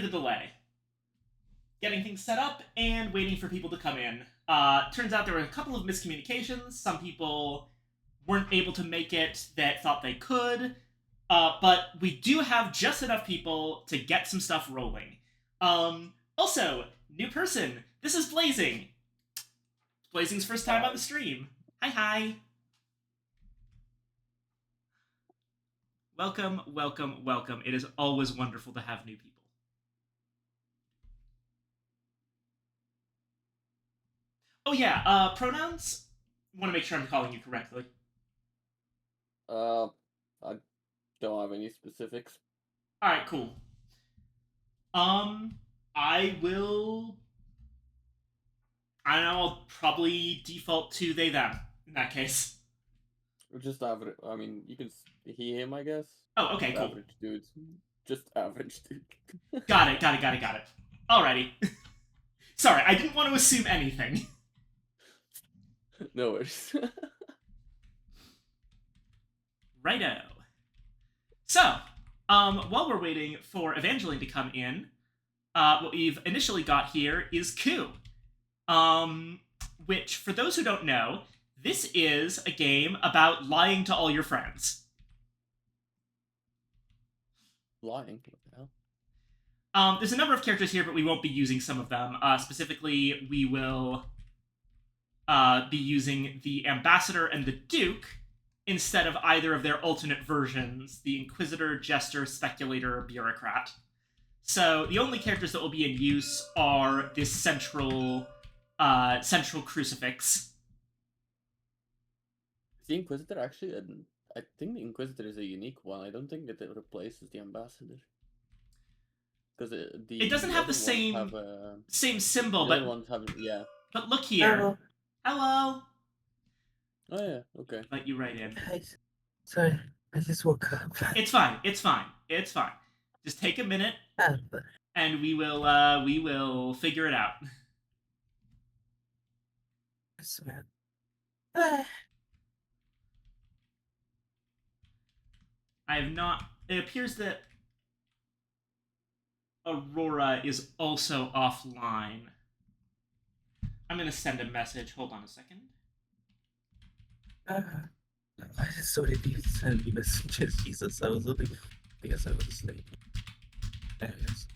for the delay. Getting things set up and waiting for people to come in. Turns out there were a couple of miscommunications. Some people weren't able to make it that thought they could. But we do have just enough people to get some stuff rolling. Also, new person. This is Blazing. Blazing's first time on the stream. Hi. Welcome. It is always wonderful to have new people. Oh yeah, pronouns? I want to make sure I'm calling you correctly. I don't have any specifics. Alright, cool. I will... I don't know, I'll probably default to they, them, in that case. Just average. I mean, you can he, him, I guess. Oh, okay, cool. Average dudes. Just average dude. Got it. Alrighty. Sorry, I didn't want to assume anything. No worries. Righto. So, while we're waiting for Evangeline to come in, what we've initially got here is Coup. Which, for those who don't know, this is a game about lying to all your friends. Lying? What the hell? There's a number of characters here, but we won't be using some of them. Specifically, we will be using the Ambassador and the Duke instead of either of their alternate versions, the Inquisitor, Jester, Speculator, or Bureaucrat. So the only characters that will be in use are this central crucifix. The Inquisitor actually, I think the Inquisitor is a unique one. I don't think that it replaces the Ambassador. Because it doesn't have the same symbol, but ones have, yeah. But look here. Hello. Oh yeah, okay. Let you right in. Hey, sorry, I just woke up. It's fine. Just take a minute, and we will figure it out. I swear. I have not. It appears that Aurora is also offline. I'm gonna send a message. Hold on a second. I just saw that you sent me messages, Jesus. I was looking. I guess I was asleep. There it is.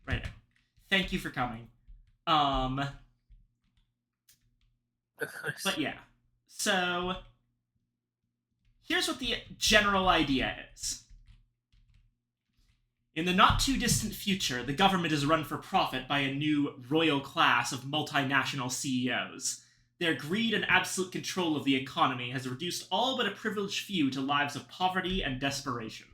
Right. Thank you for coming. But yeah. So here's what the general idea is. In the not-too-distant future, the government is run for profit by a new royal class of multinational CEOs. Their greed and absolute control of the economy has reduced all but a privileged few to lives of poverty and desperation.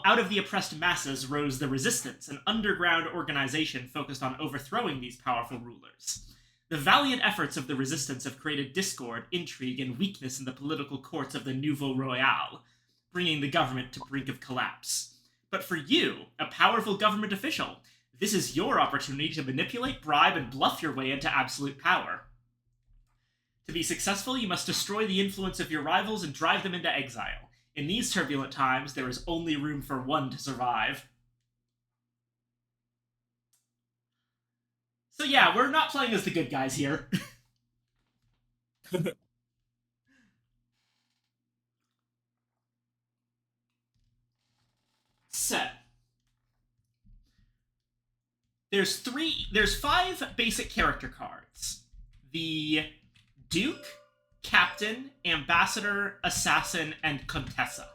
Out of the oppressed masses rose the Resistance, an underground organization focused on overthrowing these powerful rulers. The valiant efforts of the Resistance have created discord, intrigue, and weakness in the political courts of the Nouveau Royal, bringing the government to brink of collapse. But for you, a powerful government official, this is your opportunity to manipulate, bribe, and bluff your way into absolute power. To be successful, you must destroy the influence of your rivals and drive them into exile. In these turbulent times, there is only room for one to survive. So yeah, we're not playing as the good guys here. So, there's 5 basic character cards. The Duke, Captain, Ambassador, Assassin, and Contessa.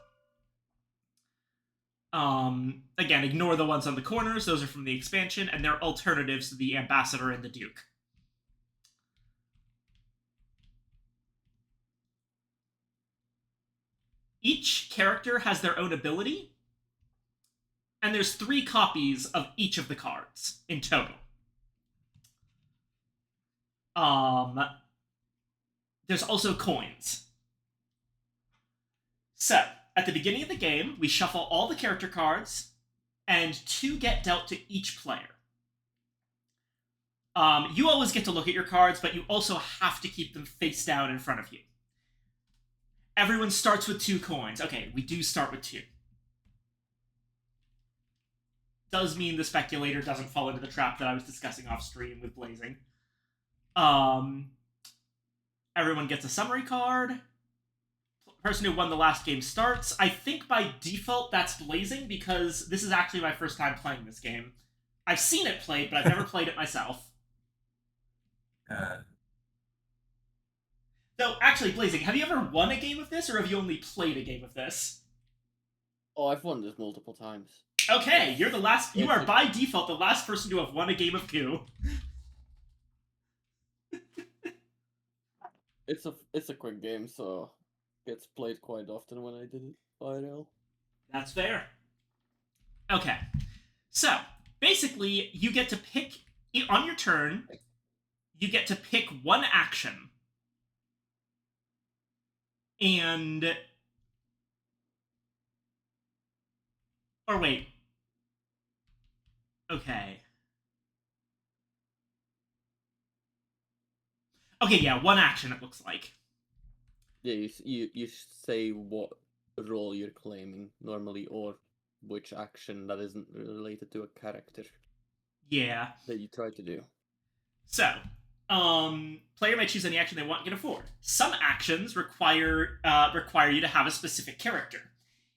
Again, ignore the ones on the corners, those are from the expansion, and they're alternatives to the Ambassador and the Duke. Each character has their own ability, and there's 3 copies of each of the cards in total. There's also coins. So, at the beginning of the game, we shuffle all the character cards, and 2 get dealt to each player. You always get to look at your cards, but you also have to keep them face down in front of you. Everyone starts with 2 coins. Okay, we do start with 2. Does mean the speculator doesn't fall into the trap that I was discussing off stream with Blazing. Everyone gets a summary card. Person who won the last game starts. I think by default that's Blazing, because this is actually my first time playing this game. I've seen it played, but I've never played it myself. So, actually, Blazing, have you ever won a game of this, or have you only played a game of this? Oh, I've won this multiple times. Okay, you're the last. You are by default the last person to have won a game of Coup. It's a quick game, so it gets played quite often when I did it IRL. That's fair. Okay, so basically, you get to pick on your turn. You get to pick one action, and or wait. Okay. Okay, yeah, one action it looks like. Yeah, you say what role you're claiming normally, or which action that isn't related to a character. Yeah. That you try to do. So, player may choose any action they want and can afford. Some actions require you to have a specific character.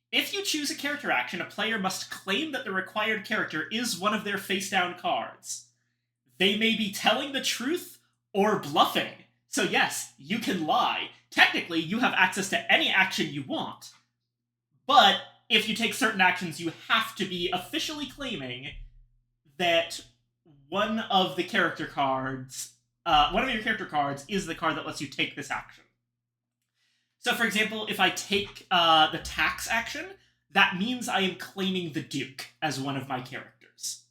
If you choose a character action, a player must claim that the required character is one of their face-down cards. They may be telling the truth or bluffing. So yes, you can lie. Technically, you have access to any action you want. But if you take certain actions, you have to be officially claiming that one of your character cards is the card that lets you take this action. So, for example, if I take the tax action, that means I am claiming the Duke as one of my characters.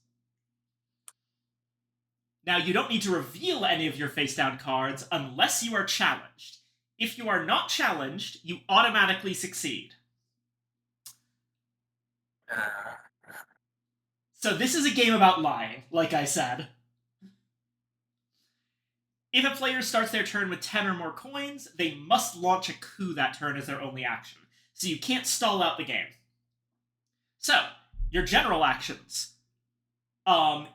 Now, you don't need to reveal any of your face-down cards unless you are challenged. If you are not challenged, you automatically succeed. So this is a game about lying, like I said. If a player starts their turn with 10 or more coins, they must launch a coup that turn as their only action. So you can't stall out the game. So, your general actions.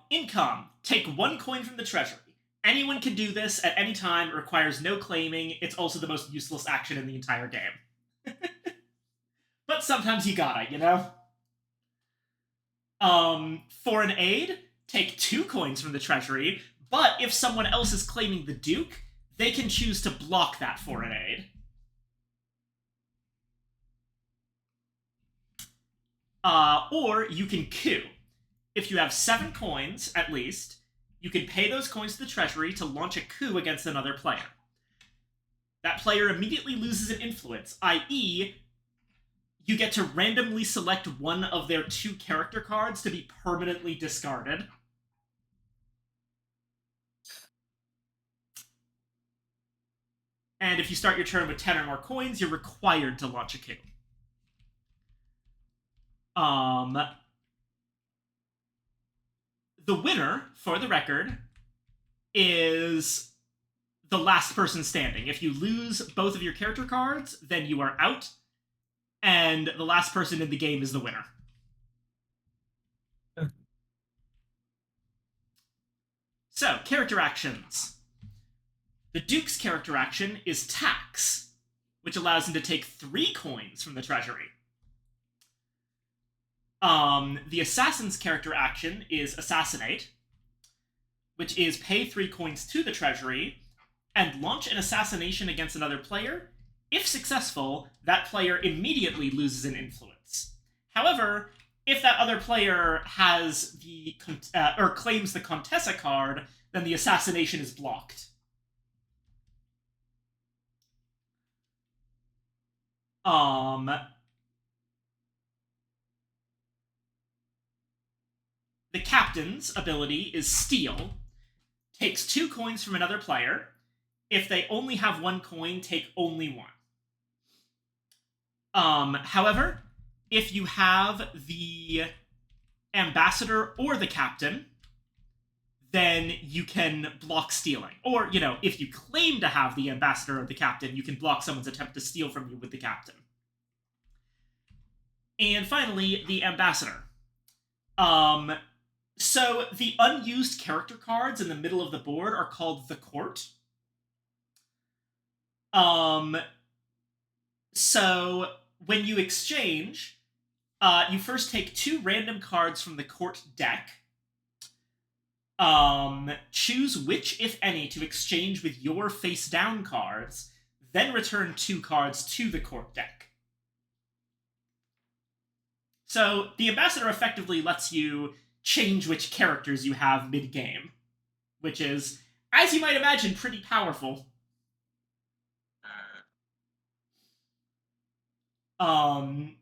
Income. Take 1 coin from the treasury. Anyone can do this at any time. It requires no claiming. It's also the most useless action in the entire game. But sometimes you gotta, you know? Foreign aid. Take 2 coins from the treasury. But if someone else is claiming the Duke, they can choose to block that foreign aid. Or you can coup. If you have 7 coins, at least, you can pay those coins to the treasury to launch a coup against another player. That player immediately loses an influence, i.e., you get to randomly select one of their 2 character cards to be permanently discarded. And if you start your turn with 10 or more coins, you're required to launch a coup. The winner, for the record, is the last person standing. If you lose both of your character cards, then you are out, and the last person in the game is the winner. So, character actions. The Duke's character action is tax, which allows him to take 3 coins from the treasury. The assassin's character action is assassinate, which is pay 3 coins to the treasury and launch an assassination against another player. If successful, that player immediately loses an influence. However, if that other player has or claims the Contessa card, then the assassination is blocked. The captain's ability is steal. Takes 2 coins from another player. If they only have 1 coin, take only 1. However, if you have the ambassador or the captain, then you can block stealing. Or, if you claim to have the ambassador or the captain, you can block someone's attempt to steal from you with the captain. And finally, the ambassador. So the unused character cards in the middle of the board are called the court. So when you exchange, you first take 2 random cards from the court deck. Choose which, if any, to exchange with your face-down cards, then return 2 cards to the court deck. So the ambassador effectively lets you change which characters you have mid-game, which is, as you might imagine, pretty powerful. Definitely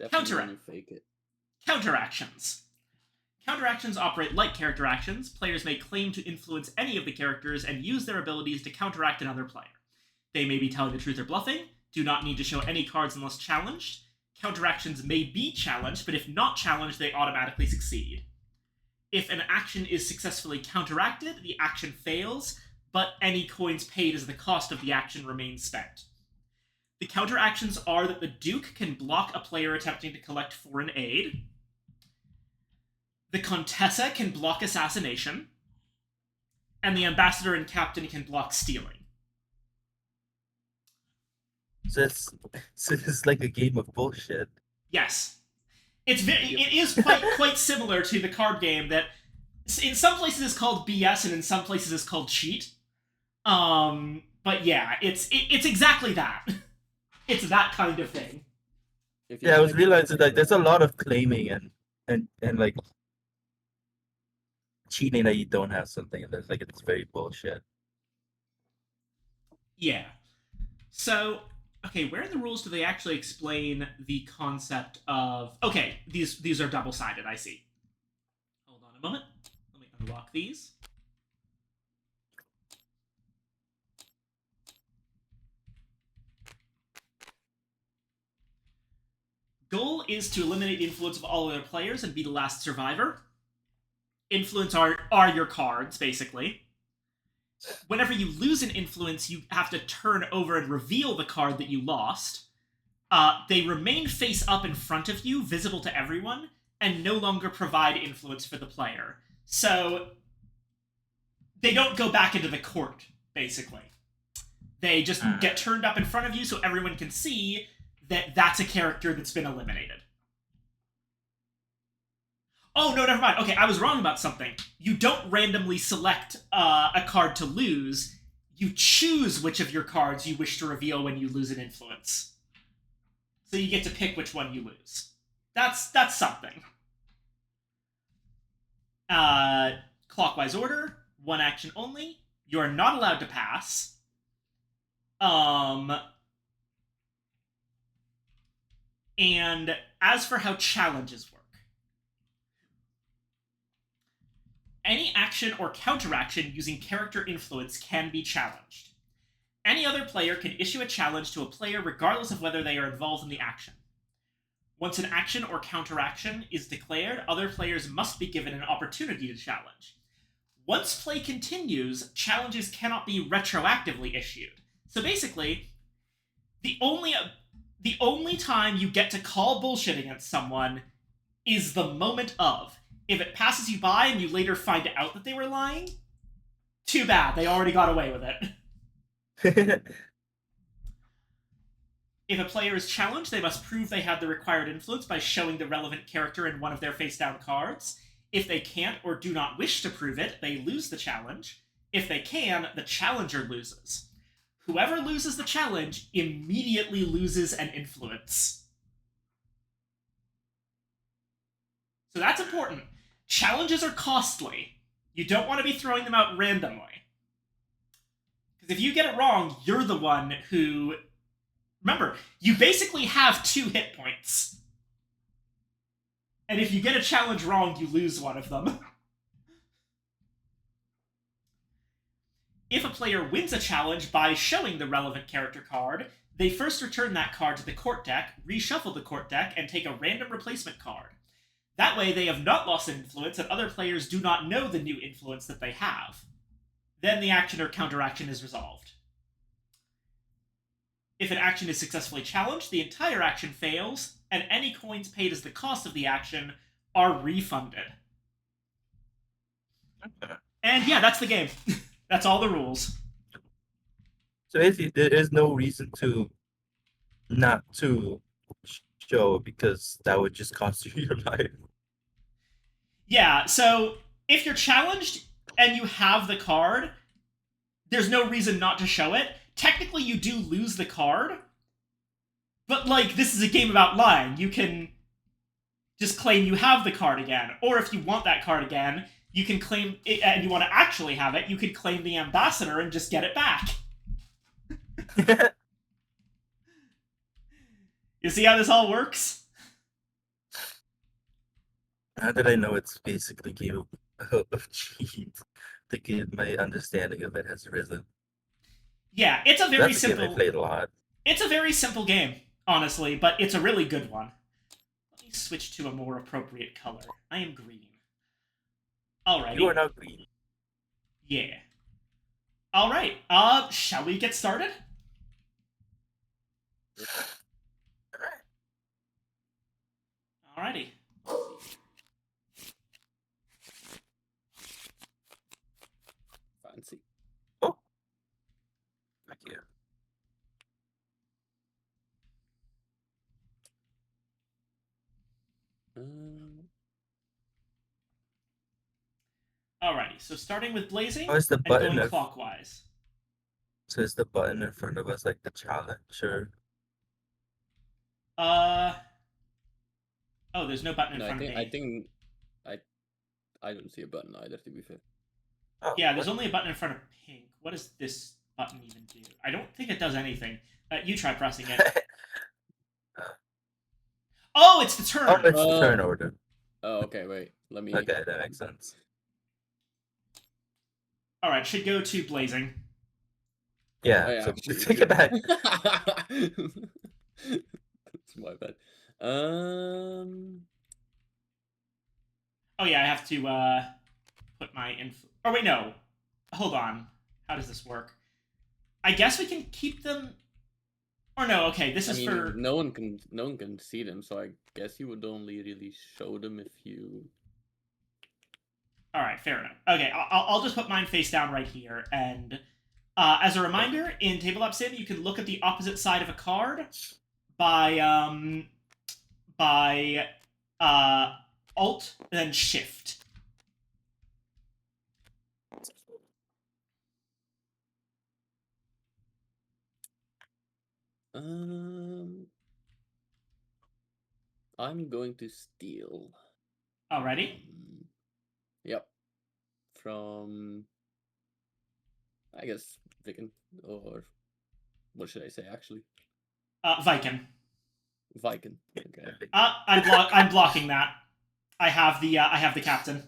Counteract. when you fake it. Counteractions. Counteractions operate like character actions. Players may claim to influence any of the characters and use their abilities to counteract another player. They may be telling the truth or bluffing, do not need to show any cards unless challenged. Counteractions may be challenged, but if not challenged, they automatically succeed. If an action is successfully counteracted, the action fails, but any coins paid as the cost of the action remains spent. The counteractions are that the Duke can block a player attempting to collect foreign aid. The Contessa can block assassination. And the Ambassador and Captain can block stealing. So it's like a game of bullshit. Yes. It is quite similar to the card game that in some places is called BS and in some places is called cheat. But yeah, it's exactly that. It's that kind of thing. Yeah, I was realizing that there's a lot of claiming and like cheating that you don't have something, and that's like it's very bullshit. Yeah. So, okay, where in the rules do they actually explain the concept of... Okay, these are double-sided, I see. Hold on a moment. Let me unlock these. Goal is to eliminate the influence of all other players and be the last survivor. Influence are your cards, basically. Whenever you lose an influence, you have to turn over and reveal the card that you lost. They remain face up in front of you, visible to everyone, and no longer provide influence for the player. So, they don't go back into the court, basically. They just get turned up in front of you so everyone can see that that's a character that's been eliminated. Oh, no, never mind. Okay, I was wrong about something. You don't randomly select a card to lose. You choose which of your cards you wish to reveal when you lose an influence. So you get to pick which one you lose. That's something. Clockwise order, 1 action only. You are not allowed to pass. And as for how challenges work, any action or counteraction using character influence can be challenged. Any other player can issue a challenge to a player regardless of whether they are involved in the action. Once an action or counteraction is declared, other players must be given an opportunity to challenge. Once play continues, challenges cannot be retroactively issued. So basically, the only time you get to call bullshit against someone is the moment of. If it passes you by and you later find out that they were lying, too bad, they already got away with it. If a player is challenged, they must prove they had the required influence by showing the relevant character in one of their face-down cards. If they can't or do not wish to prove it, they lose the challenge. If they can, the challenger loses. Whoever loses the challenge immediately loses an influence. So that's important. Challenges are costly. You don't want to be throwing them out randomly. Because if you get it wrong, you're the one who... Remember, you basically have 2 hit points. And if you get a challenge wrong, you lose one of them. If a player wins a challenge by showing the relevant character card, they first return that card to the court deck, reshuffle the court deck, and take a random replacement card. That way, they have not lost influence, and other players do not know the new influence that they have. Then the action or counteraction is resolved. If an action is successfully challenged, the entire action fails, and any coins paid as the cost of the action are refunded. Okay. And yeah, that's the game. That's all the rules. So basically, there is no reason to not to show because that would just cost you your life. Yeah, so if you're challenged and you have the card, there's no reason not to show it. Technically, you do lose the card, but, like, this is a game about lying. You can just claim you have the card again, or if you want that card again, you can claim it, and you want to actually have it, you could claim the ambassador and just get it back. You see how this all works? Now that I know it's basically a game of cheat, my understanding of it has risen. Yeah, it's a very That's a game I simple. played a lot. It's a very simple game, honestly, but it's a really good one. Let me switch to a more appropriate color. I am green. Alrighty. You are now green. Yeah. Alright, shall we get started? Alrighty. Fancy. Oh. Thank you. Alrighty, so starting with blazing Oh, is the and button going of, clockwise. so is the button in front of us like the challenge or Oh, there's no button in No, front of me. I think I don't see a button either, to be fair. oh, Yeah, there's only a button in front of pink. What does this button even do? I don't think it does anything. You try pressing it. Oh, it's the turn! Oh, it's the turn order. Oh, okay, wait. Let me. Okay, that makes sense. Alright, should go to blazing. Yeah, Oh, yeah, so actually, take it back. That's my bad. Oh yeah, I have to put my Oh wait, no. Hold on. How does this work? I guess we can keep them. Or no, okay, this I is mean, for. no one can see them, so I guess you would only really show them if you. All right, fair enough. Okay, I'll just put mine face down right here, and as a reminder, in Tabletop Sim, you can look at the opposite side of a card by Alt and then Shift. I'm going to steal. Alrighty. Yep. From, I guess, Viken, or what should I say, actually? Viken. Viken. Okay. I'm blocking that. I have the captain.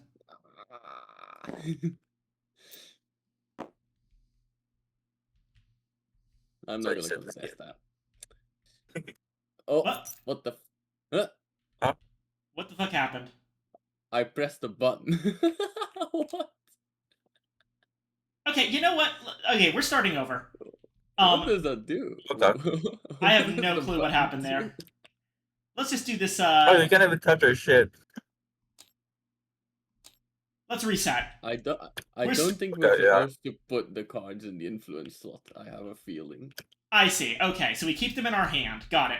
I'm So not you gonna said contest that. Oh, what the? What the fuck happened? I pressed the button. What? Okay, you know what? Okay, we're starting over. What does that do? Okay. I have What no does the clue what button happened do? there. Let's just do this. Oh, you can't even touch our shit. Let's reset. I don't think Okay, we're yeah. supposed to put the cards in the influence slot. I have a feeling. I see. Okay, so we keep them in our hand. Got it.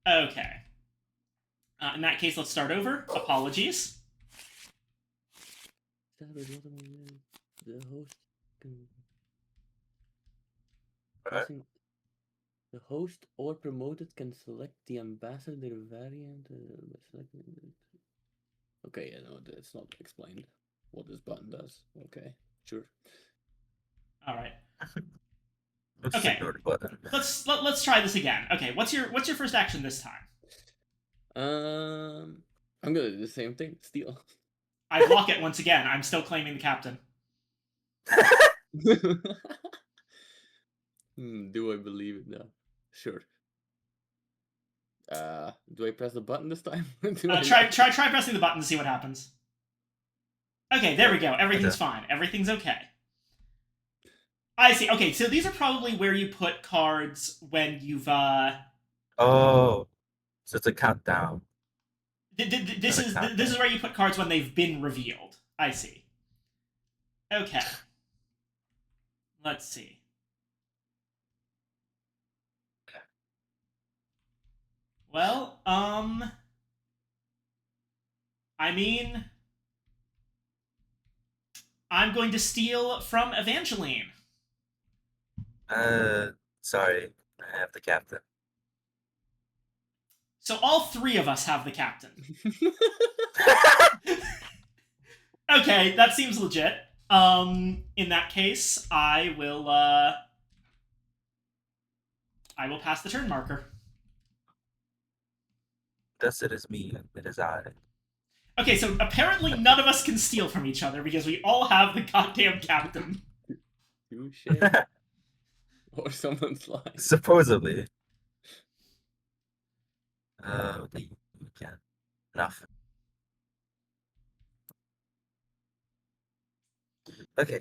Okay. In that case, let's start over. Apologies. The host can... Alright. The host or promoted can select the ambassador variant. Okay, yeah, no, it's not explained what this button does. Okay, sure. All right. Let's Okay. ignore the button. Let's try this again. Okay, what's your first action this time? I'm gonna do the same thing. Steal. I block it once again. I'm still claiming the captain. Do I believe it now? Sure. Do I press the button this time? Do I- Try pressing the button to see what happens. Okay, there we go. Everything's fine. Everything's okay. I see. Okay, so these are probably where you put cards when you've Oh, so it's a countdown. This is where you put cards when they've been revealed. I see. Okay. Let's see. Well, I mean, I'm going to steal from Evangeline. Sorry, I have the captain. So all three of us have the captain. Okay, that seems legit. In that case, I will pass the turn marker. Thus it is me, it is I. Okay, so apparently none of us can steal from each other because we all have the goddamn captain. Touche. Or someone's lying. Supposedly. We can. Enough. Okay,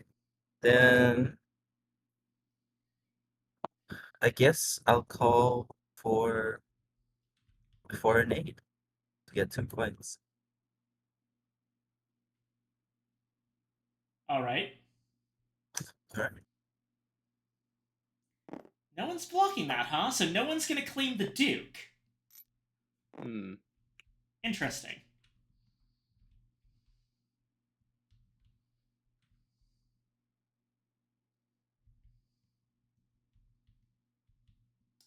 then I guess I'll call for an 8 to get 2 points. All right. All right. No one's blocking that, huh? So no one's gonna claim the Duke. Interesting.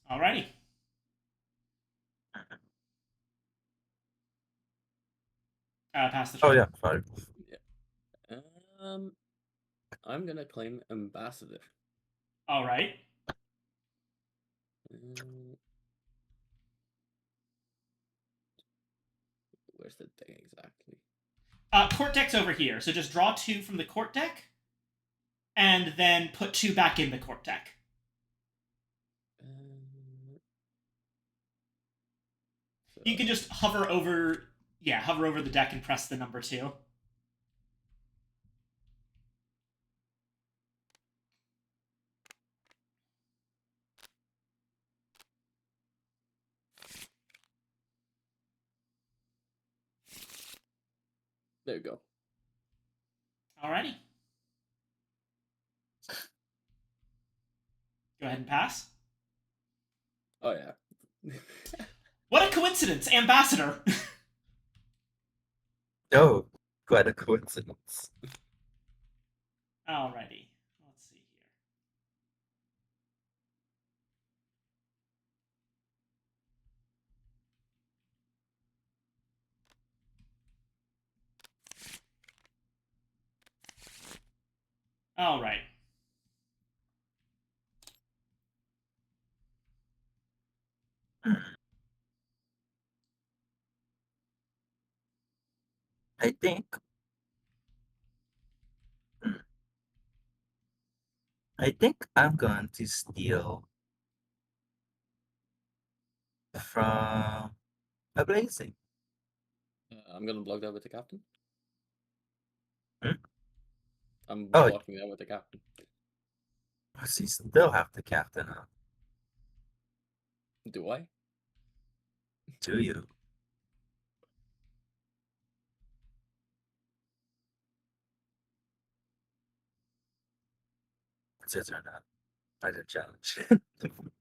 Alrighty. Pass the turn. Oh yeah, sorry. I'm gonna claim ambassador. All right. Where's the deck exactly? Court deck's over here, so just draw 2 from the court deck, and then put 2 back in the court deck. So You can just hover over the deck and press the number 2. there you go. Alrighty. Go ahead and pass. Oh yeah. What a coincidence, Ambassador! Oh, quite a coincidence. Alrighty. Let's see here. Alright. I think I'm going to steal from a blazing. I'm gonna block that with the captain. Hmm? I'm Oh. blocking that with the captain. So you still have the captain, huh? Do I? Do you? It's your turn now. I did challenge.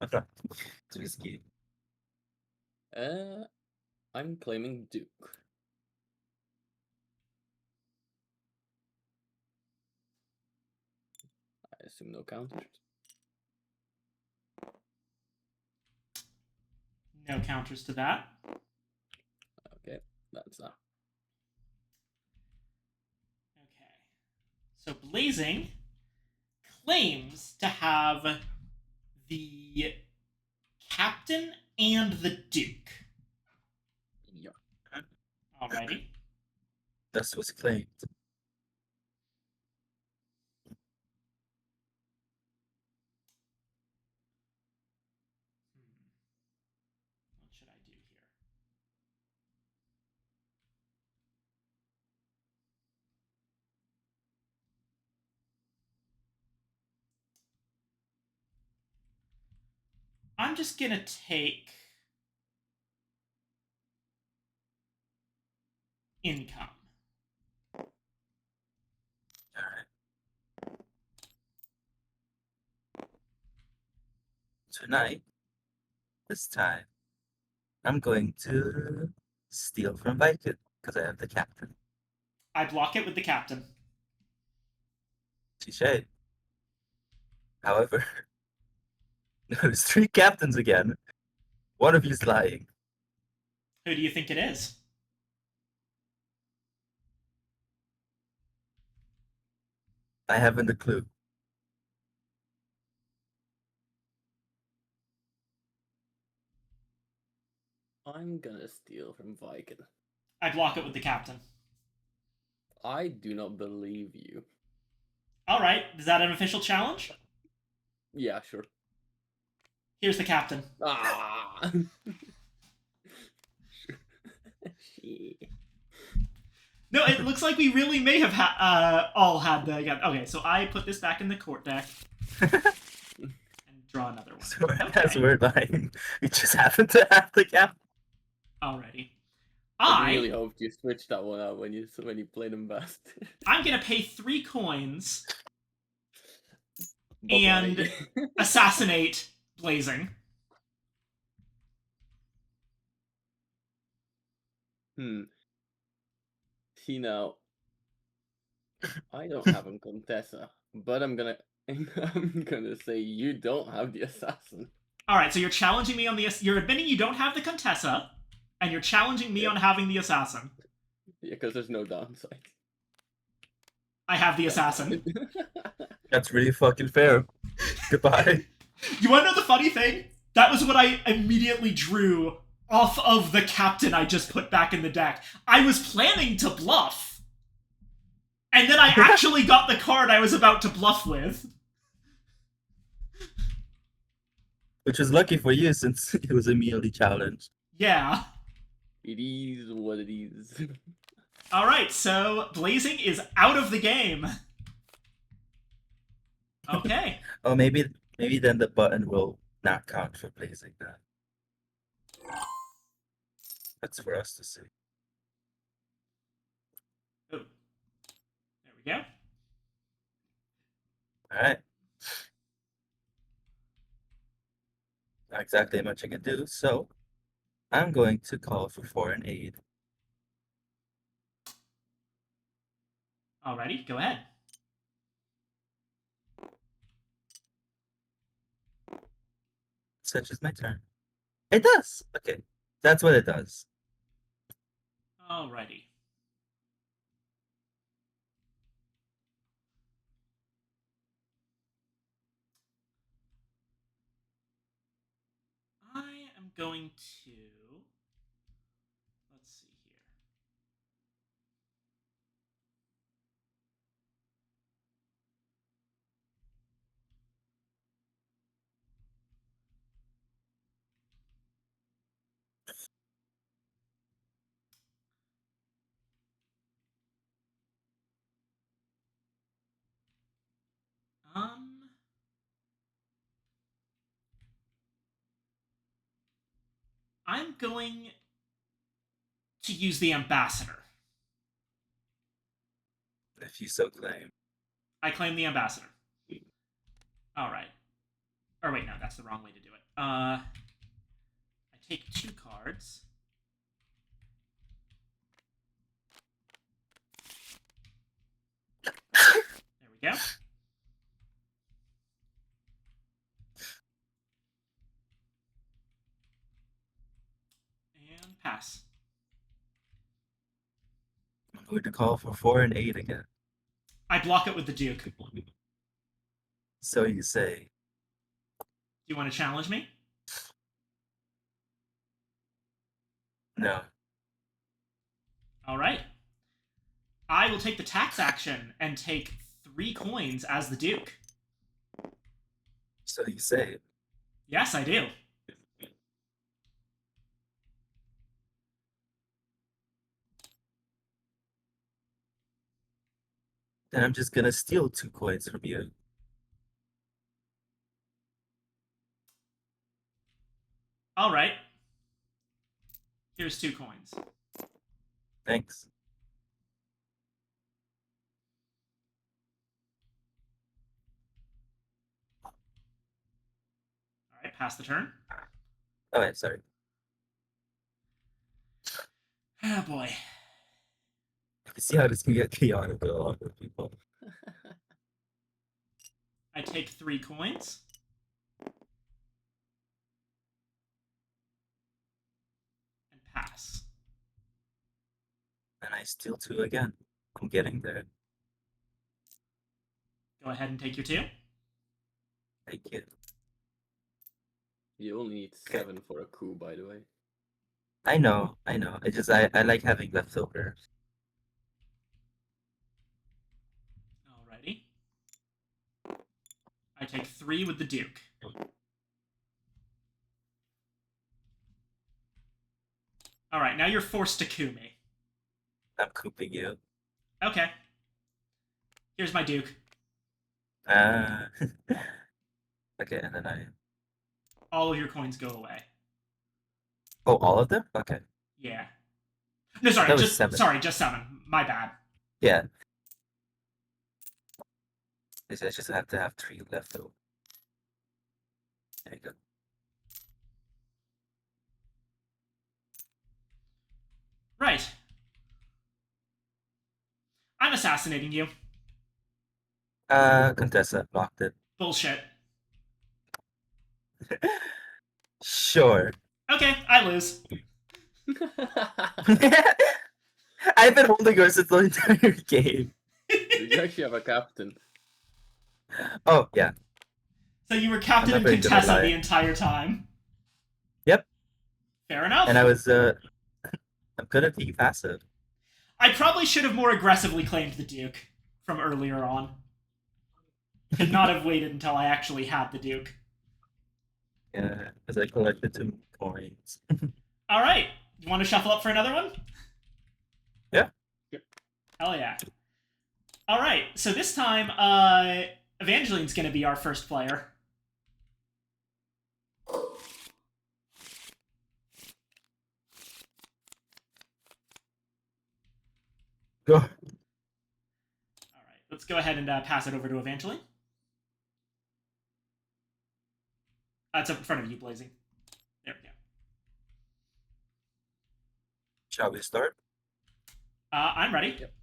I'm not too risky. I'm claiming Duke. I assume no counters. No counters to that. Okay, that's that. Okay. So Blazing claims to have the captain and the Duke. Yeah. Alrighty. Thus was claimed. What should I do here? I'm just gonna take income. Alright. Tonight, this time, I'm going to steal from Viking because I have the captain. I block it with the captain. Touche. However, there's 3 captains again. One of you's lying. Who do you think it is? I haven't a clue. I'm gonna steal from Viking. I block it with the captain. I do not believe you. All right, is that an official challenge? Yeah, sure. Here's the captain. Ah. No, it looks like we really may have all had the. Yeah, okay, so I put this back in the court deck and draw another one. So Okay. as we're lying, we just happen to have the captain. Alrighty. I really hoped you switched that one out when you played them best. I'm gonna pay 3 coins Bye-bye. and assassinate Blazing. See now, I don't have a Contessa, but I'm gonna say you don't have the assassin. All right, so you're challenging me on the. You're admitting you don't have the Contessa, and you're challenging me on having the assassin. Yeah, because there's no downside. I have the assassin. That's really fucking fair. Goodbye. You want to know the funny thing? That was what I immediately drew off of the captain I just put back in the deck. I was planning to bluff. And then I actually got the card I was about to bluff with. Which was lucky for you since it was immediately challenged. Yeah. It is what it is. Alright, so Blazing is out of the game. Okay. Oh, maybe then the button will not count for Blazing then. That's for us to see. Oh. There we go. Alright. Not exactly much I can do, so I'm going to call for foreign aid. Alrighty, go ahead. Such is my turn. It does! Okay, that's what it does. Alrighty. I am going to... Let's see here. I'm going to use the ambassador. If you so claim. I claim the ambassador. Alright. Or wait, no, that's the wrong way to do it. I take 2 cards. There we go. And pass. I'm going to call for foreign aid again. I block it with the Duke. Do So you say. you want to challenge me? No. Alright. I will take the tax action and take 3 coins as the Duke. So you say. Yes, I do. Then I'm just gonna steal 2 coins from you. All right. Here's 2 coins. Thanks. All right, pass the turn. Oh, wait, sorry. Oh boy. See how this can get chaotic with a lot of people. I take 3 coins. And pass. And I steal 2 again. I'm getting there. Go ahead and take your 2. Thank you. You only need 7 for a coup, by the way. I know. I I like having leftovers. Alrighty. I take 3 with the Duke. Alright, now you're forced to coup me. I'm cooping you. Okay. Here's my Duke. Okay, and then I. All of your coins go away. Oh, all of them? Okay. Yeah. No, sorry, That was just 7. sorry, just 7. My bad. Yeah. I just have to have 3 left over. There you go. Right. I'm assassinating you. Contessa blocked it. Bullshit. Sure. Okay, I lose. I've been holding yours since the entire game. Did you actually have a captain? Oh, yeah. So you were Captain I'm and not very good at Contessa the lying. entire time. Yep. Fair enough. And I was, I'm good at being passive. I probably should have more aggressively claimed the Duke from earlier on. Could not have waited until I actually had the Duke. Yeah, because I collected 2 coins. Alright. You want to shuffle up for another one? Yeah. Yep. Hell yeah. Alright, so this time, Evangeline's gonna be our first player. Go. Alright, let's go ahead and pass it over to Evangeline. It's up in front of you, Blazing. There we go. Shall we start? I'm ready. Yep.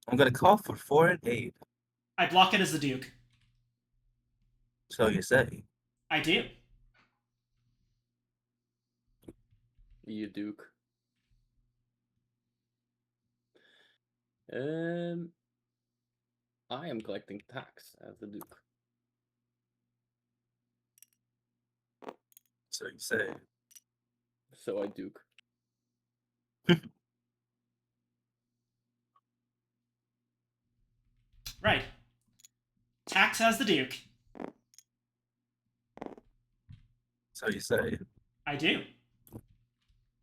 I'm gonna call for 4 and 8. I block it as the Duke. So you say. I do. You Duke. I am collecting tax as the Duke. So you say. So I Duke. Right. Tax has the Duke. So you say. I do.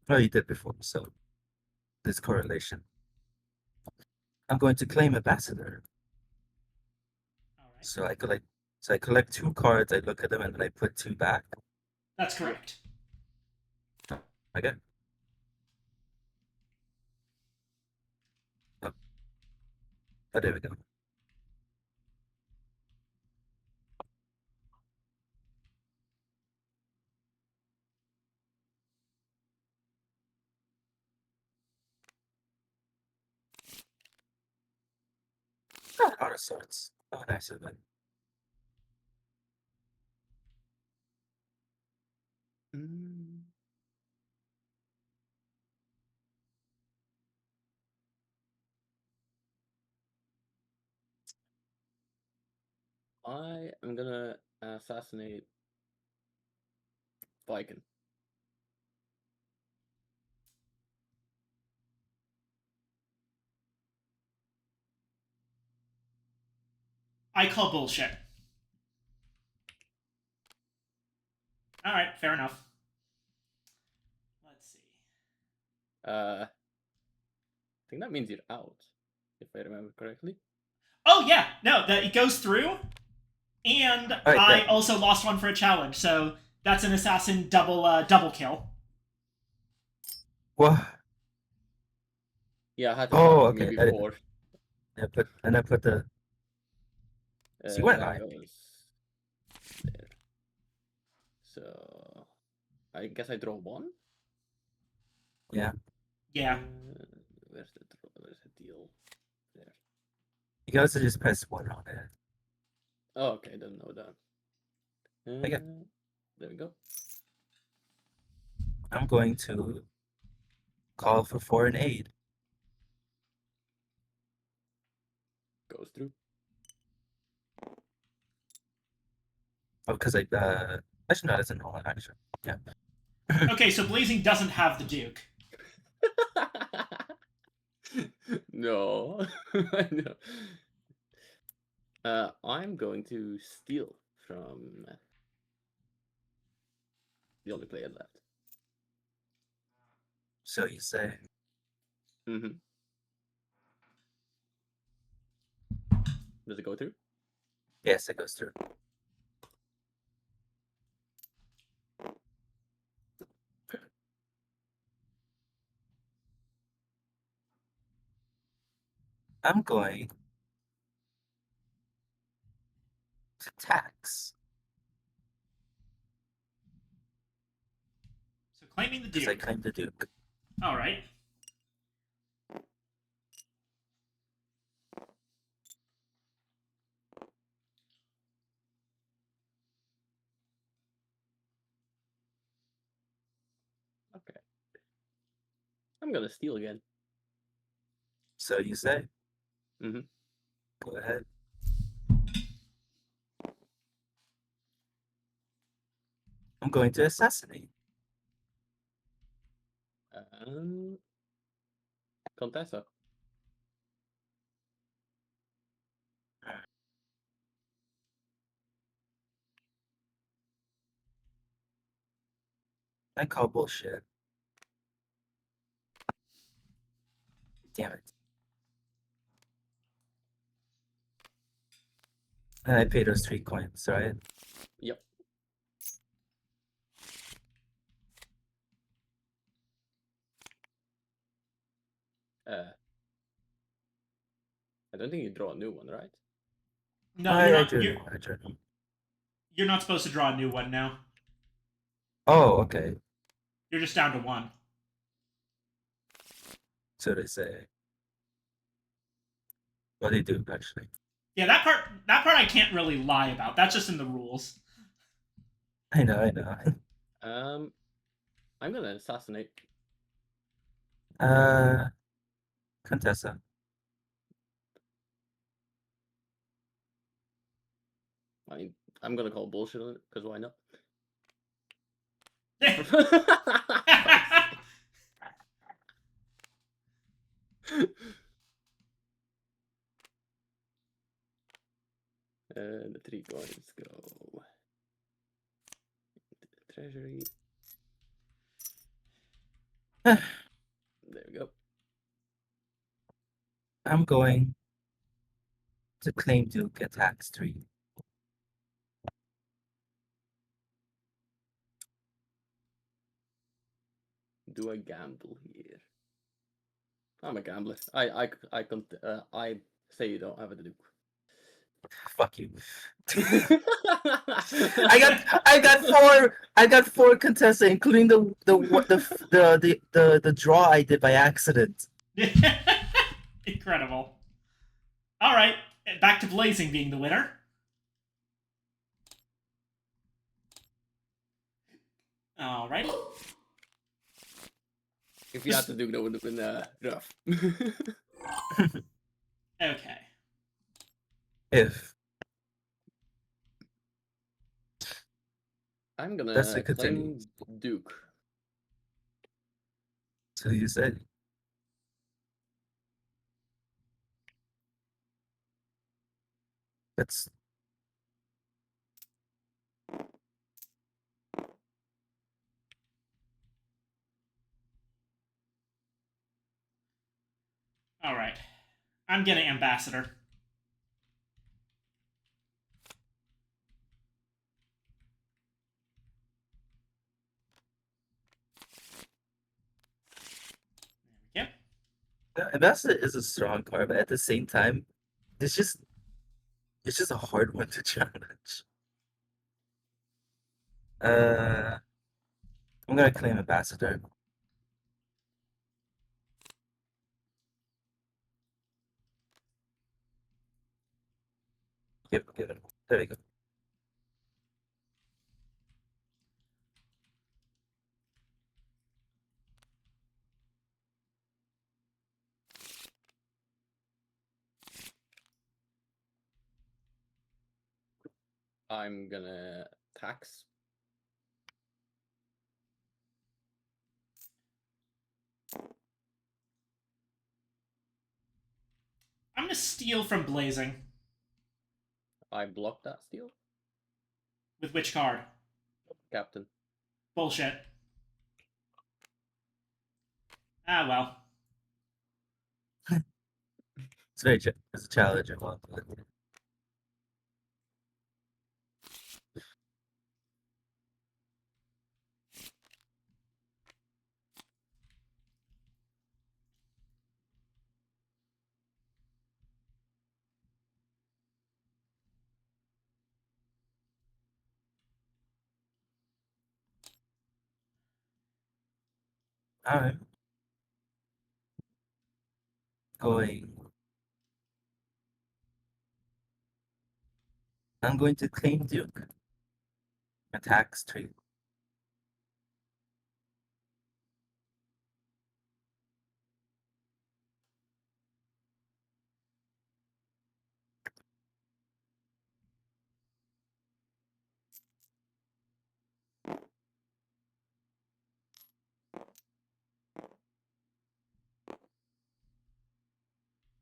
Well, you did before, so this correlation. I'm going to claim ambassador. Alright. So I collect 2 cards, I look at them, and then I put 2 back. That's correct. Okay. Oh, there we go. Oh, Heart of Swords. Oh, nice of it. I am gonna assassinate Viking. I call bullshit. Alright, fair enough. Let's see. I think that means you're out, if I remember correctly. Oh, yeah! No, it goes through, And Alright, I then. also lost one for a challenge, so that's an assassin double kill. Well, Yeah, I had to oh, start from you okay. before. I put the. So you went That high. goes there. So I guess I draw one. Yeah. Yeah. Where's the draw? Where's the deal? There. You can also just press 1 on it. Oh, okay, didn't know that. Okay. There we go. I'm going to call for foreign aid. Goes through. Oh, because actually no, that's an all action. Yeah. Okay, so Blazing doesn't have the Duke. No. I know. I'm going to steal from the only player left. So you say. Mm-hmm. Does it go through? Yes, it goes through. I'm going to tax. So claiming the Because I Duke. claim the Duke. All right. Okay. I'm gonna steal again. So you say. Mm-hmm. Go ahead. I'm going to assassinate. Contessa. I call bullshit. Damn it. And I pay those 3 coins, right? Yep. I don't think you draw a new one, right? No, you're I not. drew. I drew. You're not supposed to draw a new one now. Oh, okay. You're just down to 1. So they say. Well, they do actually. Yeah, that part I can't really lie about. That's just in the rules. I know. I'm gonna assassinate. Contessa. I'm gonna call bullshit on it because why not? The 3 coins go into the treasury. There we go. I'm going to claim Duke at tax 3. Do I gamble here? I'm a gambler. I say you don't have a Duke. Fuck you. I got 4 Contessa, including the draw I did by accident. Incredible. All right, back to Blazing being the winner. All righty. If you had to Duke, that would have been rough. Okay. If I'm gonna That's a claim continue. Duke. So you said. That's All right. I'm getting Ambassador. Ambassador is a strong card, but at the same time, it's just a hard one to challenge. I'm gonna claim Ambassador. Give it. There we go. I'm gonna tax. I'm gonna steal from Blazing. I block that steal. With which card? Captain. Bullshit. Ah, well. It's a challenge. Alright. I'm going to claim Duke. Attacks 3.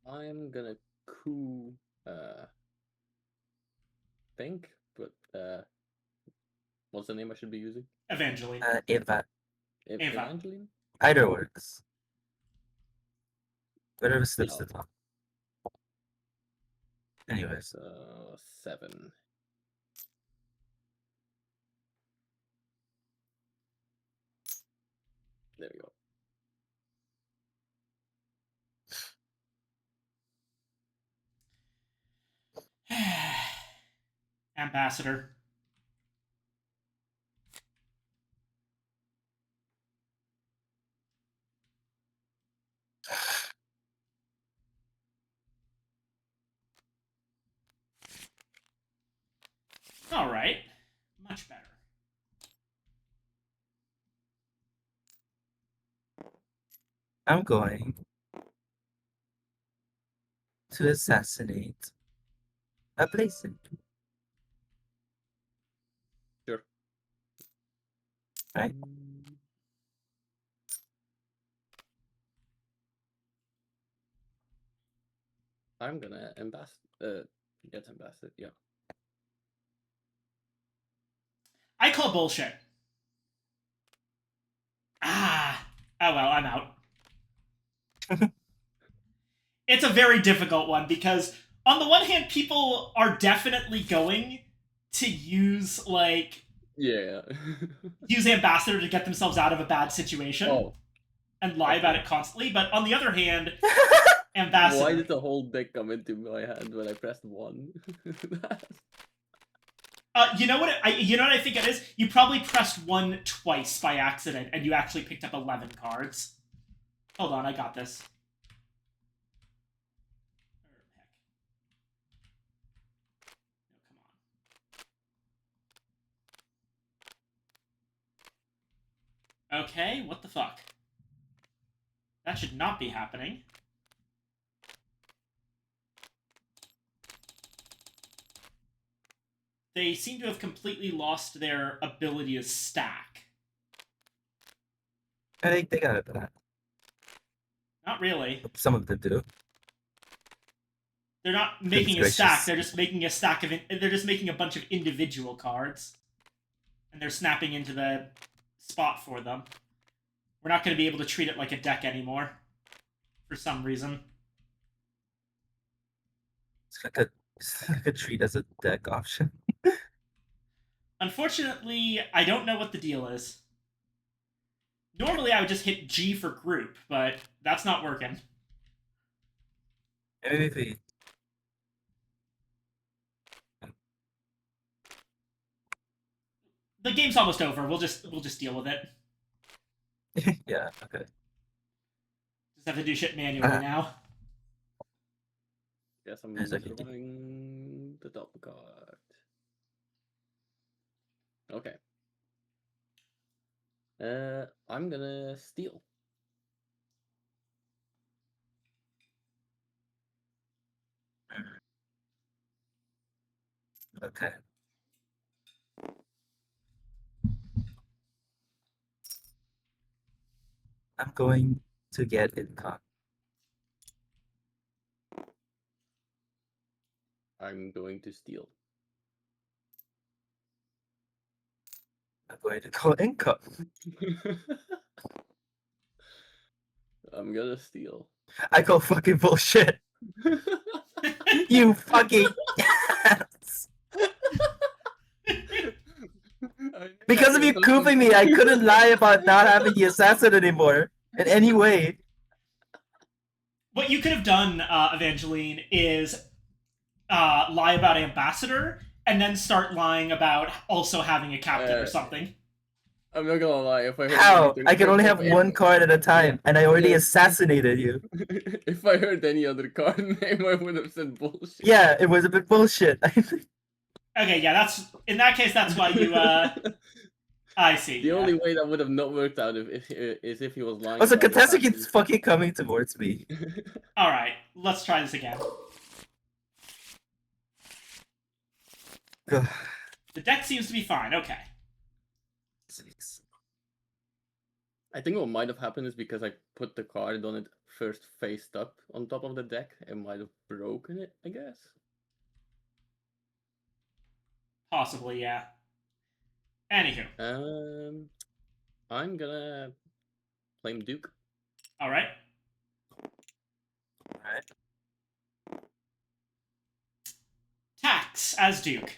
I'm gonna coup think, but what's the name I should be using? Evangeline. Eva. Evangeline? Either works. Whatever slips Yeah. the top. Anyways. 7. There we go. Ambassador. All right. Much better. I'm going to assassinate a Blazing. Sure. Right. I'm gonna get ambassador, yeah. I call bullshit. Ah. Oh well, I'm out. It's a very difficult one because on the one hand, people are definitely going to use Yeah. use Ambassador to get themselves out of a bad situation and lie about it constantly. But on the other hand, Ambassador. Why did the whole deck come into my hand when I pressed 1? You know what? You know what I think it is. You probably pressed 1 twice by accident, and you actually picked up 11 cards. Hold on, I got this. Okay, what the fuck? That should not be happening. They seem to have completely lost their ability to stack. I think they got it back. Not really. Some of them do. They're not making a stack. They're just making a stack of. They're just making a bunch of individual cards, and they're snapping into the spot for them. We're not going to be able to treat it like a deck anymore, for some reason. It's like a treat as a deck option. Unfortunately, I don't know what the deal is. Normally, I would just hit G for group, but that's not working. Maybe if we... The game's almost over. We'll just deal with it. Yeah, okay. Just have to do shit manually now. Yes, I'm It's okay. drawing the top card. Okay. I'm gonna steal. Okay. I'm going to get income. I'm going to steal. I'm going to go income. I'm gonna steal. I go fucking bullshit. You fucking ass. Because of you cooping me, I couldn't lie about not having the assassin anymore in any way. What you could have done, Evangeline, is lie about Ambassador and then start lying about also having a captain or something. I'm not gonna lie. If I heard How? anything- I can only have if- one card at a time, and I already Yeah. assassinated you. If I heard any other card name, I would have said bullshit. Yeah, it was a bit bullshit. Okay, yeah, that's in that case. That's why you. I see. The yeah. only way that would have not worked out is if he was lying. Also, about the Katesa fact keeps that- fucking coming towards me. All right, let's try this again. Ugh. The deck seems to be fine. Okay. I think what might have happened is because I put the card on it first faced up on top of the deck, it might have broken it, I guess. Possibly, yeah. Anywho, I'm gonna claim Duke. all right. Alright. Tax as Duke.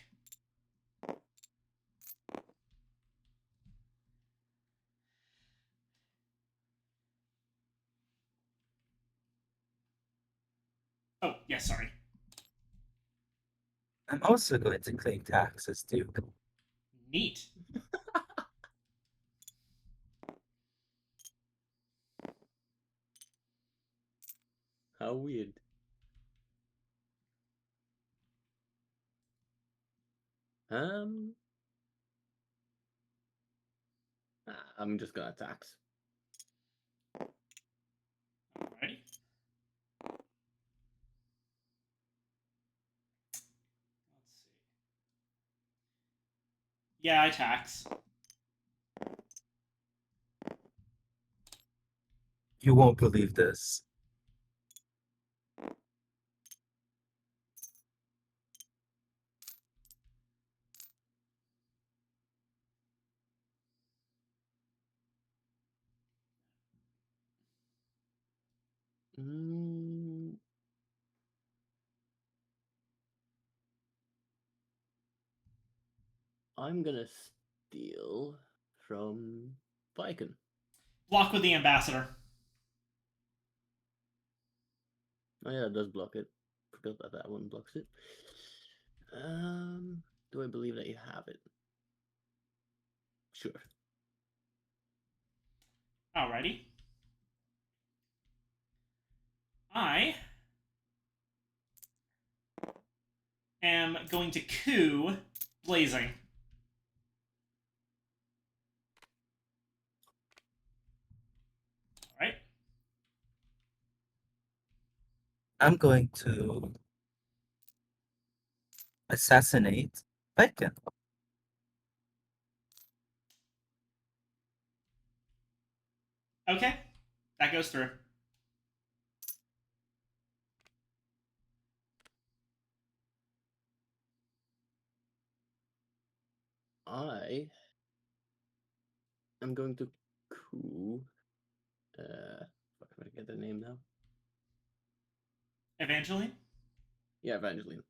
Oh, yes, sorry. I'm also going to claim taxes, Duke. Neat. How weird. I'm just gonna tax. Alrighty. Let's see. Yeah, I tax. You won't believe this. I'm gonna steal from Viken. Block with the Ambassador. Oh yeah, it does block it. Forgot that that one blocks it. Do I believe that you have it? Sure. Alrighty. I am going to coup Blazing. Alright. I'm going to assassinate Viken. Okay. That goes through. I am going to coup. Fuck, I'm gonna get the name now. Evangeline? Yeah, Evangeline.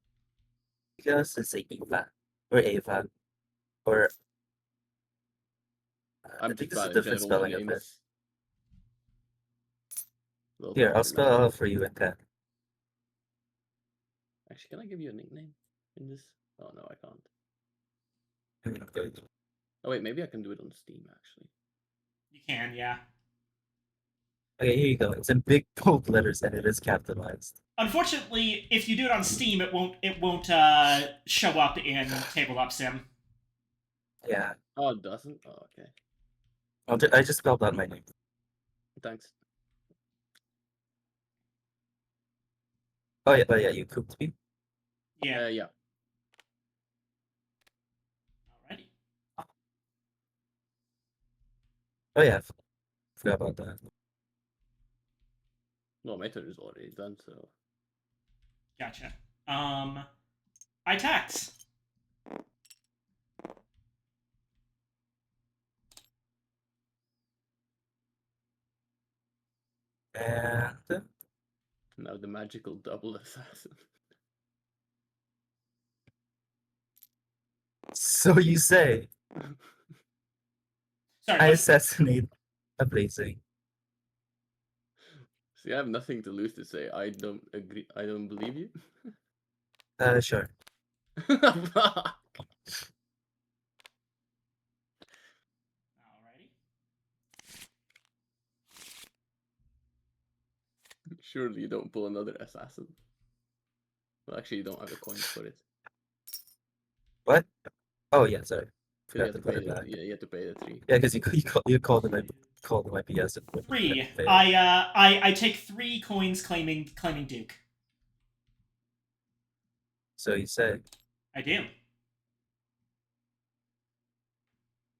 Because it's Eva or Ava or I I'm think just this is bad a at different general spelling of it. names. Well, Here, I'll remember. spell it out for you in pen. Actually, can I give you a nickname in this? Oh no, I can't. Okay. Oh wait, maybe I can do it on Steam actually. You can, yeah. Okay, here you go. It's in big bold letters and it is capitalized. Unfortunately, if you do it on Steam, it won't show up in Tabletop Sim. Yeah. Oh, it doesn't? Oh, okay. I just spelled out my name. Thanks. Oh yeah, you cooked me. Yeah. Yeah. Alrighty. Oh yeah, forgot about that. No, my turn is already done, so. Gotcha. I tax. And Now the magical double assassin. so you say Sorry. I assassinate a blazing. See, I have nothing to lose to say. I don't agree. I don't believe you. Sure. Fuck. Alrighty. Surely you don't pull another assassin. Well, actually, you don't have the coins for it. What? Oh yeah, sorry. You Forgot have to to put pay it the, back. yeah, you have to pay the 3. Yeah, because you called it my BS. And 3. failed. I take 3 coins claiming Duke. So you say I do.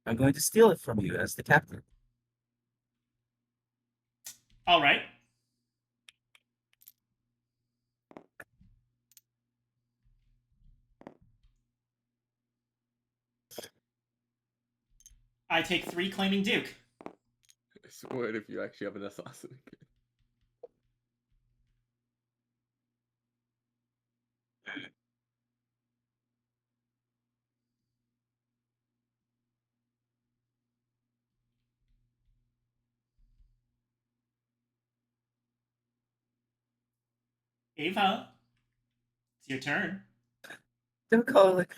I'm going to steal it from you as the captain. All right. I take 3 claiming Duke. I swear if you actually have an assassin. Ava, it's your turn. Don't call it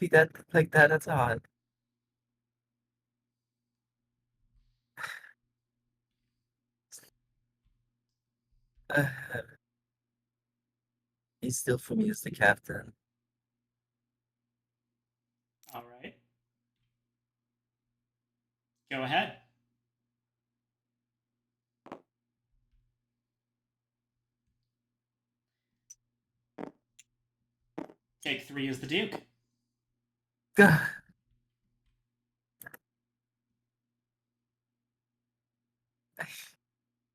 like that. That's odd. Uh, he's still for me as the captain. All right. Go ahead. Take 3 as the Duke. God.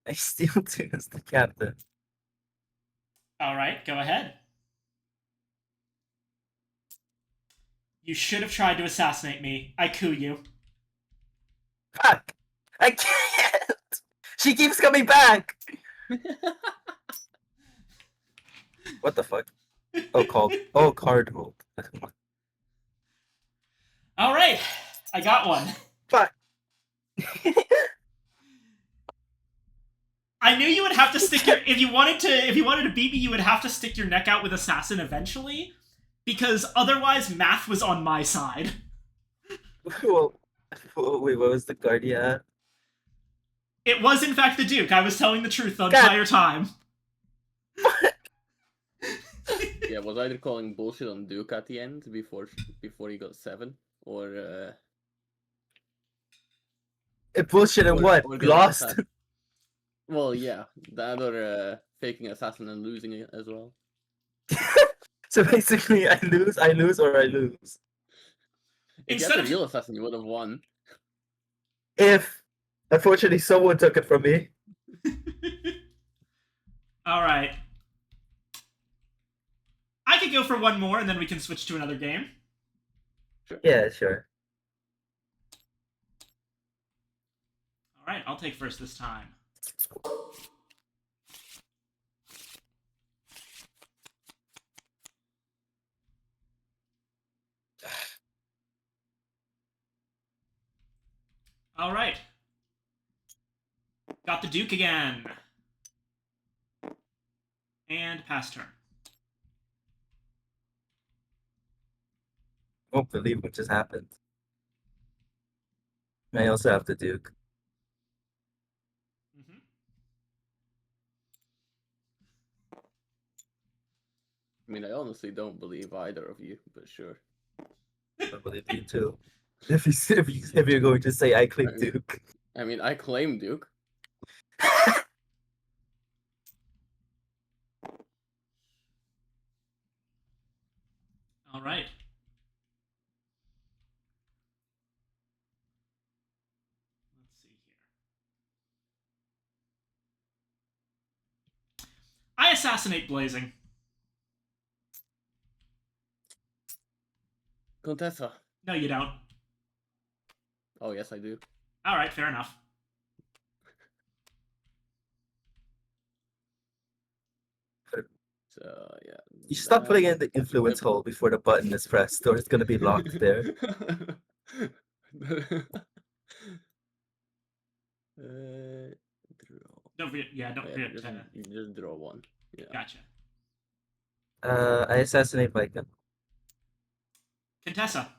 I steal two as the captain. All right, go ahead. You should have tried to assassinate me. I coup you. Fuck! I can't! She keeps coming back! What the fuck? Oh, card hold. All right, I got one. Fuck! I knew you would have to stick your if you wanted to beat me, you would have to stick your neck out with assassin eventually, because otherwise math was on my side. Well, wait, what was the Guardia? It was in fact the Duke. I was telling the truth the God. entire time. Yeah, was either calling bullshit on Duke at the end before he got 7, or Bullshit and what? or getting Lost? assassin. Well, yeah, that or faking assassin and losing it as well. So basically, I lose, or I lose. If you Instead had of a real assassin, you would have won. If, unfortunately, someone took it from me. All right. I could go for one more, and then we can switch to another game. Sure. Yeah, sure. All right, I'll take first this time. All right. Got the Duke again. And pass turn. won't believe what just happened. I also have the Duke. Mhm. I mean, I honestly don't believe either of you, but sure. I believe you too. If you're going to say I claim I mean- Duke. I mean, I claim Duke. All right. Let's see here. I assassinate Blazing. Contessa. No, you don't. Oh, yes, I do. All right, fair enough. So, yeah. You should stop putting it in the influence hole before the button is pressed, or it's gonna be locked there. Draw. Don't forget. Yeah, don't Oh, forget. just draw one. Yeah. Gotcha. I assassinate Lycan. Contessa.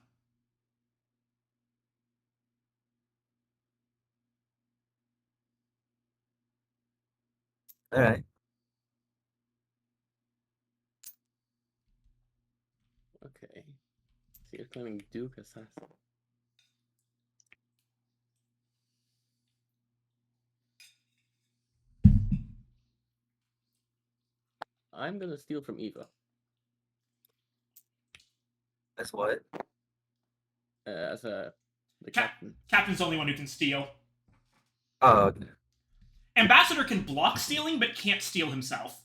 Alright. Okay. So you're claiming Duke Assassin. I'm gonna steal from Eva. That's what? As the Cap- captain. Captain's the only one who can steal. Oh, okay. Ambassador can block stealing, but can't steal himself.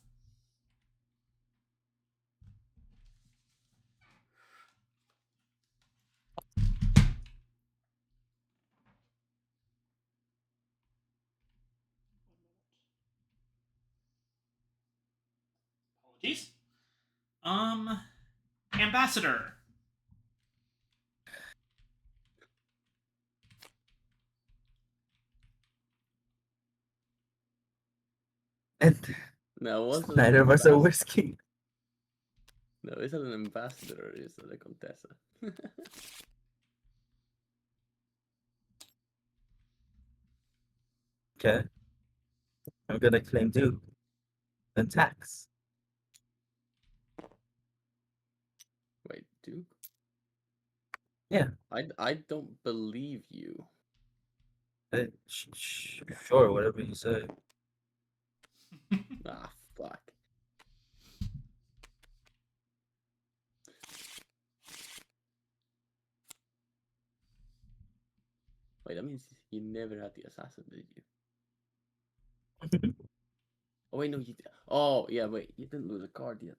Apologies. Ambassador. And No, wasn't neither of us are whiskey. No, is that an ambassador or is that a Contessa? Okay. I'm gonna claim Duke. Then tax. Wait, Duke? Yeah. I don't believe you. Sure, whatever you say. Ah, fuck. Wait, that means you never had the assassin, did you? Oh wait, no, you did. Oh yeah, wait, you didn't lose a card yet.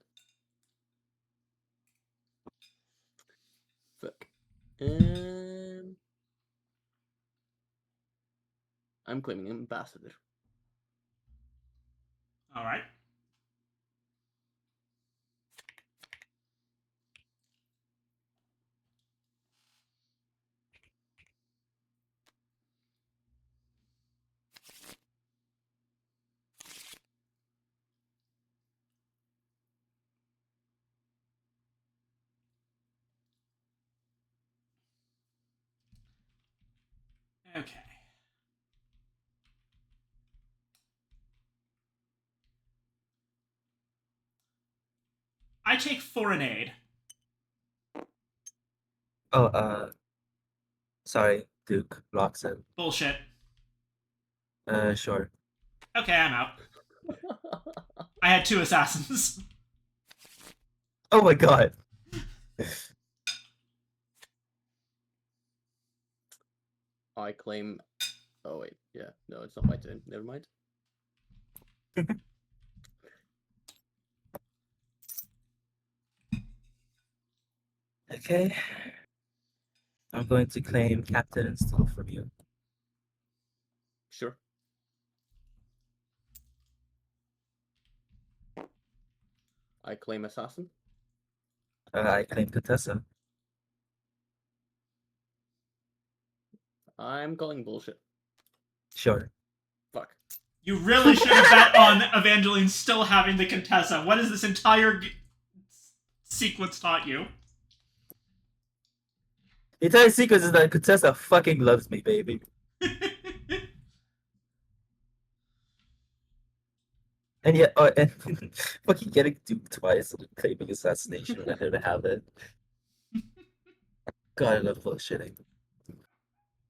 Fuck. I'm claiming ambassador. All right. Okay. I take foreign aid. Oh, sorry, Duke locks it. Bullshit. Sure. Okay, I'm out. I had 2 assassins. Oh my god. I claim. Oh wait, yeah, no, it's not my turn. Never mind. Okay. I'm going to claim Captain and steal from you. Sure. I claim assassin. I claim Contessa. I'm calling bullshit. Sure. Fuck. You really should have bet on Evangeline still having the Contessa. What has this entire sequence taught you? The entire sequence is that Contessa fucking loves me, baby. And yet, and fucking getting duped twice and claiming assassination when I didn't have it. God, I love bullshitting.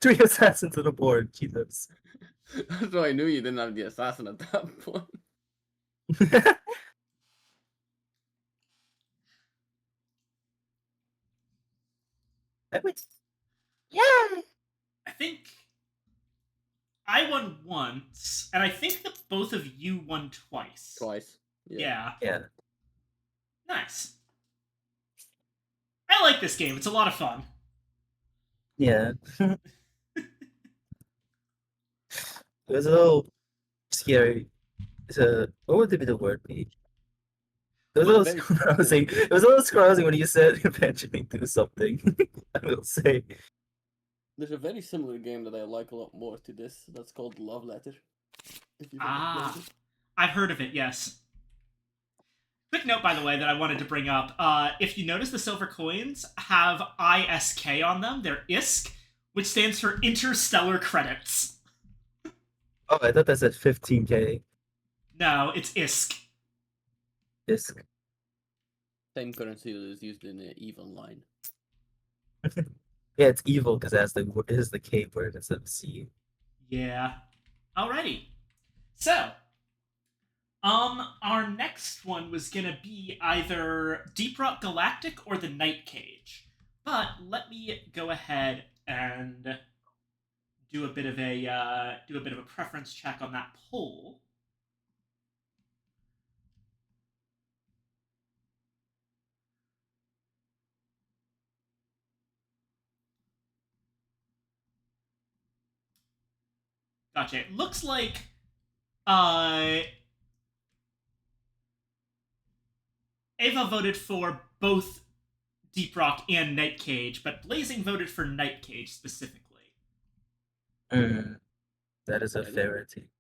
3 assassins on the board, Jesus. That's why I knew you didn't have the assassin at that point. I mean, yeah. I think I won once, and I think that both of you won twice. Twice. Yeah. Yeah. Nice. I like this game. It's a lot of fun. Yeah. It was a little scary. What would be the word be? It was a Well, little scrousing. It was a little scrousing when you said eventually do something. I will say. There's a very similar game that I like a lot more to this. That's called Love Letter. If you've ever Ah, played it. I've heard of it, yes. Quick note, by the way, that I wanted to bring up. If you notice, the silver coins have ISK on them. They're ISK, which stands for Interstellar Credits. Oh, I thought that said 15K. No, it's ISK. Disc. Same currency that is used in EVE Online. Yeah, it's evil because it is the K word instead of C. Yeah. Alrighty. So, our next one was gonna be either Deep Rock Galactic or the Night Cage. But let me go ahead and do a bit of a preference check on that poll. Gotcha. It looks like Ava voted for both Deep Rock and Night Cage, but Blazing voted for Night Cage specifically. That is a Yeah, rarity.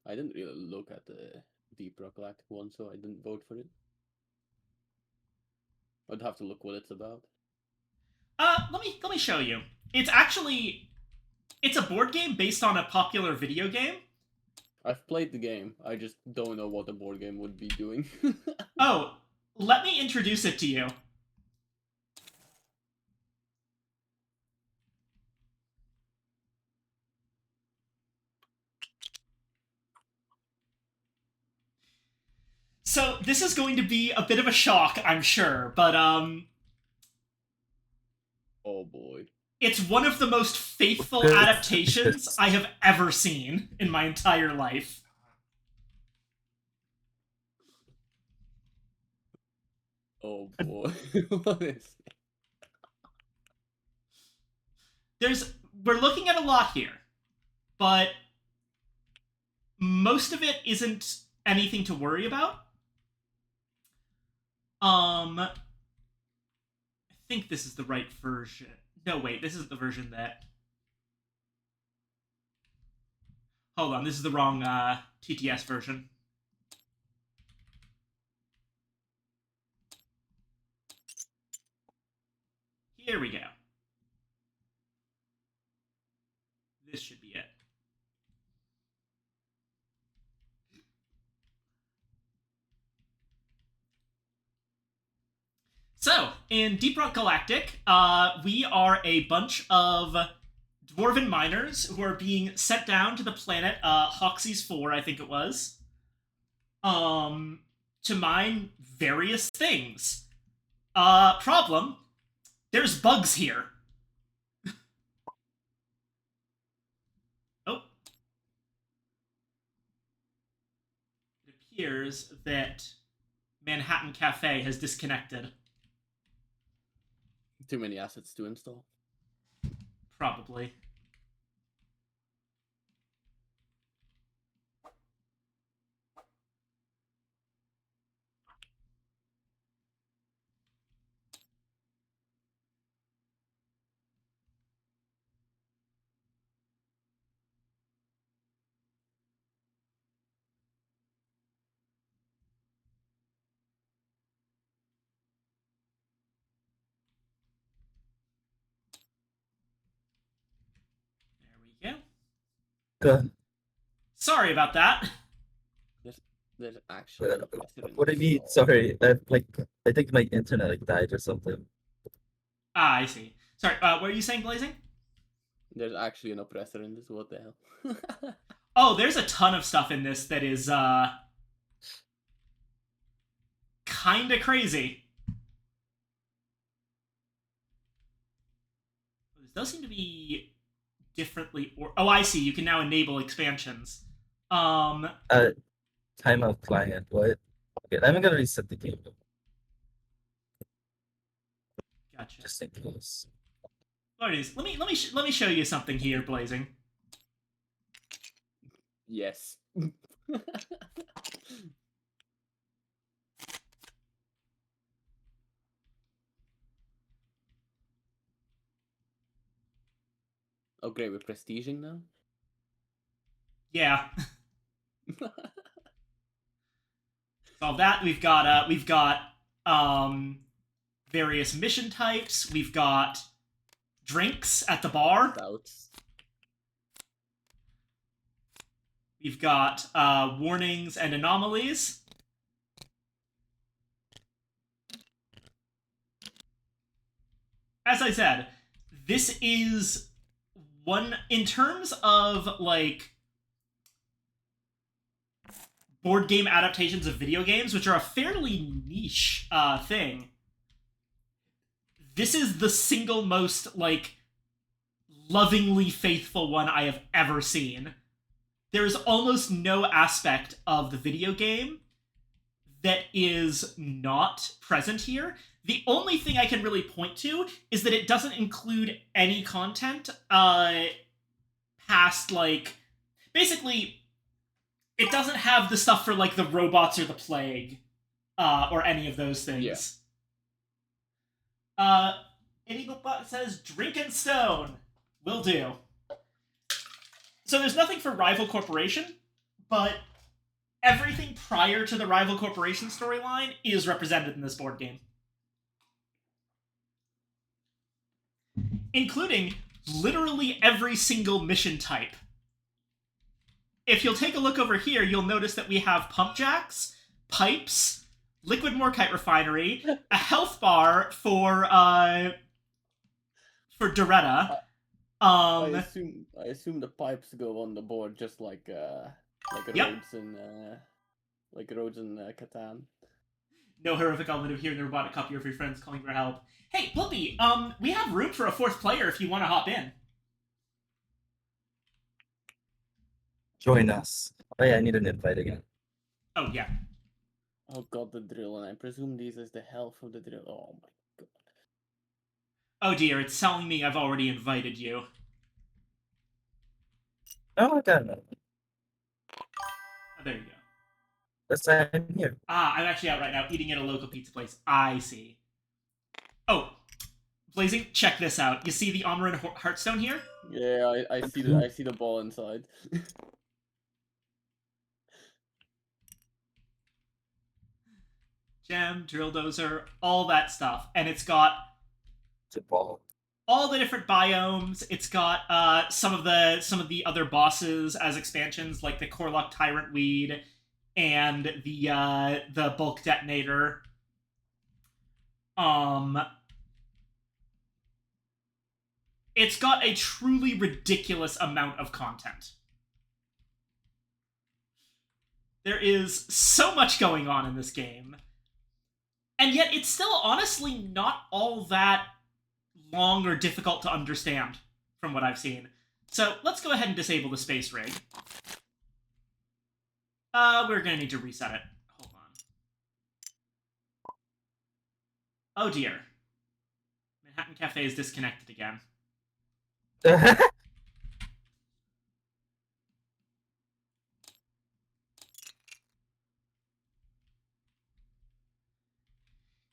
I didn't really look at the Deep Rock Galactic one, so I didn't vote for it. I'd have to look what it's about. Let me show you. It's a board game based on a popular video game. I've played the game. I just don't know what the board game would be doing. Oh, let me introduce it to you. So this is going to be a bit of a shock, I'm sure, but Oh boy. it's one of the most faithful adaptations I have ever seen in my entire life. Oh boy. What is it? We're looking at a lot here, but most of it isn't anything to worry about. I think this is the right version. No, wait, this isn't the version that... Hold on, this is the wrong TTS version. Here we go. This should be it. So, in Deep Rock Galactic, we are a bunch of dwarven miners who are being sent down to the planet Hoxie's 4, I think it was, to mine various things. Problem, there's bugs here. Oh. It appears that Manhattan Cafe has disconnected. Too many assets to install. Probably. Good. Sorry about that. There's actually no precedent. What do you mean? So Sorry, I think my internet like died or something. Ah, I see. Sorry, what were you saying, Blazing? there's actually no precedent. So what the hell? Oh, there's a ton of stuff in this that is kinda crazy. This does seem to be differently or oh, I see. You can now enable expansions. Um Timeout client. What? Okay, I'm gonna reset the game Gotcha. just in case. Lordies, let me show you something here, Blazing. yes. Oh great, we're prestiging now. Yeah. So that we've got various mission types. We've got drinks at the bar. Doubts. We've got warnings and anomalies. As I said, this is one in terms of like board game adaptations of video games, which are a fairly niche thing. This is the single most like lovingly faithful one I have ever seen. There is almost no aspect of the video game that is not present here. The only thing I can really point to is that it doesn't include any content past like basically it doesn't have the stuff for like the robots or the plague or any of those things. Yeah. Eaglebot says drink and stone. Will do. So there's nothing for Rival Corporation, but everything prior to the Rival Corporation storyline is represented in this board game. Including literally every single mission type. If you'll take a look over here, you'll notice that we have pump jacks, pipes, liquid morkite refinery, a health bar for Doretta. I assume the pipes go on the board just like Yep. roads in Catan. No horrific element of hearing the robotic copy of your friends calling for help. Hey, Blippi, we have room for a fourth player if you want to hop in. Join us. Oh yeah, I need an invite again. Oh, yeah. Oh god, the drill, and I presume this is the health of the drill. Oh my god. Oh dear, it's telling me I've already invited you. Oh, okay. Oh, there you go. That's I'm here. Ah, I'm actually out right now eating at a local pizza place. I see. Oh, Blazing, check this out. You see the Amaran Heartstone here? Yeah, I see the ball inside. Gem, drill dozer, all that stuff. And it's got It's a ball. all the different biomes. It's got some of the other bosses as expansions, like the Korlok Tyrant Weed and the Bulk Detonator. It's got a truly ridiculous amount of content. There is so much going on in this game. And yet it's still honestly not all that long or difficult to understand from what I've seen. So let's go ahead and disable the space rig. We're gonna need to reset it. Hold on. Oh dear. Manhattan Cafe is disconnected again.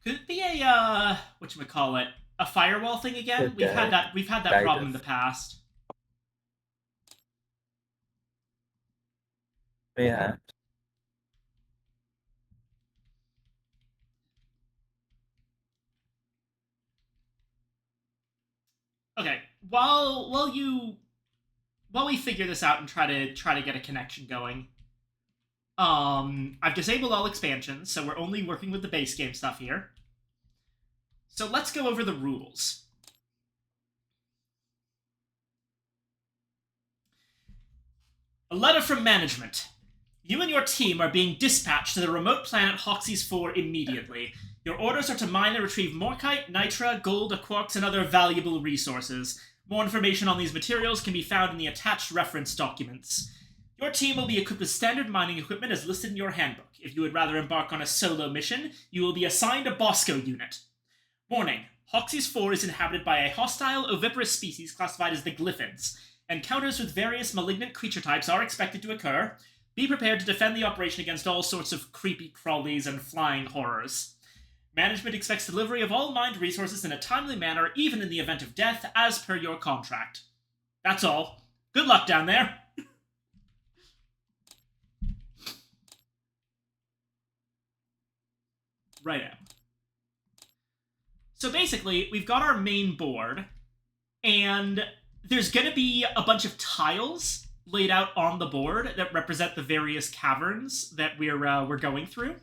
Could it be a whatchamacallit, a firewall thing again? Okay. We've had that problem in the past. Yeah. Okay, while you while we figure this out and try to get a connection going, I've disabled all expansions, so we're only working with the base game stuff here. So let's go over the rules. A letter from management. You and your team are being dispatched to the remote planet Hoxie's 4 immediately. Your orders are to mine and retrieve morkite, nitra, gold, quarks, and other valuable resources. More information on these materials can be found in the attached reference documents. Your team will be equipped with standard mining equipment as listed in your handbook. If you would rather embark on a solo mission, you will be assigned a Bosco unit. Warning, Hoxie's 4 is inhabited by a hostile, oviparous species classified as the Glyphids. Encounters with various malignant creature types are expected to occur. Be prepared to defend the operation against all sorts of creepy crawlies and flying horrors. Management expects delivery of all mined resources in a timely manner, even in the event of death, as per your contract. That's all. Good luck down there. Righto. So basically, we've got our main board, and there's going to be a bunch of tiles laid out on the board that represent the various caverns that we're going through.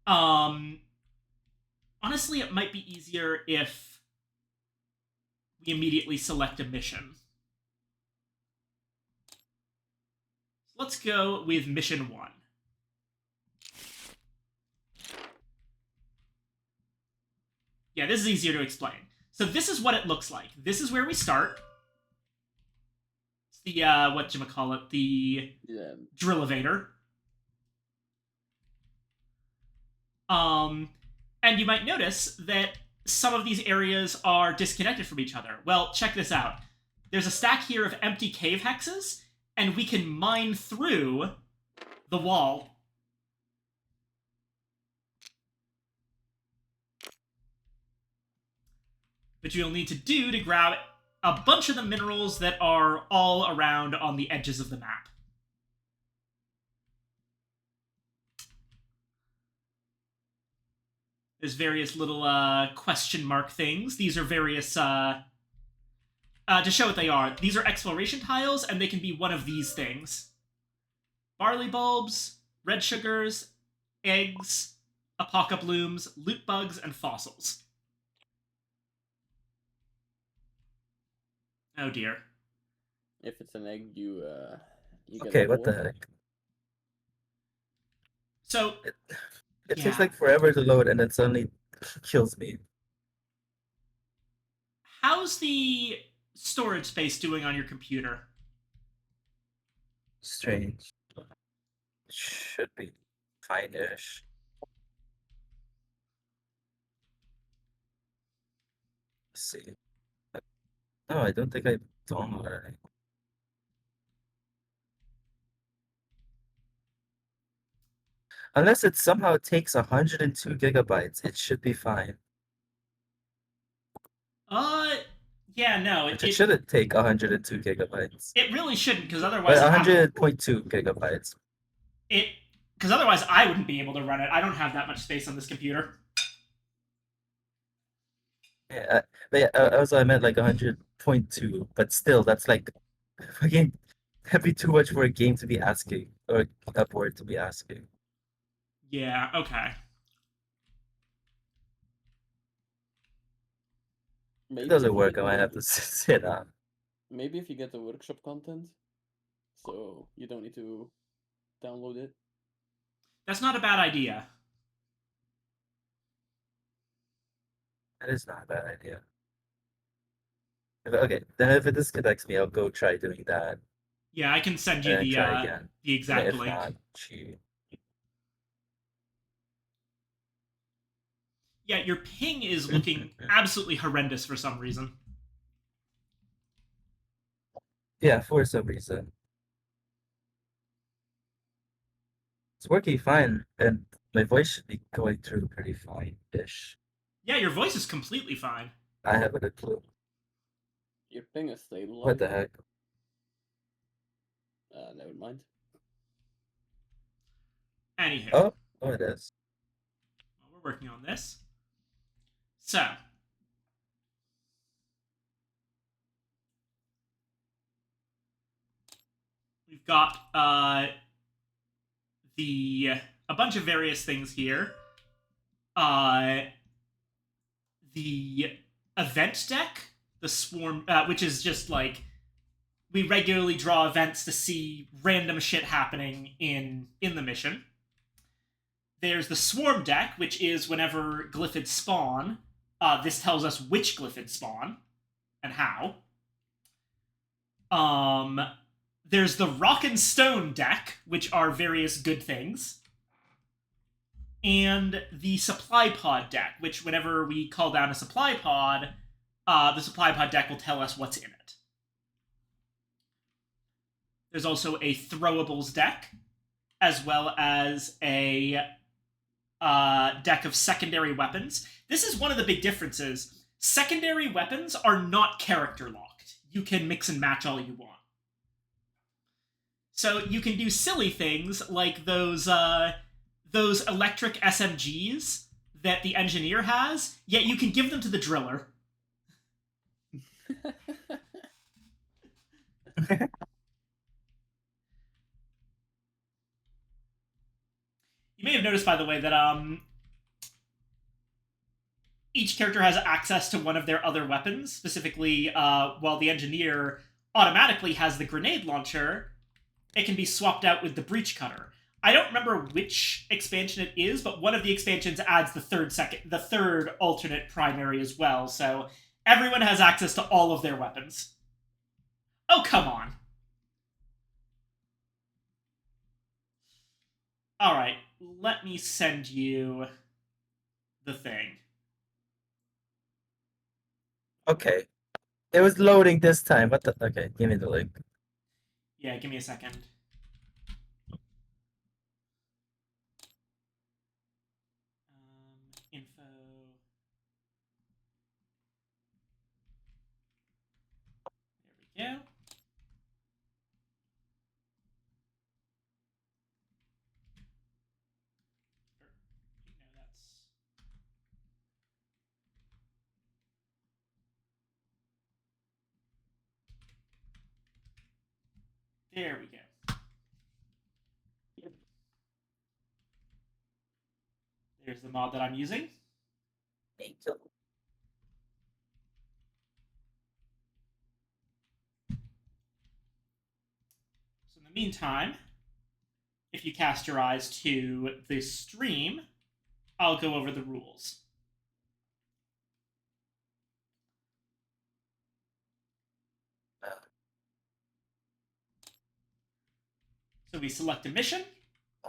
Honestly, it might be easier if we immediately select a mission. Let's go with mission 1. Yeah, this is easier to explain. So this is what it looks like. This is where we start. It's the, whatchamacallit, the drill elevator. And you might notice that some of these areas are disconnected from each other. Well, check this out. There's a stack here of empty cave hexes, and we can mine through the wall. Which you'll need to do to grab a bunch of the minerals that are all around on the edges of the map. There's various little question mark things. These are various, to show what they are, these are exploration tiles, and they can be one of these things. Barley bulbs, red sugars, eggs, apoca blooms, loot bugs, and fossils. Oh dear. If it's an egg, you get Okay, a what the reward. heck? So, It yeah. takes like forever to load and then suddenly kills me. How's the storage space doing on your computer? Strange. Should be fine-ish. Let's see. No, I don't think I downloaded it. Unless it somehow takes 102 gigabytes, it should be fine. Yeah, no, Which it shouldn't take 102 gigabytes. it really shouldn't, because otherwise... But 100.2 gigabytes. Because otherwise I wouldn't be able to run it. I don't have that much space on this computer. Yeah, also I meant like 100.2, but still, that's like fucking that'd be too much for a game to be asking, or a board to be asking. Yeah, okay. It doesn't work, I might have to sit on. Maybe if you get the workshop content, so you don't need to download it. That's not a bad idea. That is not a bad idea. Okay, then if it disconnects me, I'll go try doing that. Yeah, I can send you And try again. the exact If link. not, gee. Yeah, your ping is looking absolutely horrendous for some reason. Yeah, for some reason. It's working fine, and my voice should be going through pretty fine-ish. Yeah, your voice is completely fine. I haven't a clue. Your ping is stable. What the heck? Never mind. Anywho. Oh, it is. Well, we're working on this. So. we've got a bunch of various things here. The event deck, the swarm, which is just like we regularly draw events to see random shit happening in the mission. There's the swarm deck, which is whenever glyphids spawn, this tells us which glyphids spawn and how. There's the rock and stone deck, which are various good things. And the supply pod deck, which whenever we call down a supply pod, the supply pod deck will tell us what's in it. There's also a throwables deck, as well as a deck of secondary weapons. This is one of the big differences. Secondary weapons are not character locked. You can mix and match all you want. So you can do silly things like those electric SMGs that the engineer has, yet you can give them to the driller. You may have noticed, by the way, that each character has access to one of their other weapons. Specifically, while the engineer automatically has the grenade launcher, it can be swapped out with the breach cutter. I don't remember which expansion it is, but one of the expansions adds the third alternate primary as well, so everyone has access to all of their weapons. Oh, come on. Alright, let me send you the thing. Okay. It was loading this time. What the? Okay, give me the link. Yeah, give me a second. Info. There we go. There we go. There's the mod that I'm using. Angel. So in the meantime, if you cast your eyes to the stream, I'll go over the rules. So we select a mission.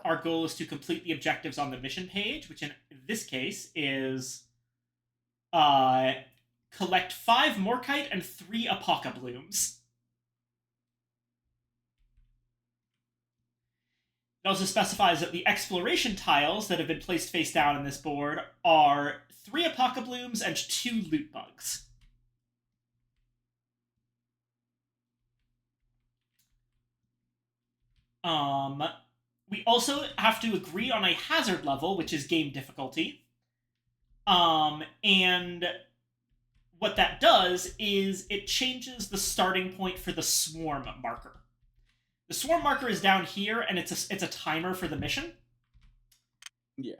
Our goal is to complete the objectives on the mission page, which in this case is collect 5 Morkite and 3 Apocablooms. It also specifies that the exploration tiles that have been placed face down on this board are 3 Apocablooms and 2 loot bugs. We also have to agree on a hazard level, which is game difficulty. And what that does is it changes the starting point for the swarm marker. The swarm marker is down here, and it's a timer for the mission. Yeah.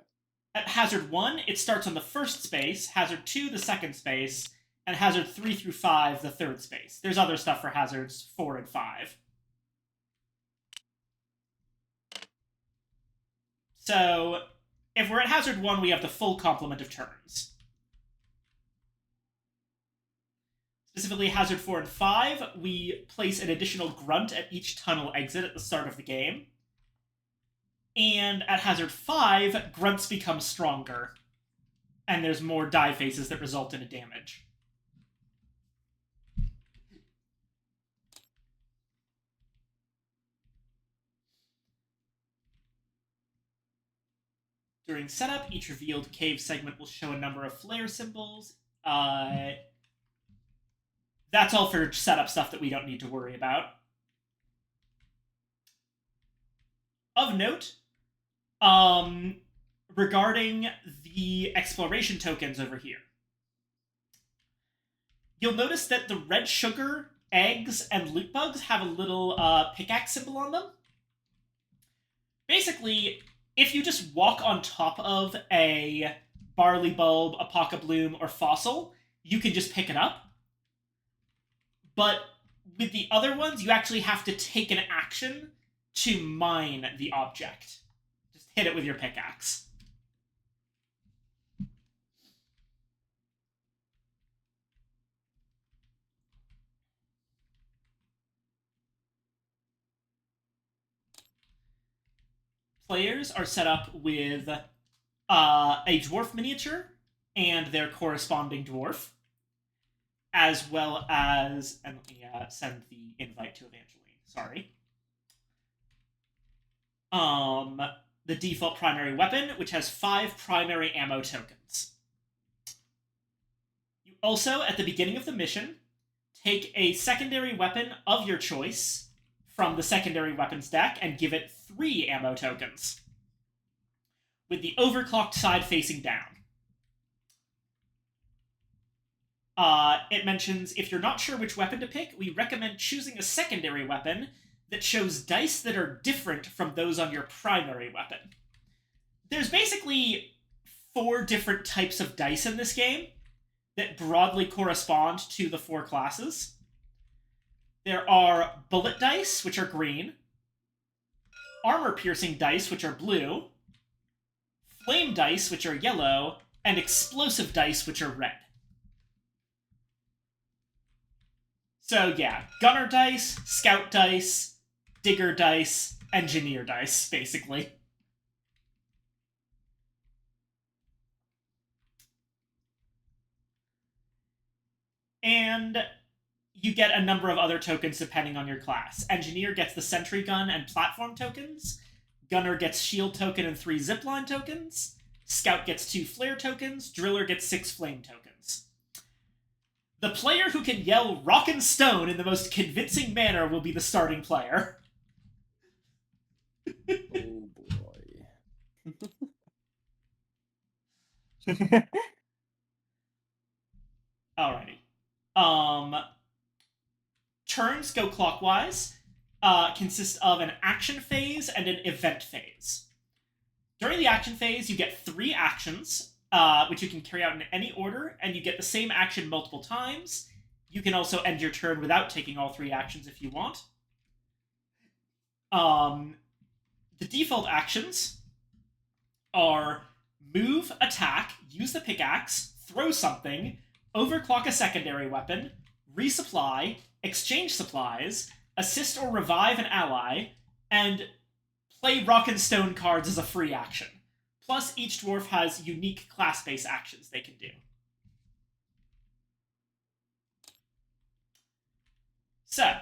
At hazard 1, it starts on the first space, hazard 2, the second space, and hazard 3 through 5, the third space. There's other stuff for hazards 4 and 5. So, if we're at hazard 1, we have the full complement of turns. Specifically, hazard 4 and 5, we place an additional grunt at each tunnel exit at the start of the game. And at hazard 5, grunts become stronger. And there's more die faces that result in a damage. During setup, each revealed cave segment will show a number of flare symbols. That's all for setup stuff that we don't need to worry about. Of note, regarding the exploration tokens over here, you'll notice that the red sugar eggs and loot bugs have a little pickaxe symbol on them. Basically, if you just walk on top of a barley bulb, a pocket bloom, or fossil, you can just pick it up. But with the other ones, you actually have to take an action to mine the object. Just hit it with your pickaxe. Players are set up with a dwarf miniature and their corresponding dwarf, as well as, and let me send the invite to Evangeline. Sorry. The default primary weapon, which has 5 primary ammo tokens. You also, at the beginning of the mission, take a secondary weapon of your choice from the secondary weapons deck and give it 3 ammo tokens, with the overclocked side facing down. It mentions, if you're not sure which weapon to pick, we recommend choosing a secondary weapon that shows dice that are different from those on your primary weapon. There's basically 4 different types of dice in this game that broadly correspond to the 4 classes. There are bullet dice, which are green, armor-piercing dice, which are blue, flame dice, which are yellow, and explosive dice, which are red. So yeah, gunner dice, scout dice, digger dice, engineer dice, basically. And you get a number of other tokens depending on your class. Engineer gets the sentry gun and platform tokens. Gunner gets shield token and 3 zipline tokens. Scout gets 2 flare tokens. Driller gets 6 flame tokens. The player who can yell rock and stone in the most convincing manner will be the starting player. Oh boy. Alrighty. Turns go clockwise. Consist of an action phase and an event phase. During the action phase, you get 3 actions, which you can carry out in any order, and you get the same action multiple times. You can also end your turn without taking all 3 actions if you want. The default actions are move, attack, use the pickaxe, throw something, overclock a secondary weapon, resupply, exchange supplies, assist or revive an ally, and play rock and stone cards as a free action. Plus, each dwarf has unique class-based actions they can do. So,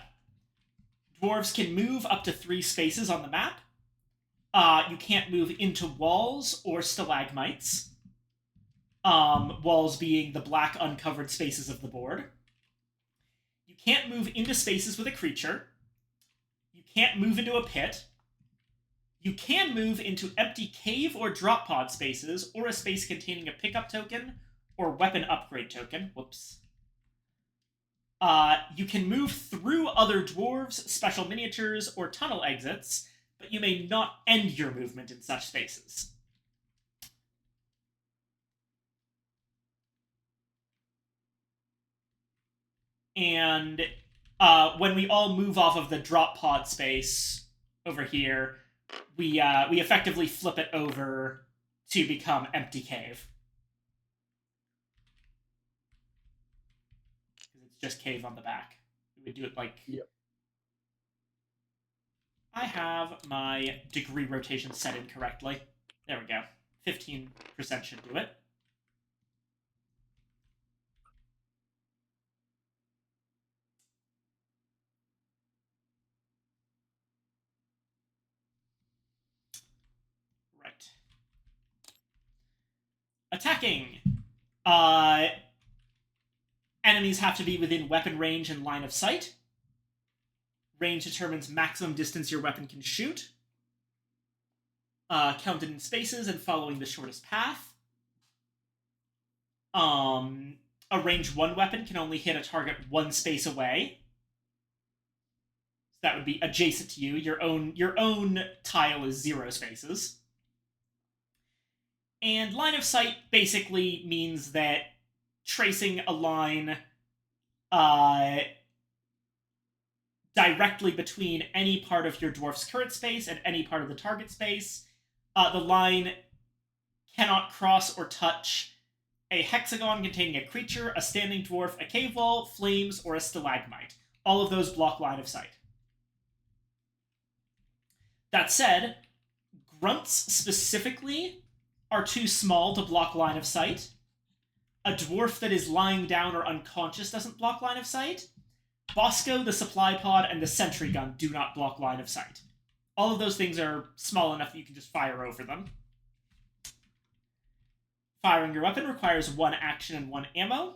dwarves can move up to 3 spaces on the map. You can't move into walls or stalagmites. Walls being the black uncovered spaces of the board. You can't move into spaces with a creature. You can't move into a pit. You can move into empty cave or drop pod spaces, or a space containing a pickup token or weapon upgrade token. Whoops. You can move through other dwarves, special miniatures, or tunnel exits, but you may not end your movement in such spaces. And when we all move off of the drop pod space over here, we effectively flip it over to become empty cave. Because it's just cave on the back. We would do it like... Yep. I have my degree rotation set incorrectly. There we go. 15% should do it. Right. Attacking. Enemies have to be within weapon range and line of sight. Range determines maximum distance your weapon can shoot. Counted in spaces and following the shortest path. A range 1 weapon can only hit a target 1 space away. So that would be adjacent to you. Your own tile is 0 spaces. And line of sight basically means that tracing a line directly between any part of your dwarf's current space and any part of the target space. The line cannot cross or touch a hexagon containing a creature, a standing dwarf, a cave wall, flames, or a stalagmite. All of those block line of sight. That said, grunts specifically are too small to block line of sight. A dwarf that is lying down or unconscious doesn't block line of sight. Bosco, the supply pod, and the sentry gun do not block line of sight. All of those things are small enough that you can just fire over them. Firing your weapon requires 1 action and 1 ammo,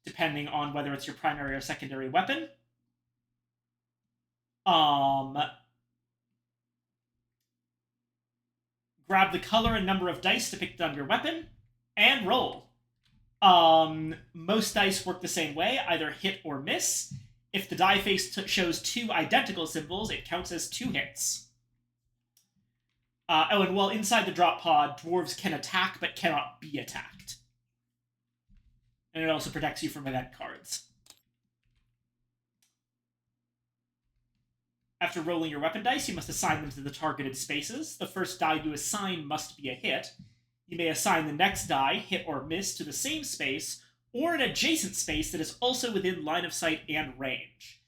depending on whether it's your primary or secondary weapon. Grab the color and number of dice depicted on your weapon, and roll. Most dice work the same way, either hit or miss. If the die face shows 2 identical symbols, it counts as 2 hits. And while inside the drop pod, dwarves can attack but cannot be attacked. And it also protects you from event cards. After rolling your weapon dice, you must assign them to the targeted spaces. The first die you assign must be a hit. You may assign the next die, hit or miss, to the same space, or an adjacent space that is also within line of sight and range.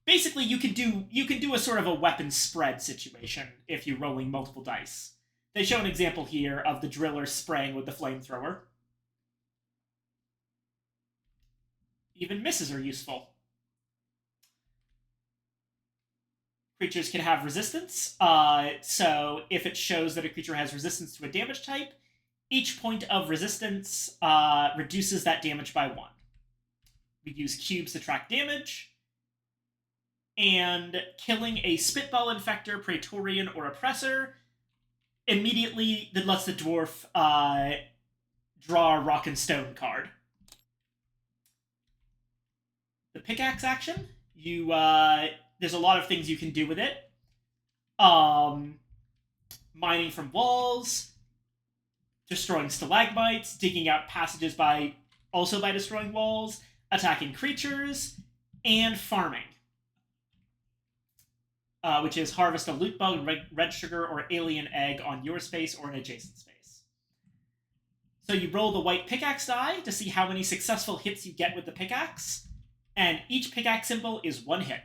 Basically, you can do a sort of a weapon spread situation if you're rolling multiple dice. They show an example here of the driller spraying with the flamethrower. Even misses are useful. Creatures can have resistance, so if it shows that a creature has resistance to a damage type, each point of resistance reduces that damage by 1. We use cubes to track damage, and killing a Spitball Infector, Praetorian, or Oppressor immediately that lets the dwarf draw a Rock and Stone card. The pickaxe action, there's a lot of things you can do with it. Mining from walls, destroying stalagmites, digging out passages by destroying walls, attacking creatures, and farming. Which is harvest a loot bug, red sugar, or alien egg on your space or an adjacent space. So you roll the white pickaxe die to see how many successful hits you get with the pickaxe, and each pickaxe symbol is 1 hit.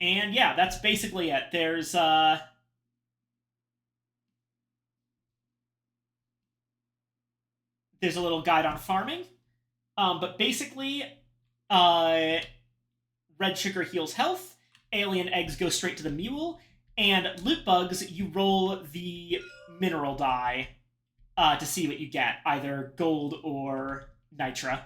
And yeah, that's basically it. There's a little guide on farming, but basically, red sugar heals health, alien eggs go straight to the mule, and loot bugs, you roll the mineral die to see what you get, either gold or nitra.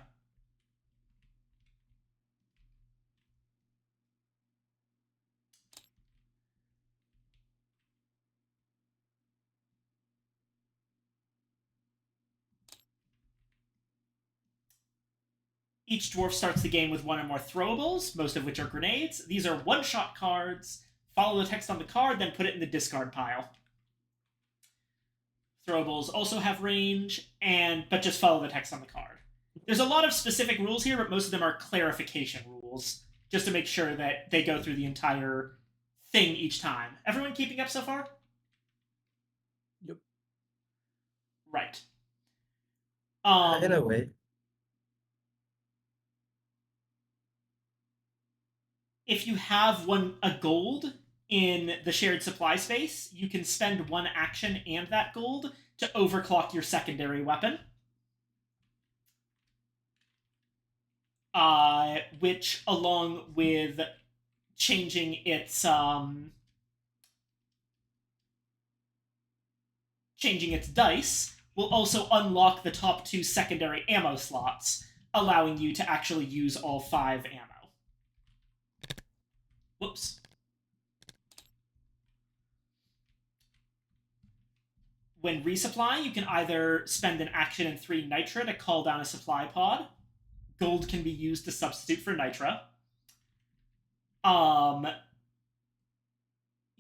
Each dwarf starts the game with 1 or more throwables, most of which are grenades. These are one-shot cards. Follow the text on the card, then put it in the discard pile. Throwables also have range, but just follow the text on the card. There's a lot of specific rules here, but most of them are clarification rules, just to make sure that they go through the entire thing each time. Everyone keeping up so far? Yep. Right. In a way. If you have a gold in the shared supply space, you can spend 1 action and that gold to overclock your secondary weapon. Which, along with changing its dice, will also unlock the top 2 secondary ammo slots, allowing you to actually use all 5 ammo. Whoops. when resupplying, you can either spend an action and 3 nitra to call down a supply pod. Gold can be used to substitute for nitra.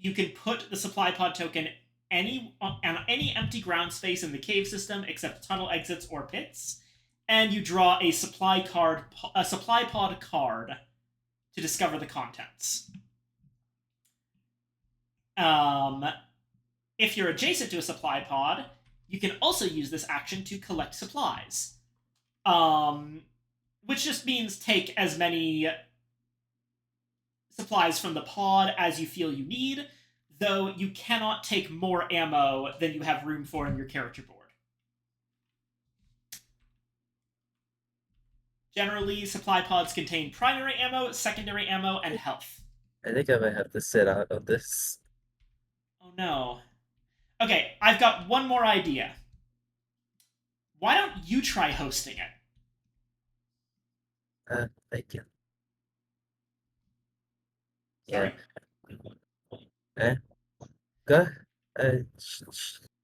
You can put the supply pod token on any empty ground space in the cave system except tunnel exits or pits, and you draw a supply pod card to discover the contents. If you're adjacent to a supply pod, you can also use this action to collect supplies, which just means take as many supplies from the pod as you feel you need, though you cannot take more ammo than you have room for in your character board. Generally, supply pods contain primary ammo, secondary ammo, and health. I think I might have to sit out of this. Oh no. Okay, I've got one more idea. Why don't you try hosting it? Thank you. Sorry. Go.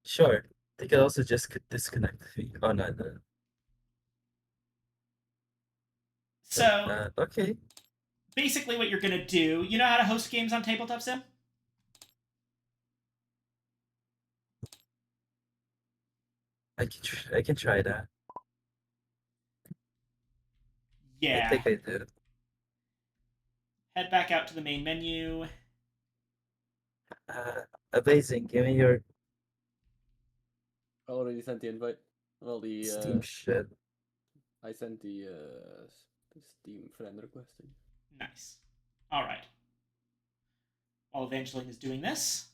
Sure. They could also just disconnect me. Oh no. So, okay. basically what you're going to do, you know how to host games on Tabletop Sim? I can try that. Yeah. I think I do. Head back out to the main menu. Amazing. Give me your I already sent the invite. Well, the Steam shit. I sent the Steam friend request. Nice. All right. While Evangeline is doing this,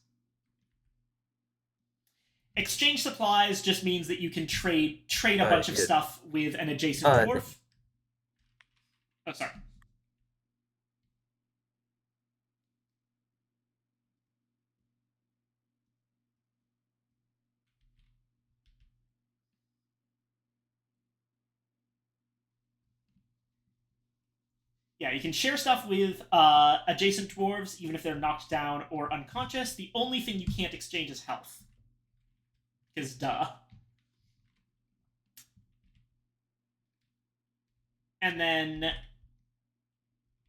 exchange supplies just means that you can trade a bunch of stuff with an adjacent dwarf. Oh, sorry. Yeah, you can share stuff with adjacent dwarves, even if they're knocked down or unconscious. The only thing you can't exchange is health. Because duh. And then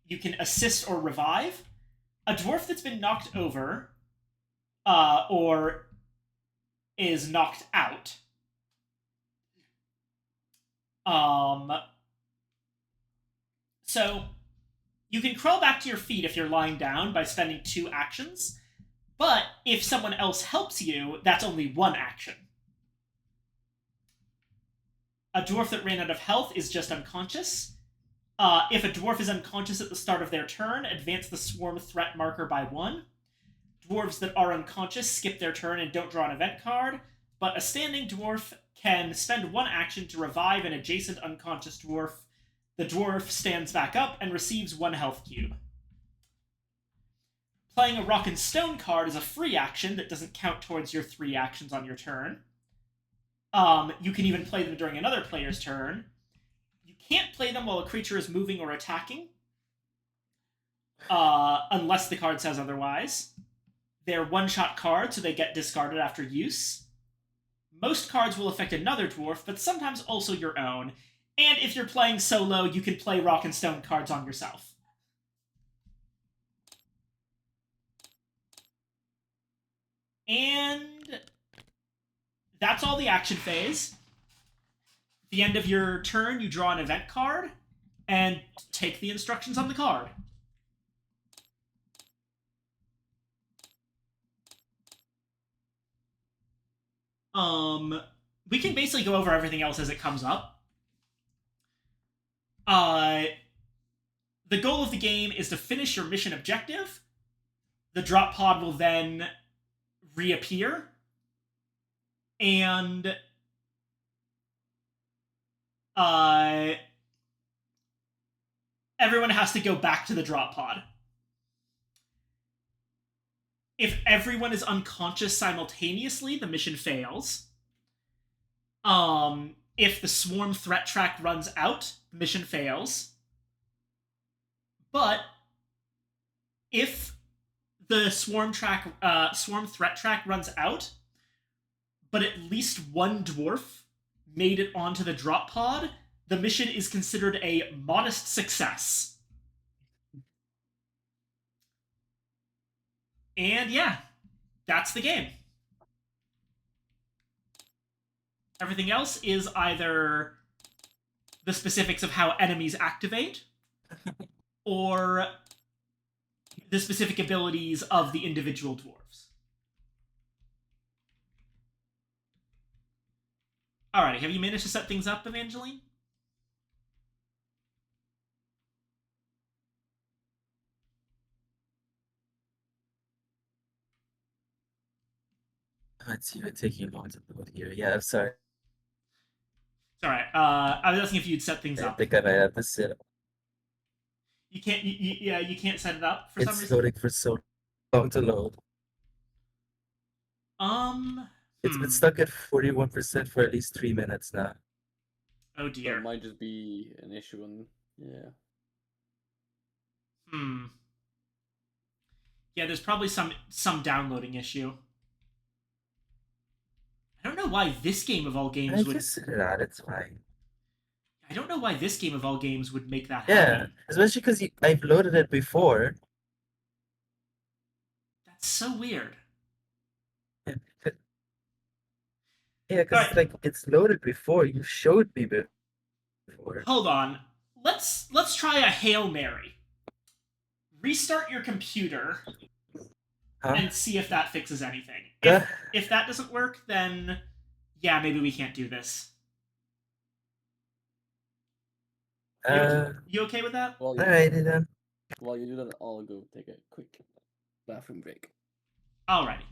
you can assist or revive. A dwarf that's been knocked over or is knocked out so you can crawl back to your feet if you're lying down by spending 2 actions, but if someone else helps you, that's only 1 action. A dwarf that ran out of health is just unconscious. If a dwarf is unconscious at the start of their turn, advance the swarm threat marker by 1. Dwarves that are unconscious skip their turn and don't draw an event card, but a standing dwarf can spend 1 action to revive an adjacent unconscious dwarf. The dwarf stands back up and receives 1 health cube. Playing a rock and stone card is a free action that doesn't count towards your 3 actions on your turn. You can even play them during another player's turn. You can't play them while a creature is moving or attacking, unless the card says otherwise. They're 1-shot cards, so they get discarded after use. Most cards will affect another dwarf, but sometimes also your own. And if you're playing solo, you can play rock and stone cards on yourself. And that's all the action phase. At the end of your turn, you draw an event card and take the instructions on the card. We can basically go over everything else as it comes up. The goal of the game is to finish your mission objective. The drop pod will then reappear. And everyone has to go back to the drop pod. If everyone is unconscious simultaneously, the mission fails. If the swarm threat track runs out, the mission fails. But if the swarm threat track runs out, but at least one dwarf made it onto the drop pod, the mission is considered a modest success. And yeah, that's the game. Everything else is either the specifics of how enemies activate or the specific abilities of the individual dwarves. Alrighty, have you managed to set things up, Evangeline? Let's see, it's taking long to load here. Yeah, I'm sorry. It's alright. I was asking if you'd set things I up. think I might have to sit. You can't. Yeah, you can't set it up for some It's reason. loading for so long to load. It's been Hmm. stuck at 41% for at least 3 minutes now. Oh So it dear. might just be an issue on. Yeah. Hmm. Yeah, there's probably some downloading issue. I don't know why this game of all I games would. just sit it out, it's fine. I don't know why this game of all games would make that Yeah, happen. especially because I've loaded it before. That's so weird. Yeah, because Alright. it's like it's loaded before. You showed me before. Hold on. Let's try a Hail Mary. Restart your computer Huh? and see if that fixes anything. Uh, If that doesn't work, then yeah, maybe we can't do this. You okay with that? Well, alrighty then. while you do that, I'll go take a quick bathroom break. Alrighty.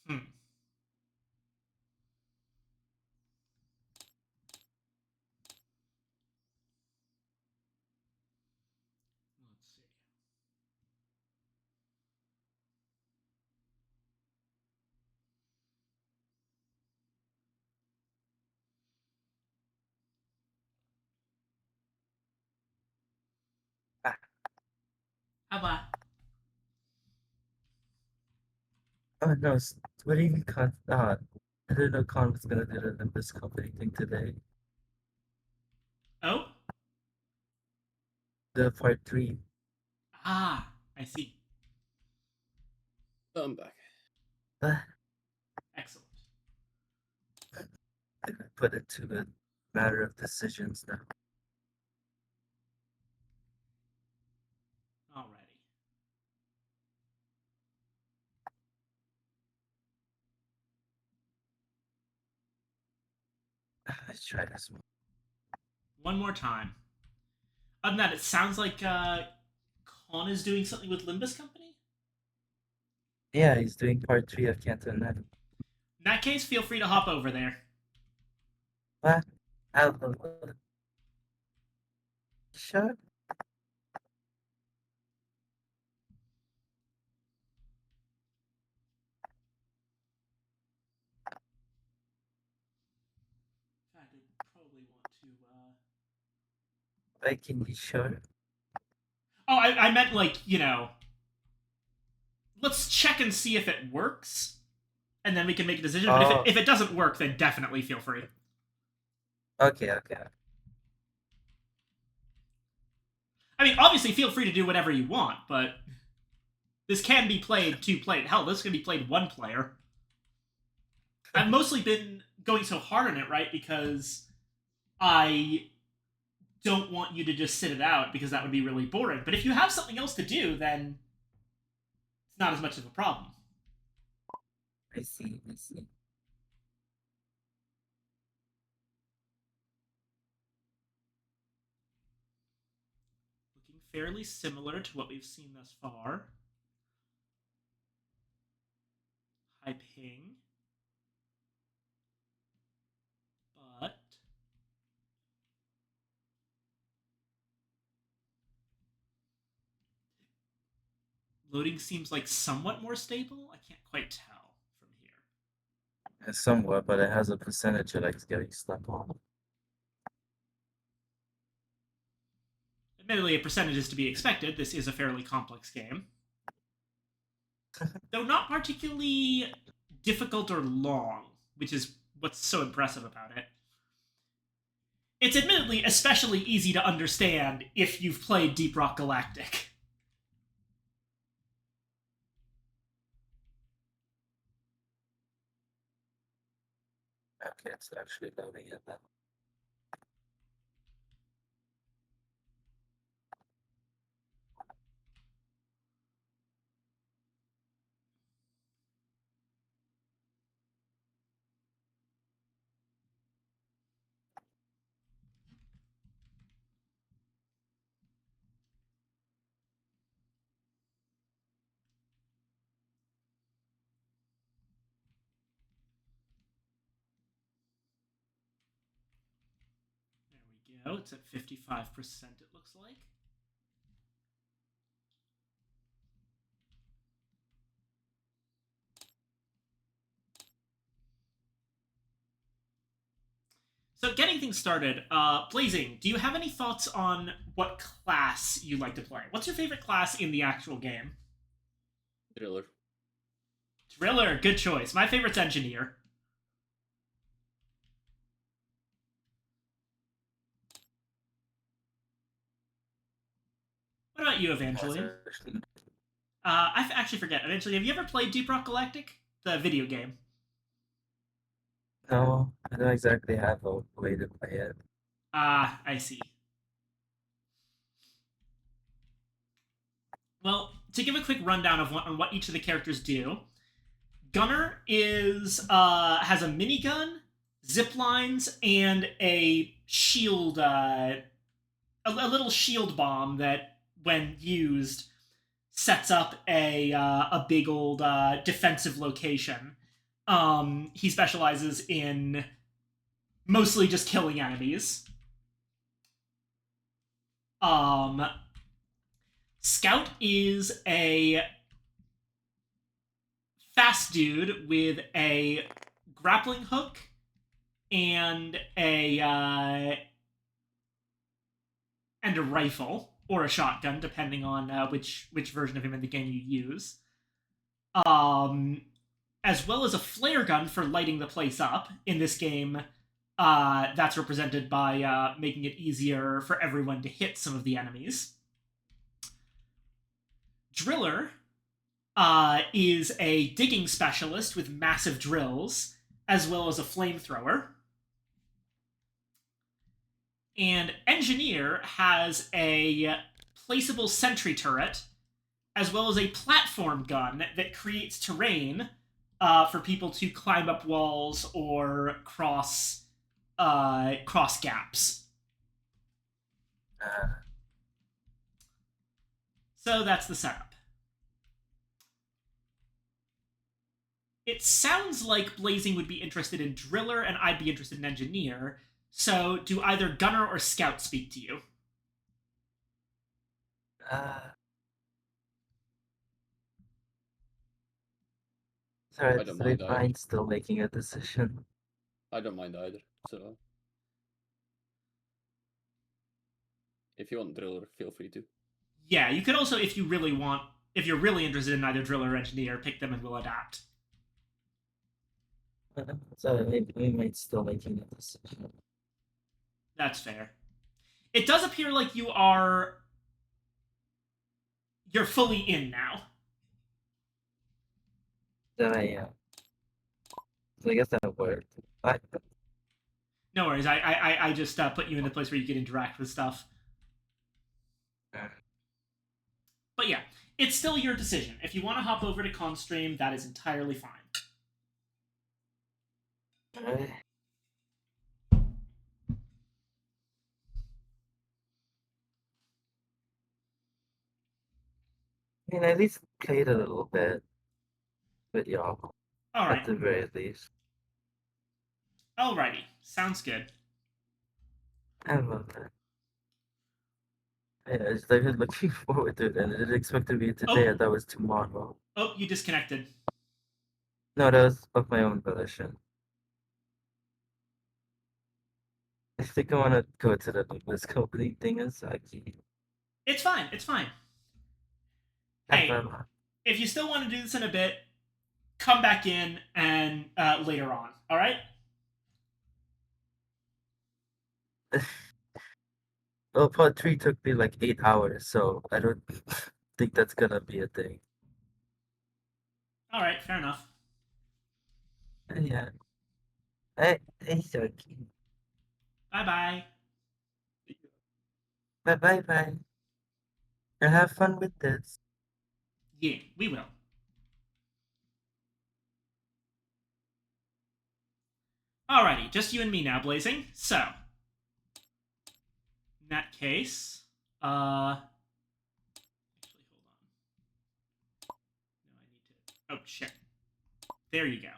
Hmm. Let's see. Ah, How about? oh no, what do you mean con? I didn't know Con was gonna do the Olympus Company thing today. Oh? The part 3. Ah, I see. I'm back. Uh, Excellent. I put it to a matter of decisions now. Let's try this one. One more time. Other than that, it sounds like Con is doing something with Limbus Company. Yeah, he's doing part 3 of Canton. In that case, feel free to hop over there. What? Sure. I did probably want to. Like, can you sure? Oh, I meant like, let's check and see if it works, and then we can make a decision. But Oh. if it doesn't work, then definitely feel free. Okay. I mean, obviously, feel free to do whatever you want, but this can be played 2-player. Hell, this can be played 1-player. I've mostly been going so hard on it, right, because I don't want you to just sit it out, because that would be really boring. But if you have something else to do, then it's not as much of a problem. I see. Looking fairly similar to what we've seen thus far. High ping. But loading seems like somewhat more stable. I can't quite tell from here. Somewhat, but it has a percentage of like getting stuck on. Admittedly, a percentage is to be expected. This is a fairly complex game. Though not particularly difficult or long, which is what's so impressive about it. It's admittedly especially easy to understand if you've played Deep Rock Galactic. Okay, it's actually loading it now. There we go. It's at 55%, it looks like. So getting things started, Blazing, do you have any thoughts on what class you'd like to play? What's your favorite class in the actual game? Driller. Driller, good choice. My favorite's Engineer. What about you, Evangeline? I actually forget. Eventually, have you ever played Deep Rock Galactic? The video game. No, I don't exactly have a way to play it. I see. Well, to give a quick rundown of on what each of the characters do, Gunner has a minigun, zip lines, and a shield, a little shield bomb that, when used, sets up a big old defensive location. He specializes in mostly just killing enemies. Scout is a fast dude with a grappling hook and a rifle or a shotgun, depending on which version of him in the game you use. As well as a flare gun for lighting the place up. In this game, that's represented by making it easier for everyone to hit some of the enemies. Driller is a digging specialist with massive drills, as well as a flamethrower. And Engineer has a placeable sentry turret, as well as a platform gun that creates terrain for people to climb up walls or cross cross gaps. Uh, So that's the setup. It sounds like Blazing would be interested in Driller and I'd be interested in Engineer. So do either Gunner or Scout speak to you? sorry, I don't so mind either. mine's still making a decision. I don't mind either. So if you want Driller, feel free to. Yeah, you could also, if you're really interested in either Driller or Engineer, pick them and we'll adapt. So we might still making a decision. That's fair. It does appear like you're fully in now. So I guess that worked. No worries. I just put you in the place where you can interact with stuff. But yeah, it's still your decision. If you want to hop over to Constream, that is entirely fine. I mean, I at least played a little bit with y'all, All at right. the very least. Alrighty. Sounds good. I love that. Yeah, I was like, looking forward to it, and I didn't expect it to be today. I thought it was tomorrow. Oh, you disconnected. No, that was of my own volition. I think I want to go to the Lupus Company thing in Saki. It's fine. It's fine. Hey, if you still want to do this in a bit, come back in and later on. All right? Well, part 3 took me like 8 hours, so I don't think that's gonna be a thing. All right. Fair enough. Yeah. Hey, Saki. Bye-bye. Bye. And have fun with this. Yeah, we will. Alrighty, just you and me now, Blazing. So, in that case, actually, hold on. No, I need to. Oh shit. There you go.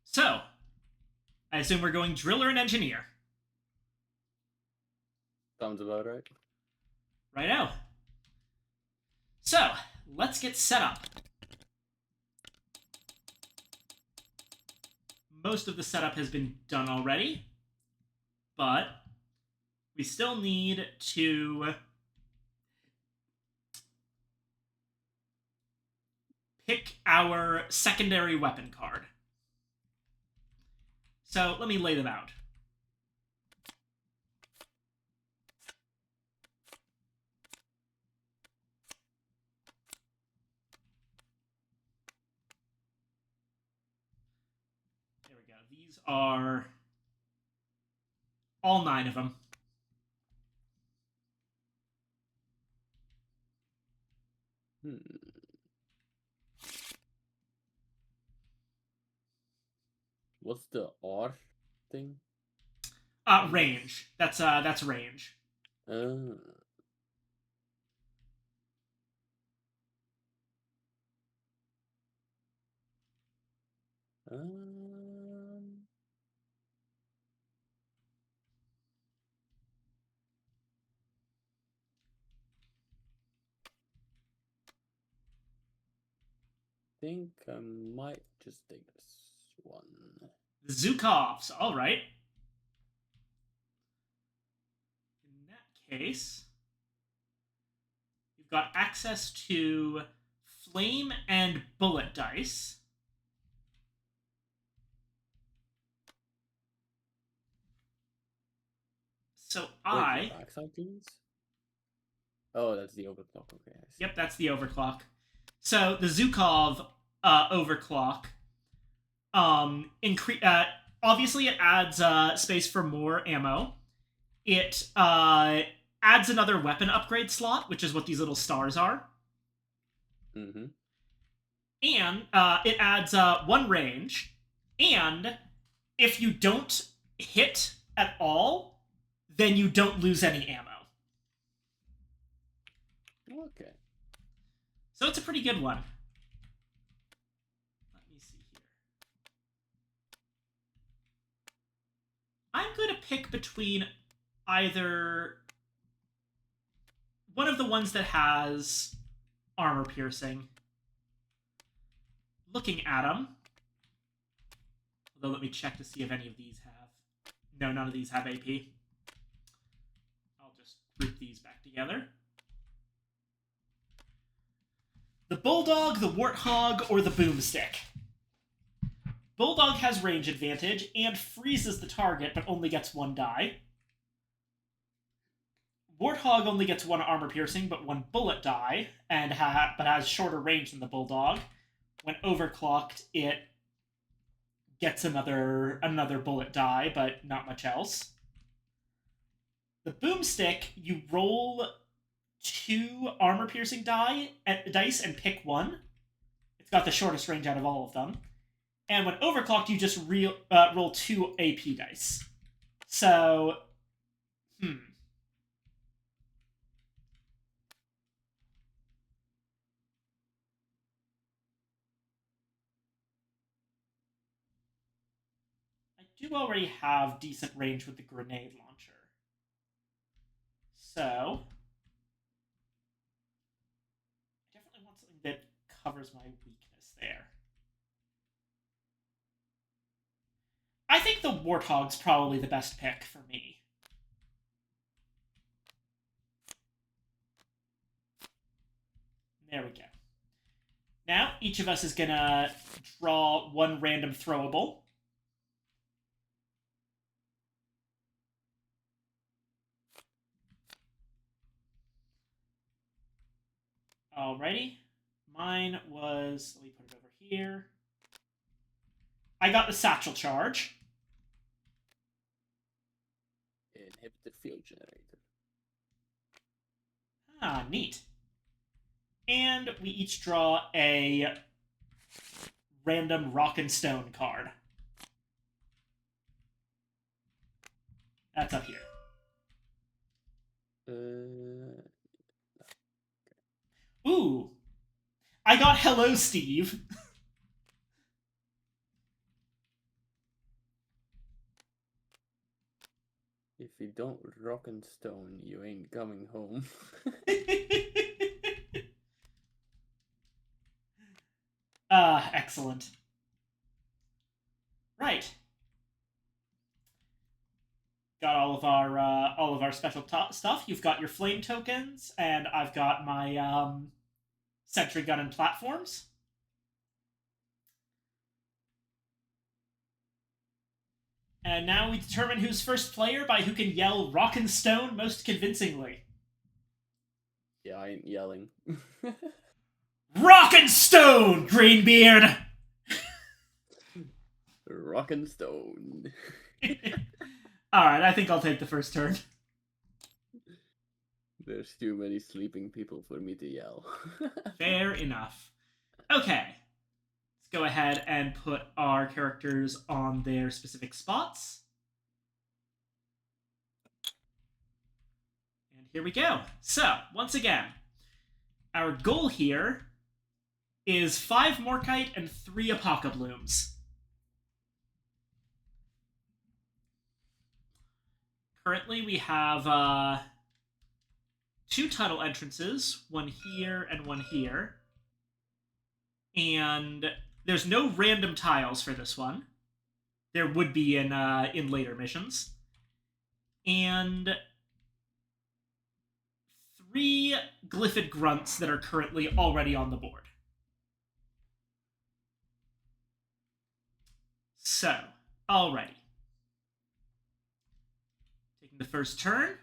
So, I assume we're going Driller and Engineer. Sounds about right. Righto. So, let's get set up. Most of the setup has been done already, but we still need to pick our secondary weapon card. So let me lay them out. There we go. These are all 9 of them. What's the R thing? Range. That's range. Think I might just take this one. Zhukovs. All right. In that case, you've got access to flame and bullet dice. So Backside, please. Oh, that's the overclock. Okay. Yep, that's the overclock. So the Zhukov overclock, obviously it adds space for more ammo. It adds another weapon upgrade slot, which is what these little stars are. Mm-hmm. And it adds 1 range, and if you don't hit at all, then you don't lose any ammo. Okay. So it's a pretty good one. Let me see here. I'm going to pick between either one of the ones that has armor piercing. Looking at them. Although let me check to see if any of these have. No, none of these have AP. I'll just group these back together. The Bulldog, the Warthog, or the Boomstick. Bulldog has range advantage and freezes the target, but only gets 1 die. Warthog only gets 1 armor piercing, but 1 bullet die, but has shorter range than the Bulldog. When overclocked, it gets another bullet die, but not much else. The Boomstick, you roll 2 armor piercing dice and pick 1. It's got the shortest range out of all of them. And when overclocked, you just roll 2 AP dice. So, I do already have decent range with the grenade launcher. So, I definitely want something that covers my weakness there. I think the Warthog's probably the best pick for me. There we go. Now, each of us is gonna draw 1 random throwable. Alrighty. Mine was, let me put it over here. I got the Satchel Charge. Inhibited field generator. Ah, neat. And we each draw a random Rock and Stone card. That's up here. Ooh. I got Hello, Steve. If you don't rock and stone, you ain't coming home. Excellent. Right. Got all of our special stuff. You've got your flame tokens, and I've got my sentry gun and platforms. And now we determine who's first player by who can yell Rock and Stone most convincingly. Yeah, I ain't yelling. Rock and Stone, Greenbeard! Rock and stone. Alright, I think I'll take the first turn. There's too many sleeping people for me to yell. Fair enough. Okay. Let's go ahead and put our characters on their specific spots. And here we go. So, once again, our goal here is 5 Morkite and 3 Apocablooms. Currently, we have 2 tunnel entrances, one here and one here. And there's no random tiles for this one. There would be in later missions. And 3 Glyphid Grunts that are currently already on the board. So, alrighty. Taking the first turn.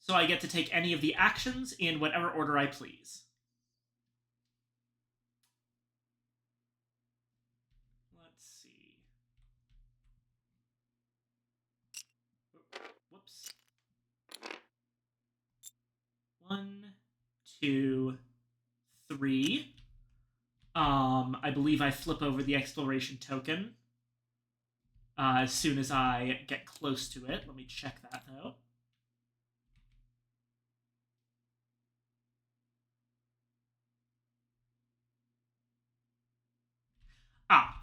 So I get to take any of the actions in whatever order I please. Let's see. Whoops. 1, 2, 3. I believe I flip over the exploration token as soon as I get close to it. Let me check that, though.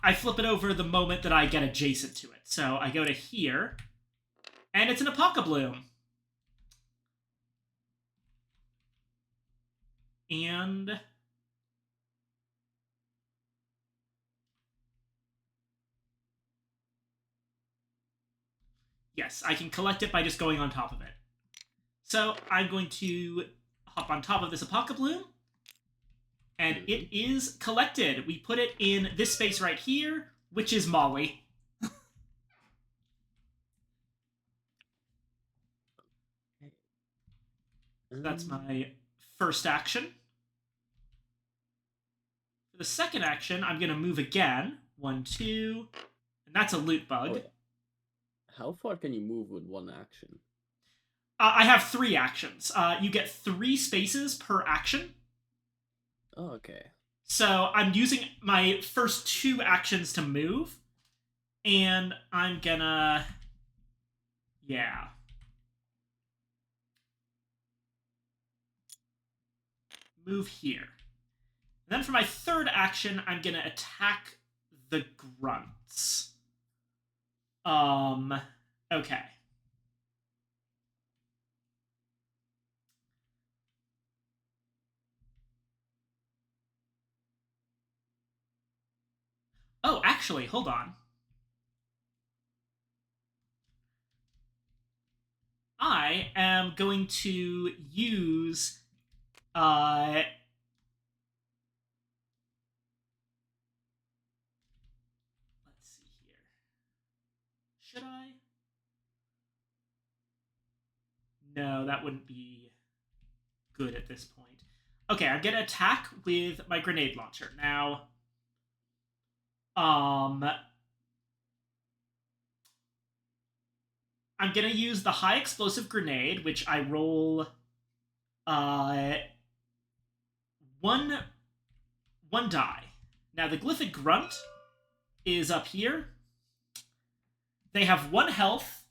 I flip it over the moment that I get adjacent to it. So I go to here, and it's an Apocabloom. And yes, I can collect it by just going on top of it. So I'm going to hop on top of this Apocabloom, and it is collected. We put it in this space right here, which is Molly. That's my first action. For the second action, I'm going to move again. 1, 2, and that's a loot bug. How far can you move with one action? I have 3 actions. You get 3 spaces per action. Oh, okay. So I'm using my first 2 actions to move, and I'm gonna... yeah. Move here. And then for my third action, I'm gonna attack the grunts. Okay. Oh, actually, hold on. I am going to use let's see here. Should I? No, that wouldn't be good at this point. Okay, I'm gonna attack with my grenade launcher. Now, I'm gonna use the high explosive grenade, which I roll one die. Now the Glyphid Grunt is up here. They have 1 health,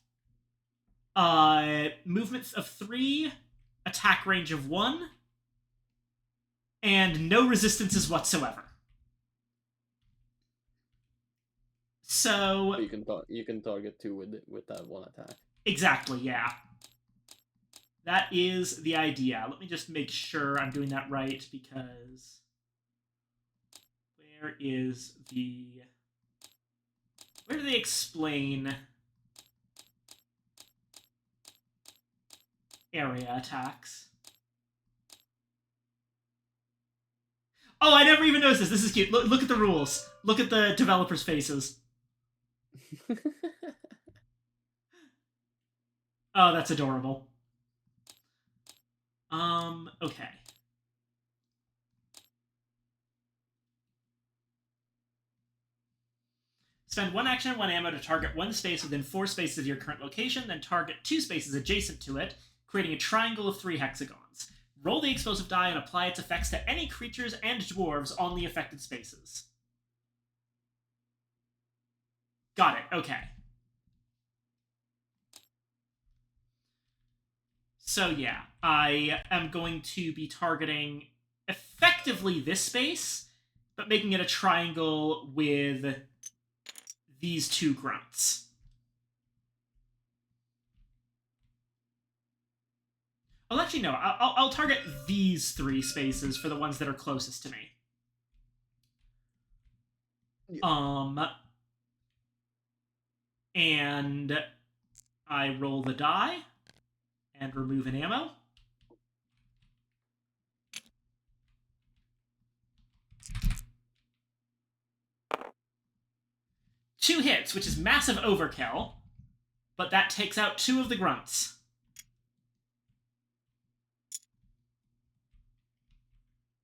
movements of 3, attack range of 1, and no resistances whatsoever. So you can target 2 with that 1 attack. Exactly, yeah. That is the idea. Let me just make sure I'm doing that right, because where do they explain area attacks? Oh, I never even noticed this. This is cute. Look at the rules. Look at the developers' faces. Oh, that's adorable. Okay. Spend 1 action and 1 ammo to target 1 space within 4 spaces of your current location, then target 2 spaces adjacent to it, creating a triangle of 3 hexagons. Roll the explosive die and apply its effects to any creatures and dwarves on the affected spaces. Got it, okay. So yeah, I am going to be targeting effectively this space, but making it a triangle with these 2 grunts. Well, actually, no. I'll target these 3 spaces for the ones that are closest to me. Yeah. And I roll the die and remove an ammo. Two hits, which is massive overkill, but that takes out 2 of the grunts.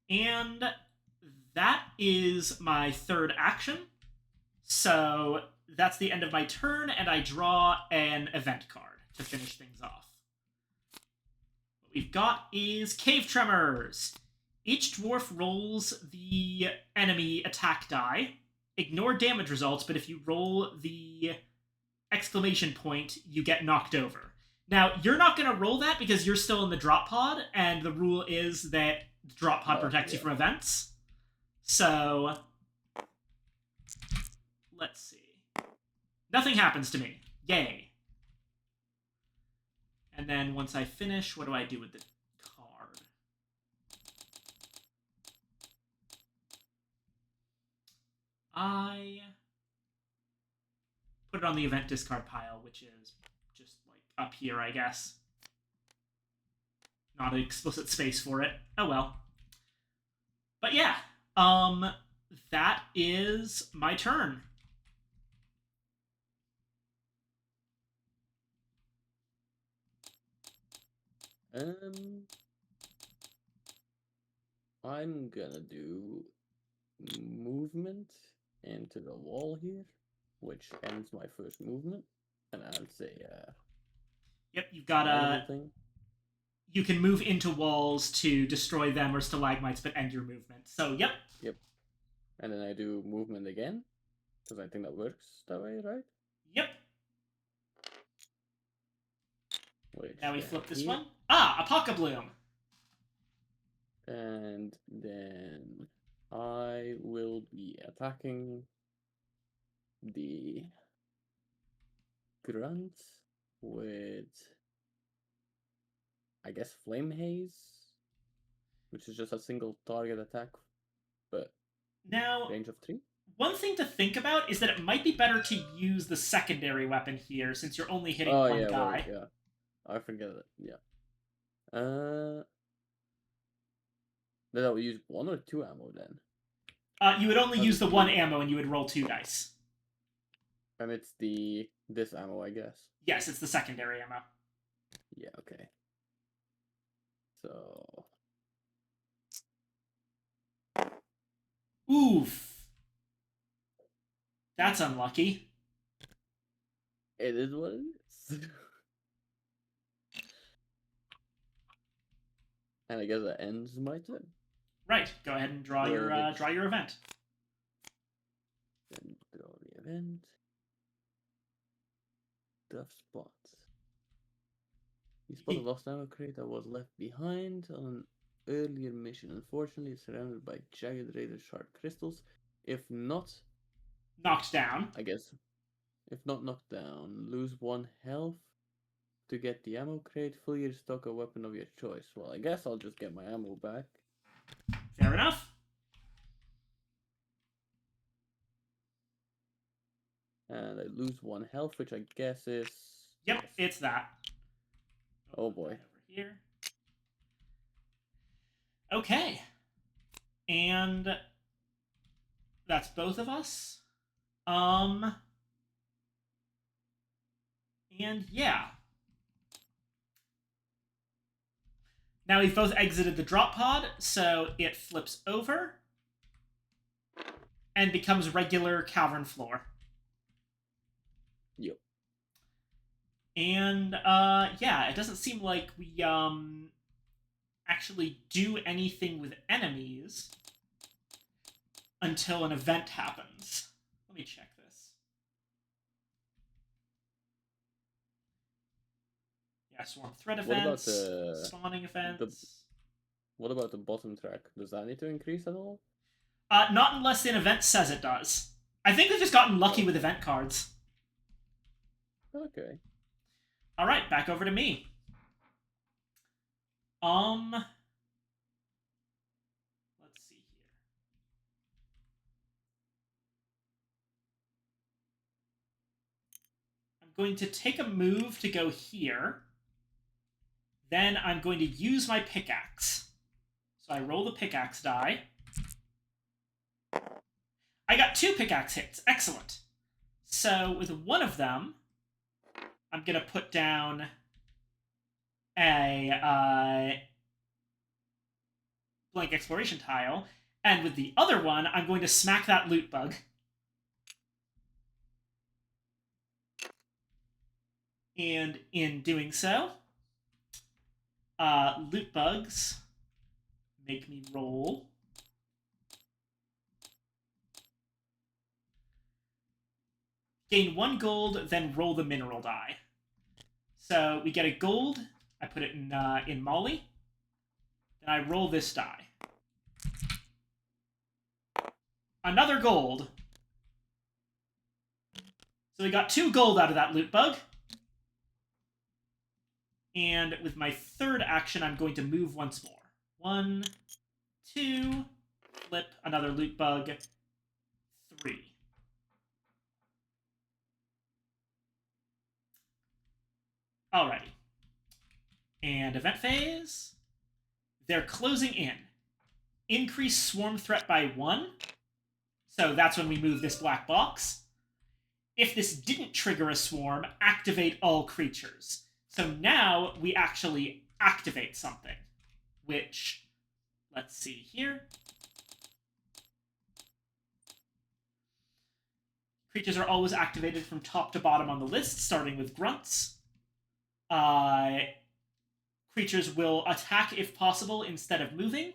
And that is my third action. So that's the end of my turn, and I draw an event card to finish things off. What we've got is Cave Tremors. Each dwarf rolls the enemy attack die. Ignore damage results, but if you roll the exclamation point, you get knocked over. Now, you're not going to roll that because you're still in the drop pod, and the rule is that the drop pod protects you from events. So, let's see. Nothing happens to me. Yay. And then once I finish, what do I do with the card? I put it on the event discard pile, which is just like up here, I guess. Not an explicit space for it. Oh well. But yeah, that is my turn. I'm gonna do movement into the wall here, which ends my first movement, and I'll say Yep, you've got a thing. You can move into walls to destroy them or stalagmites, but end your movement. So, yep. Yep. And then I do movement again, because I think that works that way, right? Yep. Which, now we flip this here. one. Ah, Apocabloom. And then I will be attacking the grunt with, I guess, Flame Haze, which is just a single target attack, but now range of 3. One thing to think about is that it might be better to use the secondary weapon here, since you're only hitting one guy. Right, yeah. I forget it. Yeah. Then I would use 1 or 2 ammo then. You would only use the 1 ammo, and you would roll 2 dice. And it's this ammo, I guess. Yes, it's the secondary ammo. Yeah. Okay. So. Oof. That's unlucky. It is what it is. And I guess that ends my turn. Right. Go ahead and draw your event. Then draw the event. Tough spots. You spot a lost ammo crate that was left behind on an earlier mission. Unfortunately, it's surrounded by jagged razor sharp crystals. If not knocked down, I guess. If not knocked down, lose 1 health to get the ammo crate. Fully restock a weapon of your choice. Well, I guess I'll just get my ammo back. Fair enough. And I lose 1 health, which I guess is... Yep, it's that. Oh boy. Right over here. Okay. And that's both of us. And yeah. Now we've both exited the drop pod, so it flips over and becomes regular cavern floor. Yep. And yeah, it doesn't seem like we actually do anything with enemies until an event happens. Let me check this. Yeah, swarm threat events, spawning events. What about the bottom track? Does that need to increase at all? Not unless an event says it does. I think they've just gotten lucky with event cards. Okay. All right, back over to me. Let's see here. I'm going to take a move to go here. Then I'm going to use my pickaxe. So I roll the pickaxe die. I got 2 pickaxe hits. Excellent. So with one of them, I'm going to put down a blank exploration tile. And with the other one, I'm going to smack that loot bug. And in doing so, loot bugs make me roll. gain 1 gold, then roll the mineral die. So we get a gold. I put it in Molly. Then I roll this die. Another gold. So we got 2 gold out of that loot bug. And with my third action, I'm going to move once more. 1, 2, flip another loot bug, 3. Alrighty. And event phase. They're closing in. Increase swarm threat by 1. So that's when we move this black box. If this didn't trigger a swarm, activate all creatures. So now we actually activate something, which, let's see here. Creatures are always activated from top to bottom on the list, starting with grunts. Creatures will attack if possible instead of moving.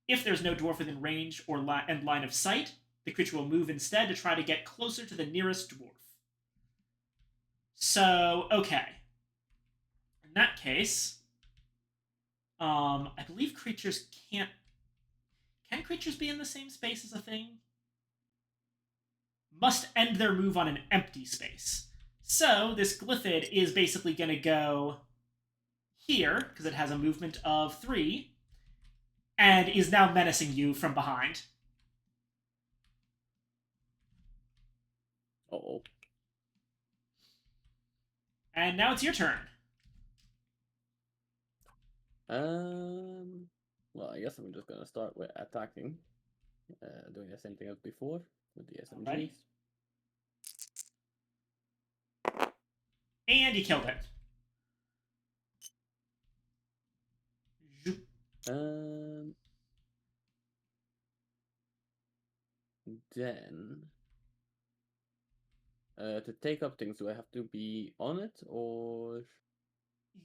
If there's no dwarf within range or and line of sight, the creature will move instead to try to get closer to the nearest dwarf. So, okay. In that case, I believe creatures can't... Can creatures be in the same space as a thing? Must end their move on an empty space. So, this Glyphid is basically going to go here, because it has a movement of 3, and is now menacing you from behind. Uh-oh. And now it's your turn. Well, I guess I'm just gonna start with attacking. Doing the same thing as before with the SMGs. Alrighty. And you killed it. Then to take up things, do I have to be on it or?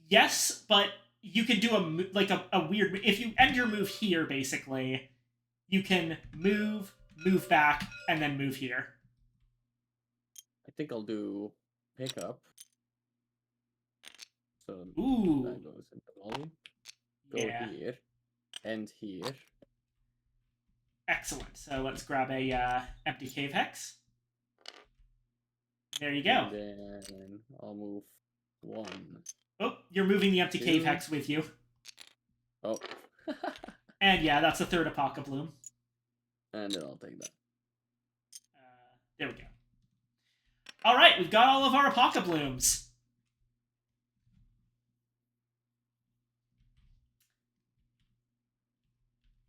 Yes, but you can do a weird. If you end your move here, basically, you can move back, and then move here. I think I'll do pick up. So Ooh. that goes into Molly. Go Yeah. here, and here. Excellent. So let's grab a empty cave hex. There you go. And then I'll move 1. Oh, you're moving the empty cave 2. hex with you. Oh. And yeah, that's the third Apocabloom. And then I'll take that. There we go. All right, we've got all of our Apocablooms.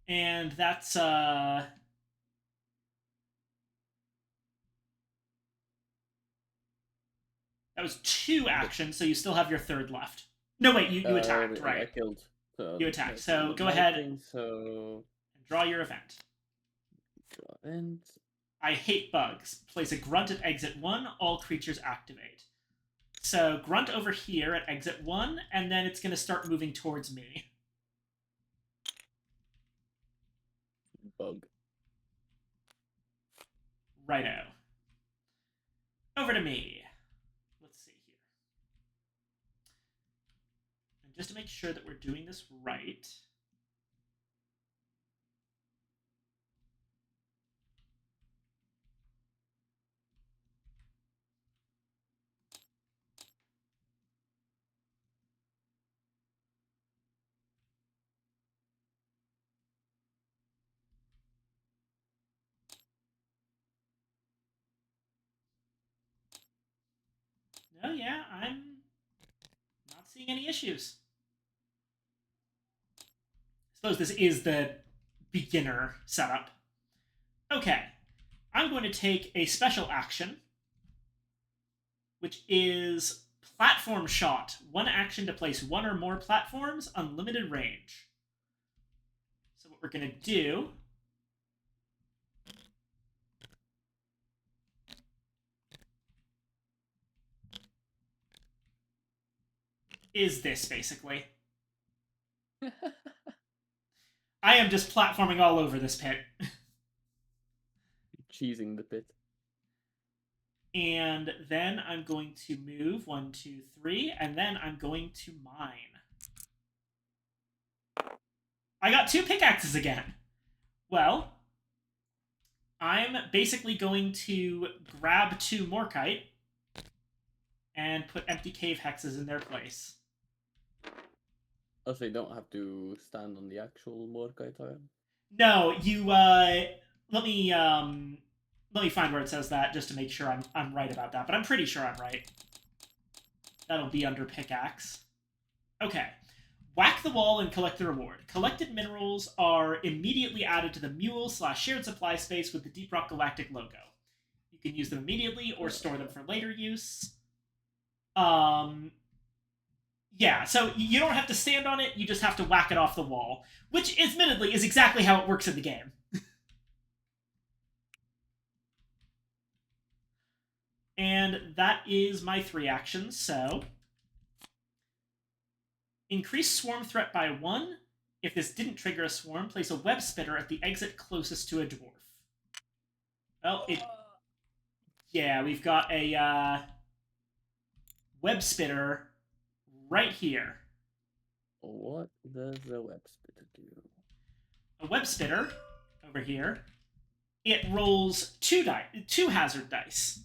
And that's that was 2 actions, so you still have your third left. No, wait, you attacked, right? I killed. So You attacked, so go ahead so and draw your event. draw event. I hate bugs. Place a grunt at exit 1, all creatures activate. So grunt over here at exit 1, and then it's going to start moving towards me. Bug. Righto. Over to me. Let's see here. And just to make sure that we're doing this right... Oh yeah, I'm not seeing any issues. I suppose this is the beginner setup. Okay, I'm going to take a special action, which is Platform Shot. 1 action to place 1 or more platforms, unlimited range. So what we're going to do... is this, basically. I am just platforming all over this pit. Cheesing the pit. And then I'm going to move 1, 2, 3, and then I'm going to mine. I got 2 pickaxes again. Well, I'm basically going to grab 2 Morkite and put empty cave hexes in their place. Oh, so you don't have to stand on the actual Morkai tile? No, you let me find where it says that just to make sure I'm right about that, but I'm pretty sure I'm right. That'll be under pickaxe. Okay. Whack the wall and collect the reward. Collected minerals are immediately added to the mule/shared supply space with the Deep Rock Galactic logo. You can use them immediately or store them for later use. Yeah, so you don't have to stand on it, you just have to whack it off the wall, which admittedly is exactly how it works in the game. And that is my 3 actions, so... Increase swarm threat by 1. If this didn't trigger a swarm, place a web spitter at the exit closest to a dwarf. Well, it... Yeah, we've got a web spitter right here. What does a web spitter do? A web spitter over here. It rolls 2 hazard dice.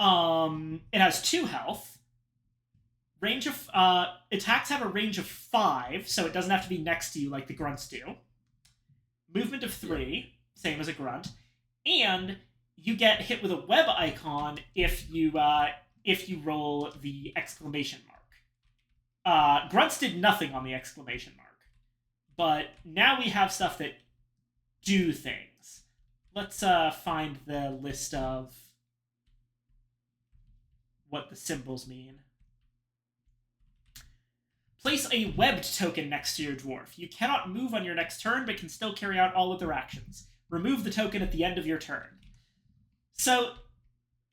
It has 2 health. Range of attacks have a range of 5, so it doesn't have to be next to you like the grunts do. Movement of 3, same as a grunt, and you get hit with a web icon if you roll the exclamation mark. Grunts did nothing on the exclamation mark, but now we have stuff that do things. Let's find the list of what the symbols mean. Place a webbed token next to your dwarf. You cannot move on your next turn, but can still carry out all other actions. Remove the token at the end of your turn. So,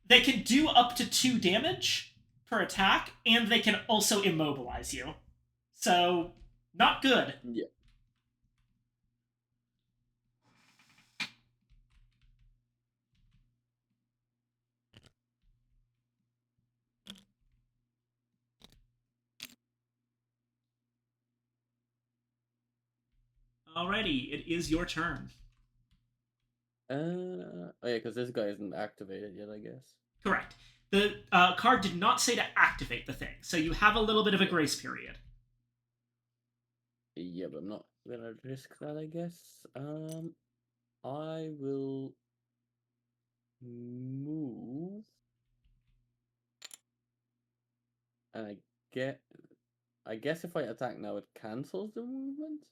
they can do up to 2 damage per attack, and they can also immobilize you. So, not good. Yeah. Alrighty, it is your turn. Oh yeah, because this guy isn't activated yet, I guess. Correct. The card did not say to activate the thing, so you have a little bit of a grace period. Yeah, but I'm not gonna risk that, I guess. I will move, and I guess if I attack now, it cancels the movement,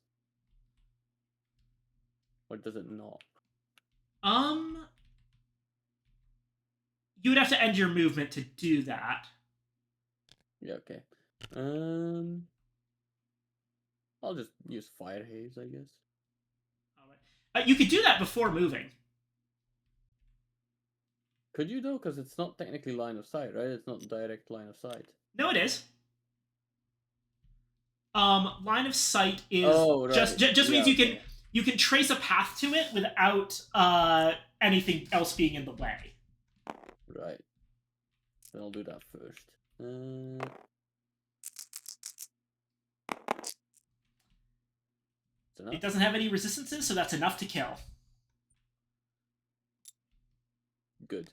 or does it not? You would have to end your movement to do that. Yeah, okay. I'll just use Fire Haze, I guess. Alright. You could do that before moving. Could you though? Because it's not technically line of sight, right? It's not direct line of sight. No, it is. Line of sight is right. just means okay. you can trace a path to it without anything else being in the way. Right. Then I'll do that first. It doesn't have any resistances, so that's enough to kill. Good.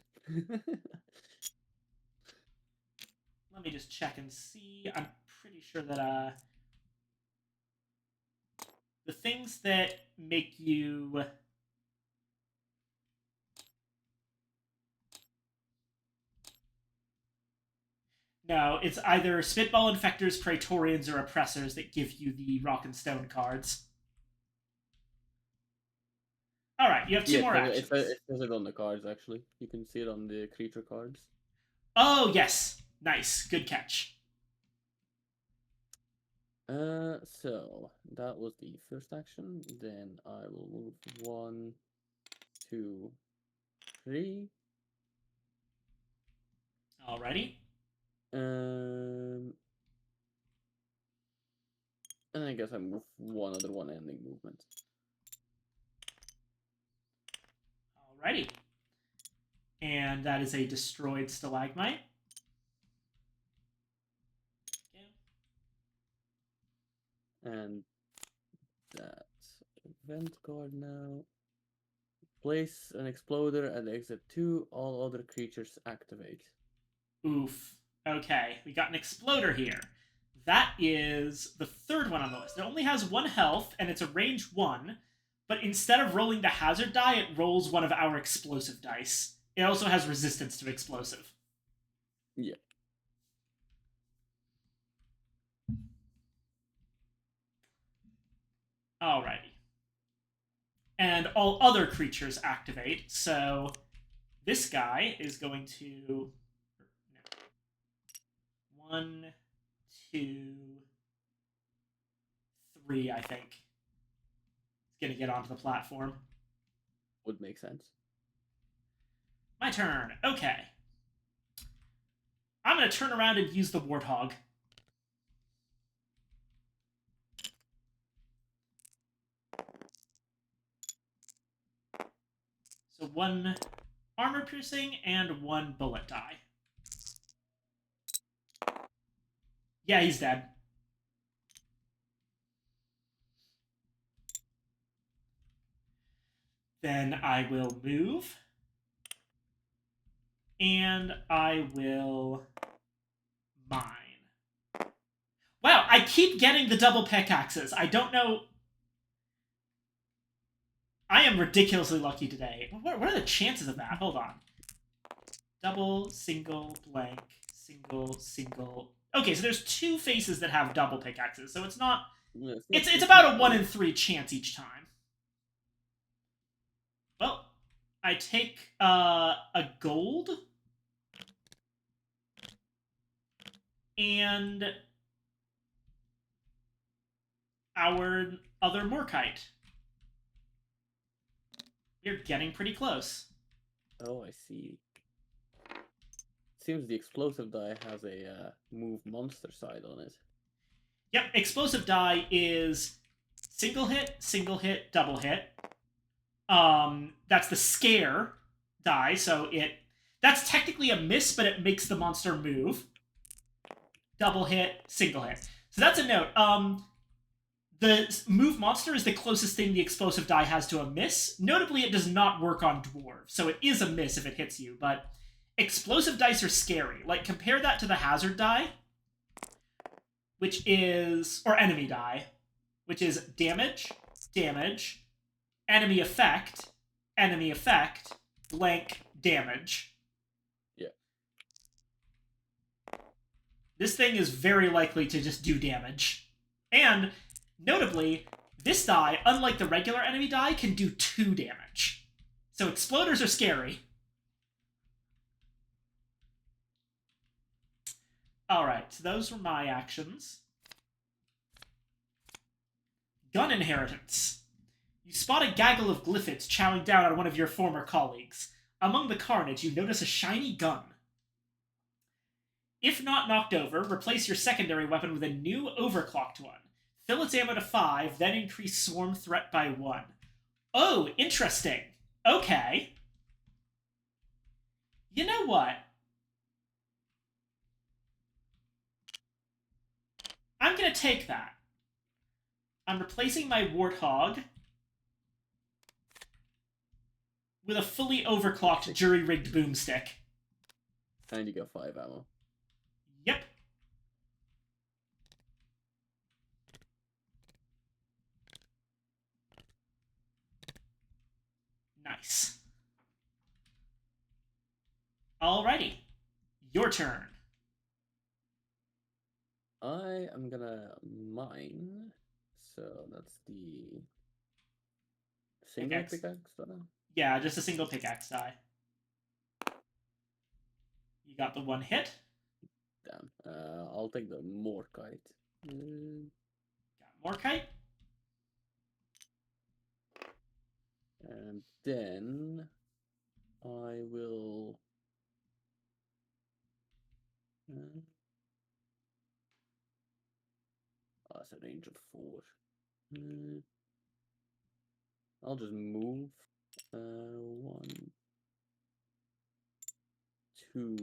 Let me just check and see. I'm pretty sure that the things that make you no, it's either Spitball Infectors, Praetorians, or Oppressors that give you the Rock and Stone cards. Alright, you have 2 more actions. It says it on the cards, actually. You can see it on the creature cards. Oh, yes. Nice. Good catch. So, that was the first action. Then I will move 1, 2, 3. Alrighty. And I guess I move one ending movement. Alrighty. And that is a destroyed stalagmite. And that's event card now. Place an exploder at exit 2. All other creatures activate. Oof. Okay, we got an exploder here. That is the third one on the list. It only has 1 health, and it's a range 1. But instead of rolling the hazard die, it rolls one of our explosive dice. It also has resistance to explosive. Yeah. Alrighty. And all other creatures activate, so this guy is going to... 1, 2, 3, I think. It's going to get onto the platform. Would make sense. My turn. Okay. I'm going to turn around and use the Warthog. So 1 armor piercing and 1 bullet die. Yeah, he's dead. Then I will move. And I will mine. Wow, I keep getting the double pickaxes. I don't know. I am ridiculously lucky today. What are the chances of that? Hold on. Double, single, blank, single, single. Okay, so there's 2 faces that have double pickaxes, so it's not... Yeah, It's about a 1 in 3 chance each time. Well, I take a gold and our other Morkite. We're getting pretty close. Oh, I see. Seems the explosive die has a move monster side on it. Yep, explosive die is single hit, double hit. That's the scare die, so that's technically a miss, but it makes the monster move. Double hit, single hit. So that's a note. The move monster is the closest thing the explosive die has to a miss. Notably, it does not work on dwarves, so it is a miss if it hits you, but explosive dice are scary. Like, compare that to the hazard die, which is... or enemy die, which is damage, damage, enemy effect, blank, damage. Yeah. This thing is very likely to just do damage. And, notably, this die, unlike the regular enemy die, can do 2 damage. So exploders are scary. Alright, so those were my actions. Gun inheritance. You spot a gaggle of glyphids chowing down on one of your former colleagues. Among the carnage, you notice a shiny gun. If not knocked over, replace your secondary weapon with a new overclocked one. Fill its ammo to 5, then increase swarm threat by 1. Oh, interesting. Okay. You know what? I'm gonna take that. I'm replacing my Warthog with a fully overclocked jury-rigged boomstick. And you get 5 ammo. Yep. Nice. Alrighty. Your turn. I am gonna mine. So that's the single pickaxe die. Yeah, just a single pickaxe die. You got the 1 hit. Damn. I'll take the Morkite. Got Morkite. And then I will. That's a range of 4. I'll just move 1, 2,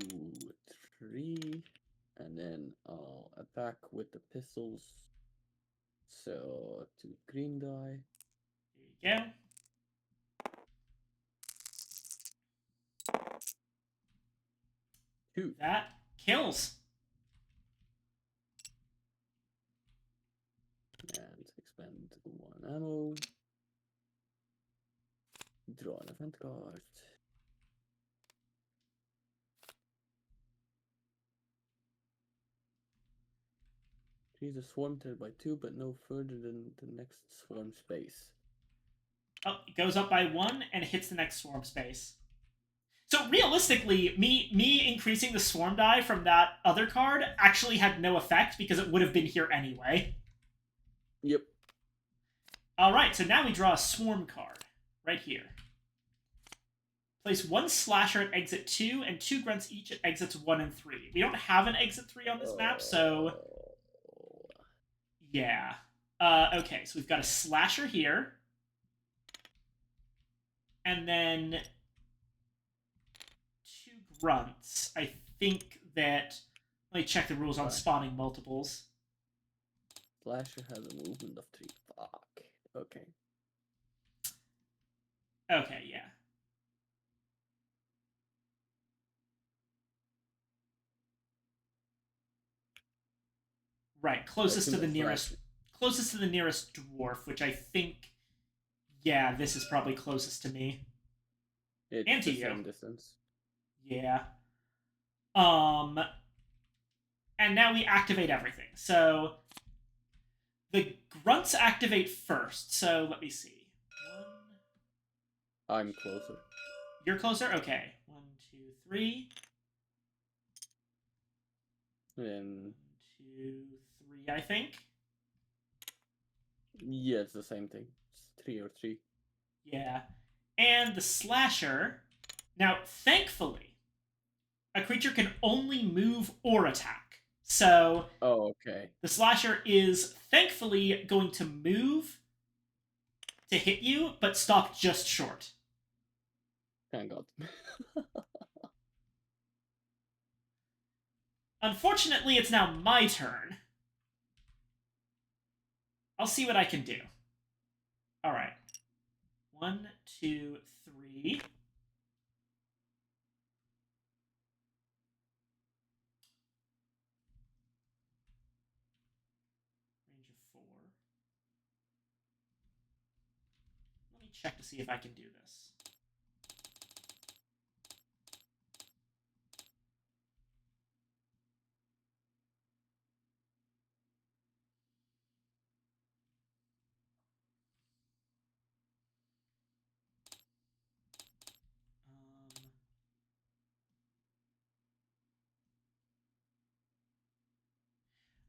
3, and then I'll attack with the pistols. So 2 green die. There you go. Two. That kills. And expend 1 ammo. Draw an event card. Increase the swarm threat by 2, but no further than the next swarm space. Oh, it goes up by 1 and hits the next swarm space. So realistically, me increasing the swarm die from that other card actually had no effect because it would have been here anyway. Yep. Alright, so now we draw a swarm card. Right here. Place 1 slasher at exit 2 and 2 grunts each at exits 1 and 3. We don't have an exit 3 on this map, so... yeah. Okay, so we've got a slasher here. And then... 2 grunts. I think that... let me check the rules on spawning multiples. Slasher has a movement of 3. Fuck. Okay. Okay, yeah. Right, closest to the nearest dwarf, which I think, yeah, this is probably closest to me. It's and to the you. same distance. Yeah. And now we activate everything. So the grunts activate first. So let me see. I'm closer. You're closer? Okay. 1, 2, 3. Then 2, 3, I think. yeah, it's the same thing. It's 3 or 3. Yeah. And the slasher. Now, thankfully, a creature can only move or attack. So Oh, okay. the slasher is thankfully going to move to hit you, but stop just short. Thank God. Unfortunately, it's now my turn. I'll see what I can do. Alright. 1, 2, 3. Range of 4. Let me check to see if I can do this.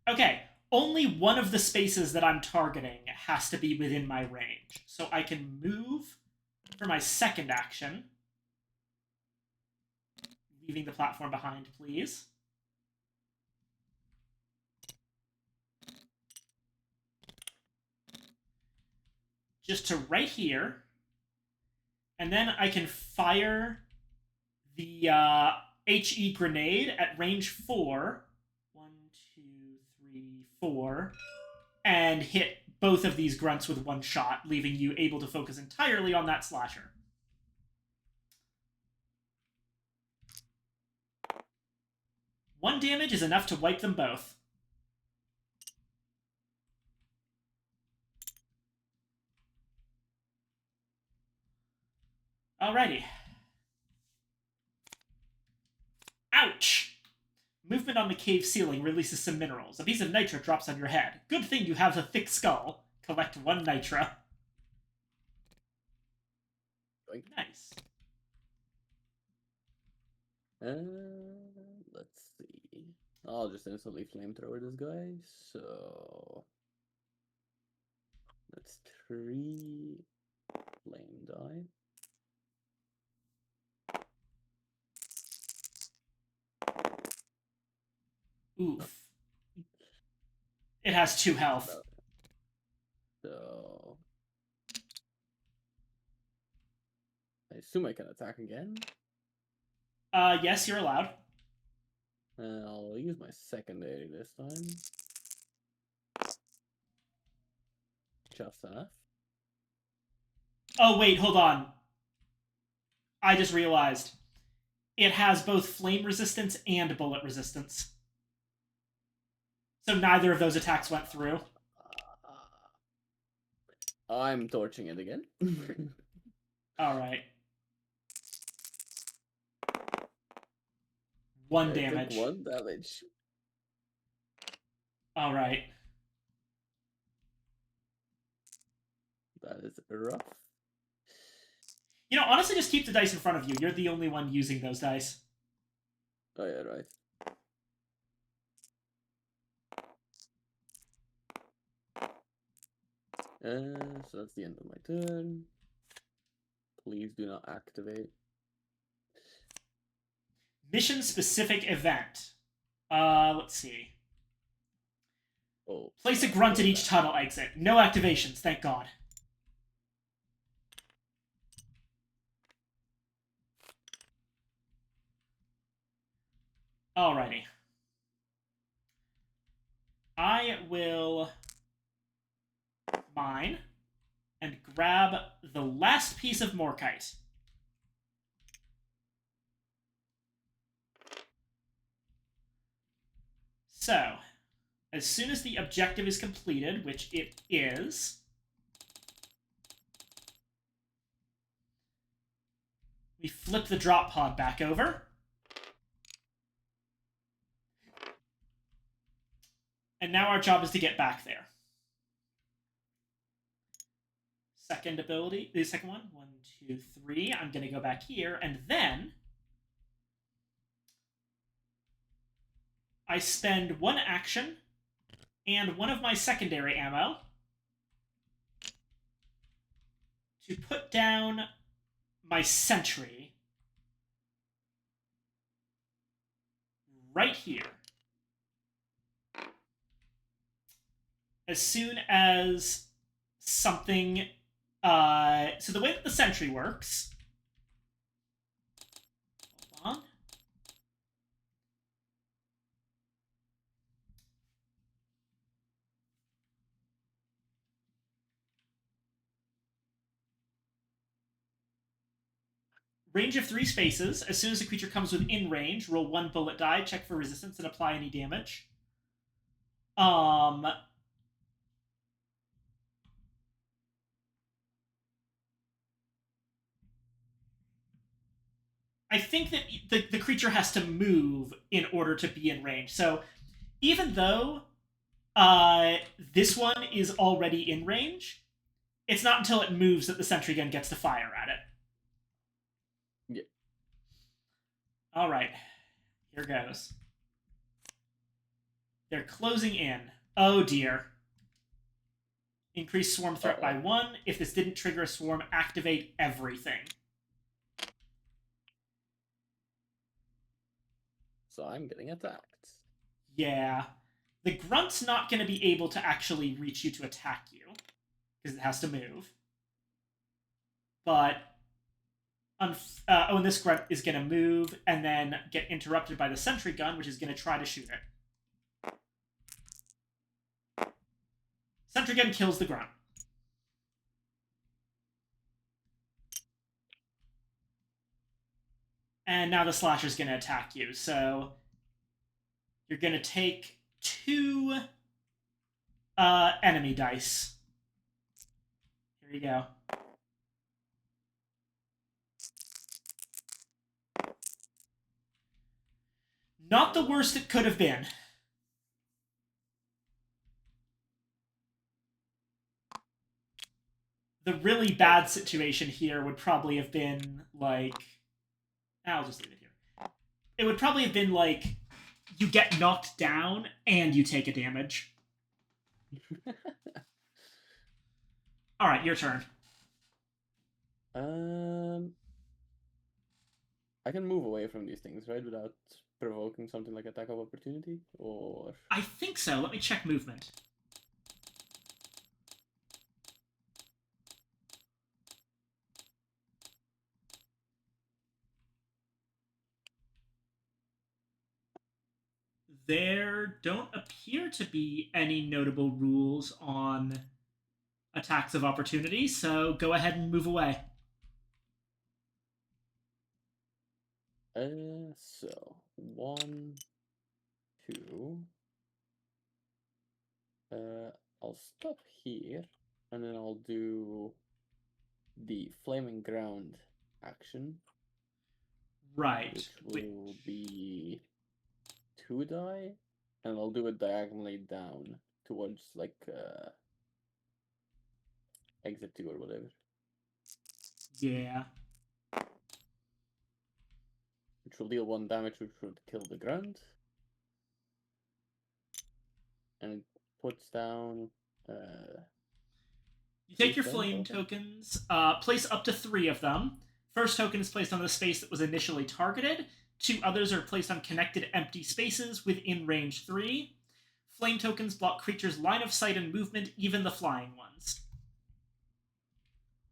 Okay, only one of the spaces that I'm targeting has to be within my range. So I can move for my second action. Leaving the platform behind, please. Just to right here. And then I can fire the HE grenade at range 4. 1, 2, 3, 4. And hit both of these grunts with one shot, leaving you able to focus entirely on that slasher. One damage is enough to wipe them both. Alrighty. Ouch! Movement on the cave ceiling releases some minerals. A piece of nitra drops on your head. Good thing you have a thick skull. Collect 1 nitra. Nice. Let's see. I'll just instantly flamethrower this guy. So that's 3 flame die. Oof. It has 2 health. So I assume I can attack again. Yes, you're allowed. I'll use my secondary this time. Just enough. Oh, wait, hold on. I just realized. It has both flame resistance and bullet resistance. So neither of those attacks went through. I'm torching it again. Alright. 1 I damage. took 1 damage. Alright. That is rough. You know, honestly, just keep the dice in front of you. You're the only one using those dice. Oh yeah, right. So that's the end of my turn. Please do not activate. Mission-specific event. Let's see. Oh. Place a grunt at each tunnel exit. No activations, thank God. Alrighty. I will mine and grab the last piece of Morkite. So, as soon as the objective is completed, which it is, we flip the drop pod back over. And now our job is to get back there. Second ability, the second one, 1, 2, 3. I'm going to go back here, and then I spend 1 action and 1 of my secondary ammo to put down my sentry right here. As soon as something... so the way that the sentry works... Hold on. Range of 3 spaces. As soon as a creature comes within range, roll 1 bullet die, check for resistance, and apply any damage. I think that the creature has to move in order to be in range. So even though this one is already in range, it's not until it moves that the sentry gun gets to fire at it. Yeah. All right. Here goes. They're closing in. Oh dear. Increase swarm threat by 1. If this didn't trigger a swarm, activate everything. So I'm getting attacked. Yeah. The grunt's not going to be able to actually reach you to attack you, because it has to move. But... and this grunt is going to move and then get interrupted by the sentry gun, which is going to try to shoot it. Sentry gun kills the grunt. And now the slasher's going to attack you. So you're going to take 2 enemy dice. Here you go. Not the worst it could have been. The really bad situation here would probably have been like... I'll just leave it here. It would probably have been like, you get knocked down and you take a damage. Alright, your turn. I can move away from these things, right? Without provoking something like attack of opportunity? Or... I think so. Let me check movement. there don't appear to be any notable rules on attacks of opportunity, so go ahead and move away. So 1, 2. I'll stop here, and then I'll do the Flaming Ground action, Right. which will be 2 die, and I'll do it diagonally down towards like exit 2 or whatever, Yeah. which will deal 1 damage, which would kill the ground, and it puts down. You take your Flame flame tokens, place up to 3 of them. First token is placed on the space that was initially targeted. 2 others are placed on connected empty spaces within range 3. Flame tokens block creatures' line of sight and movement, even the flying ones.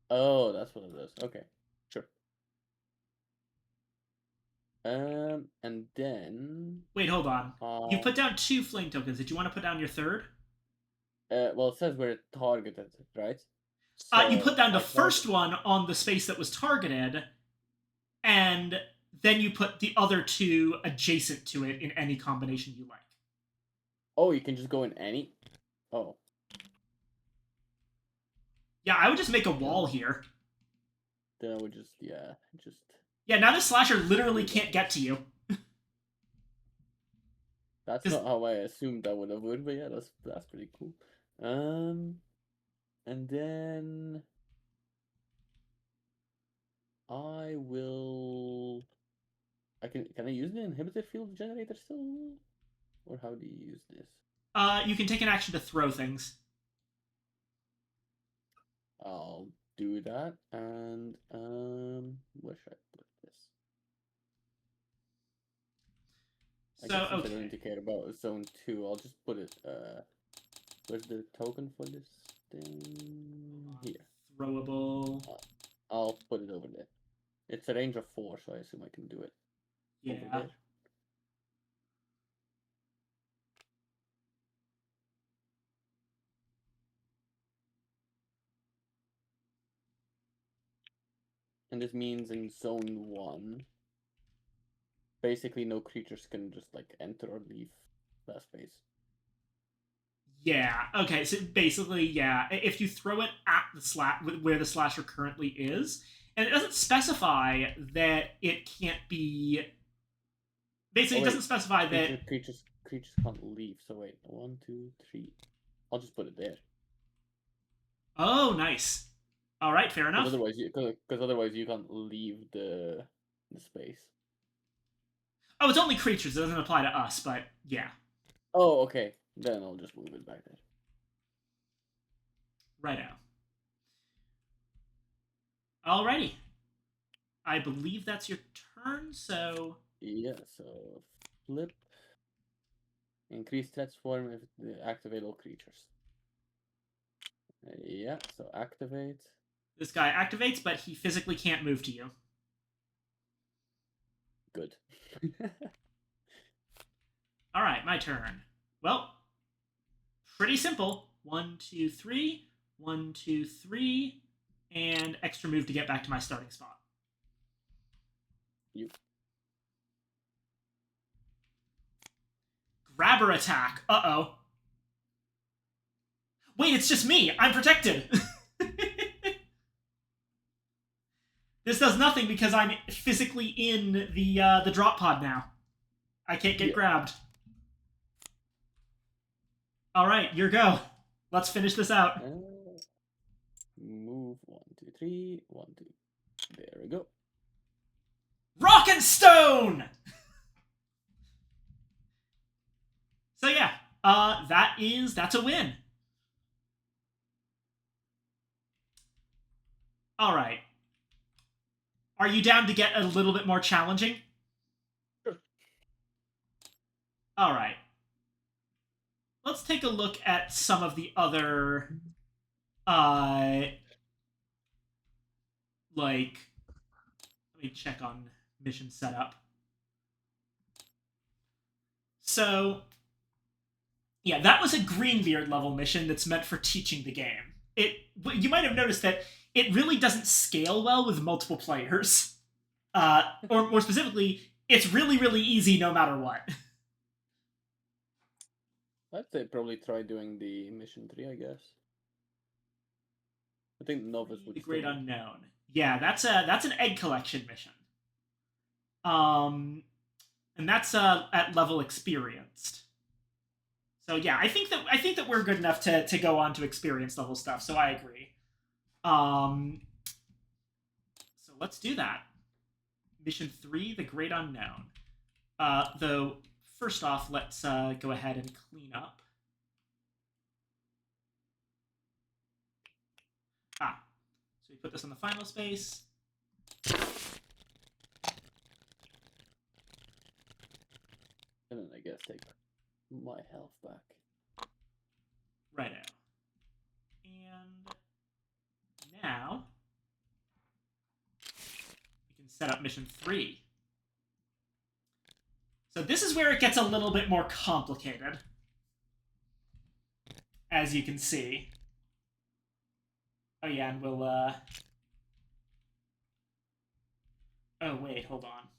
Oh, that's what it is. Okay, sure. And then. Wait, hold on. You put down 2 flame tokens. Did you want to put down your third? Well, it says we're targeted, right? You put down the I first one on the space that was targeted, and then you put the other 2 adjacent to it in any combination you like. Oh, you can just go in any? Oh. Yeah, I would just make a wall here. Then I would just, yeah, just... Yeah, now the slasher literally can't get to you. That's not how I assumed that would have worked, but yeah, that's pretty cool. And then I will. Can I use the inhibitor field generator still, or how do you use this? You can take an action to throw things. I'll do that, and where should I put this? I guess since I don't really care about zone 2, I'll just put it. Where's the token for this thing? Here. Throwable. I'll put it over there. It's a range of 4, so I assume I can do it. Yeah. Over there. And this means in zone 1, basically no creatures can just like enter or leave that space. Yeah. Okay. So basically, yeah. If you throw it at the where the slasher currently is, and it doesn't specify that it can't be. Basically, it doesn't specify that creatures can't leave. So wait, 1, 2, 3. I'll just put it there. Oh, nice. All right, fair enough. Because otherwise you can't leave the space. Oh, it's only creatures. It doesn't apply to us, but yeah. Oh, okay. Then I'll just move it back there. Righto. Alrighty. I believe that's your turn, so... Yeah, so flip. Increase threat swarm if they activate all creatures. Yeah, so activate. This guy activates, but he physically can't move to you. Good. Alright, my turn. Well, pretty simple. 1, 2, 3. 1, 2, 3. And extra move to get back to my starting spot. You. Grabber attack. Uh-oh. Wait, it's just me. I'm protected. This does nothing because I'm physically in the drop pod now. I can't get grabbed. All right, your go. Let's finish this out. Move 1, 2, 3. 1, 2. There we go. Rock and stone. So yeah, that's a win. All right. Are you down to get a little bit more challenging? Sure. All right. Let's take a look at some of the other, let me check on mission setup. So, yeah, that was a Greenbeard level mission that's meant for teaching the game. You might have noticed that it really doesn't scale well with multiple players. Or more specifically, it's really, really easy no matter what. I'd say probably try doing the mission 3, I guess. I think novice would The Great still... Unknown. Yeah, that's an egg collection mission. And that's at level experienced. So yeah, I think that we're good enough to go on to experience level stuff. So I agree. So let's do that. Mission 3, The Great Unknown. Though first off, let's go ahead and clean up. So we put this in the final space. And then I guess take my health back. Righto. And now we can set up mission 3. So this is where it gets a little bit more complicated, as you can see. Oh yeah, and we'll oh wait, hold on.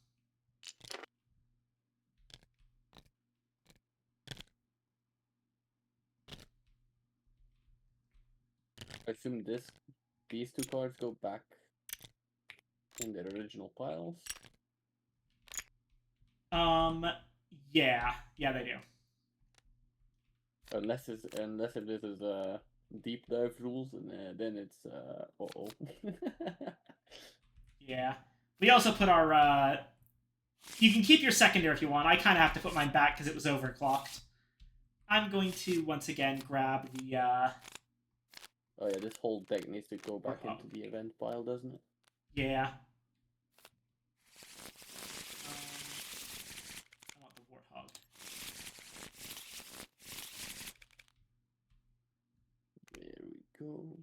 I assume these 2 cards go back in their original piles. Yeah, they do. Unless if this is deep dive rules, and then it's uh-oh. Yeah. We also put our you can keep your secondary if you want. I kind of have to put mine back because it was overclocked. I'm going to once again grab the Oh yeah, this whole deck needs to go back into the event pile, doesn't it? Yeah. I want the Warthog. There we go.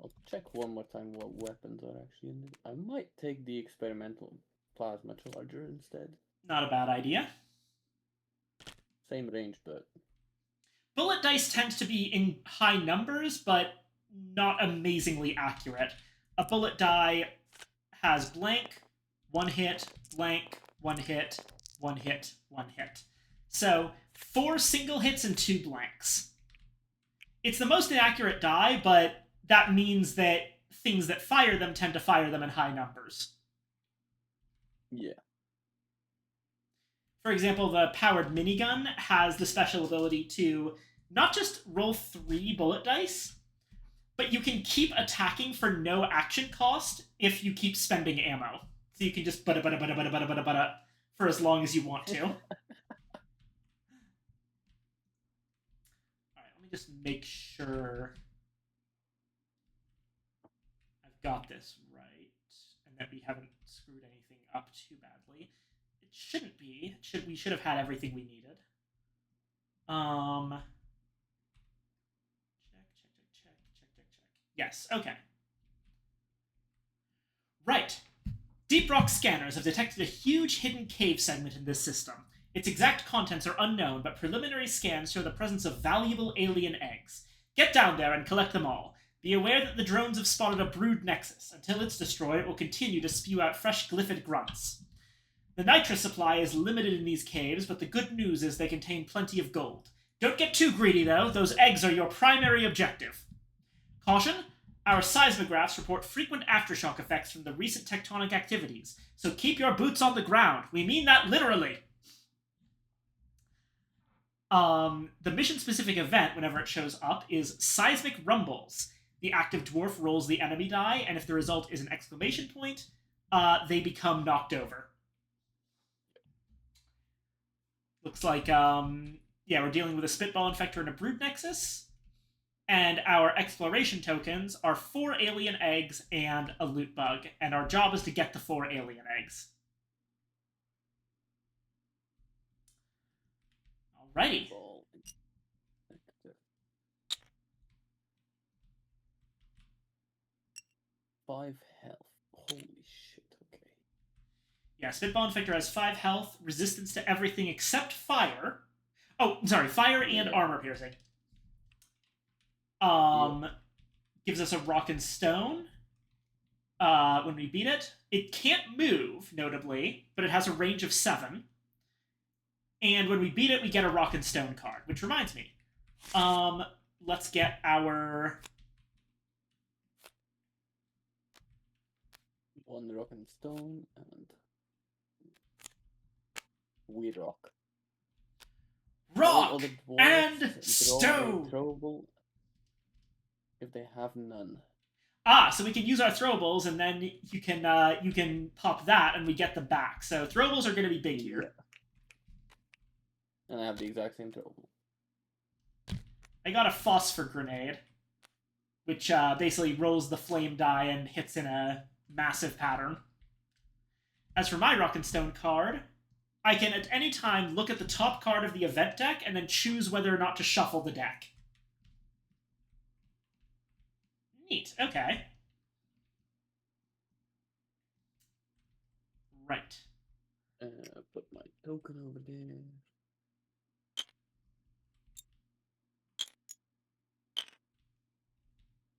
I'll check one more time what weapons are actually in it. I might take the experimental plasma charger instead. Not a bad idea. Same range, but... Bullet dice tend to be in high numbers, but not amazingly accurate. A bullet die has blank, 1 hit, blank, 1 hit, 1 hit, 1 hit. So 4 single hits and 2 blanks. It's the most inaccurate die, but that means that things that fire them tend to fire them in high numbers. Yeah. For example, the powered minigun has the special ability to not just roll 3 bullet dice, but you can keep attacking for no action cost if you keep spending ammo. So you can just bada for as long as you want to. Alright, let me just make sure I've got this right, and that we haven't screwed anything up too badly. It shouldn't be. We should have had everything we needed. Check. Yes, okay. Right. Deep Rock scanners have detected a huge hidden cave segment in this system. Its exact contents are unknown, but preliminary scans show the presence of valuable alien eggs. Get down there and collect them all. Be aware that the drones have spotted a brood nexus. Until it's destroyed, it will continue to spew out fresh glyphid grunts. The nitrous supply is limited in these caves, but the good news is they contain plenty of gold. Don't get too greedy, though. Those eggs are your primary objective. Caution, our seismographs report frequent aftershock effects from the recent tectonic activities, so keep your boots on the ground. We mean that literally. The mission-specific event, whenever it shows up, is Seismic Rumbles. The active dwarf rolls the enemy die, and if the result is an exclamation point, they become knocked over. Looks like, yeah, we're dealing with a Spitball Infector and a Brood Nexus. And our exploration tokens are 4 alien eggs and a loot bug. And our job is to get the 4 alien eggs. Alrighty. 5 health. Holy Yeah, Spitball Infector has 5 health, resistance to everything except fire. Oh, sorry, fire and armor piercing. Gives us a rock and stone. When we beat it, it can't move, notably, but it has a range of 7. And when we beat it, we get a rock and stone card, which reminds me. Let's get our... One rock and stone and weed rock. Rock All other dwarves and draw a stone! throwable if they have none. So we can use our throwables, and then you can pop that, and we get them back. So throwables are going to be big here. Yeah. And I have the exact same throwable. I got a phosphor grenade, which basically rolls the flame die and hits in a massive pattern. As for my rock and stone card, I can at any time look at the top card of the event deck and then choose whether or not to shuffle the deck. Neat, okay. Right. Put my token over there.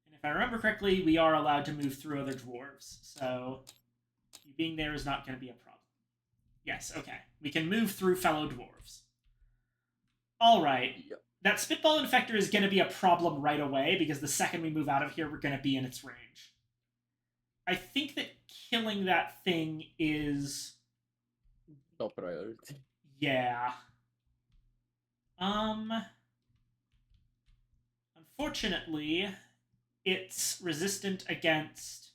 And if I remember correctly, we are allowed to move through other dwarves, so you being there is not going to be a problem. Yes, okay. We can move through fellow dwarves. Alright. Yep. That Spitball Infector is going to be a problem right away, because the second we move out of here, we're going to be in its range. I think that killing that thing is... Top priority. Yeah. Unfortunately, it's resistant against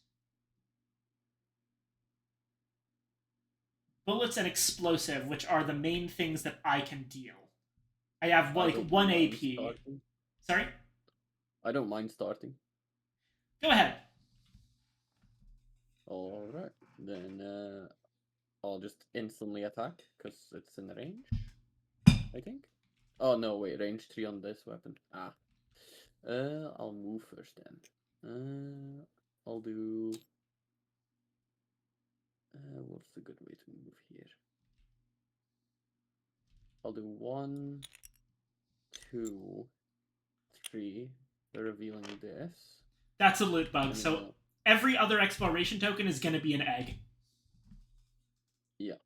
bullets and explosive, which are the main things that I can deal. I have like 1 AP. Starting. Sorry? I don't mind starting. Go ahead. Alright. Then I'll just instantly attack because it's in the range. I think. Oh no, wait, range 3 on this weapon. I'll move first then. I'll do what's a good way to move here? I'll do 1, 2, 3, revealing this. That's a loot bug, so every other exploration token is going to be an egg. Yeah.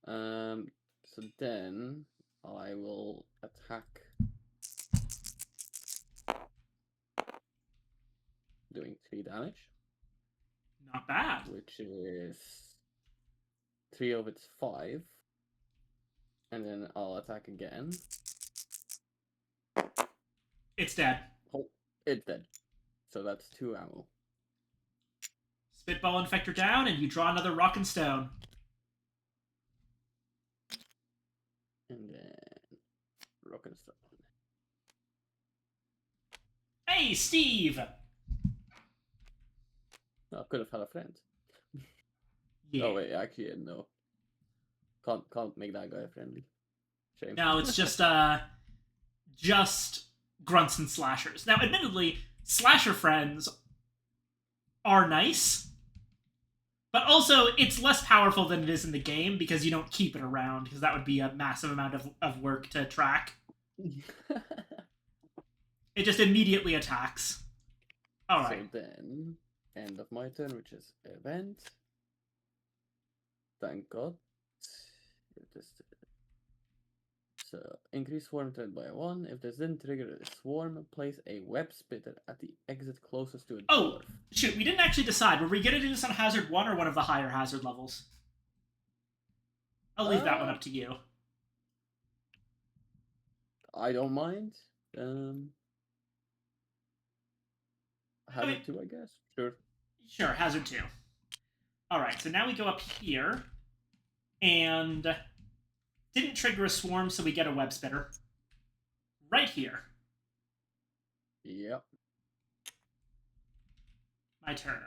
So then I will attack, doing 3 damage. Not bad. Which is 3 of its 5. And then I'll attack again. It's dead. Oh, it's dead. So that's 2 ammo. Spitball Infector down, and you draw another rock and stone. And then rock and stone. Hey, Steve! I could have had a friend. Yeah. Oh wait, actually no. Can't make that guy friendly. Shame. No, it's just grunts and slashers. Now, admittedly, slasher friends are nice, but also it's less powerful than it is in the game because you don't keep it around, because that would be a massive amount of work to track. It just immediately attacks. Alright. So then, end of my turn, which is event. Thank God. So, increase swarm threat by 1. If this didn't trigger a swarm, place a web spitter at the exit closest to a Oh, dwarf. shoot, we didn't actually decide. Were we going to do this on Hazard 1 or one of the higher hazard levels? I'll leave that one up to you. I don't mind. Hazard Okay. 2, I guess. Sure. Sure, Hazard 2. Alright, so now we go up here, and didn't trigger a swarm, so we get a web spitter. Right here. Yep. My turn.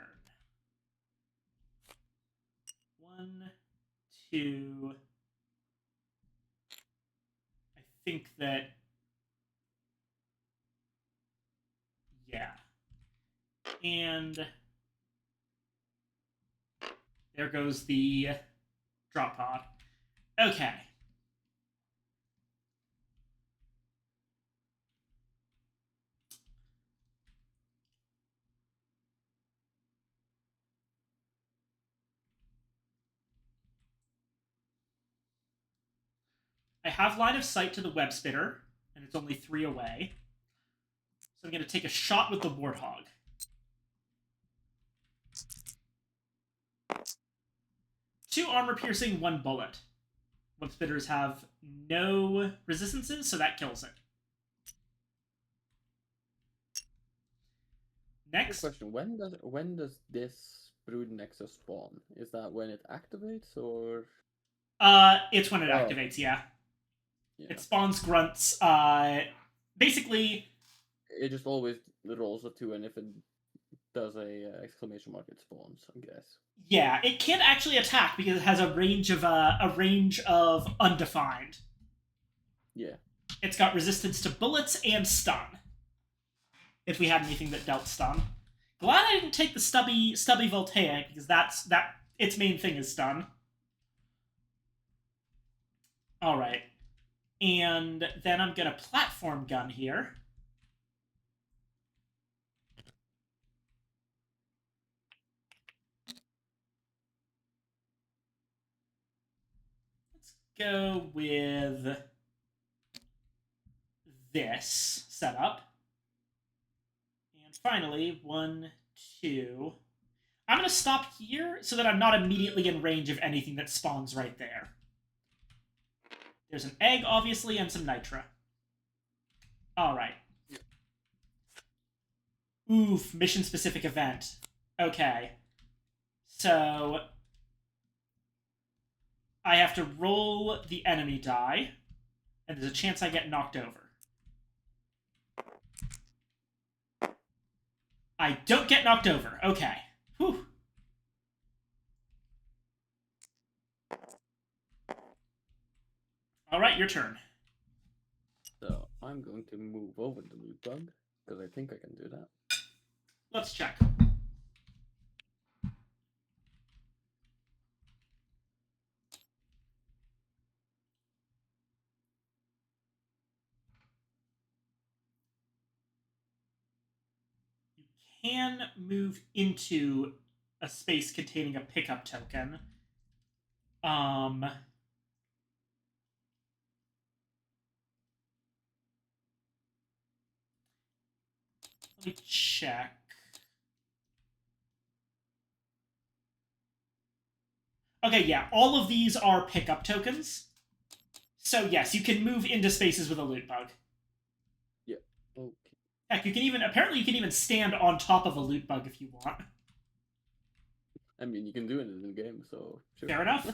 1, 2... I think that... Yeah. And... there goes the Drop pod. Okay. I have line of sight to the web spitter, and it's only 3 away. So I'm going to take a shot with the warthog. Two armor piercing, 1 bullet. Web spitters have no resistances, so that kills it. Next question: when does this Brood Nexus spawn? Is that when it activates, or? It's when it activates, yeah. It spawns grunts. Basically, it just always rolls a 2, and if it does a exclamation mark, it spawns, I guess. Yeah, it can't actually attack because it has a range of undefined. Yeah. It's got resistance to bullets and stun. If we had anything that dealt stun. Glad I didn't take the stubby Voltaic, because that's its main thing is stun. Alright. And then I'm gonna platform gun here. Let's go with this setup. And finally, 1, 2. I'm going to stop here so that I'm not immediately in range of anything that spawns right there. There's an egg, obviously, and some nitra. Alright. Oof, mission-specific event. Okay. So I have to roll the enemy die, and there's a chance I get knocked over. I don't get knocked over. Okay. Whew. Alright, your turn. So I'm going to move over the loot bug, because I think I can do that. Let's check. You can move into a space containing a pickup token. Let me check. Okay, yeah, all of these are pickup tokens. So yes, you can move into spaces with a loot bug. Yeah. Okay. Heck, apparently you can even stand on top of a loot bug if you want. I mean, you can do it in the game, so sure. Fair enough.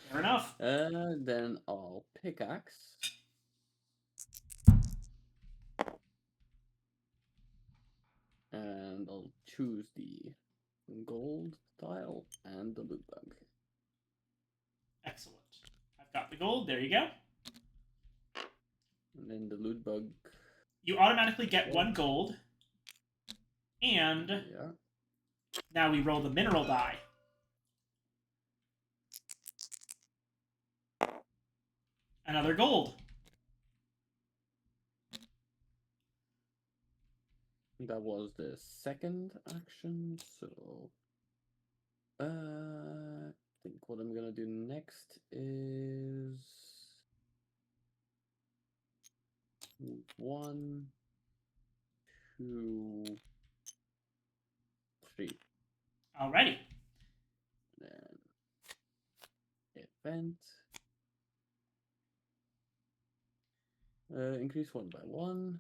Fair enough. Then I'll pickaxe. And I'll choose the gold tile and the loot bug. Excellent. I've got the gold. There you go. And then the loot bug. You automatically get 1 gold. And now we roll the mineral die. Another gold. That was the second action, so I think what I'm gonna do next is 1, 2, 3. Alrighty. Then event. Increase 1 by 1.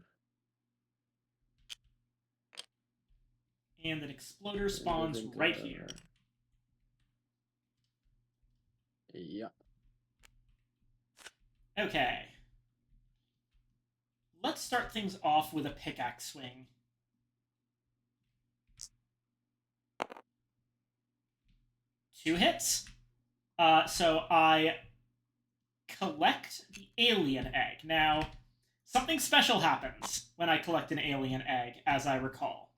And an exploder spawns right here. Yeah. Okay. Let's start things off with a pickaxe swing. Two hits. So I collect the alien egg. Now, something special happens when I collect an alien egg, as I recall.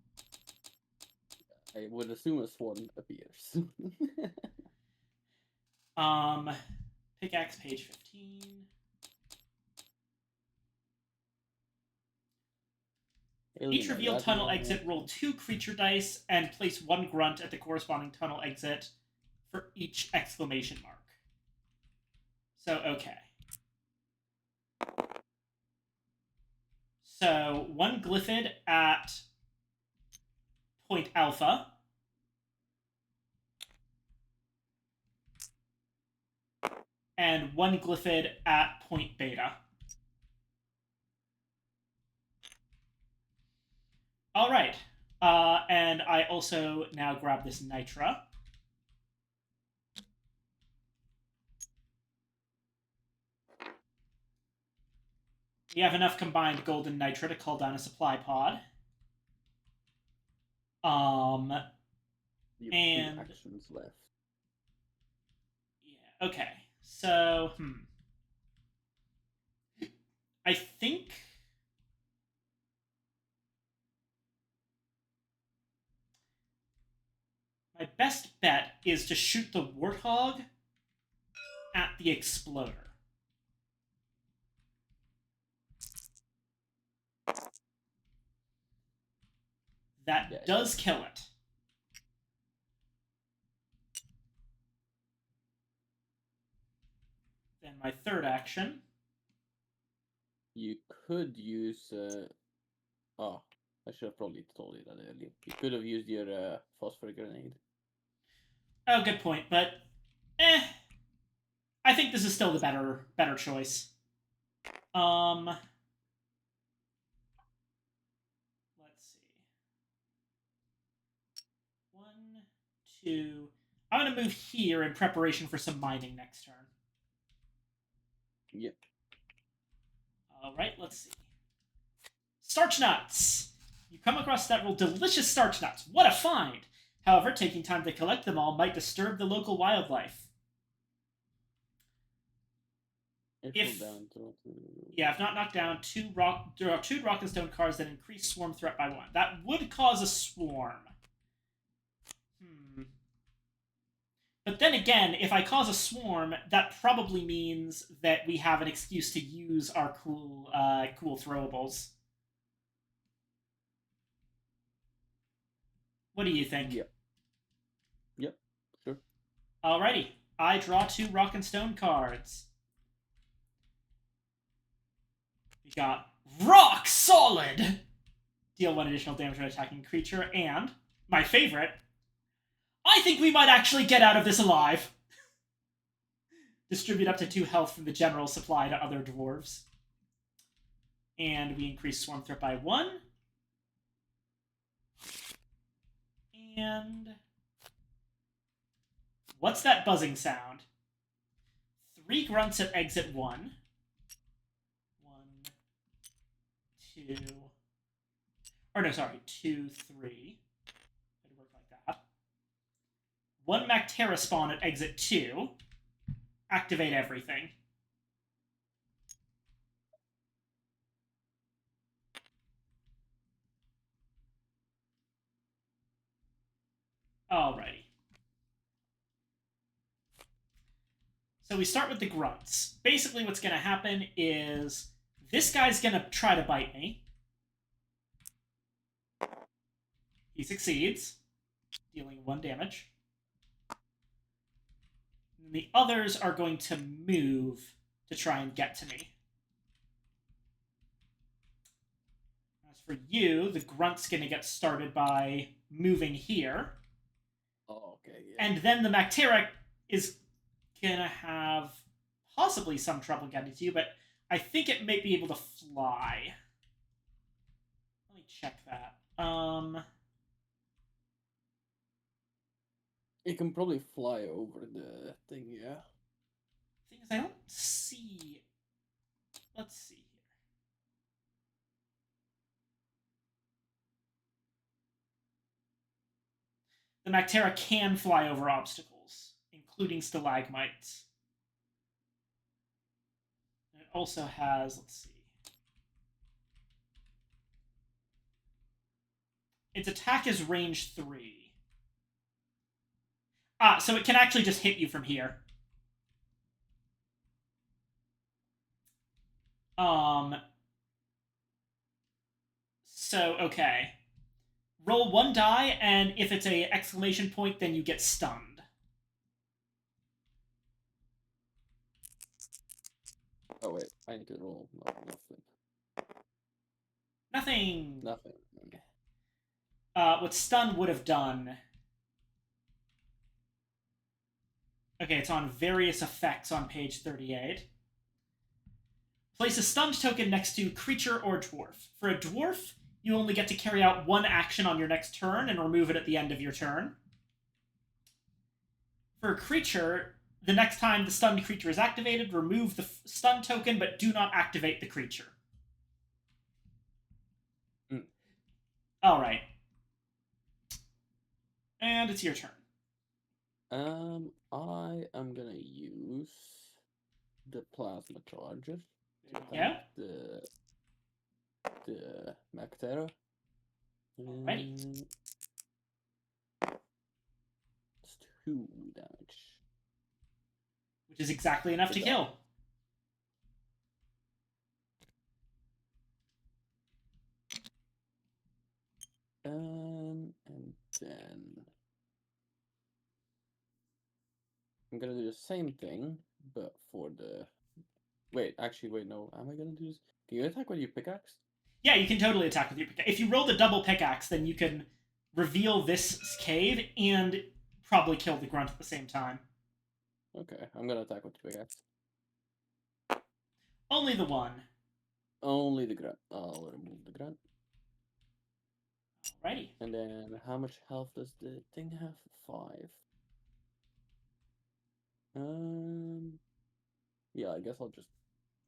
I would assume a swarm appears. Pickaxe, page 15. Each revealed tunnel exit, roll 2 creature dice and place 1 grunt at the corresponding tunnel exit for each exclamation mark. So, okay. So, 1 glyphid at point alpha. And 1 glyphid at point beta. All right. And I also now grab this Nitra. We have enough combined gold and Nitra to call down a supply pod. You have and 2 actions left. Yeah. Okay. So, I think my best bet is to shoot the Warthog at the Exploder. That does kill it. Then my third action. You could use... Oh, I should have probably told you that earlier. You could have used your phosphor grenade. Oh, good point, but I think this is still the better choice. Let's see. 1, 2. I'm gonna move here in preparation for some mining next turn. Yep. All right, let's see. Starch nuts. You come across several delicious starch nuts. What a find! However, taking time to collect them all might disturb the local wildlife. If not knocked down, there are 2 rock and stone cards that increase swarm threat by 1. That would cause a swarm. But then again, if I cause a swarm, that probably means that we have an excuse to use our cool throwables. What do you think? Yep, sure. Alrighty. I draw 2 rock and stone cards. We got Rock Solid! Deal 1 additional damage to an attacking creature, and, my favorite, I think we might actually get out of this alive. Distribute up to 2 health from the general supply to other dwarves. And we increase swarm threat by 1. And what's that buzzing sound? 3 grunts at exit 1. 1, 2. Or no, sorry, 2, 3. It'd work like that. 1 Mactera spawn at exit 2. Activate everything. Alrighty. So we start with the grunts. Basically what's going to happen is this guy's going to try to bite me. He succeeds, dealing 1 damage. And the others are going to move to try and get to me. As for you, the grunt's going to get started by moving here. Oh, okay, yeah. And then the Mactera is going to have possibly some trouble getting to you, but I think it may be able to fly. Let me check that. It can probably fly over the thing, yeah. Thing is, I don't see... Let's see here. The Mactera can fly over obstacles, including stalagmites. And it also has, let's see. Its attack is range 3. So it can actually just hit you from here. So, okay. Roll 1 die, and if it's a exclamation point, then you get stunned. Oh wait, I need to roll. No, nothing. Nothing. Nothing. What stun would have done. Okay, it's on various effects on page 38. Place a stunned token next to creature or dwarf. For a dwarf, you only get to carry out 1 action on your next turn and remove it at the end of your turn. For a creature, the next time the stunned creature is activated, remove the stun token, but do not activate the creature. Alright. And it's your turn. I am gonna use the plasma charger to Yeah. the Mactera. Alrighty. It's 2 damage. Which is exactly enough to kill. And then I'm gonna do the same thing, but for the... Wait, no. Am I gonna do this? Can you attack with your pickaxe? Yeah, you can totally attack with your pickaxe. If you roll the double pickaxe, then you can reveal this cave and probably kill the grunt at the same time. Okay, I'm gonna attack with the pickaxe. Only the one. Only the grunt. I'll remove the grunt. Alrighty. And then how much health does the thing have? 5. Yeah, I guess I'll just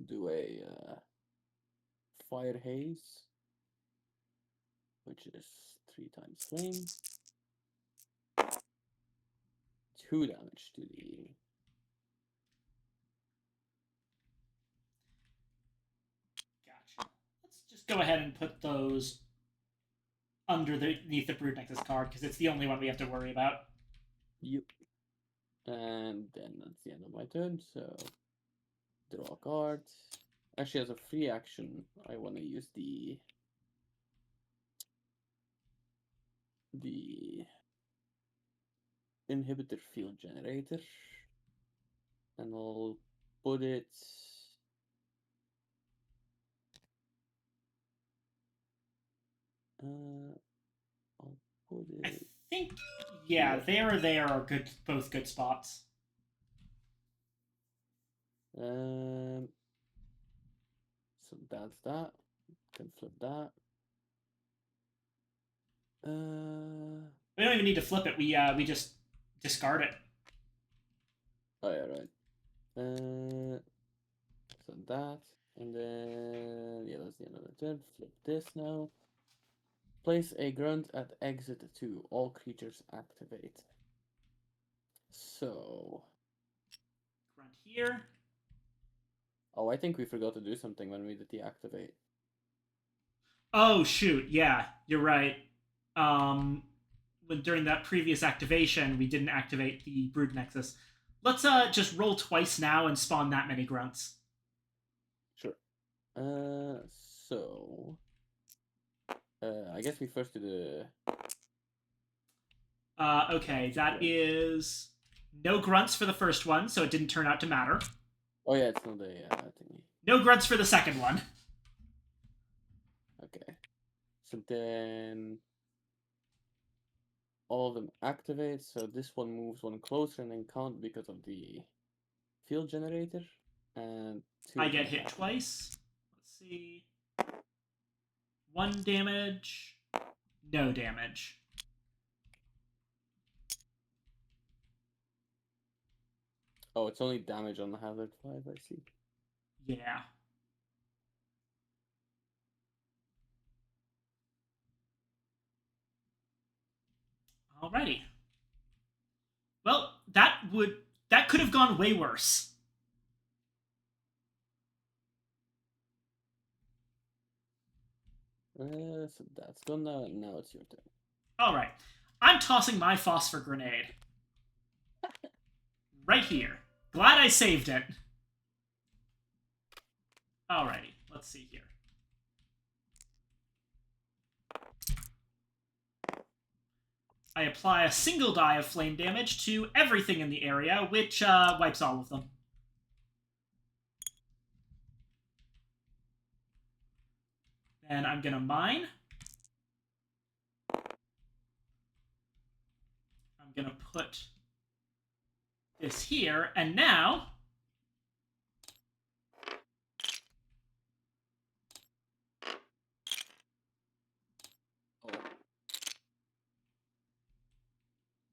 do a fire haze, which is 3 times flame. 2 damage to the... Gotcha. Let's just go ahead and put those underneath the Brood Nexus card, because it's the only one we have to worry about. Yep. And then that's the end of my turn, so draw a card. Actually, as a free action, I want to use the inhibitor field generator, and I'll put it I'll put it... I think, yeah, there are good, both good spots. So that's that. Can flip that. We don't even need to flip it. We just discard it. Oh yeah, right. So that, and then yeah, that's the end of the turn. Flip this now. Place a grunt at exit 2. All creatures activate. So Grunt here. Oh, I think we forgot to do something when we did the activate. Oh shoot, yeah, you're right. When during that previous activation, we didn't activate the Brood Nexus. Let's just roll twice now and spawn that many grunts. Sure. So I guess we first do the... Okay, that is no grunts for the first one, so it didn't turn out to matter. Oh yeah, it's not the thingy. No grunts for the second one. Okay. So then all of them activate, so this one moves 1 closer and then count because of the field generator. And 2 I get hit twice. Let's see. 1 damage. No damage. Oh, it's only damage on the hazard 5, I see. Yeah. Alrighty. Well, that could have gone way worse. So that's done now, and now it's your turn. Alright. I'm tossing my phosphor grenade. Right here. Glad I saved it. Alrighty. let's see here. I apply a single die of flame damage to everything in the area, which wipes all of them. Then I'm gonna mine. I'm gonna put this here, and now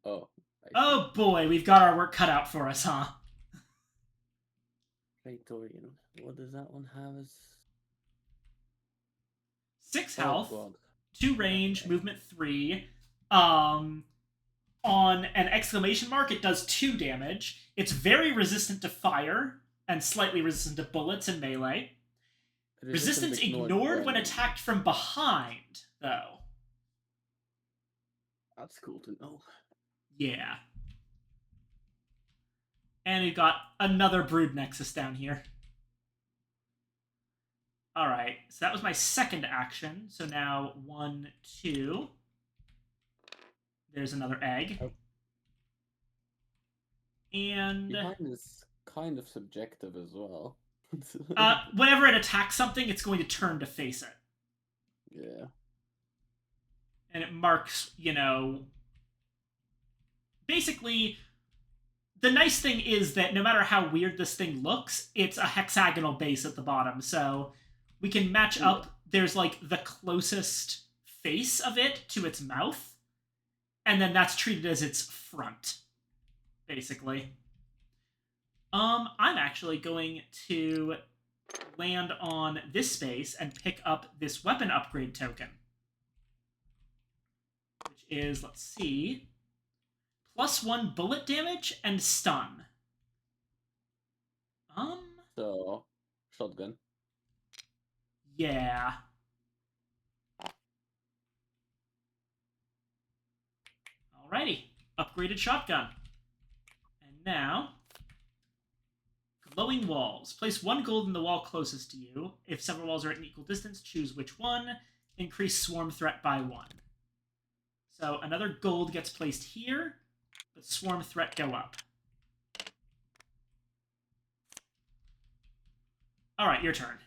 Oh. oh boy, we've got our work cut out for us, huh? Praetorian. What does that one have as? 6 Oh, health, God. 2 range, Okay. movement 3. On an exclamation mark, it does 2 damage. It's very resistant to fire and slightly resistant to bullets and melee. Resistance ignored when attacked from behind, though. That's cool to know. Yeah. And we've got another Brood Nexus down here. Alright, so that was my second action. So now 1, 2. There's another egg. Oh. And Behind is kind of subjective as well. whenever it attacks something, it's going to turn to face it. Yeah. And it marks, you know... Basically, the nice thing is that no matter how weird this thing looks, it's a hexagonal base at the bottom. So we can match up. There's, like, the closest face of it to its mouth. And then that's treated as its front, basically. I'm actually going to land on this space and pick up this weapon upgrade token. Which is, let's see, +1 bullet damage and stun. So, shotgun. Yeah. Alrighty. Upgraded shotgun. And now... Glowing walls. Place 1 gold in the wall closest to you. If several walls are at an equal distance, choose which one. Increase swarm threat by 1. So another gold gets placed here, but swarm threat go up. Alright, your turn.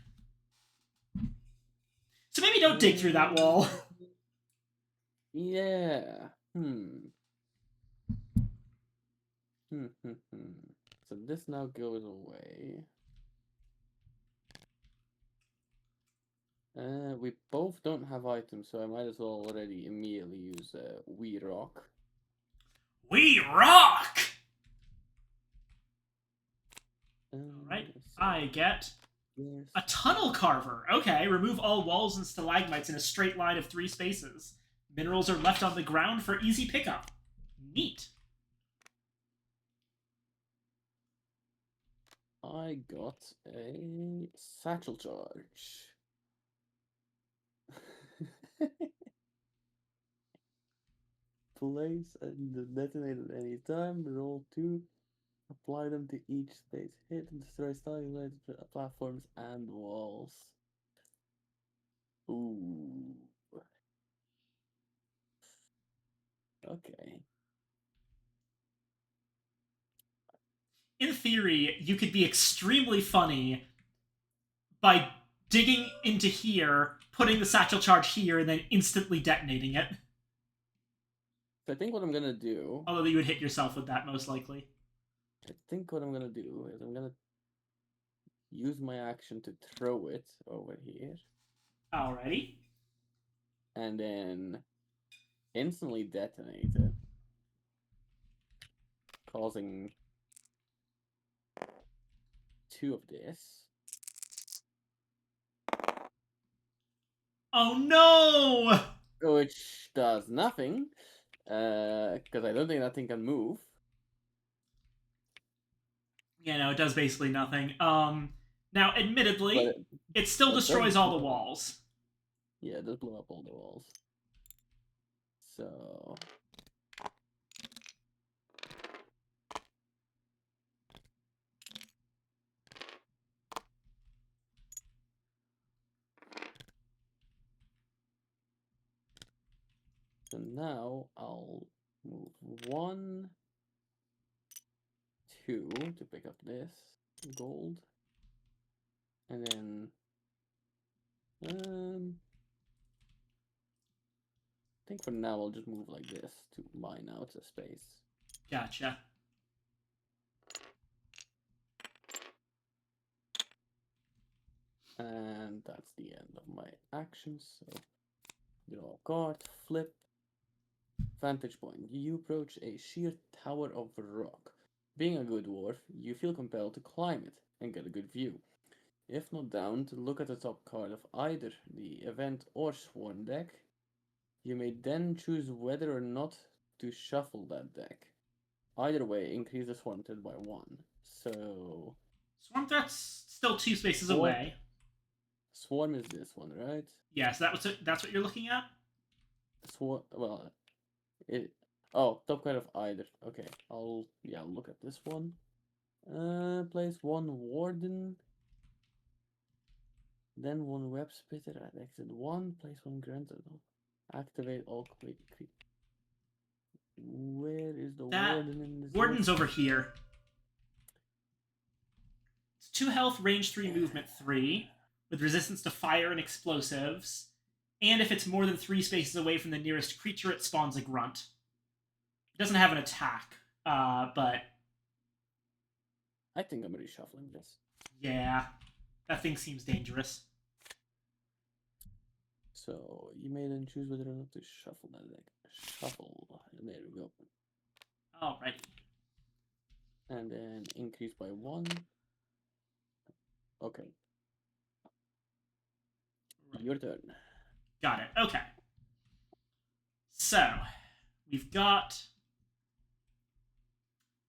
So maybe don't dig through that wall. Yeah. So this now goes away. We both don't have items, so I might as well already immediately use We Rock. We rock! Alright, So I get a tunnel carver. Okay, remove all walls and stalagmites in a straight line of 3 spaces. Minerals are left on the ground for easy pickup. Neat. I got a satchel charge. Place and detonate at any time. Roll 2. Apply them to each space. Hit and destroy stalagmites, platforms, and walls. Ooh. Okay. In theory, you could be extremely funny by digging into here, putting the satchel charge here, and then instantly detonating it. So I think what I'm gonna do. Although you would hit yourself with that, most likely. I think what I'm gonna do is I'm gonna use my action to throw it over here. Alrighty. And then instantly detonate it. Causing 2 of this. Oh no! Which does nothing. Because I don't think that thing can move. Yeah, no, it does basically nothing. Now, admittedly, But it still but destroys does all the blow up. walls. Yeah, it does blow up all the walls. So So now I'll move 1, 2 to pick up this gold. And then I think for now I'll just move like this to mine out a space. Gotcha. And that's the end of my actions. So draw a card, flip. Vantage point. You approach a sheer tower of rock. Being a good dwarf, you feel compelled to climb it and get a good view. If not down, to look at the top card of either the event or sworn deck. You may then choose whether or not to shuffle that deck. Either way, increase the swarm threat by 1. So Swarm threat's still 2 spaces Swarm- away. swarm is this one, right? Yeah, so that's what you're looking at? Swarm. Well, it. Oh, top card of either. Okay, I'll look at this one. Place 1 warden. Then 1 web spitter at exit 1. Place 1 granted. Activate all quick. Where is the warden in this? Warden's over here. It's 2 health, range 3, movement 3, with resistance to fire and explosives. And if it's more than 3 spaces away from the nearest creature, it spawns a grunt. It doesn't have an attack, but I think I'm reshuffling this. yeah, that thing seems dangerous. So you may then choose whether or not to shuffle that deck. Shuffle. There we go. Alrighty. And then increase by 1. Okay. Right. Your turn. Got it. Okay. So, we've got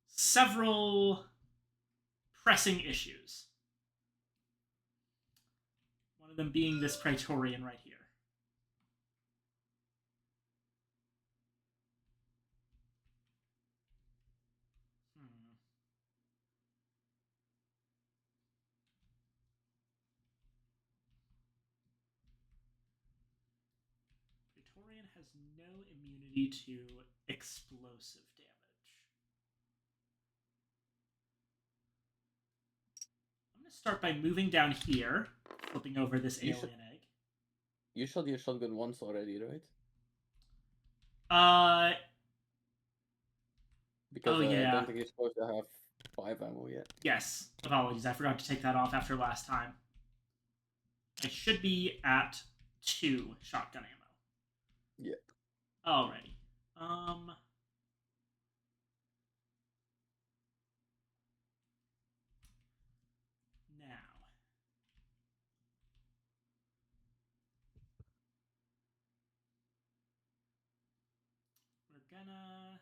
several pressing issues. One of them being this Praetorian right here. Praetorian has no immunity to explosive damage. I'm going to start by moving down here, flipping over this You alien egg. You shot your shotgun once already, right? Because I yeah. don't think you're supposed to have 5 ammo yet. Yes. Apologies, I forgot to take that off after last time. I should be at 2 shotgun ammo. Yeah. Alrighty. Now. We're gonna...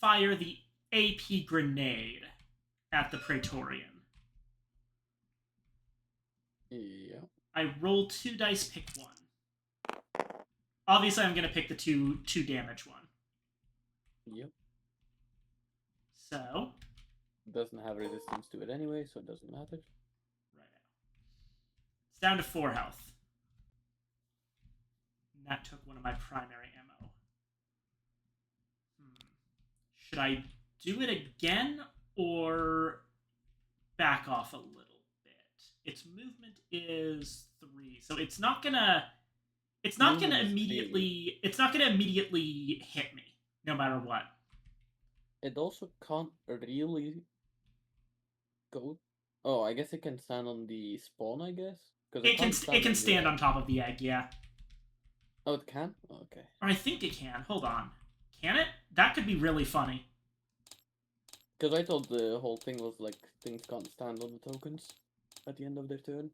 fire the AP grenade at the Praetorian. Yeah. I roll 2 dice, pick 1. Obviously, I'm going to pick the 2 damage one. Yep. So. Doesn't have resistance to it anyway, so it doesn't matter. Right. It's down to 4 health. And that took one of my primary ammo. Should I do it again or back off a little bit? Its movement is 3, so it's not gonna immediately hit me, no matter what. It also can't really go. Oh, I guess it can stand on the spawn, I guess. It can stand on top of the egg, yeah. Oh, it can? Oh, okay. Or I think it can. Hold on. Can it? That could be really funny. Because I thought the whole thing was like things can't stand on the tokens at the end of their turn.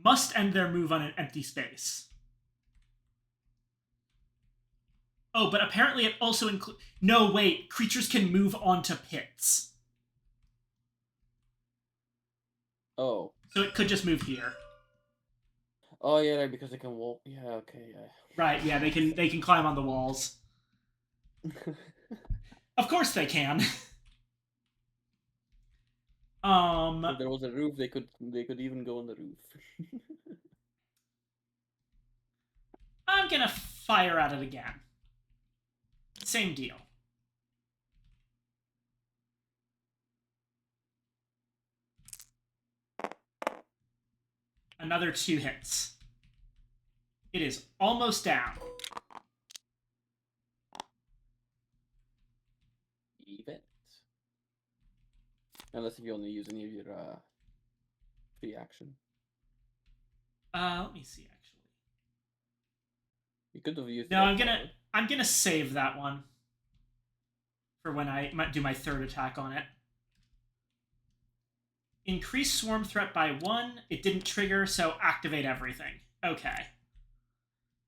Must end their move on an empty space. Oh, but apparently it also includes... No, wait. Creatures can move onto pits. Oh. So it could just move here. Oh, yeah, because they can walk. Yeah, okay, yeah. Right, yeah, they can climb on the walls. Of course they can. If there was a roof, they could even go on the roof. I'm gonna fire at it again. Same deal. Another 2 hits. It is almost down. Event. Unless if you only use any of your free action. Let me see actually. You could have used. No, I'm gonna save that one for when I might do my 3rd attack on it. Increase swarm threat by 1. It didn't trigger, so activate everything. Okay.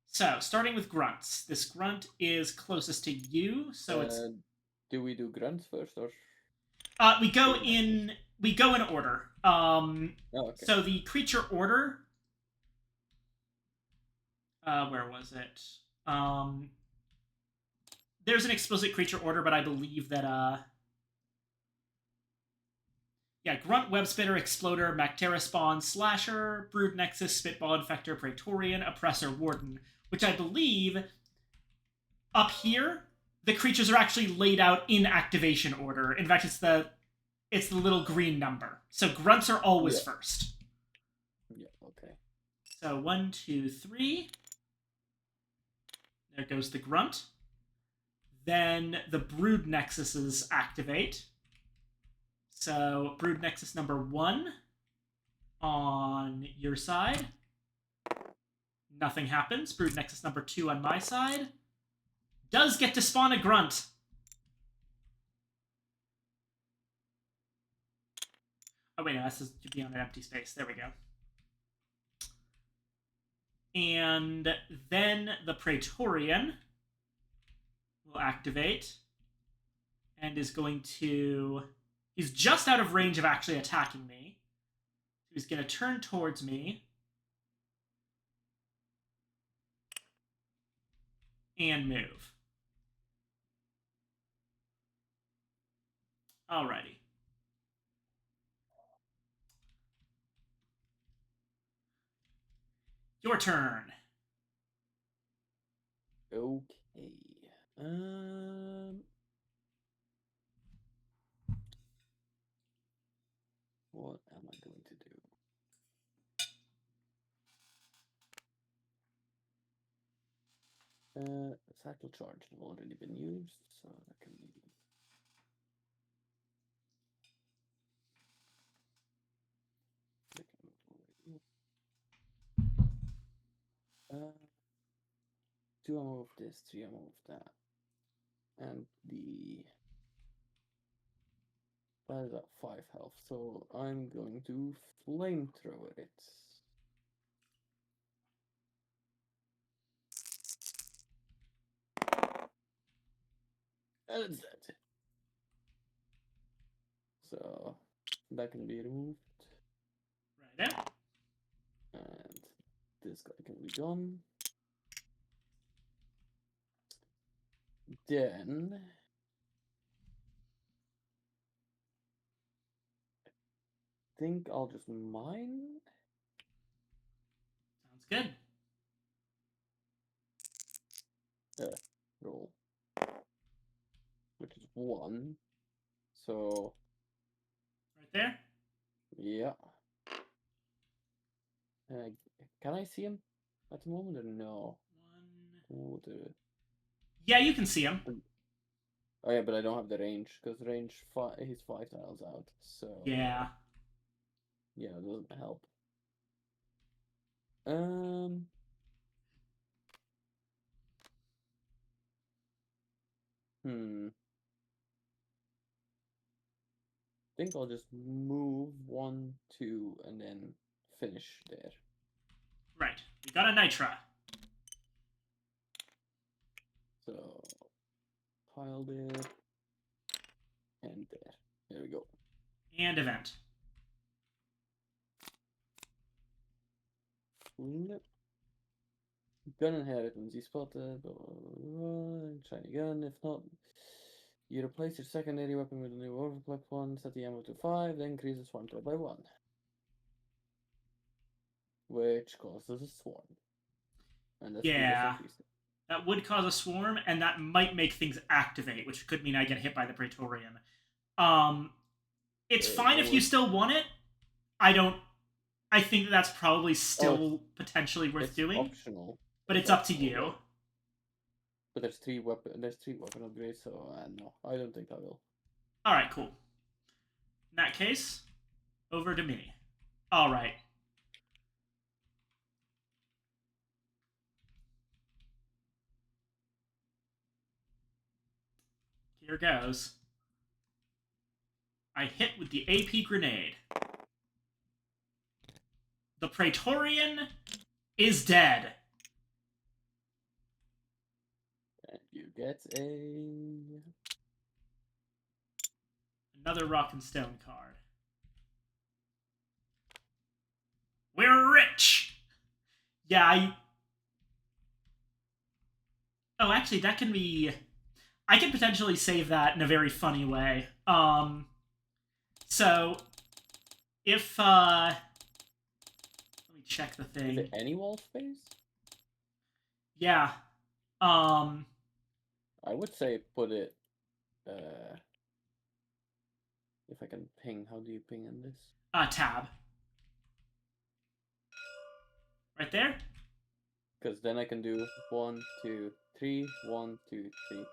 So, starting with grunts. This grunt is closest to you, so it's... Do we do grunts first, or...? We go in order. Oh, okay. So the creature order... where was it? There's an explicit creature order, but I believe that, yeah, Grunt, Webspitter, Exploder, Mactera Spawn, Slasher, Brood Nexus, Spitball Infector, Praetorian, Oppressor, Warden, which I believe up here, the creatures are actually laid out in activation order. In fact, it's the little green number. So grunts are always first. Yeah, okay. So 1, 2, 3. There goes the grunt. Then the Brood Nexuses activate. So Brood Nexus number 1 on your side. Nothing happens. Brood Nexus number 2 on my side. Does get to spawn a grunt. Oh wait, no, that has to be on an empty space. There we go. And then the Praetorian will activate and is going to... He's just out of range of actually attacking me. He's going to turn towards me. And move. Alrighty. Your turn. Okay. What am I going to do? Cycle charge have already been used, so that can be. Two ammo of this, 3 ammo of that, and that is at 5 health. So I'm going to flamethrower it. And it's dead. So that can be removed. Right there. And this guy can be gone. Then I think I'll just mine. Sounds good. Roll. Which is 1. So Right there. yeah. Can I see him at the moment or no? 1. Oh, Yeah, you can see him. Oh yeah, but I don't have the range because range 5. He's 5 tiles out. So Yeah. yeah, it doesn't help. I think I'll just move 1, 2, and then finish there. Right. We got a Nitra. So pile there and there. There we go. And event. Flip. gun inheritance. You spotted. Blah, blah, blah, shiny gun. If not, you replace your secondary weapon with a new overclock one. Set the ammo to 5. Then increase the swarm threat by 1, which causes a swarm. And that's Yeah. increased. That would cause a swarm, and that might make things activate, which could mean I get hit by the Praetorian. It's fine if you still want it. I think that's probably still potentially worth doing. Optional, but it's up to you. But there's three weapon upgrades, so no, I don't think I will. All right, cool. In that case, over to me. All right. Here goes. I hit with the AP grenade. The Praetorian is dead. And you get another Rock and Stone card. We're rich! Yeah, Oh, actually, that can be... I can potentially save that in a very funny way. So, if, let me check the thing. Is it any wall space? Yeah. I would say put it, if I can ping, how do you ping in this? Tab. Right there? Because then I can do 1, 2, 3, 1, 2, 3.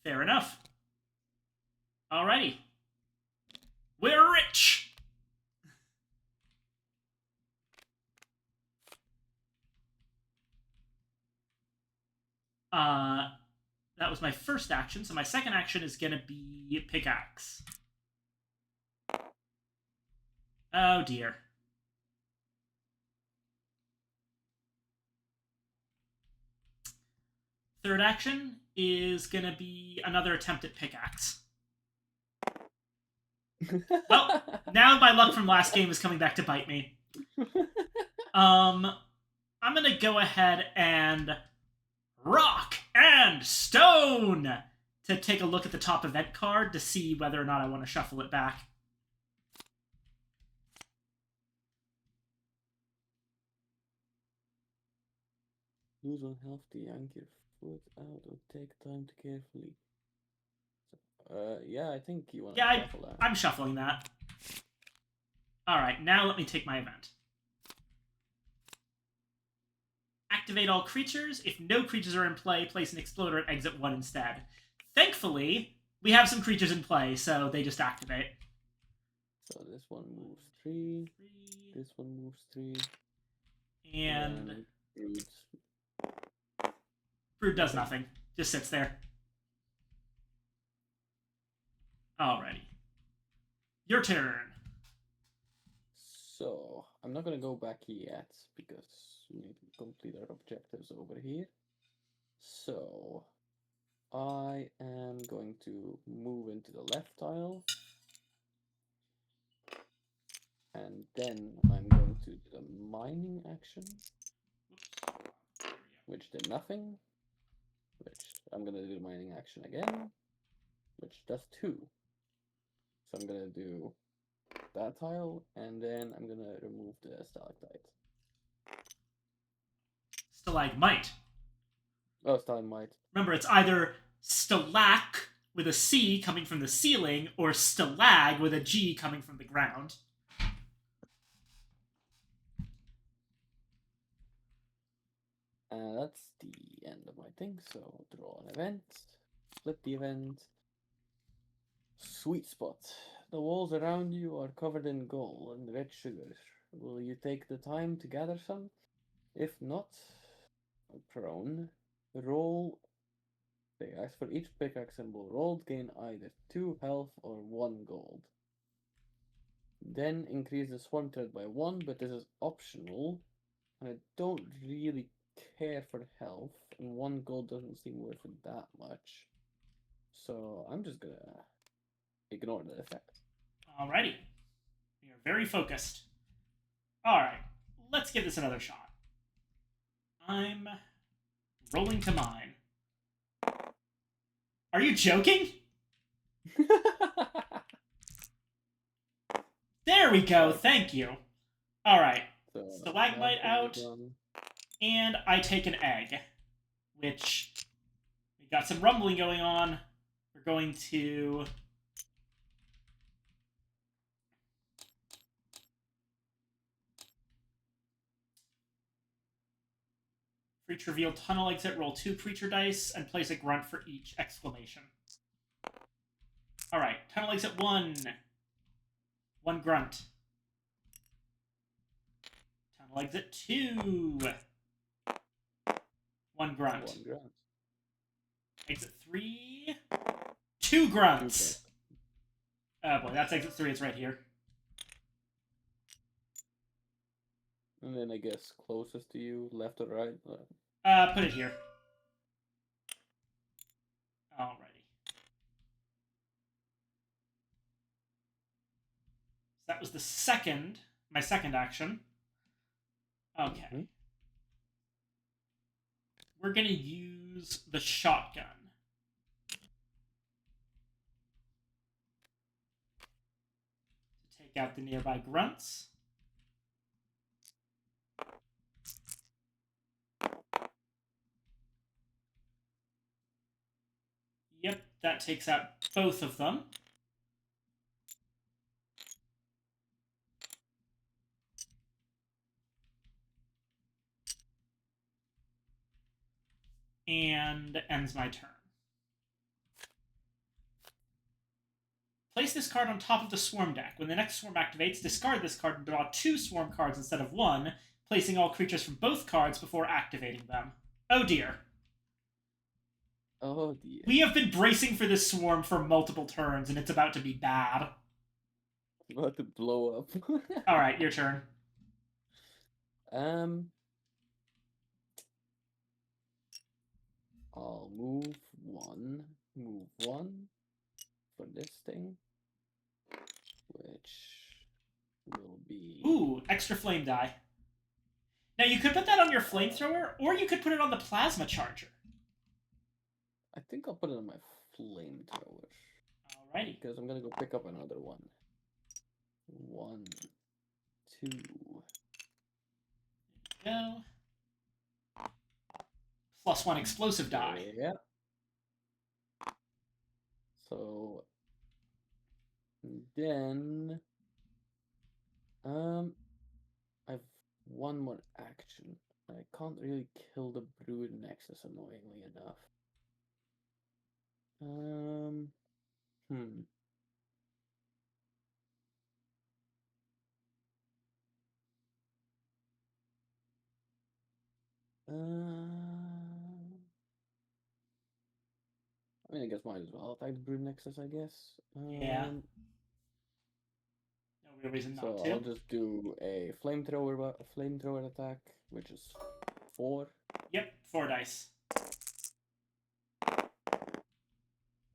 Fair enough. Alrighty. We're rich! That was my first action, so my second action is gonna be pickaxe. Oh dear. Third action is gonna be another attempt at pickaxe. Well, now my luck from last game is coming back to bite me. I'm gonna go ahead and Rock and Stone to take a look at the top event card to see whether or not I want to shuffle it back. Lose 1 health to yank your foot out or take time to carefully. Yeah, I think you want to shuffle that. I'm shuffling that. Alright, now let me take my event. Activate all creatures. If no creatures are in play, place an exploder at exit 1 instead. Thankfully, we have some creatures in play, so they just activate. So this one moves 3. This one moves 3. And Brood. Brood does nothing. Just sits there. Alrighty. Your turn. So, I'm not going to go back yet, because we need to complete our objectives over here. So, I am going to move into the left tile. And then I'm going to do the mining action, which did nothing. Which I'm going to do the mining action again, which does 2. So I'm going to do that tile, and then I'm going to remove the stalactite. Stalagmite. Oh, stalagmite. Remember, it's either stalac with a C coming from the ceiling, or stalag with a G coming from the ground. That's the end of my thing, so draw an event, flip the event. Sweet spot. The walls around you are covered in gold and red sugar. Will you take the time to gather some? If not, prone, roll pickaxe. For each pickaxe symbol rolled, gain either 2 health or 1 gold. Then increase the swarm threat by 1, but this is optional, and I don't really care for health, and 1 gold doesn't seem worth it that much. So I'm just gonna ignore the effect. Alrighty. You're very focused. Alright, let's give this another shot. I'm rolling to mine. Are you joking? There we go. Thank you. All right. So, Stalagmite that out, goes on. and I take an egg, which we got some rumbling going on. We're going to creature reveal tunnel exit, roll 2 creature dice, and place a grunt for each exclamation. All right, tunnel exit 1. 1 grunt. Tunnel exit 2. 1 grunt. 1 grunt. Exit 3. 2 grunts. Oh boy, that's exit 3. It's right here. And then I guess closest to you, left or right? Put it here. Alrighty. So that was my second action. Okay. Mm-hmm. We're gonna use the shotgun. To take out the nearby grunts. Yep, that takes out both of them. And ends my turn. Place this card on top of the swarm deck. When the next swarm activates, discard this card and draw 2 swarm cards instead of 1, placing all creatures from both cards before activating them. Oh dear. Oh dear. We have been bracing for this swarm for multiple turns, and it's about to be bad. It's about to blow up. Alright, your turn. I'll move 1 for this thing, which will be... Ooh, extra flame die. Now, you could put that on your flamethrower, or you could put it on the plasma charger. I think I'll put it on my flamethrower. Alrighty. Because I'm gonna go pick up another one. 1, 2. There we go. +1 explosive die. Yeah. So then I've 1 more action. I can't really kill the Brood Nexus, annoyingly enough. I mean, I guess might as well attack the Brood Nexus, I guess. Yeah. No real reason So not to. I'll just do a flamethrower attack, which is 4. Yep, 4 dice.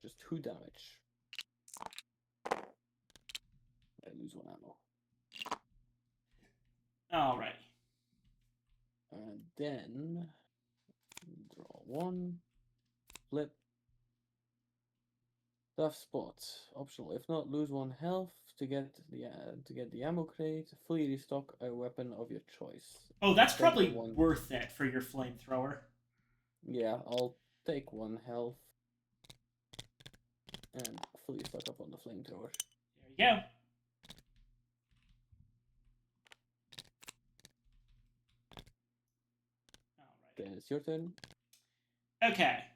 Just 2 damage. I lose 1 ammo. Alrighty. And then draw 1, flip. Tough spot, optional. If not, lose 1 health to get the ammo crate. Fully restock a weapon of your choice. Oh, that's Take probably 1. worth it for your flamethrower. Yeah, I'll take 1 health and fully stock up on the flamethrower. There you go. Alright. Then it's your turn. Okay.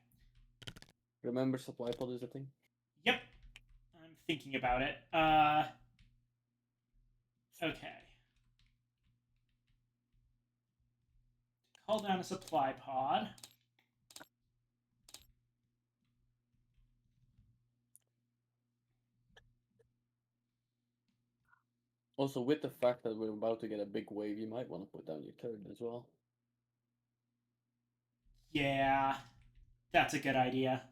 Remember, supply pod is a thing. Yep. I'm thinking about it. Okay. Call down a supply pod. Also, with the fact that we're about to get a big wave, you might want to put down your turn as well. Yeah. That's a good idea.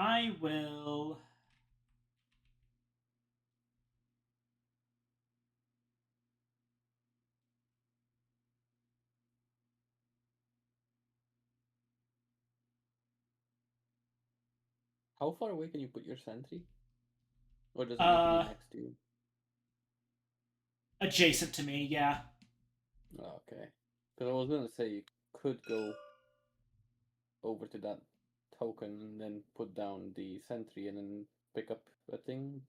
I will... How far away can you put your sentry? Or does it need to be next to you? Adjacent to me, yeah. Oh, okay. Because I was gonna say you could go over to that token and then put down the sentry and then pick up a thing,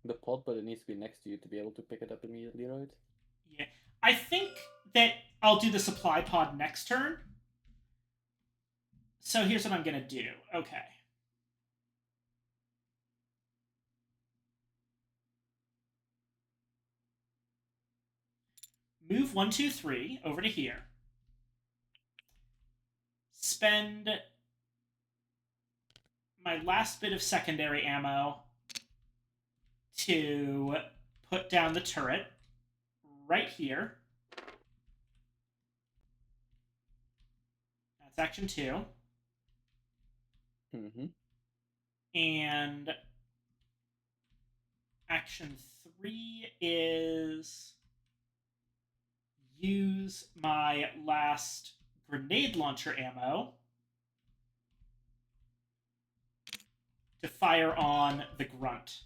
the pod, but it needs to be next to you to be able to pick it up immediately, right? Yeah. I think that I'll do the supply pod next turn. So here's what I'm going to do. Okay. Move 1, 2, 3 over to here. Spend my last bit of secondary ammo to put down the turret right here. That's action 2. Mm-hmm. And action 3 is use my last grenade launcher ammo to fire on the grunt.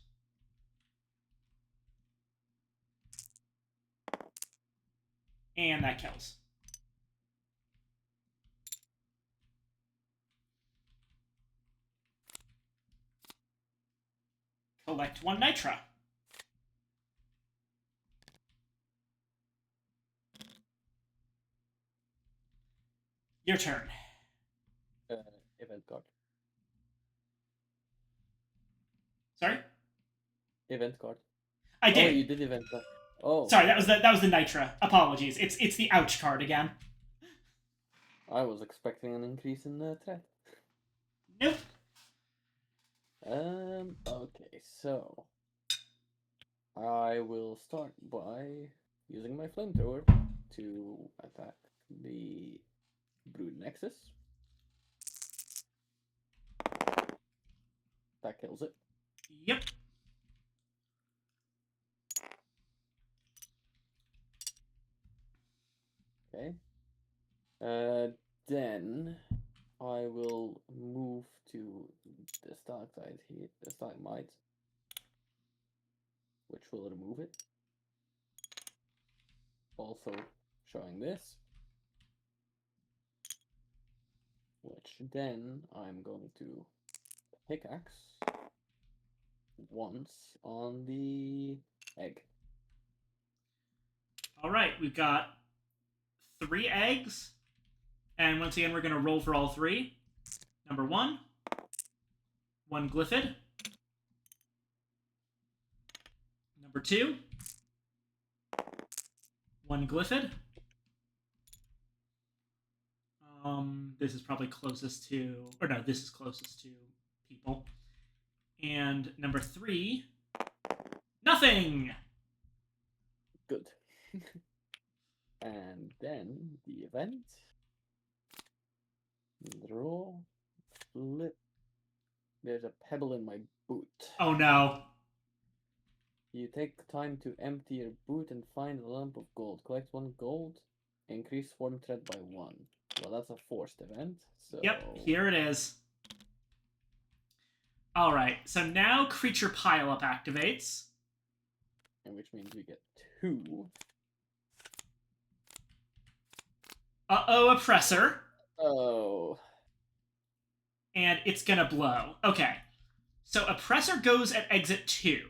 And that kills. Collect 1 nitra. Your turn. Event card. Sorry? Event card. I did. Oh, you did event card. Oh. Sorry, that was the nitra. Apologies. It's the ouch card again. I was expecting an increase in the threat. Nope. Okay, so I will start by using my flamethrower to attack the Brood Nexus. That kills it. Yep. Okay. Then I will move to the stalactite here, the stalagmite, which will remove it. Also showing this, which then I'm going to pickaxe once on the egg. All right, we've got 3 eggs. And once again, we're going to roll for all 3. Number 1, 1 glyphid. Number 2, 1 glyphid. This is probably closest to, or no, this is closest to people. And number 3, nothing. Good. And then the event. Draw. Flip. There's a pebble in my boot. Oh no. You take time to empty your boot and find a lump of gold. Collect 1 gold. Increase swarm threat by 1. Well, that's a forced event. So Yep, here it is. All right, so now creature pileup activates. And which means we get 2. Uh-oh, oppressor. Oh. And it's gonna blow. Okay. So oppressor goes at exit 2.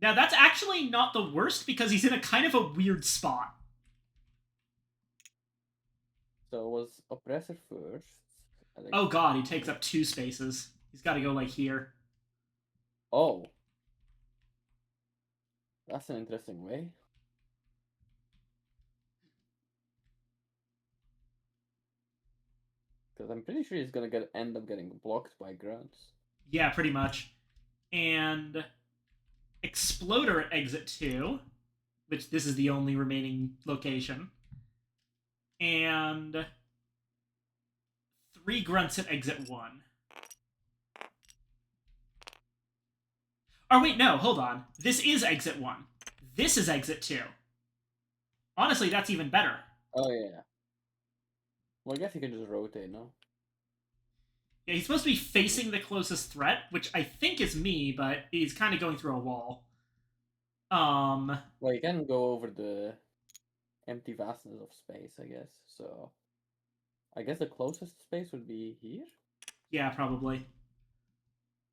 Now that's actually not the worst because he's in a kind of a weird spot. So it was oppressor first. Oh god, he takes up 2 spaces. He's gotta go like here. Oh. That's an interesting way. Because I'm pretty sure he's gonna end up getting blocked by grunts. Yeah, pretty much. And Exploder at exit 2, which this is the only remaining location. And 3 grunts at exit 1. Oh, wait, no, hold on. This is exit 1. This is exit 2. Honestly, that's even better. Oh, yeah. Well, I guess you can just rotate, no? Yeah, he's supposed to be facing the closest threat, which I think is me, but he's kind of going through a wall. Well, you can go over the empty vastness of space, I guess. So, I guess the closest space would be here? Yeah, probably.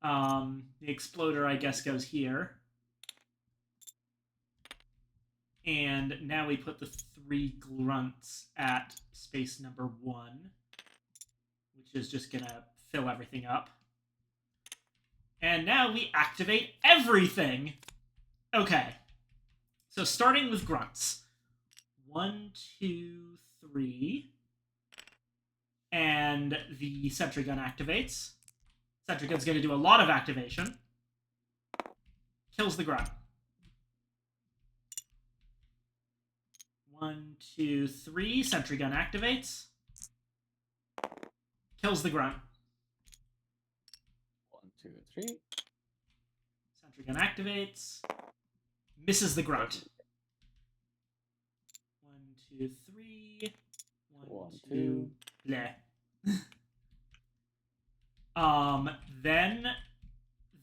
The exploder, I guess, goes here. And now we put the 3 grunts at space number 1, which is just gonna fill everything up. And now we activate everything! Okay. So starting with grunts. 1, 2, 3. And the sentry gun activates. Sentry gun's going to do a lot of activation. Kills the grunt. 1, 2, 3. Sentry gun activates. Kills the grunt. 1, 2, 3. Sentry gun activates. Misses the grunt. 1, 2, 3. 1, 2. Bleh. Then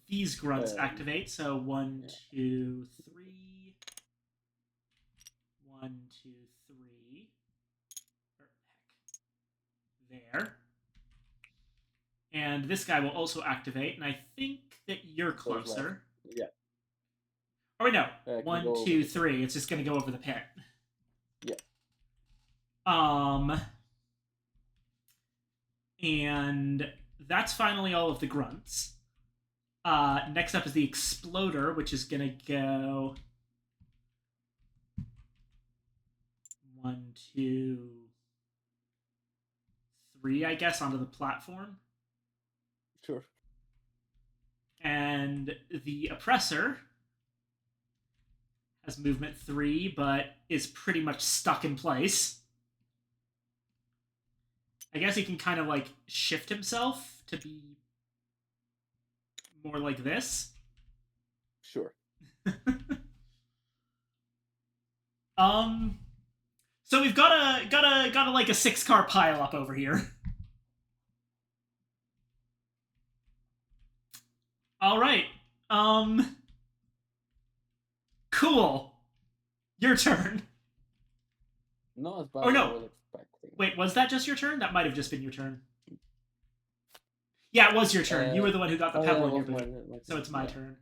these grunts activate. So 1, 2, 3. 1, 2, 3. There. And this guy will also activate, and I think that you're closer. Yeah. Oh wait, no. 1, 2, 3. It's just gonna go over the pit. Yeah. And that's finally all of the grunts. Next up is the exploder, which is gonna go 1, 2, 3, I guess, onto the platform. Sure. And the oppressor has movement 3, but is pretty much stuck in place. I guess he can kind of like shift himself to be more like this. Sure. So we've got a like a 6-car pile up over here. All right. Cool. Your turn. Not as bad Oh, no. as I was expecting. Wait, was that just your turn? That might have just been your turn. Yeah, it was your turn. You were the one who got the pebble in your boot. So it's my turn.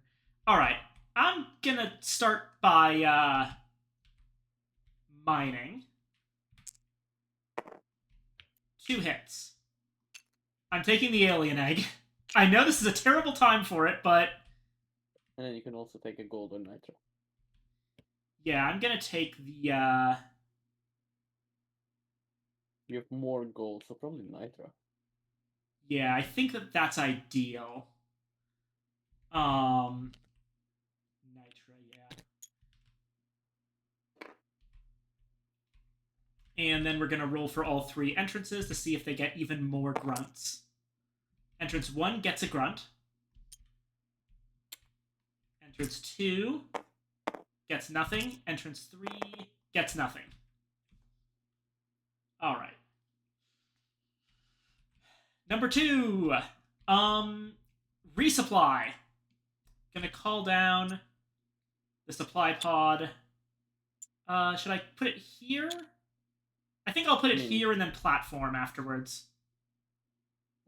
All right. I'm gonna start by mining. 2 hits. I'm taking the alien egg. I know this is a terrible time for it, but... And then you can also take a golden nitro. Yeah, I'm gonna take the, You have more gold, so probably nitro. Yeah, I think that that's ideal. Nitra, yeah. And then we're gonna roll for all 3 entrances to see if they get even more grunts. Entrance 1 gets a grunt. Entrance 2 gets nothing. Entrance 3 gets nothing. All right. Number 2, resupply. Gonna call down the supply pod. Should I put it here? I think I'll put it here and then platform afterwards.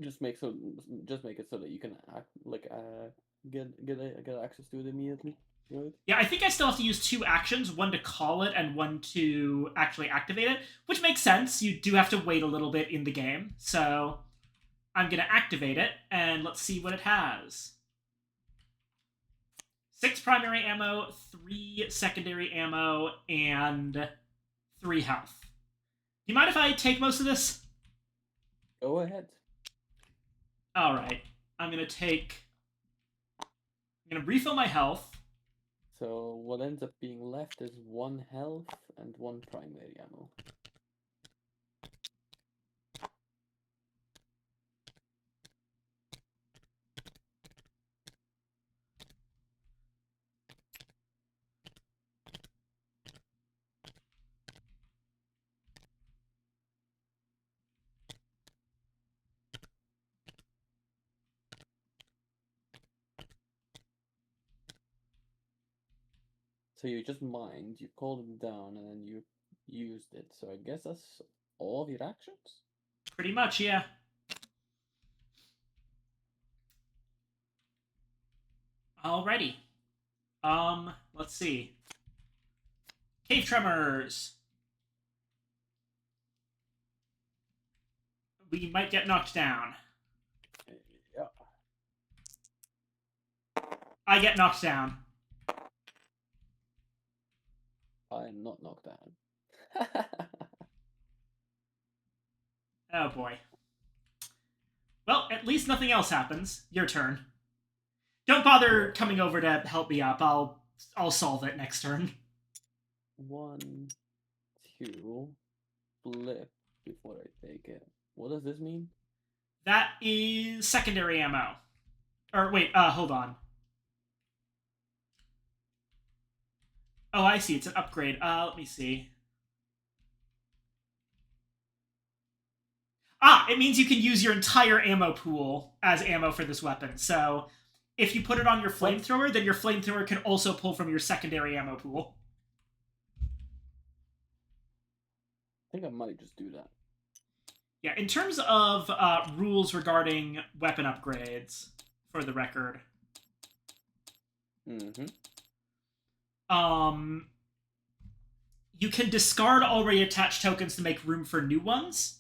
Just make it so that you can get access to it immediately. Right? Yeah, I think I still have to use 2 actions, one to call it and one to actually activate it, which makes sense. You do have to wait a little bit in the game, so I'm going to activate it, and let's see what it has. 6 primary ammo, 3 secondary ammo, and 3 health. Do you mind if I take most of this? Go ahead. Alright, I'm going to refill my health. So what ends up being left is 1 health and 1 primary ammo. So you just mined, you called them down, and then you used it. So I guess that's all of your actions? Pretty much, yeah. Alrighty. Let's see. Cave tremors. We might get knocked down. Yeah. I get knocked down. I'm not knocked down. Oh boy. Well, at least nothing else happens. Your turn. Don't bother coming over to help me up. I'll solve it next turn. 1, 2, flip before I take it. What does this mean? That is secondary ammo. Or wait, hold on. Oh, I see. It's an upgrade. Let me see. It means you can use your entire ammo pool as ammo for this weapon. So, if you put it on your flamethrower, then your flamethrower can also pull from your secondary ammo pool. I think I might just do that. Yeah, in terms of rules regarding weapon upgrades, for the record. Mm-hmm. You can discard already attached tokens to make room for new ones.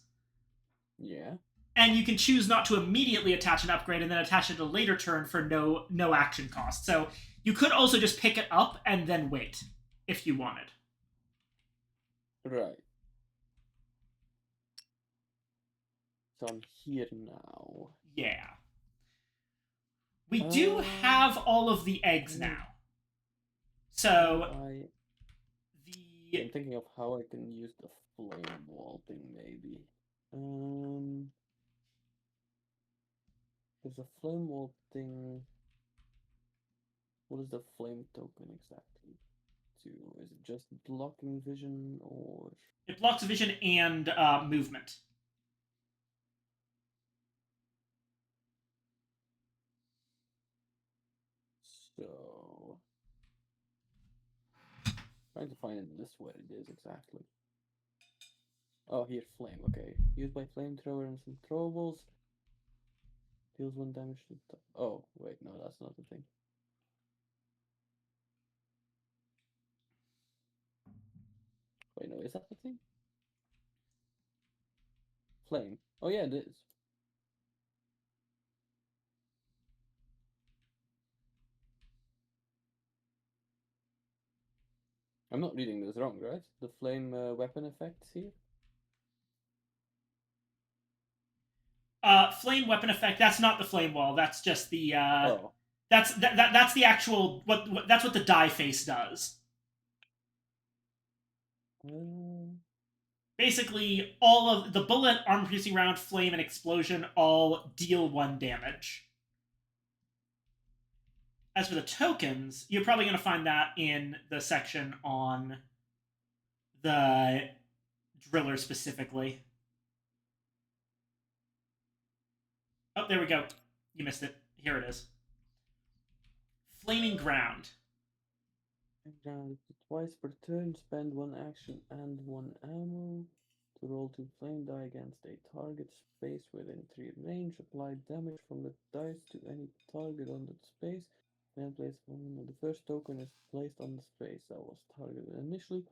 Yeah. And you can choose not to immediately attach an upgrade and then attach it at a later turn for no action cost. So you could also just pick it up and then wait, if you wanted. Right. So I'm here now. Yeah. We do have all of the eggs now. So I'm thinking of how I can use the flame wall thing, maybe. There's a flame wall thing. What is the flame token exactly? Is it just blocking vision or? It blocks vision and movement. So, trying to find this where it is exactly. Oh, here, flame. Okay, used by flamethrower and some throwables. Deals 1 damage to. Oh, wait, no, that's not the thing. Wait, no, is that the thing? Flame. Oh yeah, it is. I'm not reading this wrong, right? The flame weapon effects here? Flame weapon effect, that's not the flame wall. That's just the Oh. That's the actual that's what the die face does. Basically, all of the bullet, armor piercing round, flame, and explosion all deal 1 damage. As for the tokens, you're probably going to find that in the section on the driller specifically. Oh, there we go. You missed it. Here it is. Flaming Ground. Twice per turn, spend 1 action and 1 ammo to roll 2 flame die against a target space within 3 range. Apply damage from the dice to any target on that space. Then place one. The first token is placed on the space that was targeted initially.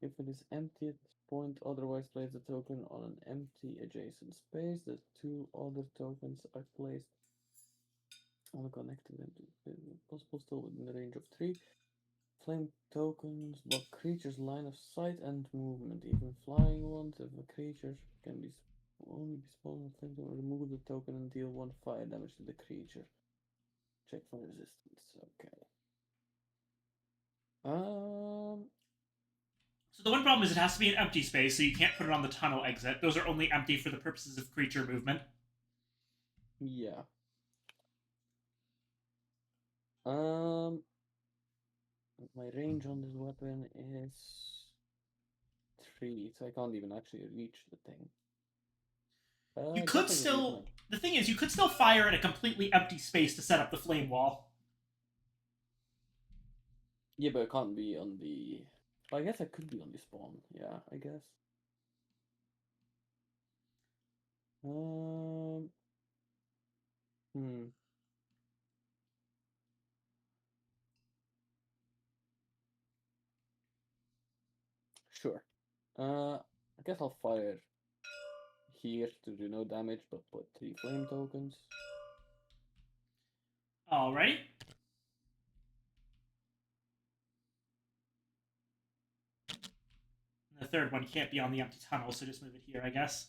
If it is empty at this point, otherwise place the token on an empty adjacent space. The 2 other tokens are placed on a connected empty, possible still within the range of 3. Flame tokens block creatures' line of sight and movement, even flying ones. If a creature can only be spawned on flame token, remove the token and deal 1 fire damage to the creature. Check for resistance. Okay. So the one problem is it has to be an empty space, so you can't put it on the tunnel exit. Those are only empty for the purposes of creature movement. Yeah. My range on this weapon is 3, so I can't even actually reach the thing. You could still... The thing is, you could still fire at a completely empty space to set up the flame wall. Yeah, but it can't be on the. I guess it could be on the spawn. Yeah, I guess. Um. Hmm. Sure. I guess I'll fire here to do no damage, but put 3 flame tokens. Alrighty. The third one can't be on the empty tunnel, so just move it here, I guess.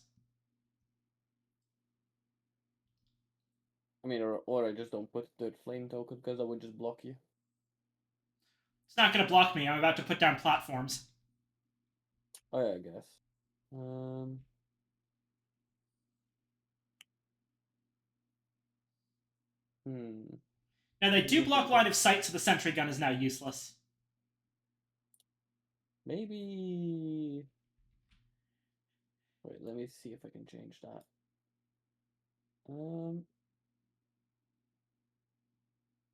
I mean, or I just don't put third flame token because I would just block you. It's not going to block me. I'm about to put down platforms. Oh yeah, I guess. Um. Hmm. Now, they do block line of sight, so the sentry gun is now useless. Maybe. Wait, let me see if I can change that.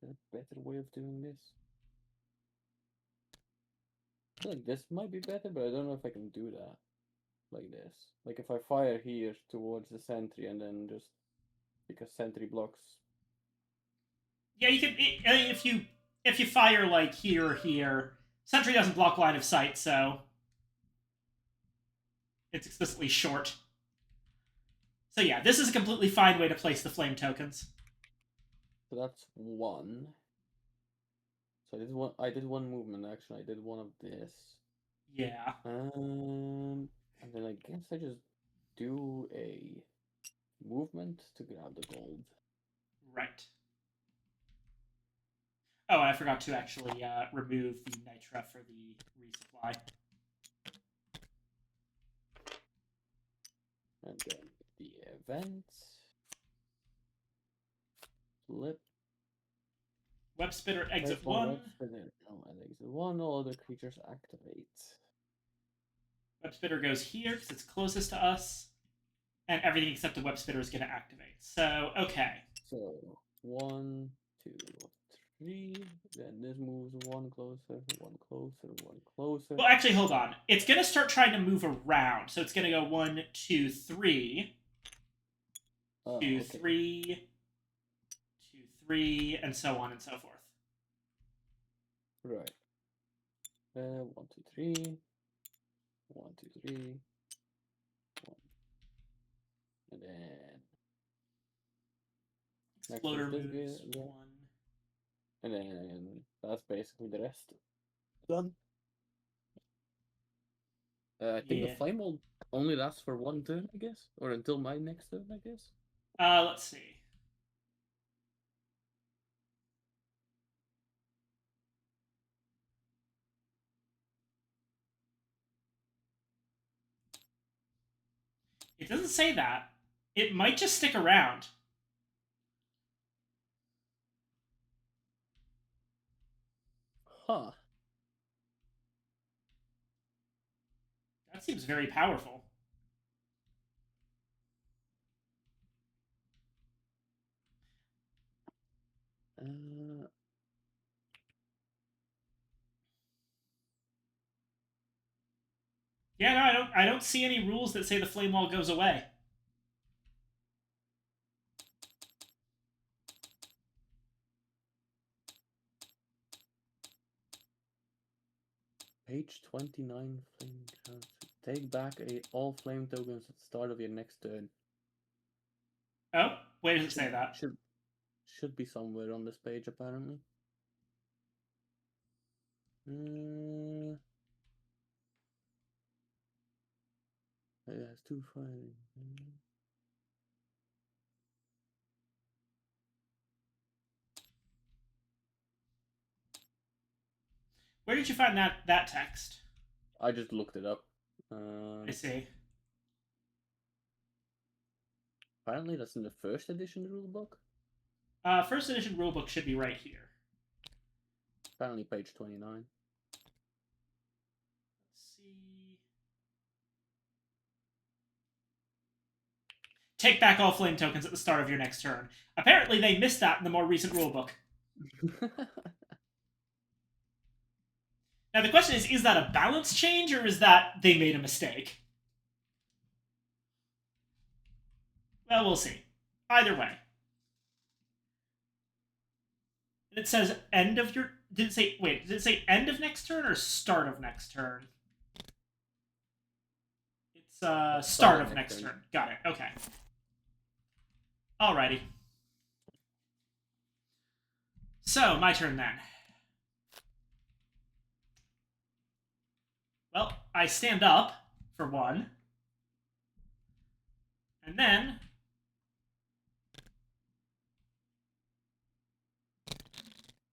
A better way of doing this. I feel like this might be better, but I don't know if I can do that like this. Like if I fire here towards the sentry and then just because sentry blocks. Yeah, you can if you fire like here or here, sentry doesn't block line of sight, so it's explicitly short. So yeah, this is a completely fine way to place the flame tokens. So that's one. So I did one movement action. I did one of this. Yeah. And then I guess I just do a movement to grab the gold. Right. Oh, I forgot to actually remove the nitra for the resupply. And then the event. Flip. Web spitter exit Place one 1. web spitter. Oh, and exit 1. All other creatures activate. Web spitter goes here because it's closest to us, and everything except the web spitter is going to activate. So okay. So 1, 2, 3. Then this moves 1 closer, 1 closer, 1 closer. Well, actually, hold on. It's going to start trying to move around. So it's going to go 1, 2, 3. 2, okay. 3. 2, 3, and so on and so forth. Right. 1, 2, 3. 1, 2, 3. 1. And then Exploder next is moves this 1. and then that's basically the rest. Done. I think the flame will only last for 1 turn, I guess, or until my next turn, I guess. Let's see. It doesn't say that. It might just stick around. Huh. That seems very powerful. Yeah, no, I don't see any rules that say the flame wall goes away. Page 29, flame counter. Take back all flame tokens at the start of your next turn. Oh, where does it say that? Should be somewhere on this page, apparently. It has 2 firing. Where did you find that text? I just looked it up. I see. Apparently that's in the first edition rulebook. First edition rulebook should be right here. Apparently page 29. Let's see. Take back all flame tokens at the start of your next turn. Apparently they missed that in the more recent rulebook. Now the question is that a balance change or is that they made a mistake? Well, we'll see. Either way. And it says end of your... Did it say end of next turn or start of next turn? It's start of next turn. Got it. Okay. Alrighty. So, my turn then. Well, I stand up, for one. And then...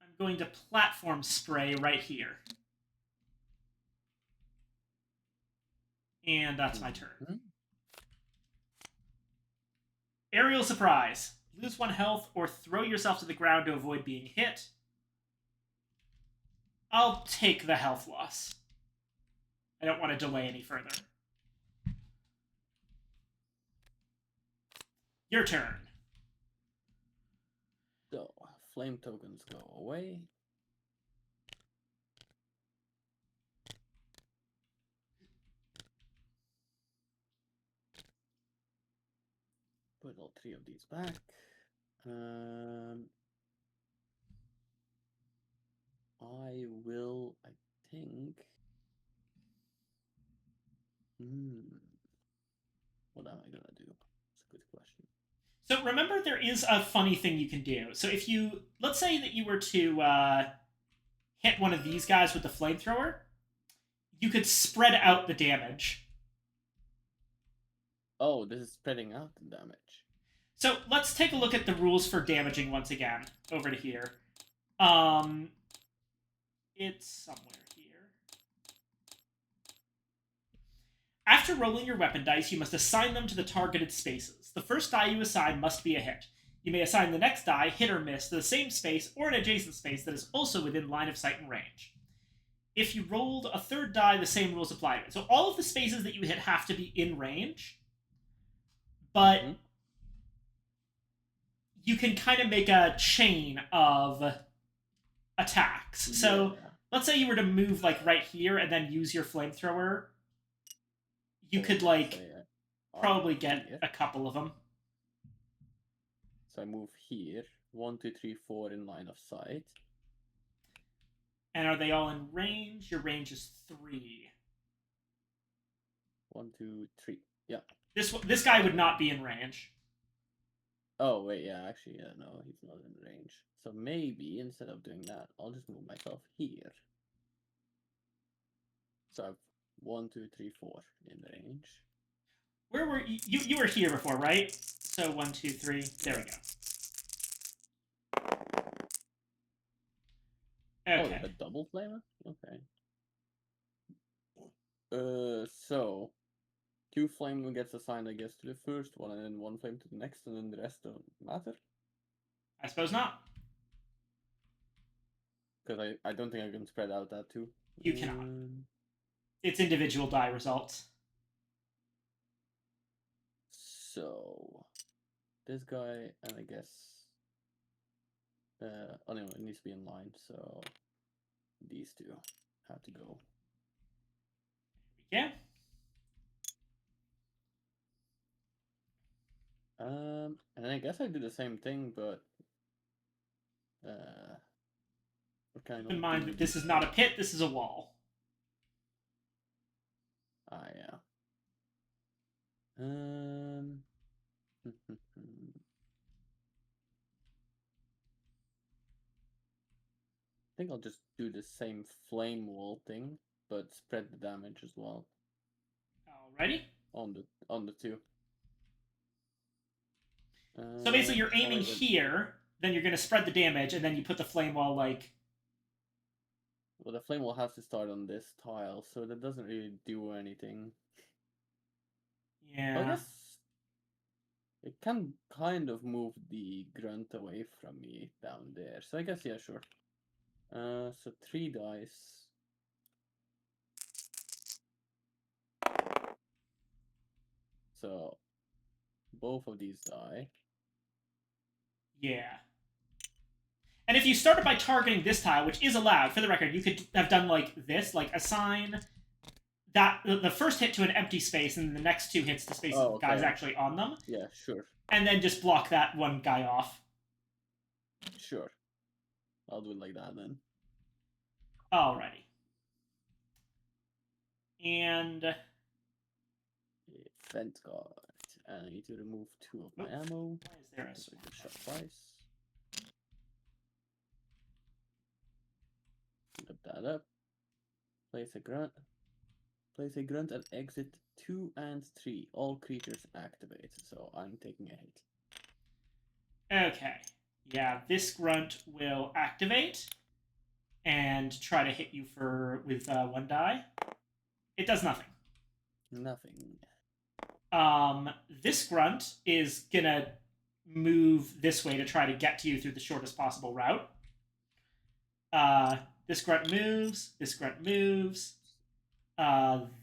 I'm going to platform spray right here. And that's my turn. Aerial Surprise. Lose 1 health or throw yourself to the ground to avoid being hit. I'll take the health loss. I don't want to delay any further. Your turn. So, flame tokens go away. Put all 3 of these back. I will, I think. What am I gonna do? That's a good question. So remember, there is a funny thing you can do. So if you, let's say that you were to hit one of these guys with the flamethrower, you could spread out the damage. Oh, this is spreading out the damage. So let's take a look at the rules for damaging once again. Over to here. It's somewhere here. After rolling your weapon dice, you must assign them to the targeted spaces. The first die you assign must be a hit. You may assign the next die, hit or miss, to the same space or an adjacent space that is also within line of sight and range. If you rolled a third die, the same rules apply to it. So all of the spaces that you hit have to be in range, but you can kind of make a chain of attacks. So let's say you were to move like right here and then use your flamethrower. You could like probably get a couple of them. So I move here. 1, 2, 3, 4 in line of sight. And are they all in range? Your range is 3. 1, 2, 3. Yeah. This guy would not be in range. Oh wait, yeah, actually, yeah, no, he's not in range. So maybe instead of doing that, I'll just move myself here. So I've 1, 2, 3, 4 in range. Where were you? You were here before, right? So 1, 2, 3. There we go. Okay. Oh, a double flamer? Okay. So 2 flame gets assigned, I guess, to the first one, and then 1 flame to the next, and then the rest don't matter. I suppose not. Because I don't think I can spread out that too. You cannot. It's individual die results. So this guy, and I guess oh no, it needs to be in line, so these 2 have to go. Yeah. And I guess I do the same thing, but what kind Keep in mind that this is not a pit, this is a wall. Ah, yeah. I think I'll just do the same flame wall thing, but spread the damage as well. Alrighty. On the 2. So basically you're aiming here, then you're going to spread the damage, and then you put the flame wall like... Well, the flame wall has to start on this tile, so that doesn't really do anything. Yeah. I guess it can kind of move the grunt away from me down there. So I guess, yeah, sure. So 3 dice. So both of these die. Yeah. And if you started by targeting this tile, which is allowed, for the record, you could have done like this, like assign that the first hit to an empty space, and the next 2 hits to spaces with guys actually on them. Yeah, sure. And then just block that one guy off. Sure. I'll do it like that then. Alrighty. And Vent guard. And I need to remove 2 of my ammo. why is there a shot twice? Flip that up. Place a grunt. Place a grunt at exit 2 and 3. All creatures activate. So I'm taking a hit. Okay. Yeah, this grunt will activate and try to hit you with 1 die. It does nothing. Nothing. This grunt is gonna move this way to try to get to you through the shortest possible route. This grunt moves. This grunt moves.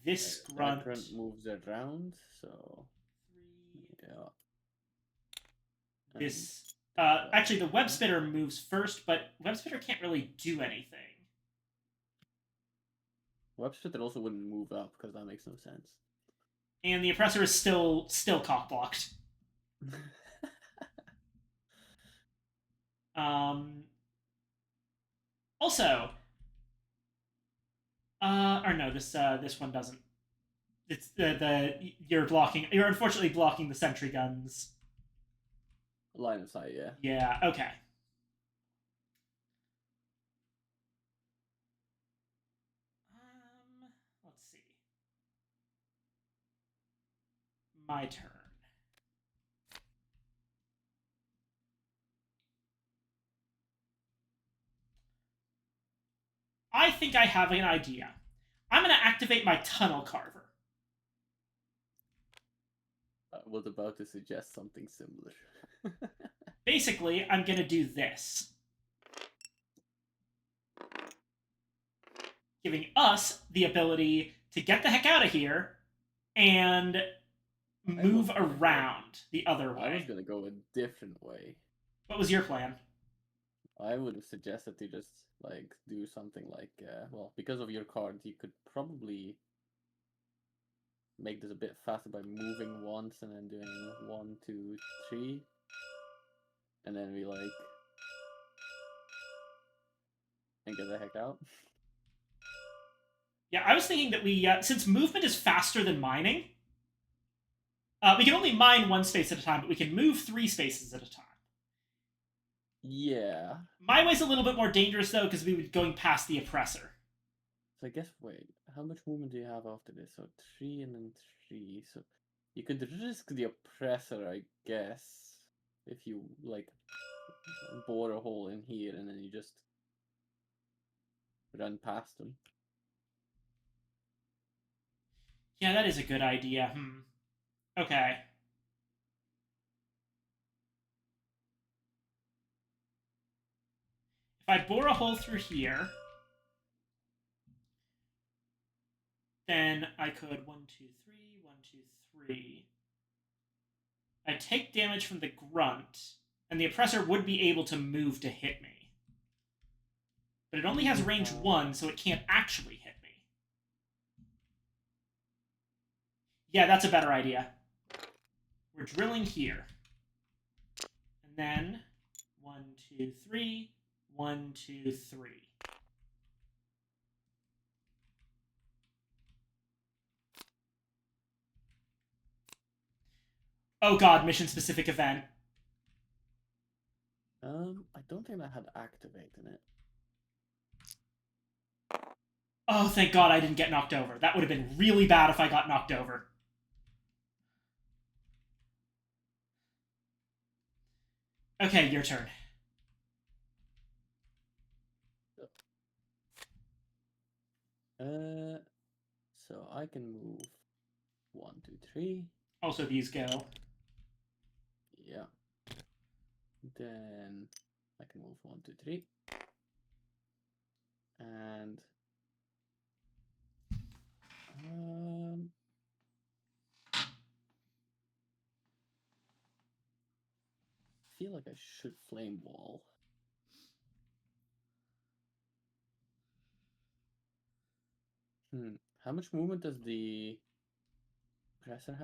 This grunt moves around. So 3. yeah. This actually the web spitter moves first, but web spitter can't really do anything. Web spitter also wouldn't move up because that makes no sense. And the oppressor is still cock blocked. Also, or no, this one doesn't. It's you're unfortunately blocking the sentry guns. Line of sight, yeah. Yeah. Okay. Let's see. My turn. I think I have an idea. I'm going to activate my Tunnel Carver. I was about to suggest something similar. Basically, I'm going to do this. Giving us the ability to get the heck out of here and move around the other way. I was going to go a different way. What was your plan? I would have suggested to just like do something like, well, because of your card, you could probably make this a bit faster by moving once and then doing 1, 2, 3, and then we like and get the heck out. Yeah, I was thinking that we, since movement is faster than mining, we can only mine 1 space at a time, but we can move 3 spaces at a time. Yeah. My way's a little bit more dangerous, though, because we would be going past the oppressor. So I guess, wait, how much movement do you have after this? So 3 and then 3. So you could risk the oppressor, I guess, if you, like, bore a hole in here and then you just run past them. Yeah, that is a good idea. Okay. If I bore a hole through here, then I could 1, 2, 3, 1, 2, 3. I'd take damage from the grunt, and the oppressor would be able to move to hit me. But it only has range 1, so it can't actually hit me. Yeah, that's a better idea. We're drilling here. And then 1, 2, 3, 1, 2, 3. Oh god, mission-specific event. I don't think that had activate in it. Oh, thank god I didn't get knocked over. That would have been really bad if I got knocked over. Okay, your turn. So I can move 1, 2, 3. Also, these go. Yeah. Then I can move 1, 2, 3. And I feel like I should flame wall. How much movement does the presser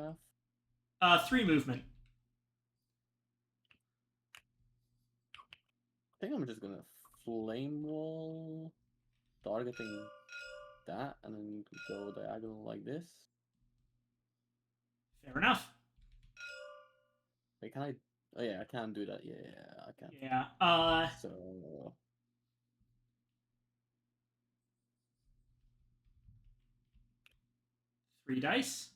have? 3 movement. I think I'm just gonna flame wall, targeting that, and then go diagonal like this. Fair enough. Wait, can I? Oh yeah, I can do that. Yeah, I can. Yeah. So 3 dice.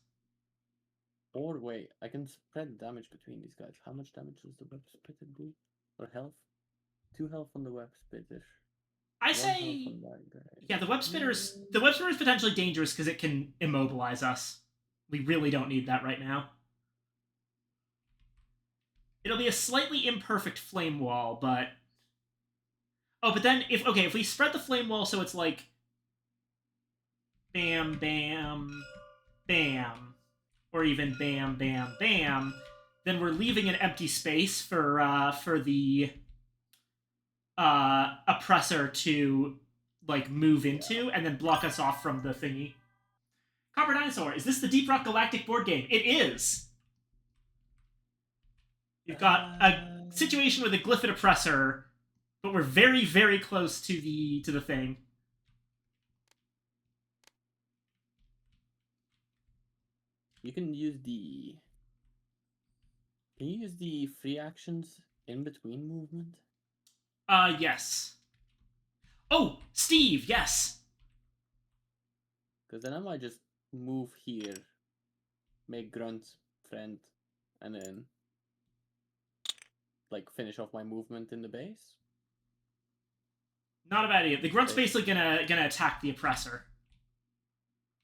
or wait, I can spread damage between these guys. How much damage does the web splitter do? Or health? 2 health on the web splitter. I 1 say, health on that guy. yeah, the web spinner is potentially dangerous because it can immobilize us. We really don't need that right now. It'll be a slightly imperfect flame wall, but but then if we spread the flame wall so it's like bam, bam, bam, or even bam, bam, bam, then we're leaving an empty space for the oppressor to like move into and then block us off from the thingy. Copper Dinosaur, is this the Deep Rock Galactic board game? It is. You've got a situation with a Glyphid Oppressor, but we're very, very close to the thing. You can use the. Can you use the free actions in between movement? Yes. Oh, Steve, yes. Because then I might just move here, make Grunt friend, and then like finish off my movement in the base. Not a bad idea. The Grunt's basically gonna attack the Oppressor.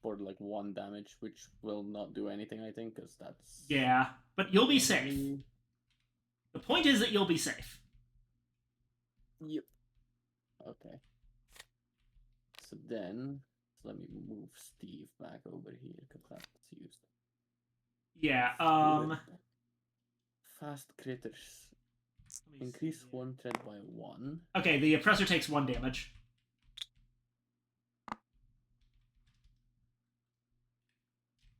For like 1 damage, which will not do anything, I think, because that's... Yeah, but you'll be safe. The point is that you'll be safe. Yep. Okay. So then, let me move Steve back over here, because that's used. Yeah, Fast critters. Increase 1 threat by 1. Okay, the Oppressor takes 1 damage.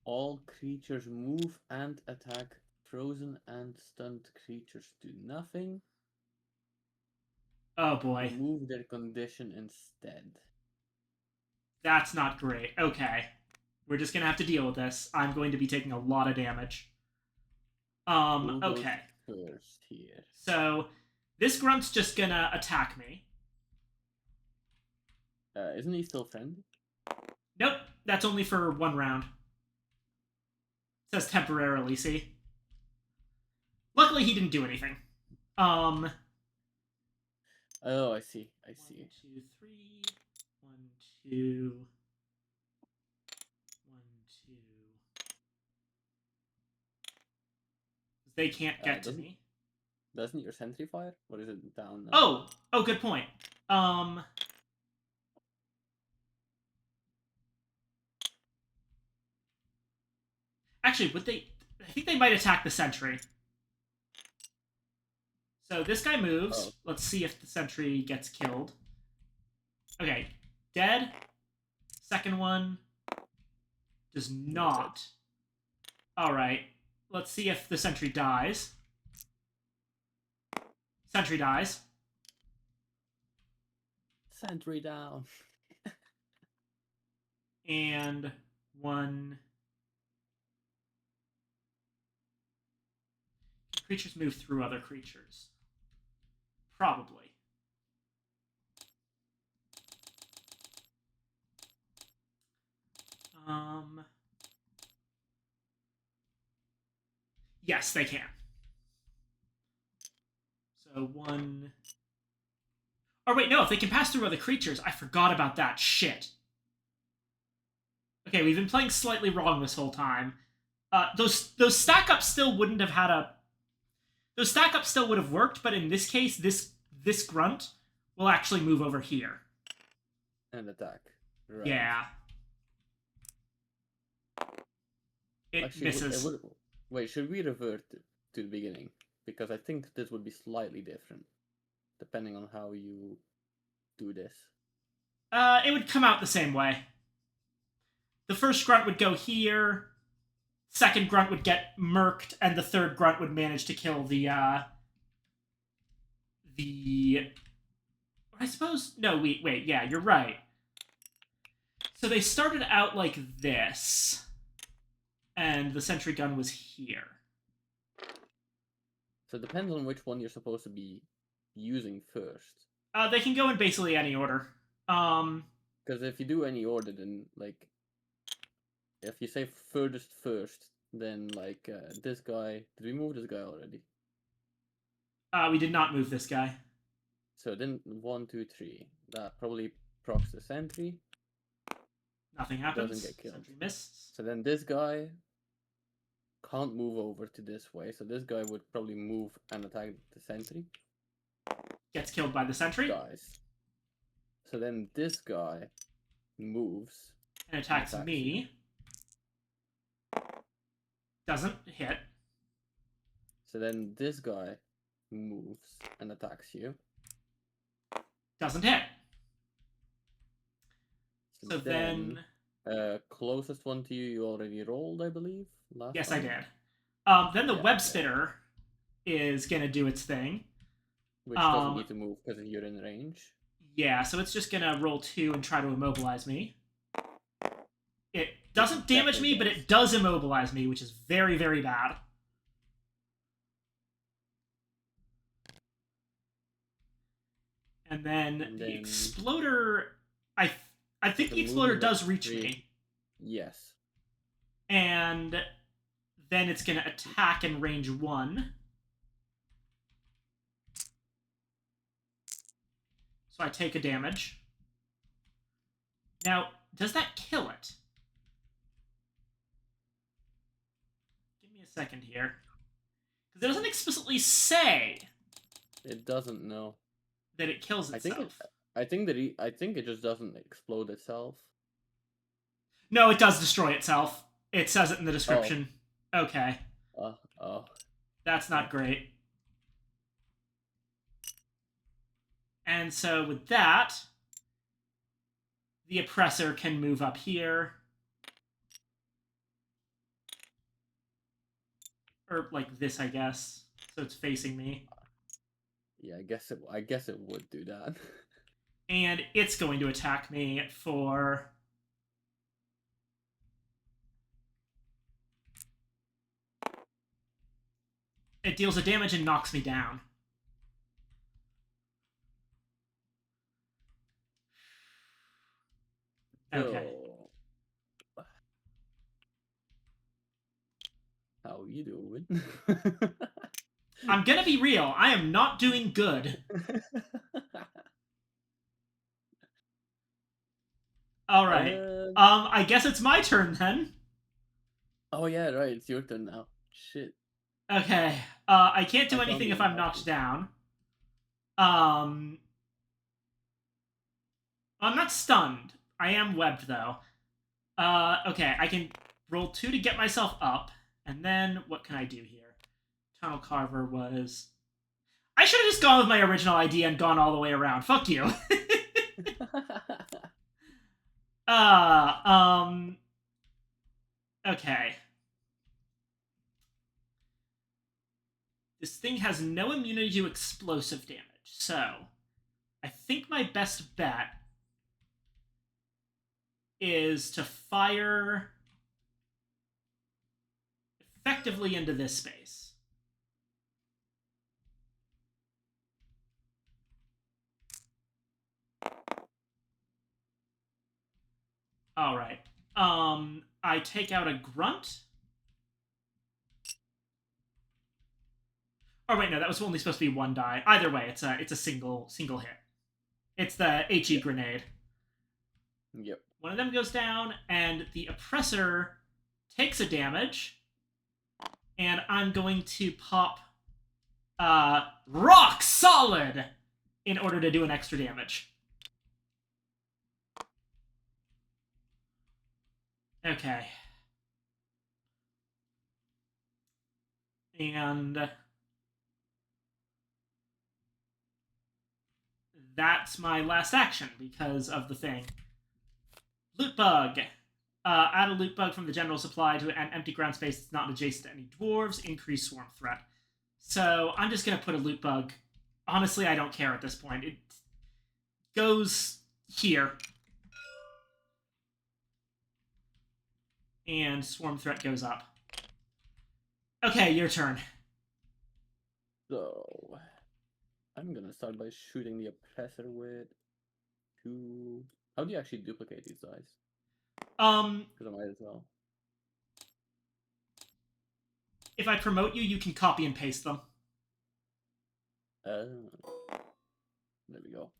All creatures move and attack. Frozen and stunned creatures do nothing. Oh boy. Remove their condition instead. That's not great. Okay. We're just gonna have to deal with this. I'm going to be taking a lot of damage. Okay. First here. So, this Grunt's just gonna attack me. Isn't he still friendly? Nope, that's only for 1 round. It says temporarily, see? Luckily, he didn't do anything. Oh, I see. 1, 2, 3. 1, 2. 1, 2. They can't get to me. Doesn't your sentry fire? Or is it down Oh, now? good point. Actually, would they? I think they might attack the sentry. So this guy moves. Oh. Let's see if the sentry gets killed. Okay, dead. Second one does not. All right. Let's see if the sentry dies. Sentry dies. Sentry down. And 1. Creatures move through other creatures. Probably. Yes, they can. So 1. Oh, wait, no, if they can pass through other creatures, I forgot about that. Shit. Okay, we've been playing slightly wrong this whole time. Those stack ups still wouldn't have had a... Those stack ups still would have worked, but in this case, this Grunt will actually move over here. And attack. Right. Yeah. It Actually, misses. Wait, should we revert to the beginning? Because I think this would be slightly different, depending on how you do this. It would come out the same way. the first grunt would go here, second grunt would get murked, and the third grunt would manage to kill the I suppose no, wait, yeah, you're right. So they started out like this, and the sentry gun was here. So it depends on which one you're supposed to be using first. They can go in basically any order. Because if you do any order, then like, if you say furthest first, then like this guy. Did we move this guy already? We did not move this guy. So then 1, 2, 3. That probably procs the sentry. Nothing happens. Doesn't get killed. Sentry missed. So then this guy can't move over to this way. So this guy would probably move and attack the sentry. Gets killed by the sentry. Dies. So then this guy moves And attacks me. Doesn't hit. So then this guy moves and attacks you. Doesn't hit. So then closest one to you, you already rolled, I believe. Yes, time. I did. Then the web spitter is gonna do its thing. Which doesn't need to move because you're in range. Yeah, so it's just gonna roll 2 and try to immobilize me. It doesn't damage me, but it does immobilize me, which is very, very bad. And then the exploder, I think the exploder does reach me. Yes. And then it's gonna attack in range 1. So I take a damage. Now, does that kill it? Give me a second here. Because it doesn't explicitly say It doesn't know. that it kills itself. I think it just doesn't explode itself. No, it does destroy itself. It says it in the description. Oh. Okay. That's not great. And so with that, the oppressor can move up here. Or like this, I guess. So it's facing me. Yeah, I guess it would do that. And it's going to attack me for... It deals a damage and knocks me down. Okay. Oh. How you doing? I'm gonna be real. I am not doing good. All right. I guess it's my turn then. Oh yeah, right. It's your turn now. Shit. Okay. I can't do anything if I'm knocked down. I'm not stunned. I am webbed though. Okay. I can roll 2 to get myself up, and then what can I do here? Tunnel Carver was... I should have just gone with my original idea and gone all the way around. Fuck you. Okay. This thing has no immunity to explosive damage, so I think my best bet is to fire effectively into this space. All right. I take out a grunt. Oh wait, no, that was only supposed to be 1 die. Either way, it's a single hit. It's the HE grenade. Yep. One of them goes down, and the oppressor takes a damage, and I'm going to pop rock solid in order to do an extra damage. Okay. And that's my last action because of the thing. Loot bug. Add a loot bug from the general supply to an empty ground space that's not adjacent to any dwarves. Increase swarm threat. So I'm just going to put a loot bug. Honestly, I don't care at this point. It goes here. And swarm threat goes up. Okay, your turn. So, I'm gonna start by shooting the oppressor with 2. How do you actually duplicate these dice? Because I might as well. If I promote you, you can copy and paste them. There we go.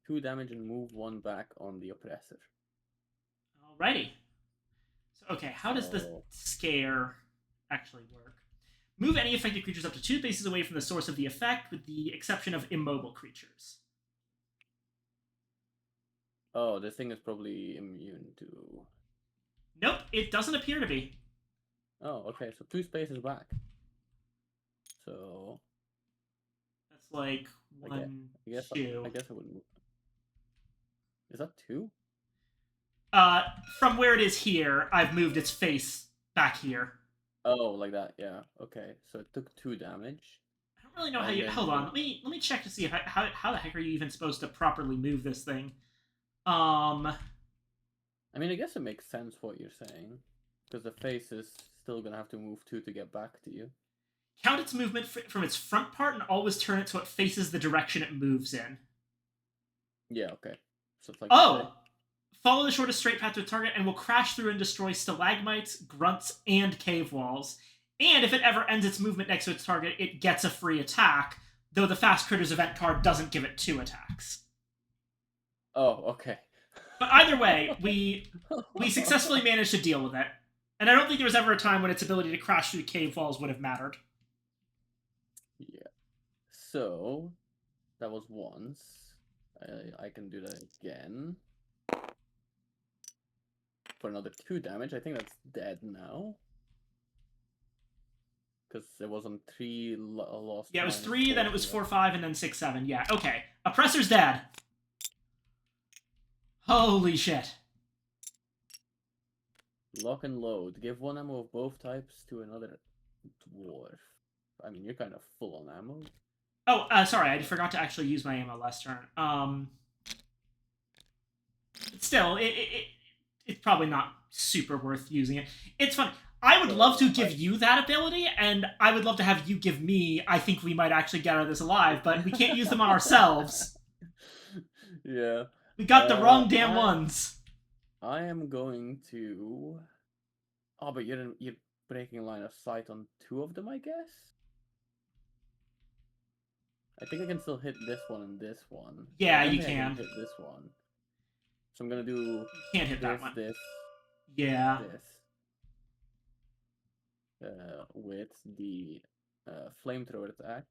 Two damage and move 1 back on the oppressor. Alrighty. So, okay, how does the So- scare actually work? Move any affected creatures up to 2 spaces away from the source of the effect, with the exception of immobile creatures. Oh, this thing is probably immune to. Nope, it doesn't appear to be. Oh, okay, so 2 spaces back. So That's like I one, guess two. I guess I would move. Is that 2? From where it is here, I've moved its face back here. Oh, like that. Yeah. Okay. So it took 2 damage. I don't really know how And you. then Hold on, let me check to see if how the heck are you even supposed to properly move this thing? I mean, I guess it makes sense what you're saying, because the face is still gonna have to move 2 to get back to you. Count its movement from its front part and always turn it so it faces the direction it moves in. Yeah. Okay. So it's like. Oh! Follow the shortest straight path to a target and will crash through and destroy stalagmites, grunts, and cave walls. And if it ever ends its movement next to its target, it gets a free attack, though the Fast Critters event card doesn't give it 2 attacks. Oh, okay. But either way, we successfully managed to deal with it. And I don't think there was ever a time when its ability to crash through cave walls would have mattered. Yeah. So that was once. I can do that again. For another 2 damage. I think that's dead now. Because it was on 3 lost. Yeah, it was minus 3, then 4, it was so 4, 5, and then 6, 7. Yeah, okay. Oppressor's dead. Holy shit. Lock and load. Give 1 ammo of both types to another dwarf. I mean, you're kind of full on ammo. Oh, sorry, I forgot to actually use my ammo last turn. Still, it's probably not super worth using it. It's fun. I would love to give you that ability, and I would love to have you give me. I think we might actually get out of this alive, but we can't use them on ourselves. Yeah. We got the wrong damn ones. I am going to. Oh, but you're breaking line of sight on 2 of them, I guess. I think I can still hit this one and this one. Yeah, I don't you think I can. hit this one. So I'm gonna do You can't hit that one. this, Yeah. this. With the flamethrower attack.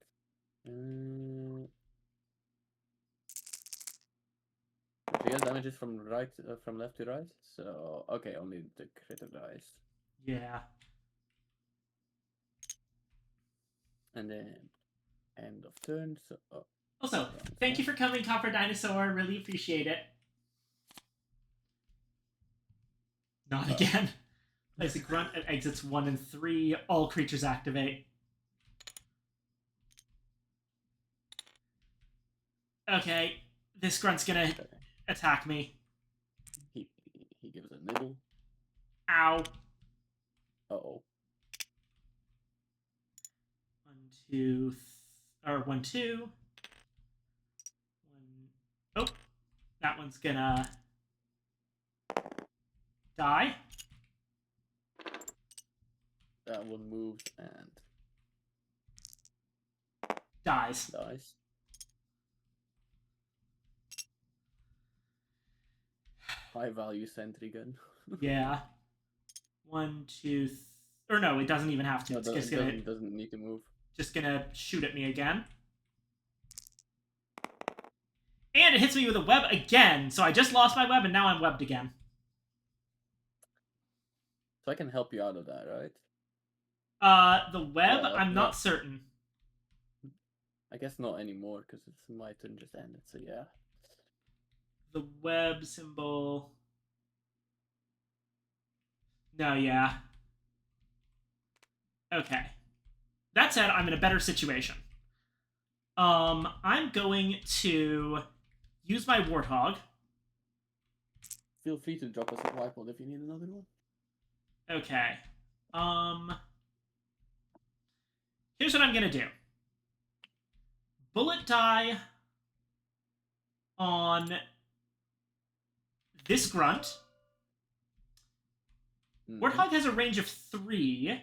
So yes, damages from from left to right. So okay, only the critter dies. Yeah. And then end of turn. So Also, thank you for coming, Copper Dinosaur. Really appreciate it. Not again. Place a grunt at exits 1 and 3. All creatures activate. Okay, this grunt's gonna attack me. He gives a nibble. Ow. Uh-oh. 1, 2, or 1, 2. 1. Oh, that one's gonna die. That one moves and Dies. dies. High value sentry gun. Yeah. 1, 2, or no, it doesn't even have to. No, It's just gonna doesn't need to move. shoot at me again. And it hits me with a web again. So I just lost my web and now I'm webbed again. So I can help you out of that, right? The web, Yeah, I'm yeah. not certain. I guess not anymore because it's my turn just ended. So yeah. The web symbol. No, yeah. Okay. That said, I'm in a better situation. I'm going to use my Warthog. Feel free to drop us a supply pod if you need another one. Okay. Here's what I'm gonna do. Bullet die on this grunt. Warthog has a range of 3.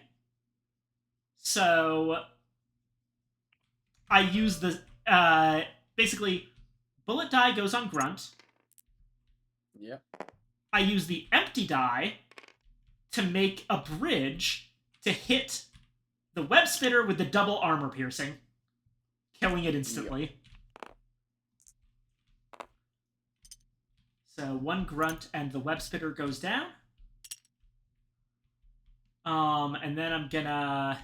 So I use the basically bullet die goes on grunt. Yep. I use the empty die to make a bridge to hit the web spitter with the double armor piercing, killing it instantly. Yep. So 1 grunt and the web spitter goes down. And then I'm gonna...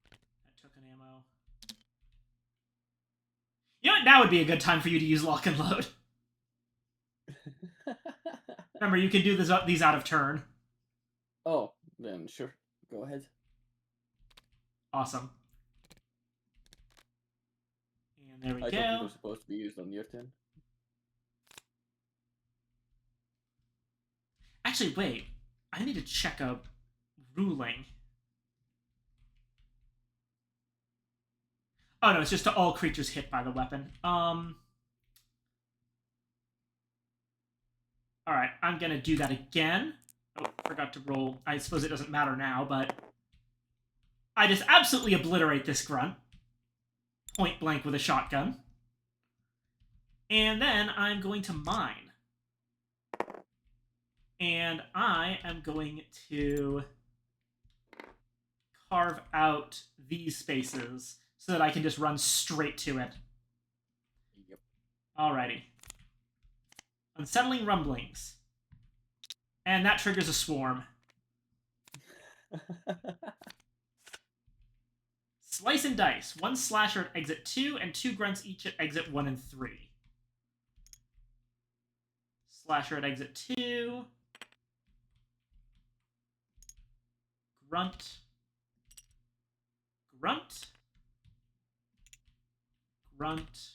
That took an ammo. You know what? Now would be a good time for you to use lock and load. Remember, you can do these out of turn. Oh, then sure. Go ahead. Awesome. And there we I go. thought it was supposed to be used on your turn. Actually, wait. I need to check a ruling. Oh no, it's just to all creatures hit by the weapon. Alright, I'm gonna do that again. Oh, forgot to roll. I suppose it doesn't matter now, but... I just absolutely obliterate this grunt. Point blank with a shotgun. And then I'm going to mine. And I am going to carve out these spaces so that I can just run straight to it. Yep. Alrighty. Unsettling rumblings. And that triggers a swarm. Slice and dice. 1 slasher at exit 2 and 2 grunts each at exit 1 and 3. Slasher at exit 2. Grunt. Grunt. Grunt.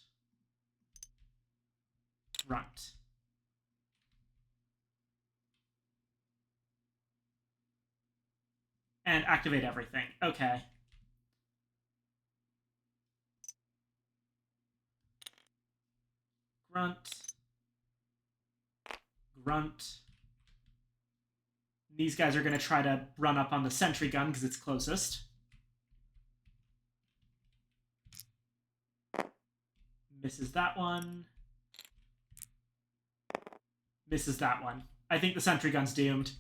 Grunt. And activate everything. Okay. Grunt. Grunt. These guys are going to try to run up on the sentry gun because it's closest. Misses that one. Misses that one. I think the sentry gun's doomed.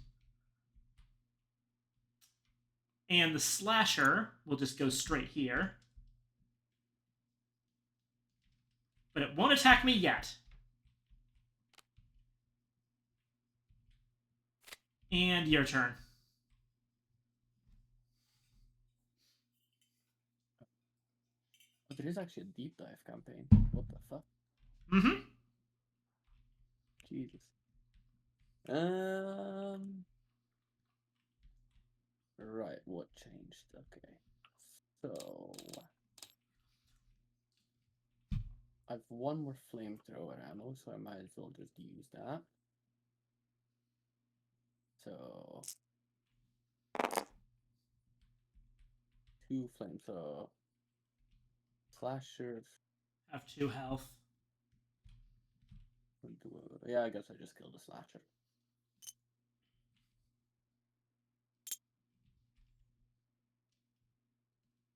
And the slasher will just go straight here. But it won't attack me yet. And your turn. But there is actually a deep dive campaign. What the fuck? Mm-hmm. Jesus. Right, what changed? Okay. So I've 1 more flamethrower ammo, so I might as well just use that. So 2 flames, so slashers Have 2 health. Yeah, I guess I just killed a slasher.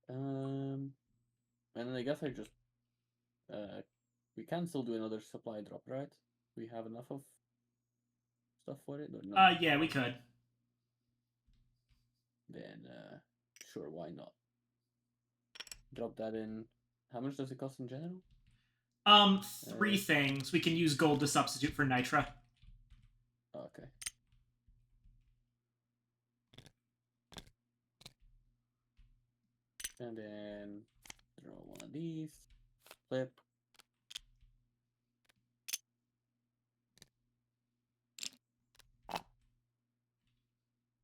And then I guess I just we can still do another supply drop, right? We have enough of stuff for it or not? Yeah, we could. Then sure, why not? Drop that in. How much does it cost in general? 3 things. We can use gold to substitute for nitra. Okay. And then draw one of these. Flip.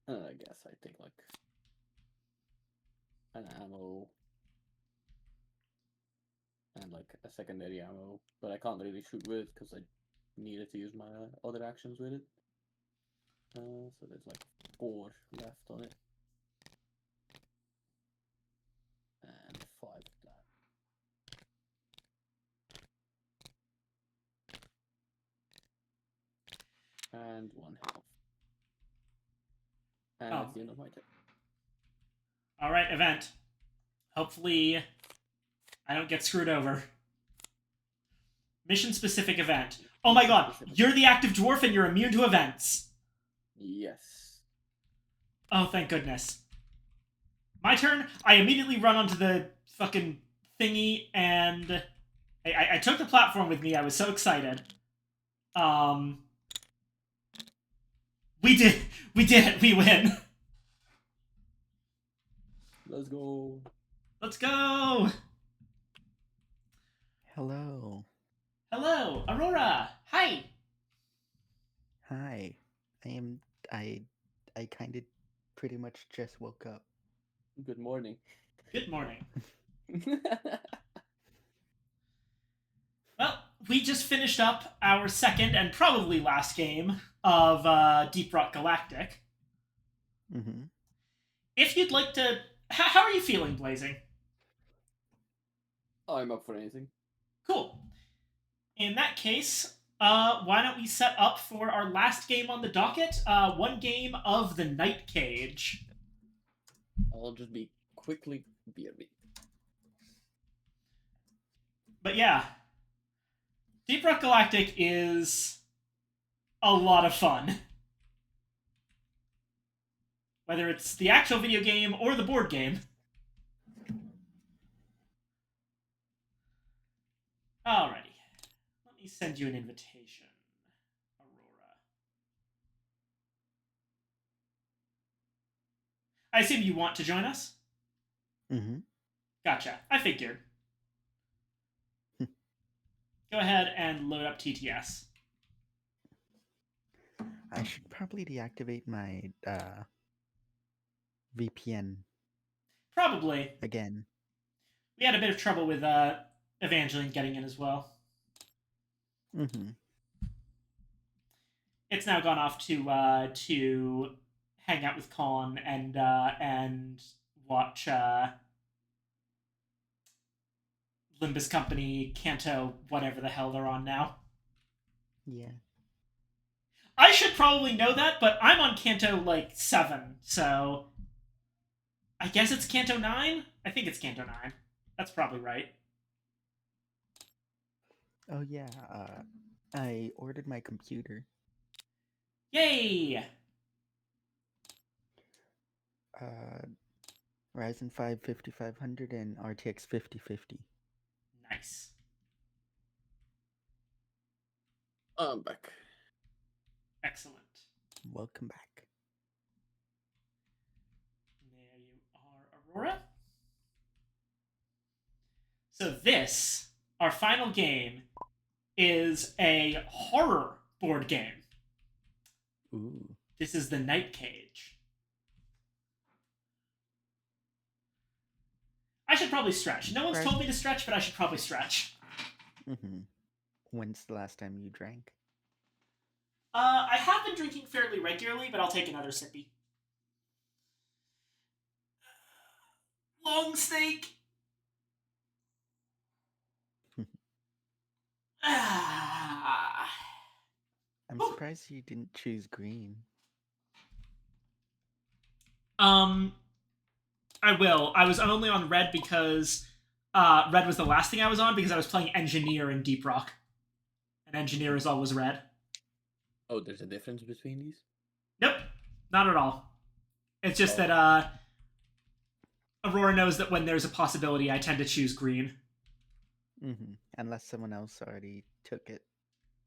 I guess I take like an ammo and like a secondary ammo, but I can't really shoot with it because I needed to use my other actions with it. So there's like 4 left on it. And 5 of that. And 1 health. And Oh. that's the end of my turn. All right, event. Hopefully, I don't get screwed over. Mission-specific event. Oh my god, you're the active dwarf and you're immune to events. Yes. Oh, thank goodness. My turn. I immediately run onto the fucking thingy, and I took the platform with me. I was so excited. We did it. We win. Let's go. Let's go. Hello. Hello, Aurora. Hi. Hi. I kind of pretty much just woke up. Good morning. Good morning. Well, we just finished up our second and probably last game of Deep Rock Galactic. Mm-hmm. If you'd like to... How are you feeling, Blazing? I'm up for anything. Cool. In that case, why don't we set up for our last game on the docket? One game of the Night Cage. I'll just be quickly BRB. But yeah, Deep Rock Galactic is a lot of fun. Whether it's the actual video game or the board game. Alrighty. Let me send you an invitation, Aurora. I assume you want to join us? Mm-hmm. Gotcha. I figured. Go ahead and load up TTS. I should probably deactivate my VPN Probably. again. We had a bit of trouble with Evangeline getting in as well. Mm-hmm. It's now gone off to hang out with Colin and watch Limbus Company, Kanto, whatever the hell they're on now. Yeah. I should probably know that, but I'm on Kanto like 7, so I guess it's Kanto 9? I think it's Kanto 9. That's probably right. Oh yeah. I ordered my computer. Yay! Ryzen 5 5500 and RTX 5050. Nice. I'm back. Excellent. Welcome back. There you are, Aurora. So this, our final game, is a horror board game. Ooh. This is the Night Cage. I should probably stretch. No one's told me to stretch, but I should probably stretch. Mm-hmm. When's the last time you drank? I have been drinking fairly regularly, but I'll take another sippy. Long steak. I'm surprised you didn't choose green. I will. I was only on red because red was the last thing I was on because I was playing engineer in Deep Rock. And engineer is always red. Oh, there's a difference between these? Nope, not at all. It's just that Aurora knows that when there's a possibility, I tend to choose green. Mm-hmm. Unless someone else already took it.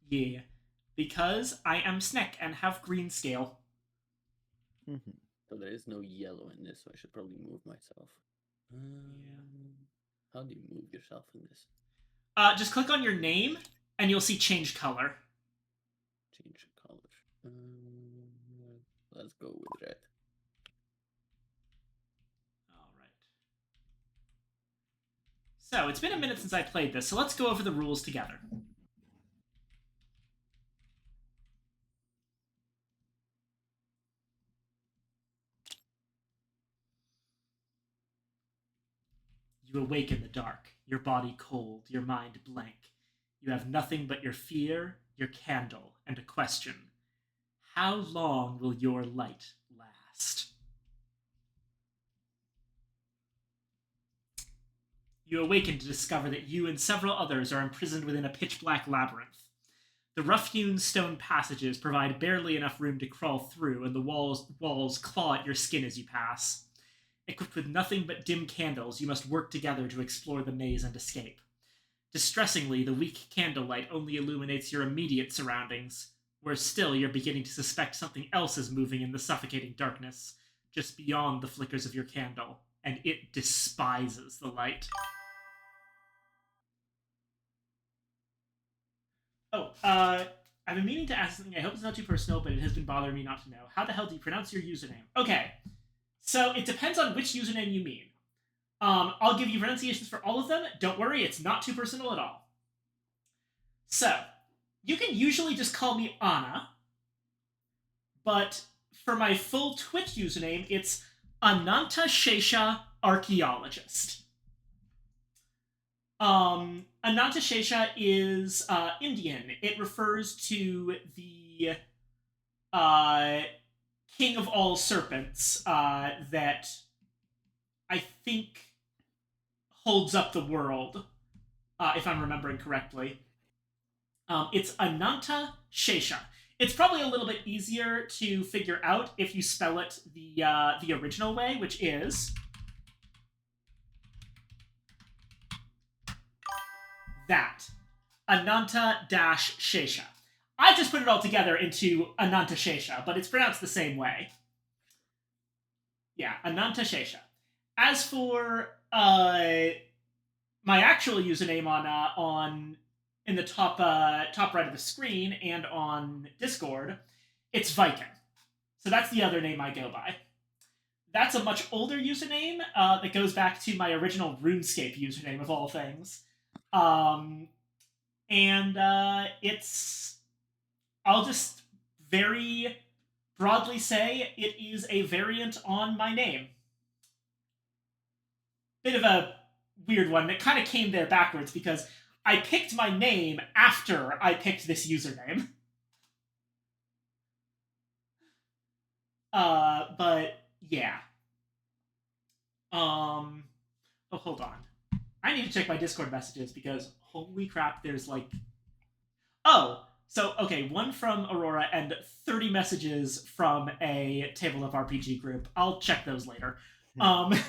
Yeah, because I am Snick and have green scale. Mm-hmm. So there is no yellow in this, so I should probably move myself. How do you move yourself in this? Just click on your name, and you'll see change color. Change color. Let's go with red. All right. So it's been a minute since I played this, so let's go over the rules together. You awake in the dark, your body cold, your mind blank. You have nothing but your fear, your candle, and a question. How long will your light last? You awaken to discover that you and several others are imprisoned within a pitch-black labyrinth. The rough-hewn stone passages provide barely enough room to crawl through, and the walls claw at your skin as you pass. Equipped with nothing but dim candles, you must work together to explore the maze and escape. Distressingly, the weak candlelight only illuminates your immediate surroundings, where still you're beginning to suspect something else is moving in the suffocating darkness, just beyond the flickers of your candle, and it despises the light. Oh, I've been meaning to ask something. I hope it's not too personal, but it has been bothering me not to know. How the hell do you pronounce your username? Okay. So it depends on which username you mean. I'll give you pronunciations for all of them. Don't worry, it's not too personal at all. So, you can usually just call me Anna, but for my full Twitch username, it's Ananta Shesha Archaeologist. Ananta Shesha is Indian. It refers to the king of all serpents that I think holds up the world, if I'm remembering correctly. It's Ananta Shesha. It's probably a little bit easier to figure out if you spell it the original way, which is that. Ananta-Shesha. I just put it all together into Ananta Shesha, but it's pronounced the same way. Yeah, Ananta Shesha. As for my actual username on in the top right of the screen and on Discord, it's Viking. So that's the other name I go by. That's a much older username that goes back to my original RuneScape username of all things. It's... I'll just very broadly say it is a variant on my name. Bit of a weird one. It kind of came there backwards because I picked my name after I picked this username. But yeah. Oh, hold on. I need to check my Discord messages because holy crap, there's like... Oh! So, okay, one from Aurora and 30 messages from a Table of RPG group. I'll check those later. I'm going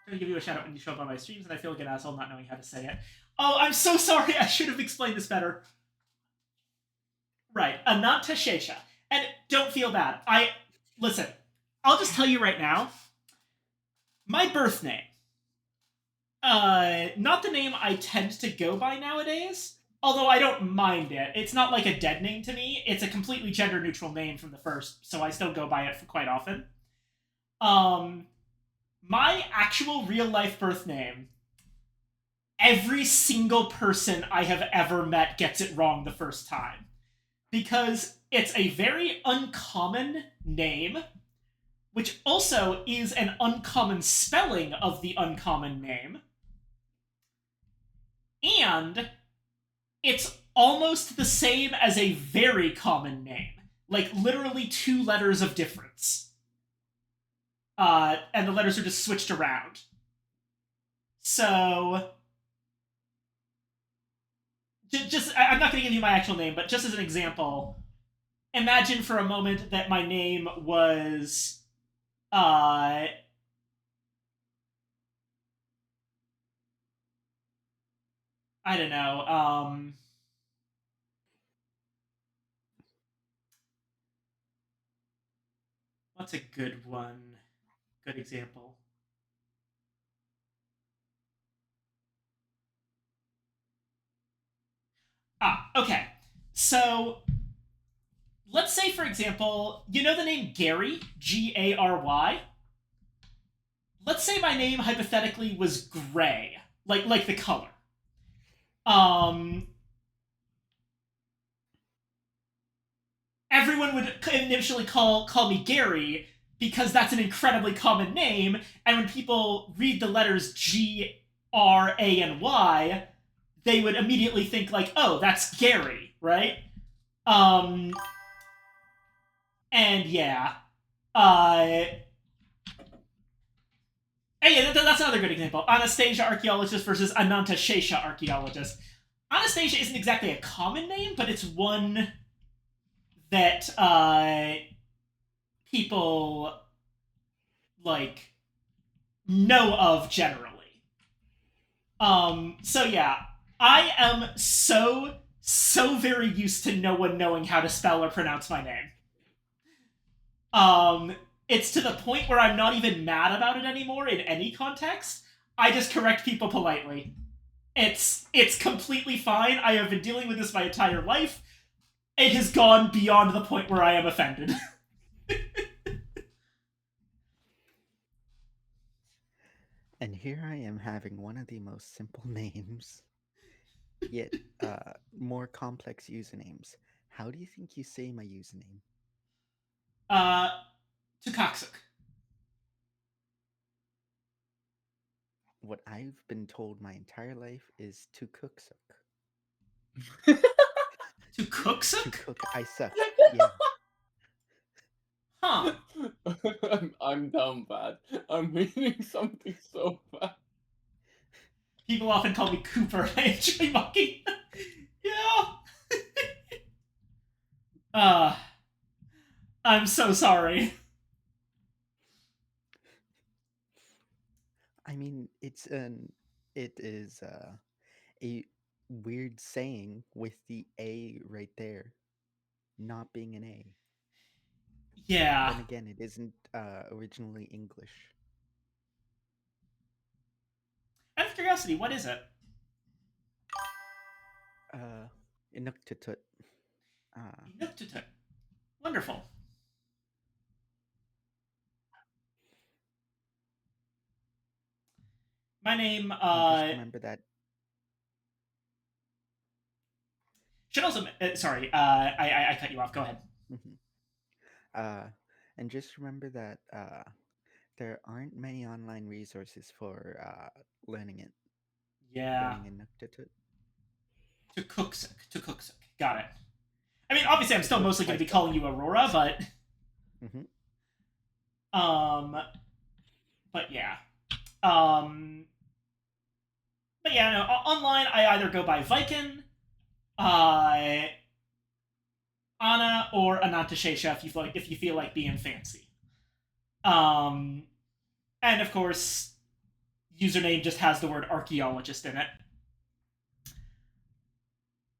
to give you a shout out when you show up on my streams, and I feel like an asshole not knowing how to say it. Oh, I'm so sorry! I should have explained this better. Right, Ananta Shesha. And don't feel bad. Listen, I'll just tell you right now, my birth name, not the name I tend to go by nowadays, although I don't mind it. It's not like a dead name to me. It's a completely gender-neutral name from the first, so I still go by it for quite often. My actual real-life birth name, every single person I have ever met gets it wrong the first time. Because it's a very uncommon name, which also is an uncommon spelling of the uncommon name. And it's almost the same as a very common name. Like, literally 2 letters of difference. And the letters are just switched around. So... I'm not going to give you my actual name, but just as an example, imagine for a moment that my name was... I don't know, What's a good one? Good example. Okay. So let's say, for example, you know the name Gary, Gary. Let's say my name hypothetically was Gray, like the color. Everyone would initially call me Gary because that's an incredibly common name, and when people read the letters Gray, they would immediately think like, oh, that's Gary, right? And yeah. Yeah, that's another good example. Anastasia archaeologist versus Ananta Shesha archaeologist. Anastasia isn't exactly a common name, but it's one that people like know of generally. So yeah, I am so very used to no one knowing how to spell or pronounce my name. It's to the point where I'm not even mad about it anymore in any context. I just correct people politely. It's completely fine. I have been dealing with this my entire life. It has gone beyond the point where I am offended. And here I am having one of the most simple names, yet more complex usernames. How do you think you say my username? Tukaksuk. What I've been told my entire life is to cook suck. To cook To suck? cook, I suck. Yeah. Huh. I'm down bad. I'm reading something so bad. People often call me Cooper. I enjoy mocking. Yeah. I'm so sorry. I mean, it is a weird saying with the A right there not being an A. Yeah. Then again, it isn't originally English. Out of curiosity, what is it? Inuktitut. Inuktitut. Wonderful. My name, Just remember that. should also, sorry, I cut you off. Go ahead. And just remember that there aren't many online resources for learning it. Yeah. Learning Inuktitut. Tukuksuk. Got it. I mean, obviously, I'm still mostly going to be calling you Aurora, but... But yeah. But yeah, no, online, I either go by Viken, Anna, or Anantashesha if you feel like being fancy. And of course, username just has the word archaeologist in it.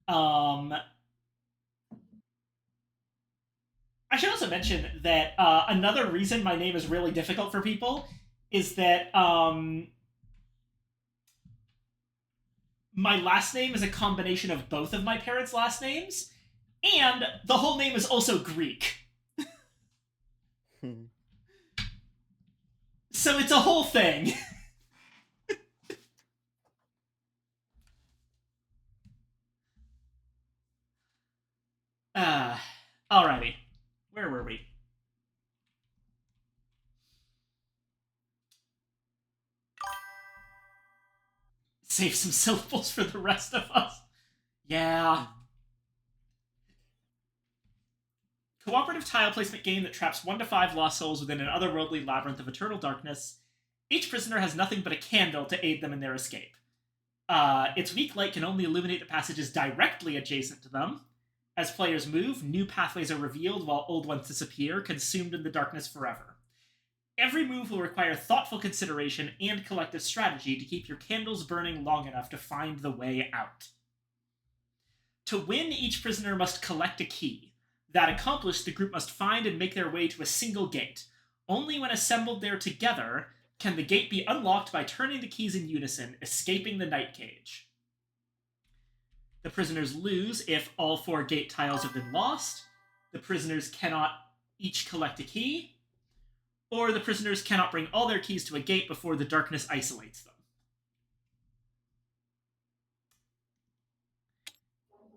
I should also mention that another reason my name is really difficult for people is that my last name is a combination of both of my parents' last names, and the whole name is also Greek. So it's a whole thing. Alrighty. Where were we? Save some syllables for the rest of us. Yeah. Cooperative tile placement game that traps 1 to 5 lost souls within an otherworldly labyrinth of eternal darkness. Each prisoner has nothing but a candle to aid them in their escape. Its weak light can only illuminate the passages directly adjacent to them. As players move, new pathways are revealed while old ones disappear, consumed in the darkness forever. Every move will require thoughtful consideration and collective strategy to keep your candles burning long enough to find the way out. To win, each prisoner must collect a key. That accomplished, the group must find and make their way to a single gate, Only when assembled there together can the gate be unlocked by turning the keys in unison, escaping the night cage. The prisoners lose if all 4 gate tiles have been lost, the prisoners cannot each collect a key, or the prisoners cannot bring all their keys to a gate before the darkness isolates them.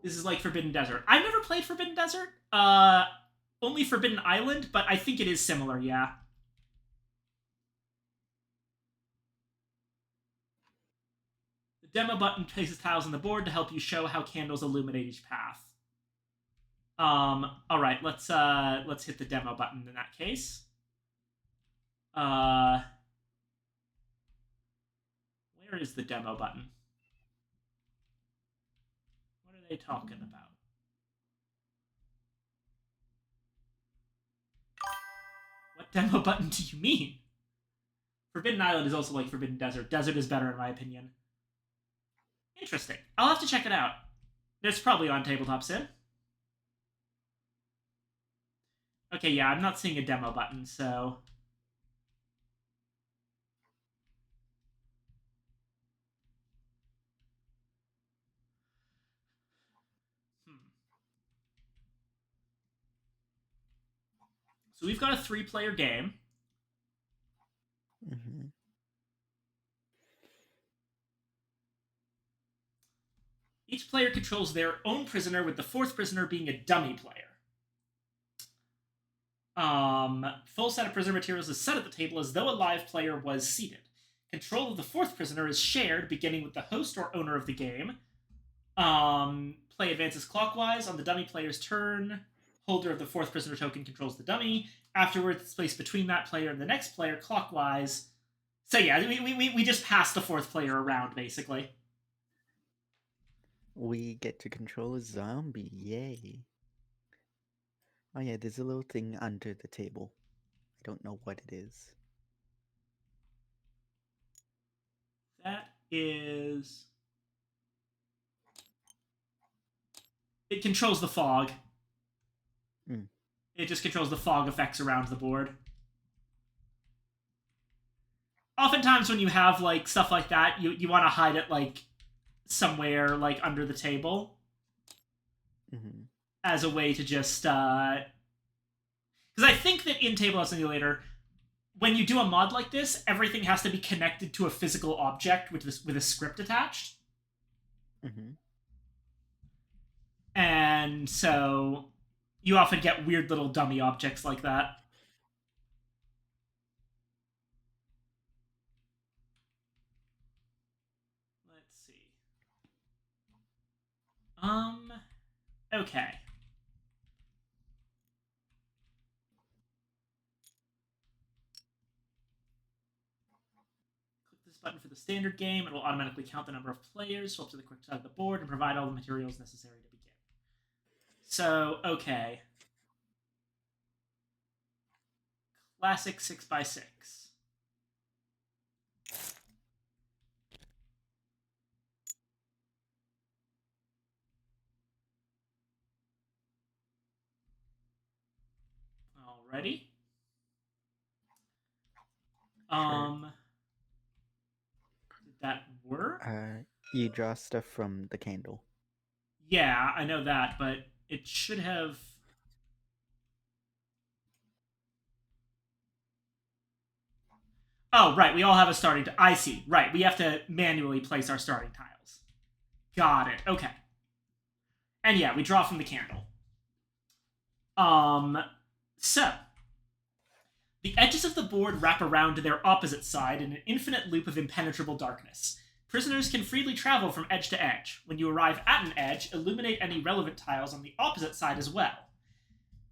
This is like Forbidden Desert. I've never played Forbidden Desert. Only Forbidden Island, but I think it is similar, yeah. The demo button places tiles on the board to help you show how candles illuminate each path. All right, let's hit the demo button in that case. Where is the demo button? What are they talking about? What demo button do you mean? Forbidden Island is also like Forbidden Desert. Desert is better in my opinion. Interesting. I'll have to check it out. It's probably on Tabletop Sim. Okay, yeah, I'm not seeing a demo button, so... So we've got a 3-player game. Mm-hmm. Each player controls their own prisoner, with the 4th prisoner being a dummy player. Full set of prisoner materials is set at the table as though a live player was seated. Control of the 4th prisoner is shared, beginning with the host or owner of the game. Play advances clockwise. On the dummy player's turn, holder of the 4th prisoner token controls the dummy. Afterwards, it's placed between that player and the next player clockwise. So yeah, we just pass the 4th player around, basically. We get to control a zombie, yay. Oh yeah, there's a little thing under the table. I don't know what it is. That is... It controls the fog. Mm. It just controls the fog effects around the board. Oftentimes when you have like stuff like that, you want to hide it like somewhere like under the table. Mm-hmm. As a way to just... Because I think that in Tabletop Simulator, when you do a mod like this, everything has to be connected to a physical object with a script attached. Mm-hmm. And so you often get weird little dummy objects like that. Let's see. Okay. Click this button for the standard game. It will automatically count the number of players, swap to the quick side of the board, and provide all the materials necessary to begin. So, okay. Classic 6x6. Alrighty. Did that work? You draw stuff from the candle. Yeah, I know that, but it should have... Oh, right, we all have a starting... I see. Right, we have to manually place our starting tiles. Got it. Okay. And yeah, we draw from the candle. So... The edges of the board wrap around to their opposite side in an infinite loop of impenetrable darkness. Prisoners can freely travel from edge to edge. When you arrive at an edge, illuminate any relevant tiles on the opposite side as well.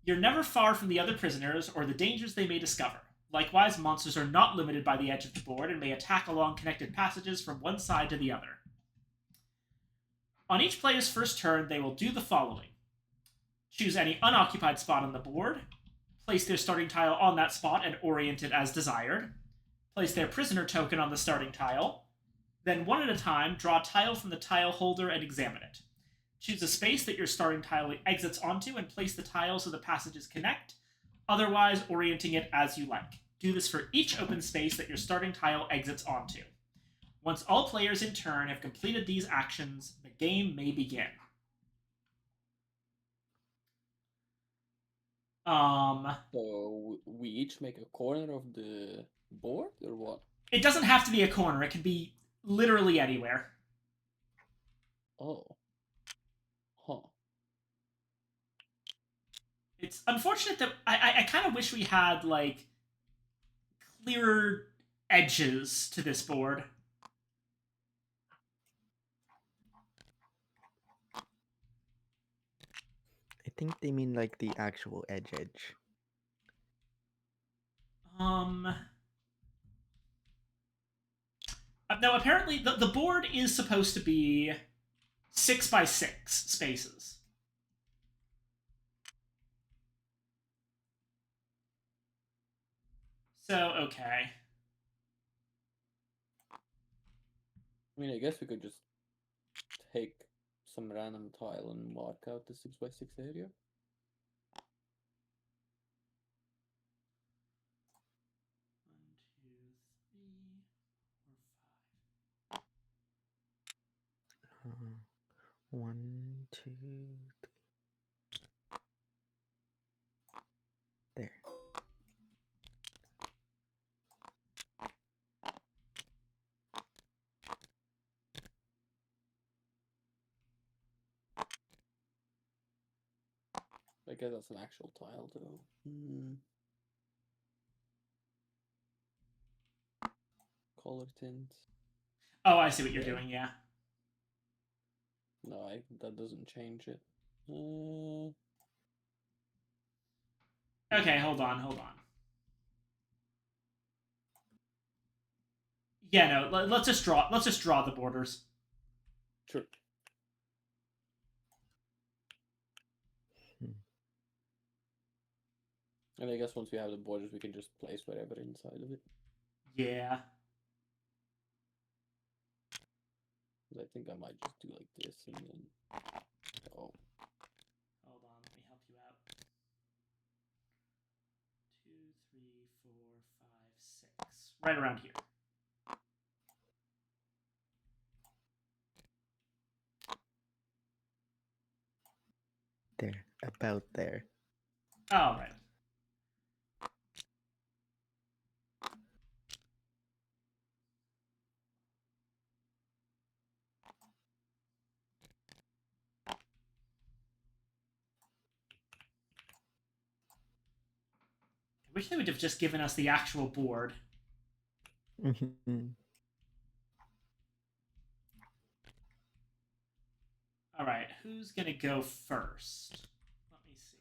You're never far from the other prisoners or the dangers they may discover. Likewise, monsters are not limited by the edge of the board and may attack along connected passages from one side to the other. On each player's first turn, they will do the following. Choose any unoccupied spot on the board. Place their starting tile on that spot and orient it as desired. Place their prisoner token on the starting tile. Then, one at a time, draw a tile from the tile holder and examine it. Choose a space that your starting tile exits onto and place the tile so the passages connect, otherwise orienting it as you like. Do this for each open space that your starting tile exits onto. Once all players in turn have completed these actions, the game may begin. So we each make a corner of the board, or what? It doesn't have to be a corner. It can be literally anywhere. Oh. Huh. It's unfortunate that I kind of wish we had, like, clearer edges to this board. I think they mean like the actual edge. No, apparently the board is supposed to be 6 by 6 spaces. So, okay. I mean, I guess we could just take some random tile and mark out the 6 by 6 area. One, two, three. There. I guess that's an actual tile, though. Color tint. Oh, I see what you're doing, yeah. No, that doesn't change it. Okay, hold on. Yeah, no, let's just draw the borders. Sure. And I guess once we have the borders, we can just place whatever inside of it. Yeah. I think I might just do like this and then... Oh. Hold on, let me help you out. 2, 3, 4, 5, 6. Right around here. There. About there. Oh, right. I wish they would have just given us the actual board. All right, who's going to go first? Let me see.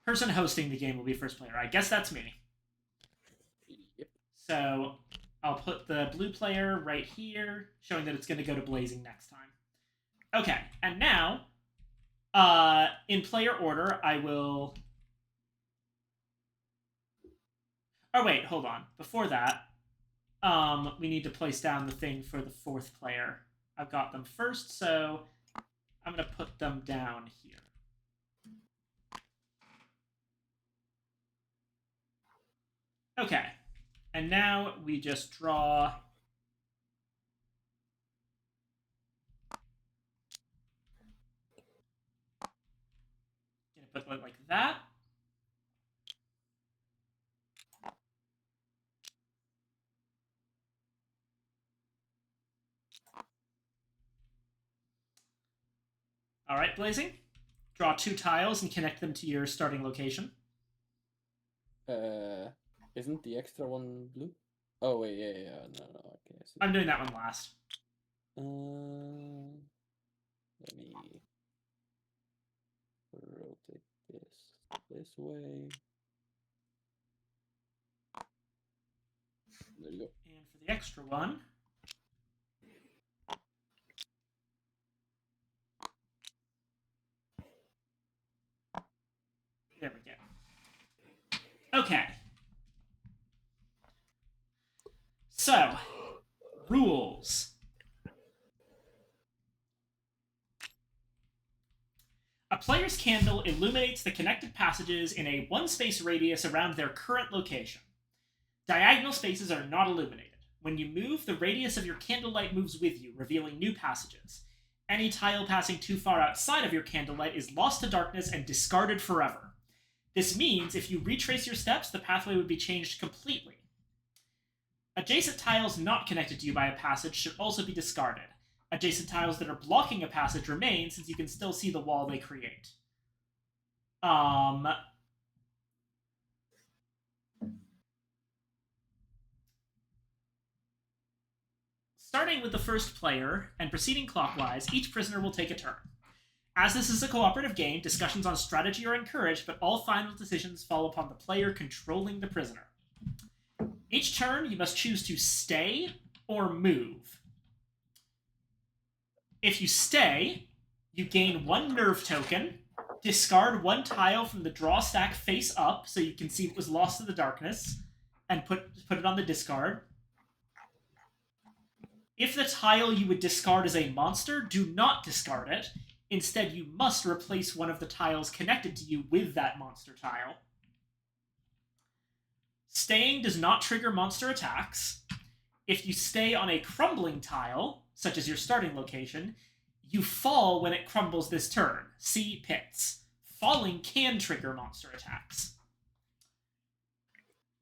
Person hosting the game will be first player. I guess that's me. Yep. So I'll put the blue player right here, showing that it's going to go to Blazing next time. Okay, and now, in player order, I will... Oh, wait, hold on. Before that, we need to place down the thing for the fourth player. I've got them first, so I'm going to put them down here. Okay, and now we just draw... Gonna put it like that. All right, Blazing. Draw 2 tiles and connect them to your starting location. Isn't the extra one blue? Oh wait, yeah. No. Okay. I'm doing that one last. Let me rotate this way. There you go. And for the extra one, there we go. Okay. So, rules. A player's candle illuminates the connected passages in a one-space radius around their current location. Diagonal spaces are not illuminated. When you move, the radius of your candlelight moves with you, revealing new passages. Any tile passing too far outside of your candlelight is lost to darkness and discarded forever. This means if you retrace your steps, the pathway would be changed completely. Adjacent tiles not connected to you by a passage should also be discarded. Adjacent tiles that are blocking a passage remain, since you can still see the wall they create. Starting with the first player, and proceeding clockwise, each prisoner will take a turn. As this is a cooperative game, discussions on strategy are encouraged, but all final decisions fall upon the player controlling the prisoner. Each turn, you must choose to stay or move. If you stay, you gain 1 nerve token, discard 1 tile from the draw stack face up, so you can see what was lost to the darkness, and put it on the discard. If the tile you would discard is a monster, do not discard it. Instead, you must replace one of the tiles connected to you with that monster tile. Staying does not trigger monster attacks. If you stay on a crumbling tile, such as your starting location, you fall when it crumbles this turn. See pits. Falling can trigger monster attacks.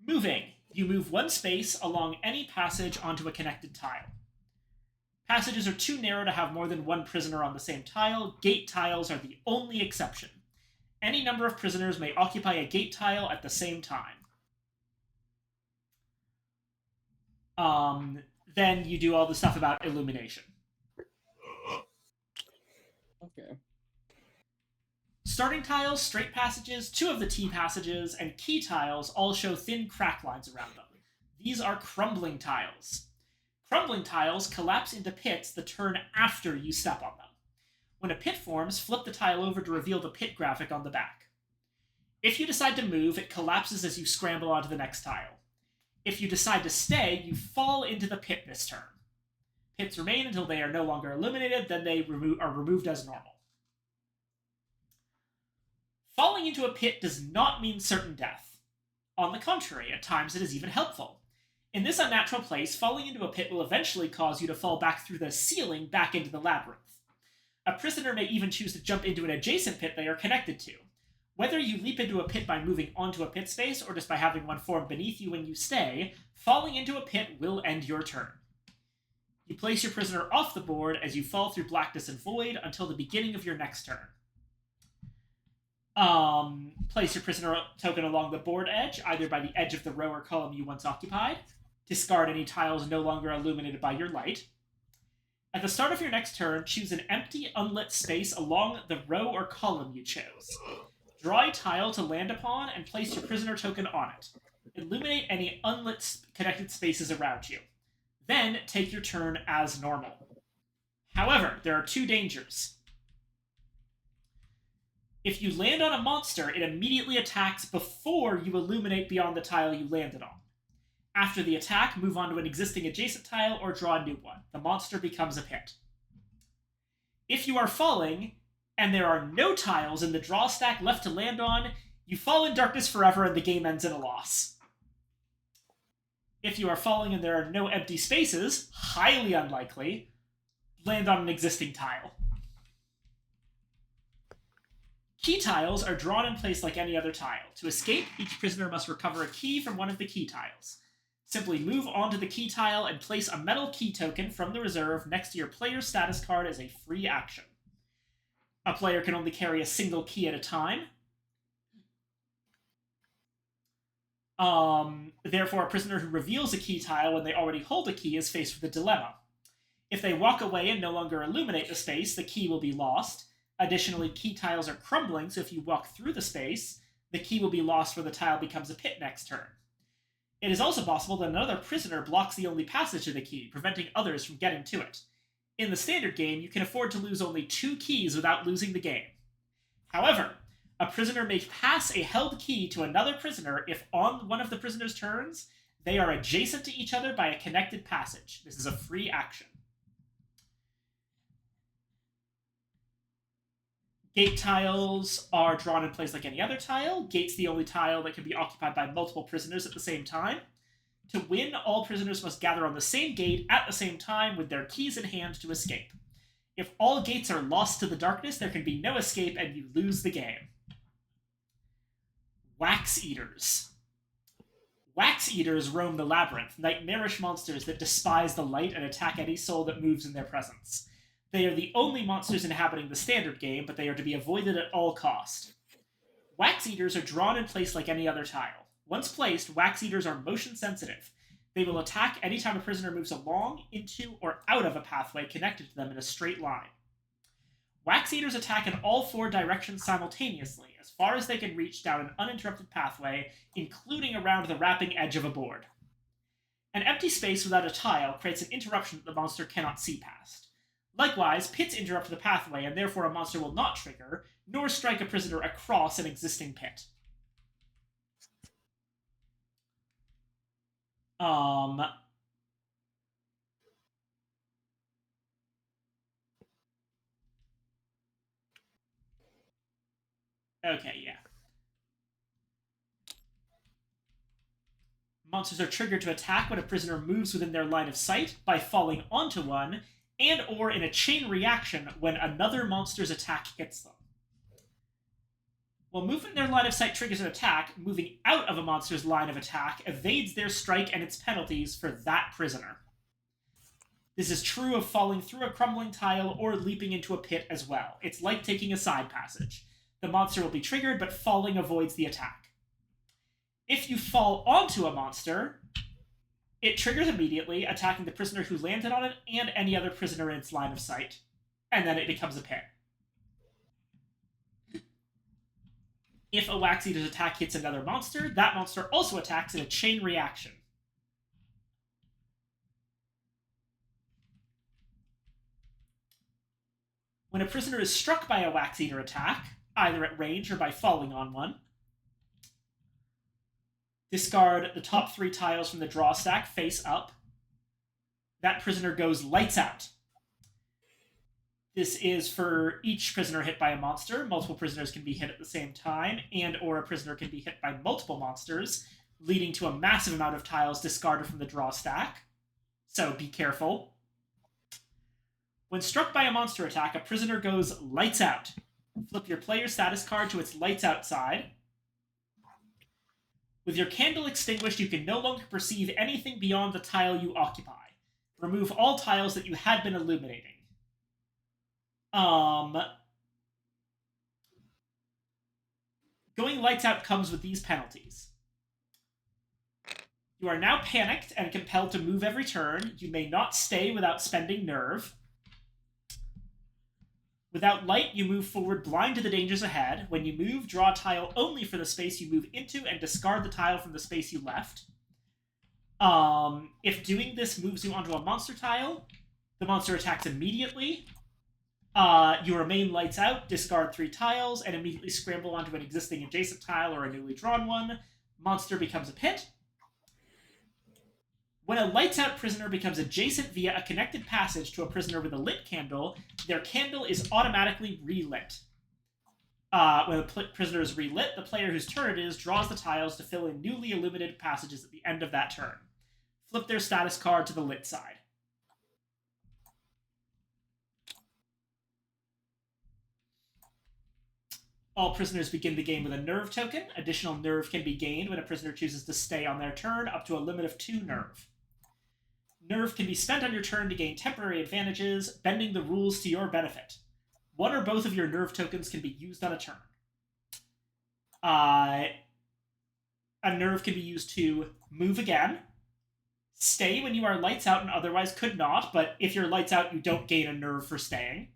Moving. You move 1 space along any passage onto a connected tile. Passages are too narrow to have more than 1 prisoner on the same tile. Gate tiles are the only exception. Any number of prisoners may occupy a gate tile at the same time. Then you do all the stuff about illumination. Okay. Starting tiles, straight passages, 2 of the T passages, and key tiles all show thin crack lines around them. These are crumbling tiles. Crumbling tiles collapse into pits the turn after you step on them. When a pit forms, flip the tile over to reveal the pit graphic on the back. If you decide to move, it collapses as you scramble onto the next tile. If you decide to stay, you fall into the pit this turn. Pits remain until they are no longer illuminated, then they are removed as normal. Falling into a pit does not mean certain death. On the contrary, at times it is even helpful. In this unnatural place, falling into a pit will eventually cause you to fall back through the ceiling back into the labyrinth. A prisoner may even choose to jump into an adjacent pit they are connected to. Whether you leap into a pit by moving onto a pit space or just by having one form beneath you when you stay, falling into a pit will end your turn. You place your prisoner off the board as you fall through blackness and void until the beginning of your next turn. Place your prisoner token along the board edge, either by the edge of the row or column you once occupied. Discard any tiles no longer illuminated by your light. At the start of your next turn, choose an empty, unlit space along the row or column you chose. Draw a tile to land upon and place your prisoner token on it. Illuminate any unlit connected spaces around you. Then take your turn as normal. However, there are 2 dangers. If you land on a monster, it immediately attacks before you illuminate beyond the tile you landed on. After the attack, move on to an existing adjacent tile or draw a new one. The monster becomes a pit. If you are falling, and there are no tiles in the draw stack left to land on, you fall in darkness forever and the game ends in a loss. If you are falling and there are no empty spaces, highly unlikely, land on an existing tile. Key tiles are drawn in place like any other tile. To escape, each prisoner must recover a key from one of the key tiles. Simply move onto the key tile and place a metal key token from the reserve next to your player's status card as a free action. A player can only carry a single key at a time. Therefore, a prisoner who reveals a key tile when they already hold a key is faced with a dilemma. If they walk away and no longer illuminate the space, the key will be lost. Additionally, key tiles are crumbling, so if you walk through the space, the key will be lost where the tile becomes a pit next turn. It is also possible that another prisoner blocks the only passage to the key, preventing others from getting to it. In the standard game, you can afford to lose only 2 keys without losing the game. However, a prisoner may pass a held key to another prisoner if on one of the prisoner's turns, they are adjacent to each other by a connected passage. This is a free action. Gate tiles are drawn in place like any other tile. Gate's the only tile that can be occupied by multiple prisoners at the same time. To win, all prisoners must gather on the same gate at the same time with their keys in hand to escape. If all gates are lost to the darkness, there can be no escape and you lose the game. Wax Eaters. Wax Eaters roam the labyrinth, nightmarish monsters that despise the light and attack any soul that moves in their presence. They are the only monsters inhabiting the standard game, but they are to be avoided at all cost. Wax Eaters are drawn in place like any other tile. Once placed, Wax Eaters are motion sensitive. They will attack anytime a prisoner moves along, into, or out of a pathway connected to them in a straight line. Wax Eaters attack in all 4 directions simultaneously, as far as they can reach down an uninterrupted pathway, including around the wrapping edge of a board. An empty space without a tile creates an interruption that the monster cannot see past. Likewise, pits interrupt the pathway, and therefore a monster will not trigger, nor strike a prisoner across an existing pit. Okay, yeah. Monsters are triggered to attack when a prisoner moves within their line of sight by falling onto one, and or in a chain reaction when another monster's attack hits them. While movement in their line of sight triggers an attack, moving out of a monster's line of attack evades their strike and its penalties for that prisoner. This is true of falling through a crumbling tile or leaping into a pit as well. It's like taking a side passage. The monster will be triggered, but falling avoids the attack. If you fall onto a monster, it triggers immediately, attacking the prisoner who landed on it and any other prisoner in its line of sight, and then it becomes a pit. If a Wax Eater's attack hits another monster, that monster also attacks in a chain reaction. When a prisoner is struck by a Wax Eater attack, either at range or by falling on one, discard the top 3 tiles from the draw stack face up. That prisoner goes lights out. This is for each prisoner hit by a monster. Multiple prisoners can be hit at the same time, and or a prisoner can be hit by multiple monsters, leading to a massive amount of tiles discarded from the draw stack. So be careful. When struck by a monster attack, a prisoner goes lights out. Flip your player status card to its lights out side. With your candle extinguished, you can no longer perceive anything beyond the tile you occupy. Remove all tiles that you had been illuminating. Going lights out comes with these penalties. You are now panicked and compelled to move every turn. You may not stay without spending nerve. Without light, you move forward blind to the dangers ahead. When you move, draw a tile only for the space you move into and discard the tile from the space you left. If doing this moves you onto a monster tile, the monster attacks immediately. You remain lights out, discard 3 tiles, and immediately scramble onto an existing adjacent tile or a newly drawn one. Monster becomes a pit. When a lights out prisoner becomes adjacent via a connected passage to a prisoner with a lit candle, their candle is automatically relit. When a prisoner is relit, the player whose turn it is draws the tiles to fill in newly illuminated passages at the end of that turn. Flip their status card to the lit side. All prisoners begin the game with a nerve token. Additional nerve can be gained when a prisoner chooses to stay on their turn, up to a limit of 2 nerve. Nerve can be spent on your turn to gain temporary advantages, bending the rules to your benefit. One or both of your nerve tokens can be used on a turn. A nerve can be used to move again, stay when you are lights out and otherwise could not, but if you're lights out, you don't gain a nerve for staying.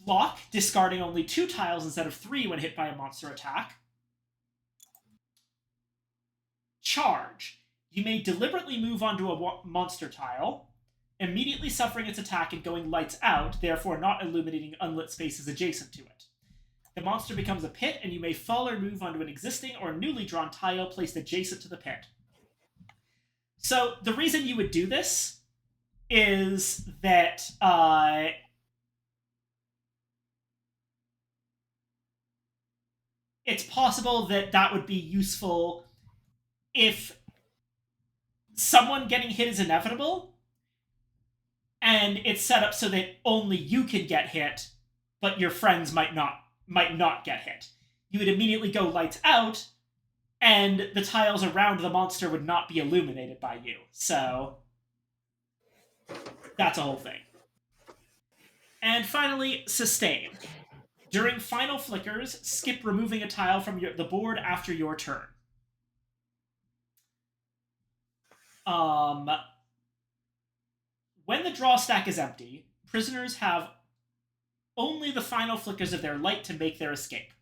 Block, discarding only 2 tiles instead of 3 when hit by a monster attack. Charge. You may deliberately move onto a monster tile, immediately suffering its attack and going lights out, therefore not illuminating unlit spaces adjacent to it. The monster becomes a pit, and you may fall or move onto an existing or newly drawn tile placed adjacent to the pit. So the reason you would do this is that it's possible that that would be useful if someone getting hit is inevitable, and it's set up so that only you can get hit, but your friends might not get hit. You would immediately go lights out, and the tiles around the monster would not be illuminated by you. So that's a whole thing. And finally, sustain. During final flickers, skip removing a tile from the board after your turn. When the draw stack is empty, prisoners have only the final flickers of their light to make their escape.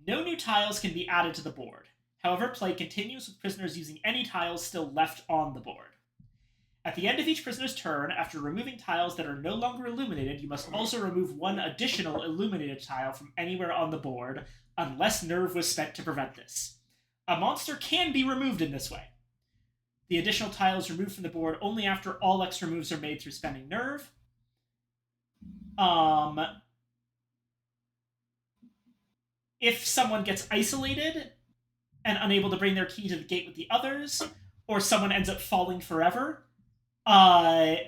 No new tiles can be added to the board. However, play continues with prisoners using any tiles still left on the board. At the end of each prisoner's turn, after removing tiles that are no longer illuminated, you must also remove one additional illuminated tile from anywhere on the board, unless nerve was spent to prevent this. A monster can be removed in this way. The additional tile is removed from the board only after all extra moves are made through spending nerve. If someone gets isolated and unable to bring their key to the gate with the others, or someone ends up falling forever, the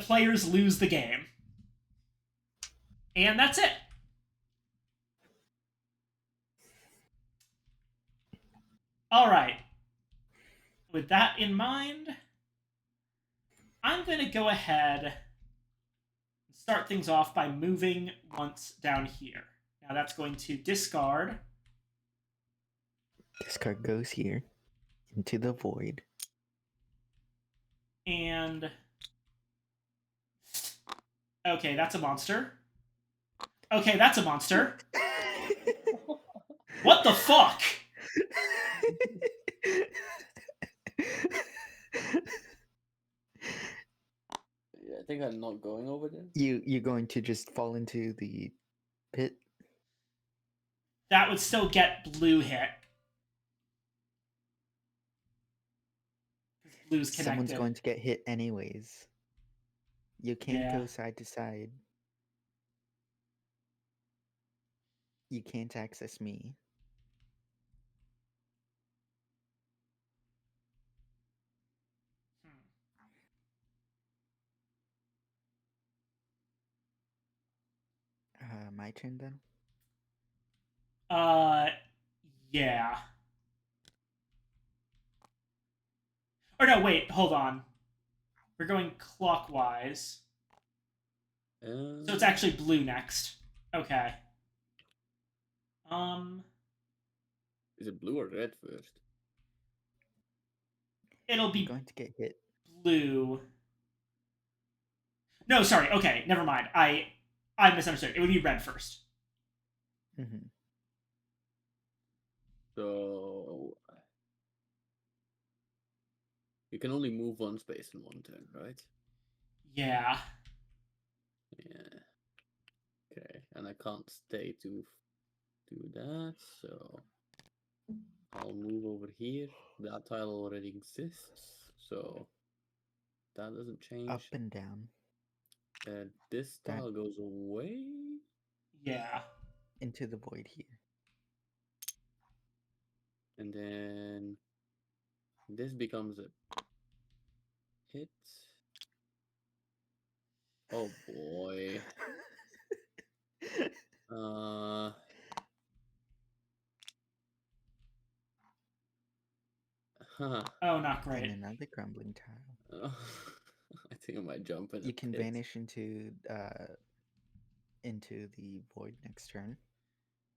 players lose the game. And that's it. All right. With that in mind, I'm going to go ahead and start things off by moving once down here. Now that's going to discard. Discard goes here into the void. And okay, that's a monster. Okay, that's a monster. What the fuck? I think I'm not going over there. You're going to just fall into the pit? That would still get blue hit. Blue's connected. Someone's going to get hit anyways. You can't Yeah. go side to side. You can't access me. My turn then? Yeah. Or no, wait, hold on. We're going clockwise. So it's actually blue next. Okay. Is it blue or red first? It'll be You're going to get hit. blue. No, sorry. Okay, never mind. I misunderstood. It would be red first. Mm-hmm. So you can only move one space in one turn, right? Yeah. Yeah. Okay, and I can't stay to do that, so I'll move over here. That tile already exists, so that doesn't change. Up and down. This That- tile goes away. Yeah. Into the void here. And then this becomes a hit. Oh boy. Huh. Oh, not great. And another crumbling tile. I think I might jump in. You can vanish into the void next turn,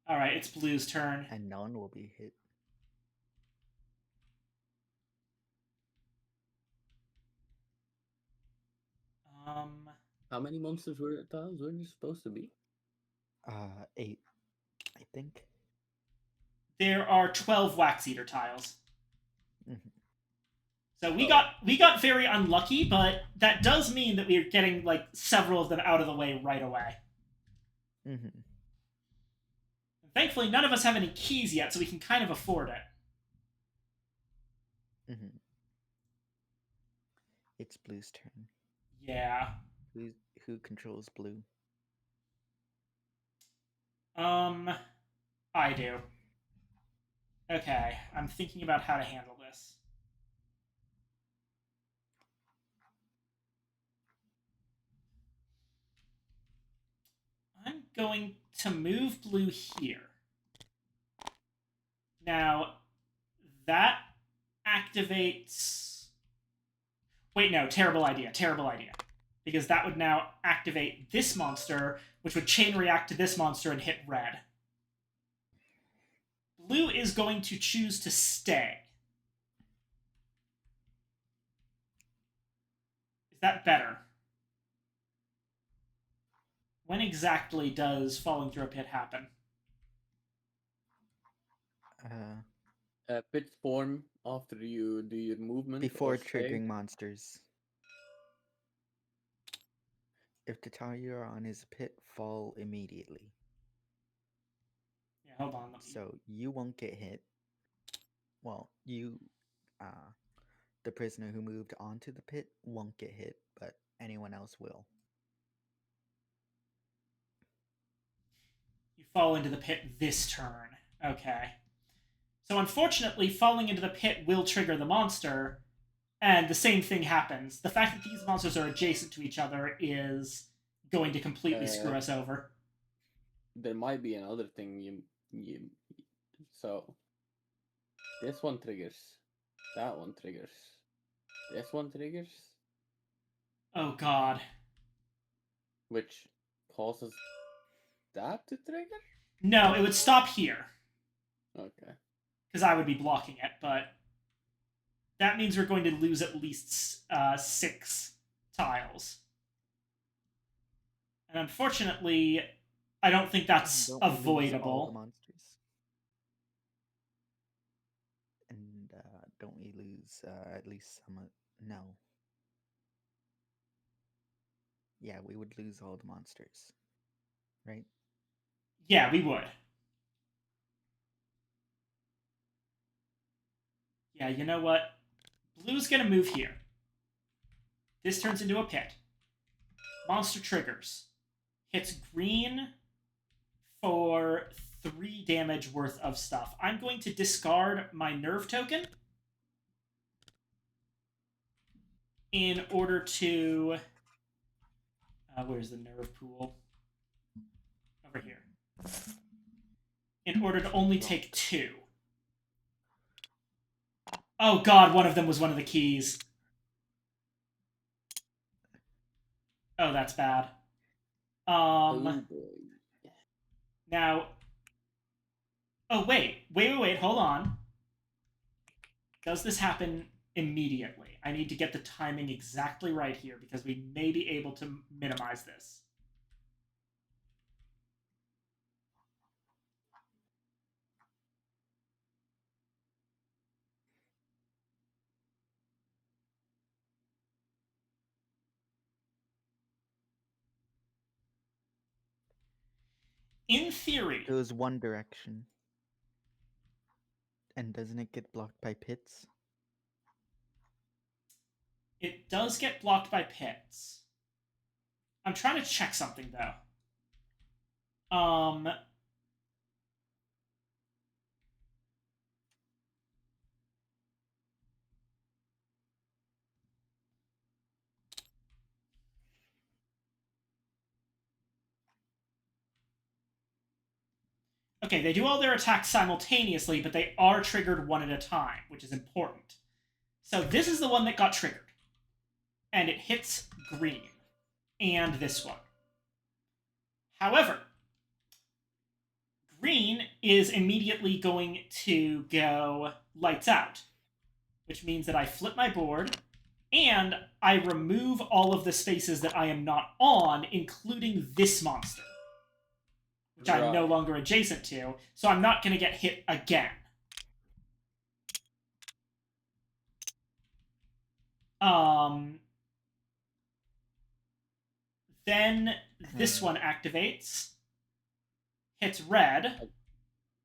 All right, it's blue's turn. and no one will be hit. How many monsters tiles were there supposed to be? 8, I think. There are 12 wax eater tiles. Mhm. So we got very unlucky, but that does mean that we're getting like several of them out of the way right away. Mm-hmm. Thankfully, none of us have any keys yet, so we can kind of afford it. Mm-hmm. It's blue's turn. Yeah. Who controls blue? I do. Okay, I'm thinking about how to handle this. I'm going to move blue here. Now, that activates... Wait, no, terrible idea, terrible idea. Because that would now activate this monster, which would chain react to this monster and hit red. Blue is going to choose to stay. Is that better? When exactly does falling through a pit happen? Pits form after you do your movement Before or stay. triggering monsters. If the tile you're on is a pit, fall immediately. Yeah, hold on. So you won't get hit. Well, you, the prisoner who moved onto the pit won't get hit, but anyone else will. You fall into the pit this turn. Okay. So unfortunately, falling into the pit will trigger the monster, and the same thing happens. The fact that these monsters are adjacent to each other is going to completely screw us over. There might be another thing you so this one triggers, that one triggers, this one triggers, Oh god. which causes that to trigger? No, it would stop here, Okay. because I would be blocking it, but that means we're going to lose at least 6 tiles. And unfortunately, I don't think that's Don't we lose all the avoidable. monsters? And don't we lose at least some? No. Yeah, we would lose all the monsters, right? Yeah, we would. Yeah, you know what? Blue's gonna move here. This turns into a pit. Monster triggers. Hits green for 3 damage worth of stuff. I'm going to discard my nerve token in order to... where's the nerve pool? Over here. In order to only take 2. Oh god, one of them was one of the keys. Oh, that's bad. Oh boy. Now... Oh, wait, hold on. Does this happen immediately? I need to get the timing exactly right here, because we may be able to minimize this. In theory, It goes one direction. And doesn't it get blocked by pits? it does get blocked by pits. I'm trying to check something, though. Okay, they do all their attacks simultaneously, but they are triggered one at a time, which is important. So this is the one that got triggered. And it hits green. And this one. However, green is immediately going to go lights out, which means that I flip my board, and I remove all of the spaces that I am not on, including this monster, which I'm no longer adjacent to, so I'm not going to get hit again. Then this one activates, hits red.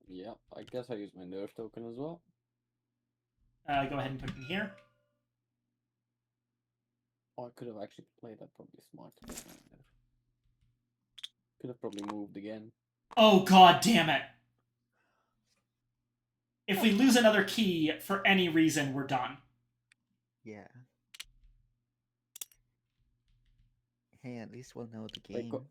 Yep, I guess I use my nerve token as well. Go ahead and put it in here. Oh, I could have actually played that probably smart. Could have probably moved again. Oh god damn it! If we lose another key for any reason, we're done. Yeah. Hey, at least we'll know the Like, game.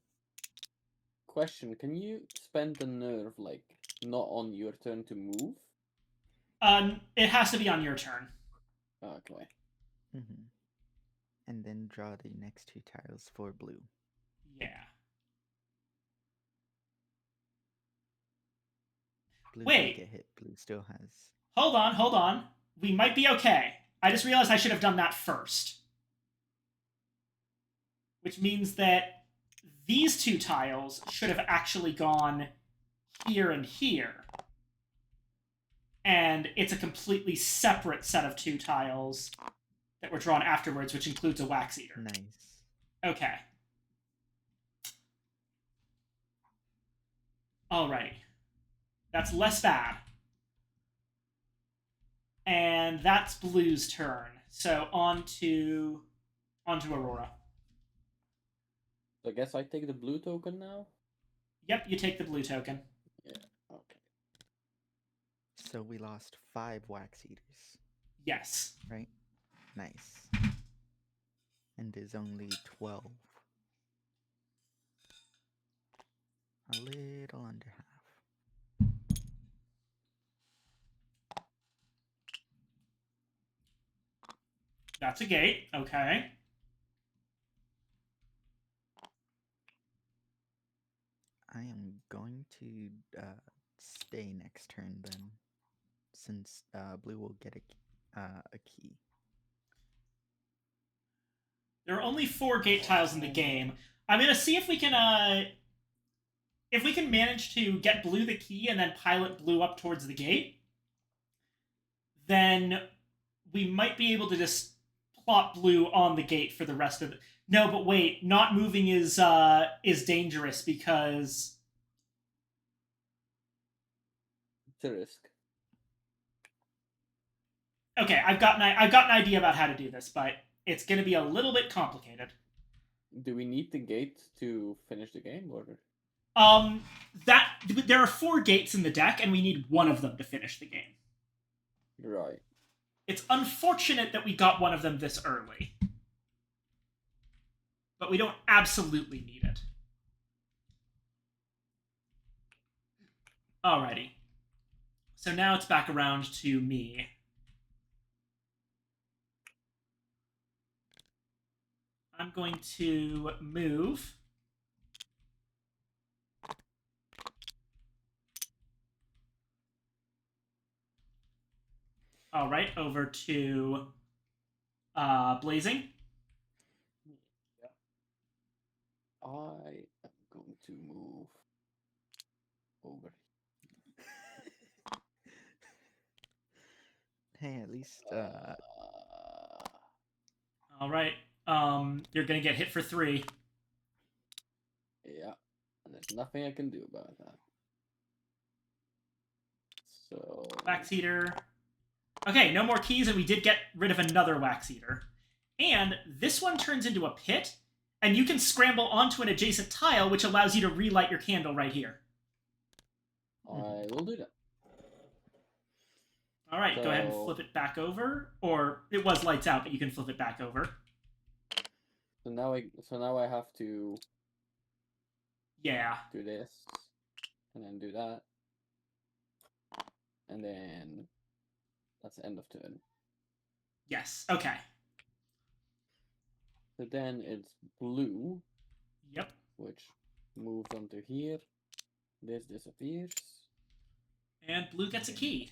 question: can you spend the nerve like not on your turn to move? It has to be on your turn. Okay. Mm-hmm. And then draw the next 2 tiles for blue. Yeah. Blue Wait. did get hit. Blue still has. Hold on. We might be okay. I just realized I should have done that first. Which means that these 2 tiles should have actually gone here and here. And it's a completely separate set of 2 tiles that were drawn afterwards, which includes a Wax Eater. Nice. Okay. Alrighty. That's less bad. And that's Blue's turn. So on to Aurora. So I guess I take the blue token now. Yep, you take the blue token. Yeah. Okay. So we lost 5 Wax Eaters, Yes. right? Nice. And there's only 12. A little under half. That's a gate. Okay. I am going to stay next turn then, since blue will get a key. There are only 4 gate tiles in the game. I'm gonna see if we can manage to get blue the key and then pilot blue up towards the gate. Then we might be able to just plot blue on the gate for the rest of it. No, but wait, not moving is dangerous because It's a risk. okay, I've got an idea about how to do this, but it's going to be a little bit complicated. Do we need the gate to finish the game, or? There are 4 gates in the deck, and we need one of them to finish the game. Right. It's unfortunate that we got one of them this early. But we don't absolutely need it. Alrighty. So now it's back around to me. I'm going to move. Alright, over to Blazing. I am going to move over. Hey, at least Alright, you're gonna get hit for 3. Yeah, and there's nothing I can do about that. So Wax Eater. Okay, no more keys, and we did get rid of another Wax Eater. And this one turns into a pit, and you can scramble onto an adjacent tile, which allows you to relight your candle right here. I will do that. Alright, go ahead and So- flip it back over. Or, it was lights out, but you can flip it back over. So now I have to Yeah. do this, and then do that, and then that's the end of turn. Yes, okay. So then it's blue, Yep. which moves onto here. This disappears, And blue gets a key.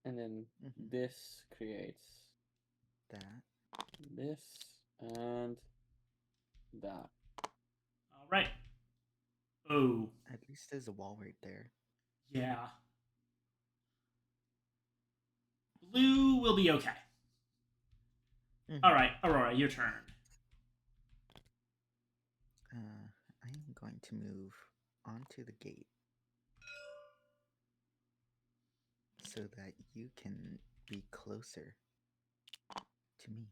and then Mhm. this creates that. this and that. Alright. Oh, At least there's a wall right there. yeah. Blue will be okay. Mhm. Alright, Aurora, your turn. I am going to move onto the gate so that you can be closer to me.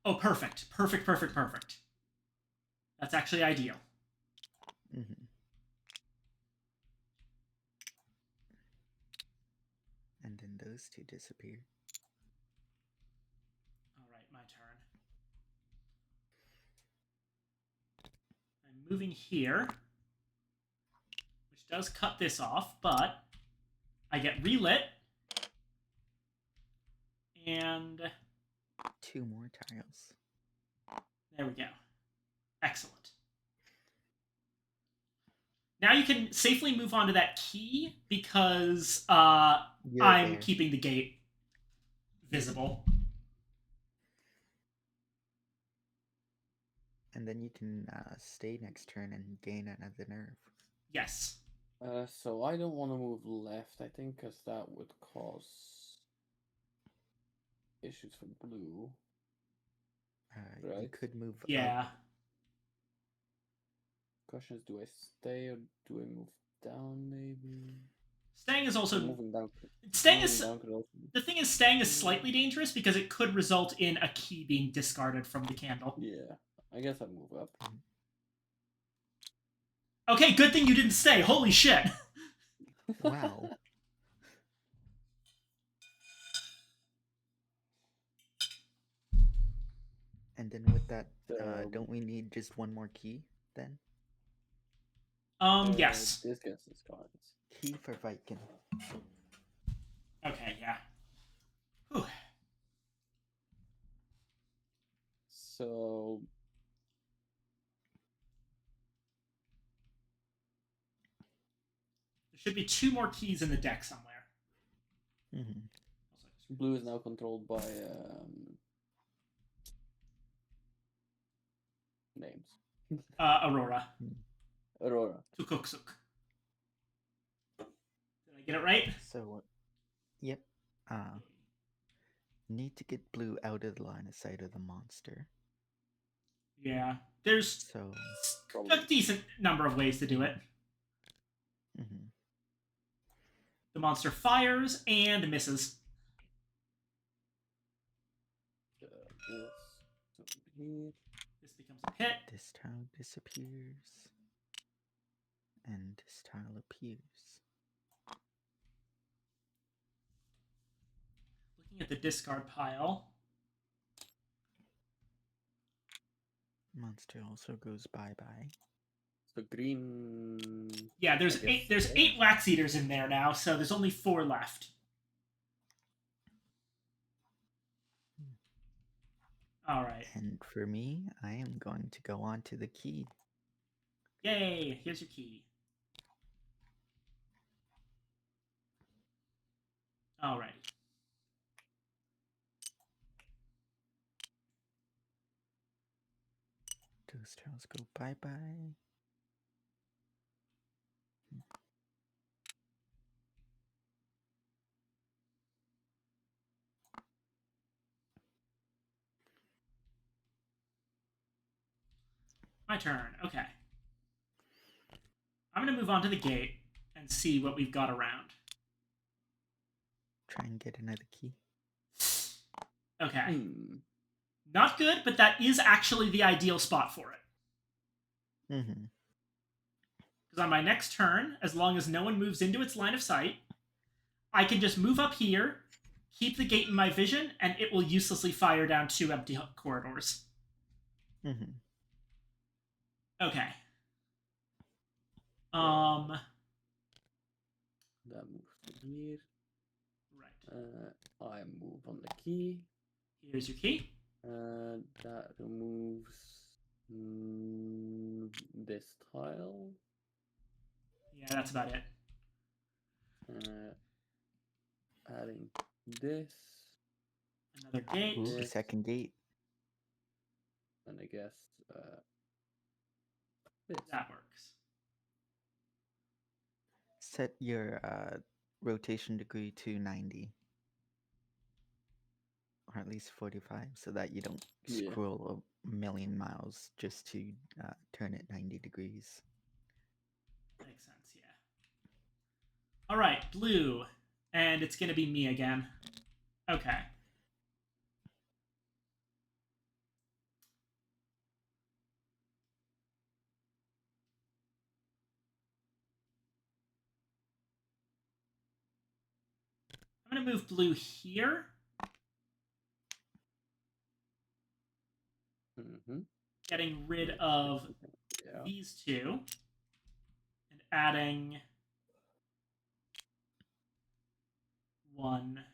Oh, perfect. Perfect. That's actually ideal. Mm-hmm. those two disappear. All right, my turn. I'm moving here, which does cut this off, but I get relit, and 2 more tiles. there we go. Excellent. Now you can safely move on to that key because You're I'm there. keeping the gate visible. And then you can stay next turn and gain another nerve. Yes. So I don't want to move left, I think, because that would cause issues for blue. You Right. could move Yeah. up. Question is, do I stay or do I move down? Maybe. Staying is also Moving down. staying moving is down could also the thing is staying is slightly dangerous because it could result in a key being discarded from the candle. Yeah, I guess I'd move up. Okay, good thing you didn't stay. Holy shit. Wow. And then with that, So, don't we need just 1 more key then? Yes. This gets his cards. Key for Viking. Okay, yeah. Whew. So There should be 2 more keys in the deck somewhere. Mm-hmm. blue is now controlled by names. Aurora. Aurora. Tukoksuk. Did I get it right? So, yep. Need to get blue out of the line of sight of the monster. Yeah. There's So, a decent number of ways to do it. mhm. The monster fires and misses. This here. This becomes a hit. This tile disappears. And this tile appears. Looking at the discard pile. Monster also goes bye-bye. So green. Yeah, there's I eight. guess There's 8 wax eaters in there now, so there's only 4 left. All right. And for me, I am going to go on to the key. Yay! Here's your key. Alrighty. Those tiles go bye-bye. My turn. Okay. I'm gonna move on to the gate and see what we've got around. Try and get another key. Okay. Hmm. Not good, but that is actually the ideal spot for it. Mm-hmm. Because on my next turn, as long as no one moves into its line of sight, I can just move up here, keep the gate in my vision, and it will uselessly fire down 2 empty corridors. Mm-hmm. Okay. That moves to here. Right. I move on the key. Here's your key. That removes this tile. Yeah, that's about it. Adding this, Another gate. Ooh, the Yes. second gate. and I guess this. That works. Set your rotation degree to 90. Or at least 45, so that you don't Yeah. scroll a million miles just to turn it 90 degrees. Makes sense, yeah. Alright, blue. And it's gonna be me again. Okay. I'm going to move blue here. Mm-hmm. Getting rid of Yeah. these two. And adding 1.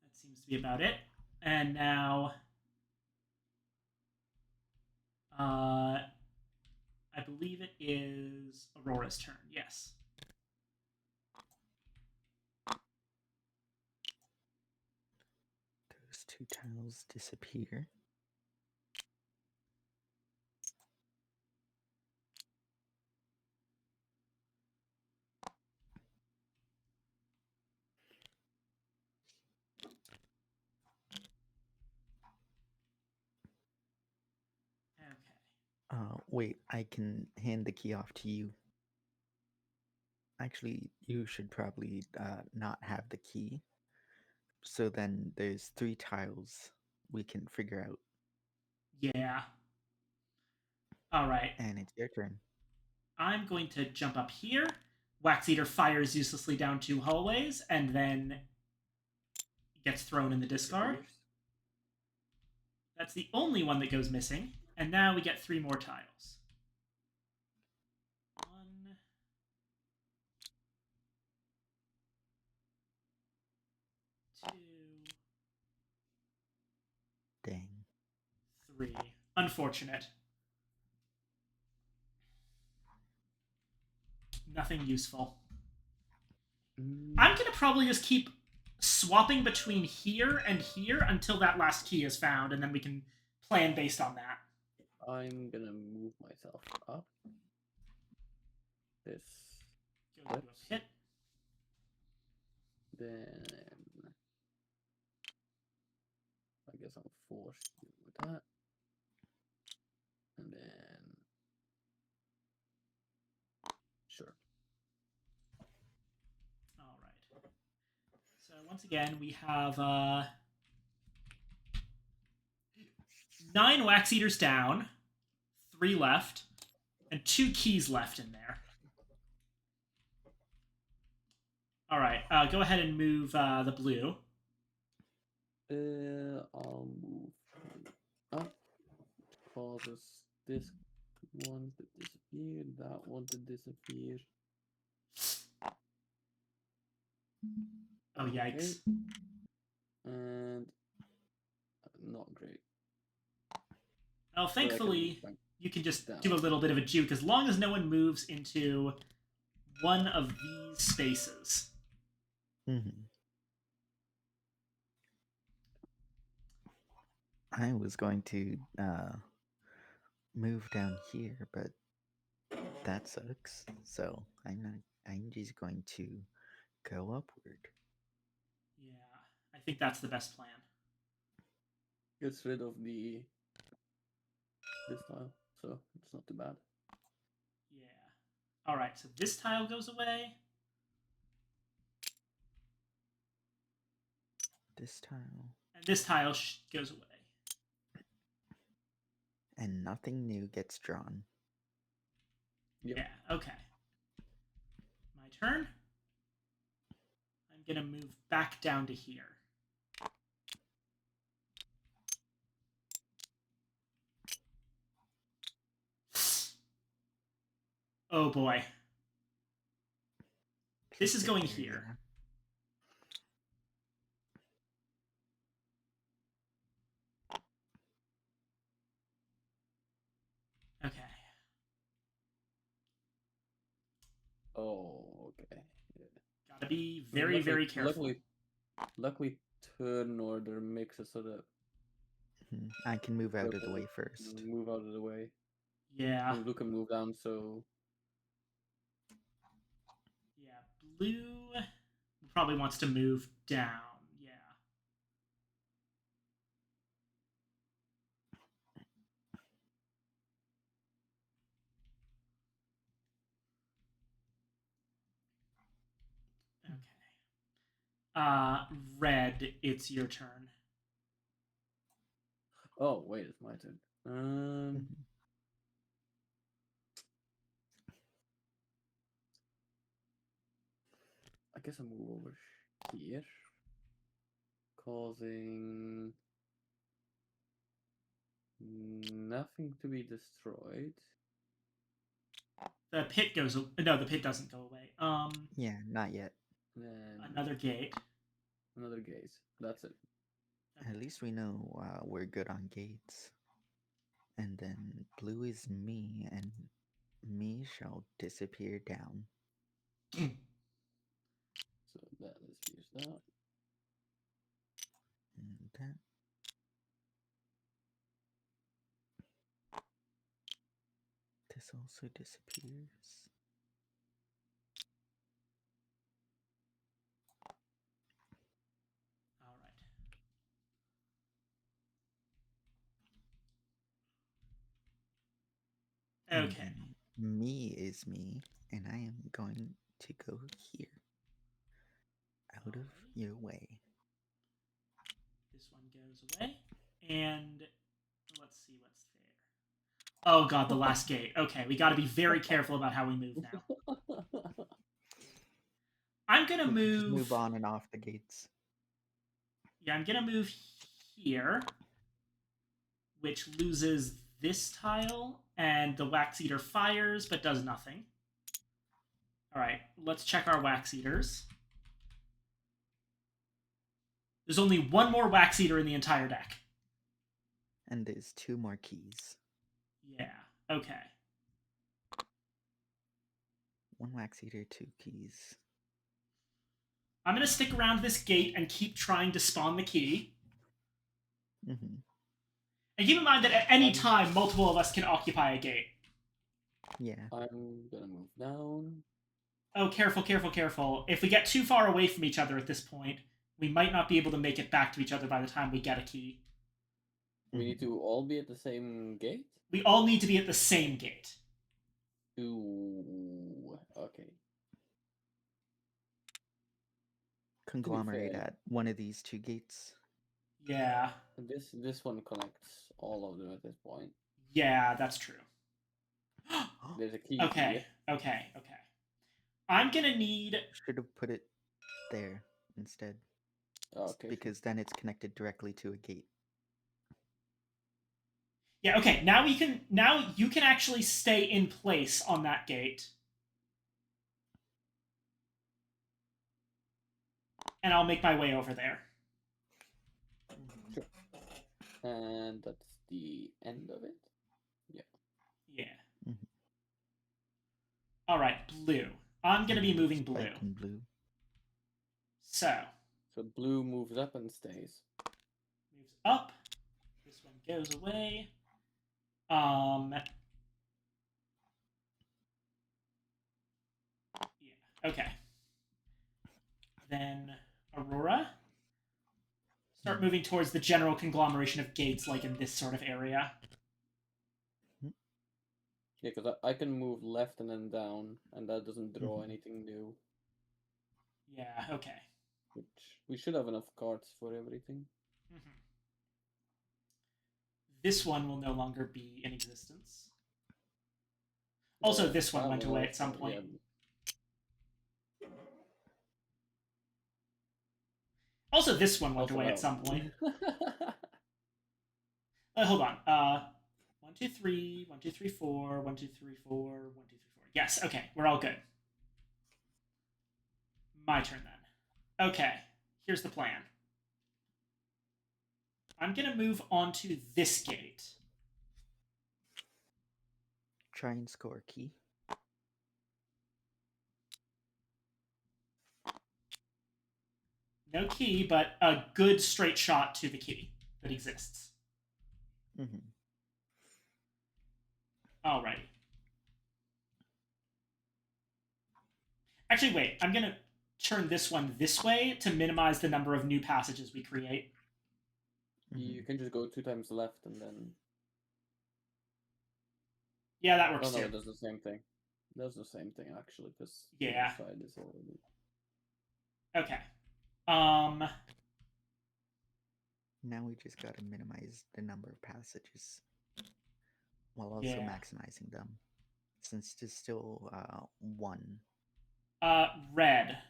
That seems to be about it. And now I believe it is Aurora's turn. Yes. Those 2 tiles disappear. Okay. Wait, I can hand the key off to you. Actually, you should probably not have the key. So then there's 3 tiles we can figure out. Yeah. All right. And it's your turn. I'm going to jump up here. Wax Eater fires uselessly down 2 hallways and then gets thrown in the discard. That's the only one that goes missing. And now we get 3 more tiles. 1, 2, Dang. 3. Unfortunate. Nothing useful. I'm going to probably just keep swapping between here and here until that last key is found, and then we can plan based on that. I'm gonna move myself up. This. Go into a pit. Then I guess I'm forced to do with that. And then sure. All right. So once again, we have 9 Wax Eaters down, 3 left, and 2 keys left in there. All right. Go ahead and move the blue. I'll move up. Causes this one to disappear, that one to disappear. Oh, yikes. Okay. And not great. Well, thankfully, So I can you can just down. do a little bit of a juke as long as no one moves into one of these spaces. Mm-hmm. I was going to move down here, but that sucks. So I'm just going to go upward. Yeah, I think that's the best plan. Gets rid of this tile, so it's not too bad. Yeah. All right, so this tile goes away. This tile. And this tile goes away. And nothing new gets drawn. Yep. Yeah, okay. My turn. I'm going to move back down to here. Oh boy. This is going here. Okay. Oh, okay. Yeah. Gotta be very, very careful. Luckily, turn order makes it so that I can move out of the way first. move out of the way. Yeah. And Blue can move down, so Yeah, blue probably wants to move down. Yeah. Okay. Red, it's your turn. oh wait, it's my turn. I guess I'll move over here, causing nothing to be destroyed. The pit goes. No, the pit doesn't go away. Yeah, not yet. Then Another gate. another gaze. That's it. At least we know we're good on gates. And then blue is me, and me shall disappear down. So that disappears that. And that. This also disappears. All right. And Okay. then me is me, and I am going to go here. Out of your way. This one goes away. And let's see what's there. Oh god, the last gate. Okay, we got to be very careful about how we move now. I'm going to We can just move. move on and off the gates. Yeah, I'm going to move here, which loses this tile, and the Wax Eater fires but does nothing. All right, let's check our Wax Eaters. There's only one more Wax Eater in the entire deck. And there's 2 more keys. Yeah, okay. 1 wax eater, 2 keys. I'm going to stick around this gate and keep trying to spawn the key. Mm-hmm. And keep in mind that at any time, multiple of us can occupy a gate. Yeah. I'm gonna move down. Oh, careful, careful, careful. If we get too far away from each other at this point, we might not be able to make it back to each other by the time we get a key. We need to all be at the same gate? We all need to be at the same gate. Ooh, okay. Conglomerate fair. at one of these 2 gates. Yeah. This one connects all of them at this point. Yeah, that's true. There's a key. Okay, okay. I'm gonna need... Should have put it there instead. Okay. Because then it's connected directly to a gate. Yeah, okay, now you can actually stay in place on that gate. And I'll make my way over there. Sure. And that's the end of it. Yeah. Mhm. All right, blue. I'm gonna be moving blue. Spike and blue. So, So blue moves up and stays. moves up. This one goes away. Yeah, okay. Then Aurora. Start moving towards the general conglomeration of gates, like in this sort of area. Yeah, because I can move left and then down, and that doesn't draw Mhm. anything new. Yeah, okay. Which we should have enough cards for everything. Mhm. This one will no longer be in existence. Also, this one that went away at also, some point. Also, this one went Also away that at some one. point. Hold on. 1, 2, 3, 1, 2, 3, 4, 1, 2, 3, 4, 1, 2, 3, 4. Yes, okay, we're all good. My turn then. Okay, here's the plan. I'm gonna move onto this gate. Try and score a key. No key, but a good straight shot to the key that exists. Mm-hmm. Alrighty. Actually, wait. I'm gonna turn this one this way to minimize the number of new passages we create. You can just go 2 times left and then. Yeah, that Oh works no, too. it does the same thing. It does the same thing actually, because Yeah. the other side is already. Okay. Now we just gotta minimize the number of passages while also Yeah. maximizing them. Since there's still 1. Red.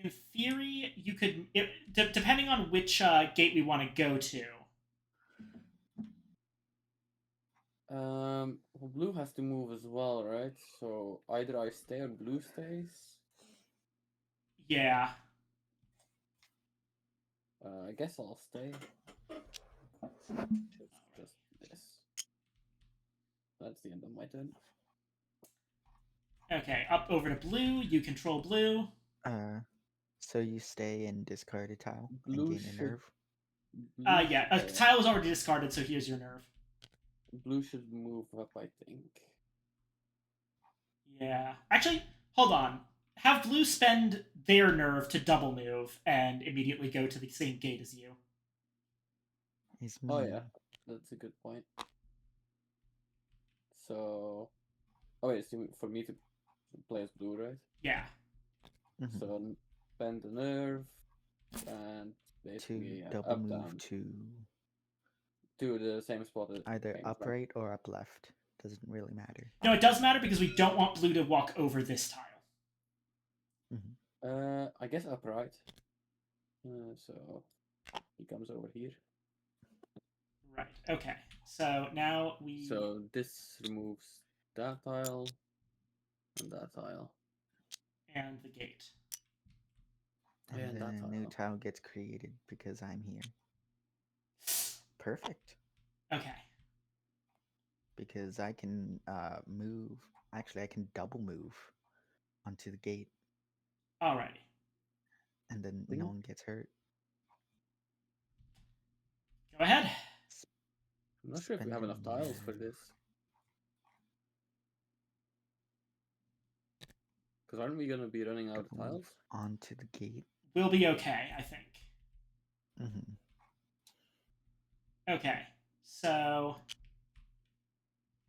In theory, you could, depending on which gate we want to go to. Well, blue has to move as well, right? So either I stay or blue stays. Yeah. I guess I'll stay. Just this. That's the end of my turn. Okay, up over to blue. You control blue. So you stay and discard a tile Blue and gain a should- nerve. Blue Yeah, a should- tile was already discarded, so here's your nerve. Blue should move up, I think. Yeah. Actually, hold on. Have blue spend their nerve to double move and immediately go to the same gate as you. Is Oh me. yeah, that's a good point. So, oh wait, so for me to play as blue, right? Yeah. Mhm. So bend the nerve and To basically double up move down to to the same spot as either Kane's up back. right or up left. Doesn't really matter. No, it does matter because we don't want blue to walk over this tile. I guess upright. So he comes over here. Right. Okay. So now we. So this removes that tile and that tile. And the gate. And And then that a new tile. tile gets created because I'm here. Perfect. Okay. Because I can move. Actually, I can double move onto the gate, Alrighty. and then Ding. no one gets hurt. Go ahead. I'm not sure if we have enough tiles for this. Because aren't we gonna be running out of Double tiles? move onto the gate. We'll be okay, I think. Hmm. Okay. So.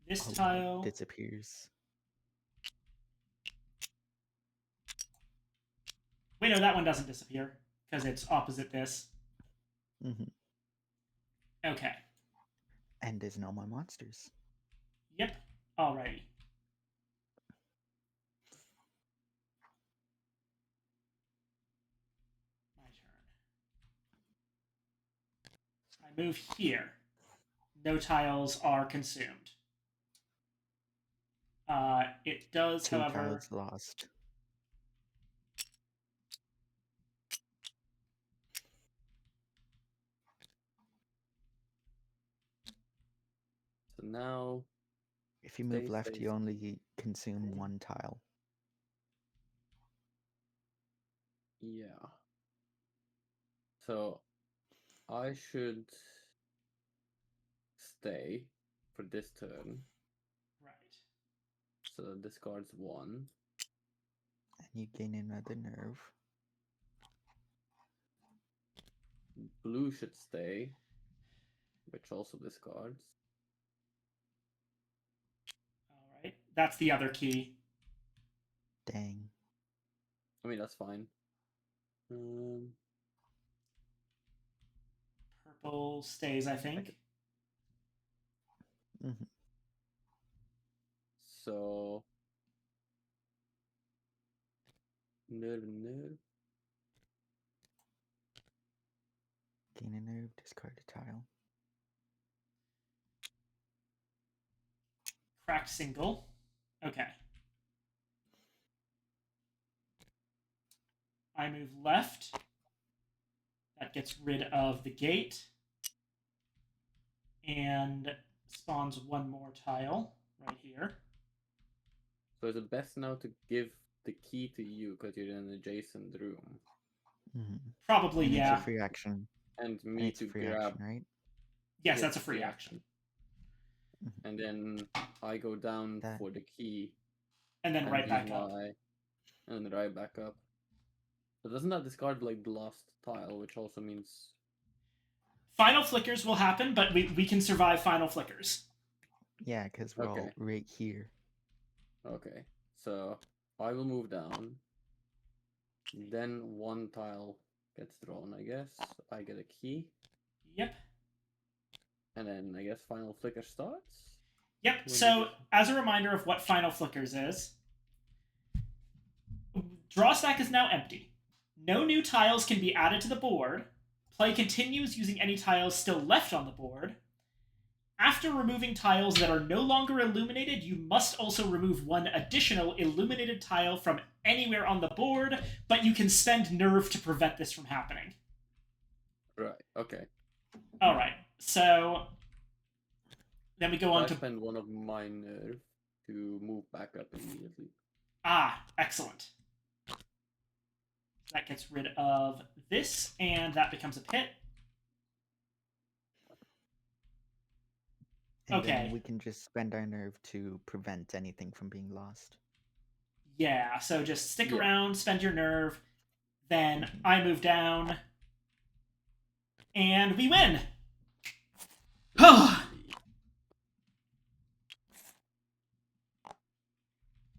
This Oh, tile. disappears. Wait, no, that one doesn't disappear because it's opposite this. Hmm. Okay. And there's no more monsters. Yep. Alrighty. My turn. I move here. No tiles are consumed. It does, Two however. tiles lost. So now If you move Stay, left, stay, you only consume stay. one tile. yeah. So I should stay for this turn. Right. So discards one. And you gain another nerve. Blue should stay, which also discards. Alright. That's the other key. Dang. I mean, that's fine. Purple stays, I think. Hmm. So nerve. Gain a nerve, discard a tile. Cracked single. Okay. I move left. That gets rid of the gate. And spawns one more tile right here. So is it best now to give the key to you because you're in an adjacent room, Hmm. Probably, And yeah. It's a free action. and And me it's to a free grab? action, right? Yes, Yeah, that's a free action. And then I go down That- for the key. And then right use back up. And then right back up. But doesn't that discard like the last tile, which also means Final flickers will happen, but we can survive final flickers. Yeah, because we're all Okay. right here. okay. So I will move down. Then one tile gets drawn, I guess. I get a key. Yep. And then I guess final flicker starts. Yep. When So, you- as a reminder of what final flickers is, draw stack is now empty. No new tiles can be added to the board. Play continues using any tiles still left on the board. After removing tiles that are no longer illuminated, you must also remove one additional illuminated tile from anywhere on the board, but you can spend nerve to prevent this from happening. Right. Okay. Alright, so then we go on I to... spend one of my nerve to move back up immediately. Ah, excellent. That gets rid of this, and that becomes a pit. And Okay. then we can just spend our nerve to prevent anything from being lost. Yeah, so just stick Yeah. around, spend your nerve, then I move down, and we win!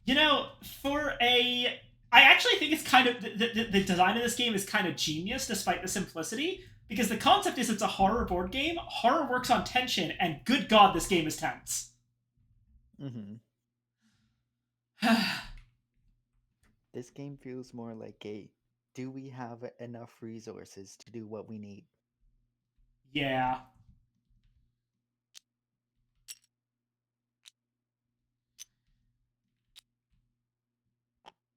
You know, I actually think it's kind of... The design of this game is kind of genius, despite the simplicity, because the concept is it's a horror board game, horror works on tension, and good god, this game is tense. Mm-hmm. This game feels more like a, do we have enough resources to do what we need? Yeah.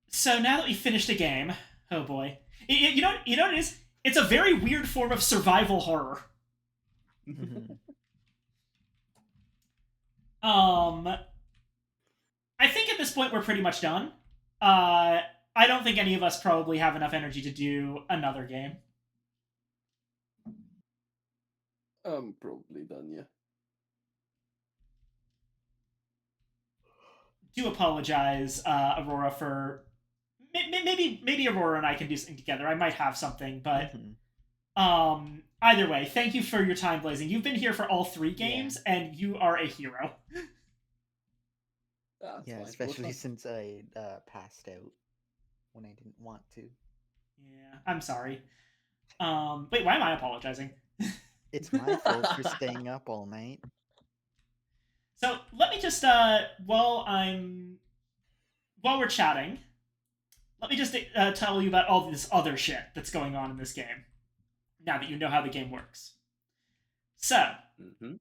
So now that we finished a game, oh boy, you know what it is? It's a very weird form of survival horror. Mhm. I think at this point we're pretty much done. I don't think any of us probably have enough energy to do another game. I'm probably done, yeah. Do apologize, Aurora, for... Maybe Aurora and I can do something together. I might have something, but... Mhm. Either way, thank you for your time, Blazing. You've been here for all 3 games, and you are a hero. That's Yeah, fine. We'll especially try. since I passed out when I didn't want to. Yeah, I'm sorry. Wait, why am I apologizing? It's my fault for staying up all night. So let me just while we're chatting, let me just tell you about all this other shit that's going on in this game. Now that you know how the game works. So, Mhm.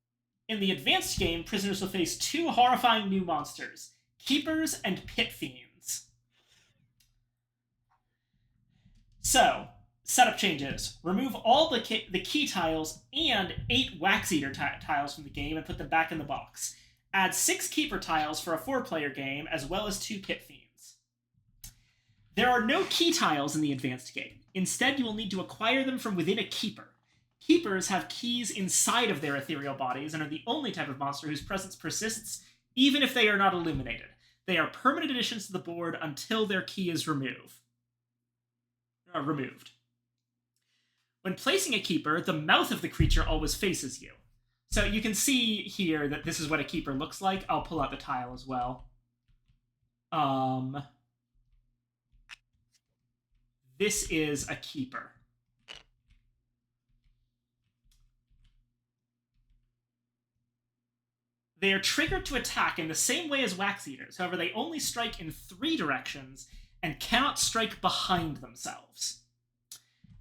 in the advanced game, prisoners will face 2 horrifying new monsters: Keepers and Pit Fiends. So, setup changes. Remove all the key tiles and 8 Wax Eater tiles from the game and put them back in the box. Add 6 Keeper tiles for a 4-player game, as well as 2 Pit Fiends. There are no key tiles in the advanced game. Instead, you will need to acquire them from within a Keeper. Keepers have keys inside of their ethereal bodies and are the only type of monster whose presence persists even if they are not illuminated. They are permanent additions to the board until their key is removed. When placing a Keeper, the mouth of the creature always faces you. So you can see here that this is what a Keeper looks like. I'll pull out the tile as well. This is a Keeper. They are triggered to attack in the same way as Wax Eaters. However, they only strike in 3 directions and cannot strike behind themselves.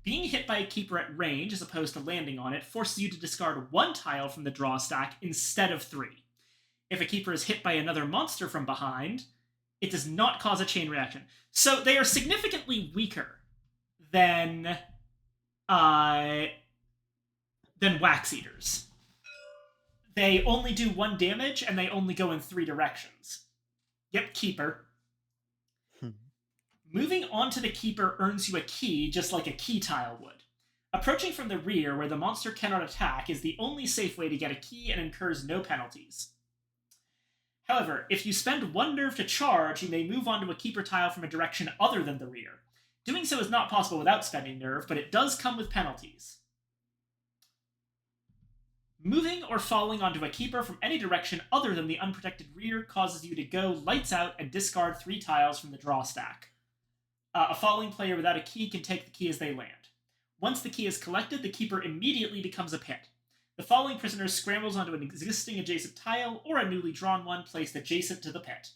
Being hit by a Keeper at range, as opposed to landing on it, forces you to discard 1 tile from the draw stack instead of 3. If a Keeper is hit by another monster from behind, it does not cause a chain reaction. So they are significantly weaker than Wax Eaters. They only do 1 damage, and they only go in 3 directions. Yep, Keeper. Moving onto the Keeper earns you a key, just like a key tile would. Approaching from the rear, where the monster cannot attack, is the only safe way to get a key and incurs no penalties. However, if you spend 1 nerve to charge, you may move onto a Keeper tile from a direction other than the rear. Doing so is not possible without spending nerve, but it does come with penalties. Moving or falling onto a Keeper from any direction other than the unprotected rear causes you to go lights out and discard 3 tiles from the draw stack. A falling player without a key can take the key as they land. Once the key is collected, the Keeper immediately becomes a pit. The falling prisoner scrambles onto an existing adjacent tile or a newly drawn one placed adjacent to the pit.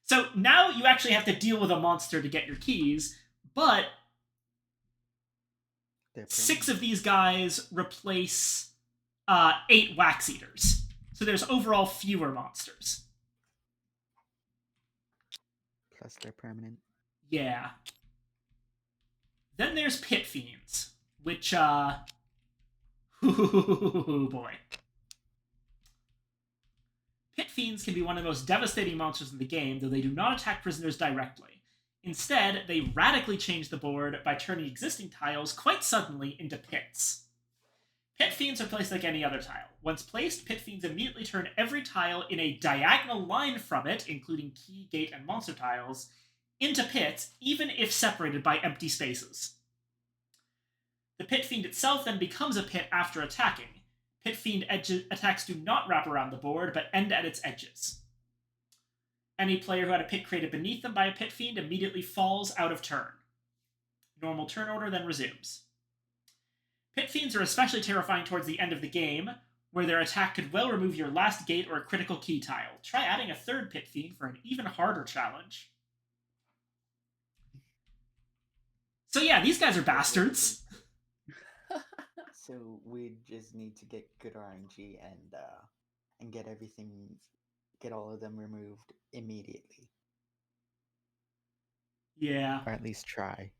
So now you actually have to deal with a monster to get your keys, but They're 6 of permanent. these guys replace 8 Wax Eaters. So there's overall fewer monsters. Plus they're permanent. Yeah. Then there's Pit Fiends, which, boy. Pit Fiends can be one of the most devastating monsters in the game, though they do not attack prisoners directly. Instead, they radically change the board by turning existing tiles quite suddenly into pits. Pit Fiends are placed like any other tile. Once placed, Pit Fiends immediately turn every tile in a diagonal line from it, including key, gate, and monster tiles, into pits, even if separated by empty spaces. The Pit Fiend itself then becomes a pit after attacking. Pit Fiend attacks do not wrap around the board, but end at its edges. Any player who had a pit created beneath them by a Pit Fiend immediately falls out of turn. Normal turn order then resumes. Pit Fiends are especially terrifying towards the end of the game, where their attack could well remove your last gate or a critical key tile. Try adding a third Pit Fiend for an even harder challenge. So yeah, these guys are bastards. So we just need to get good RNG and get all of them removed immediately, Yeah. or at least try.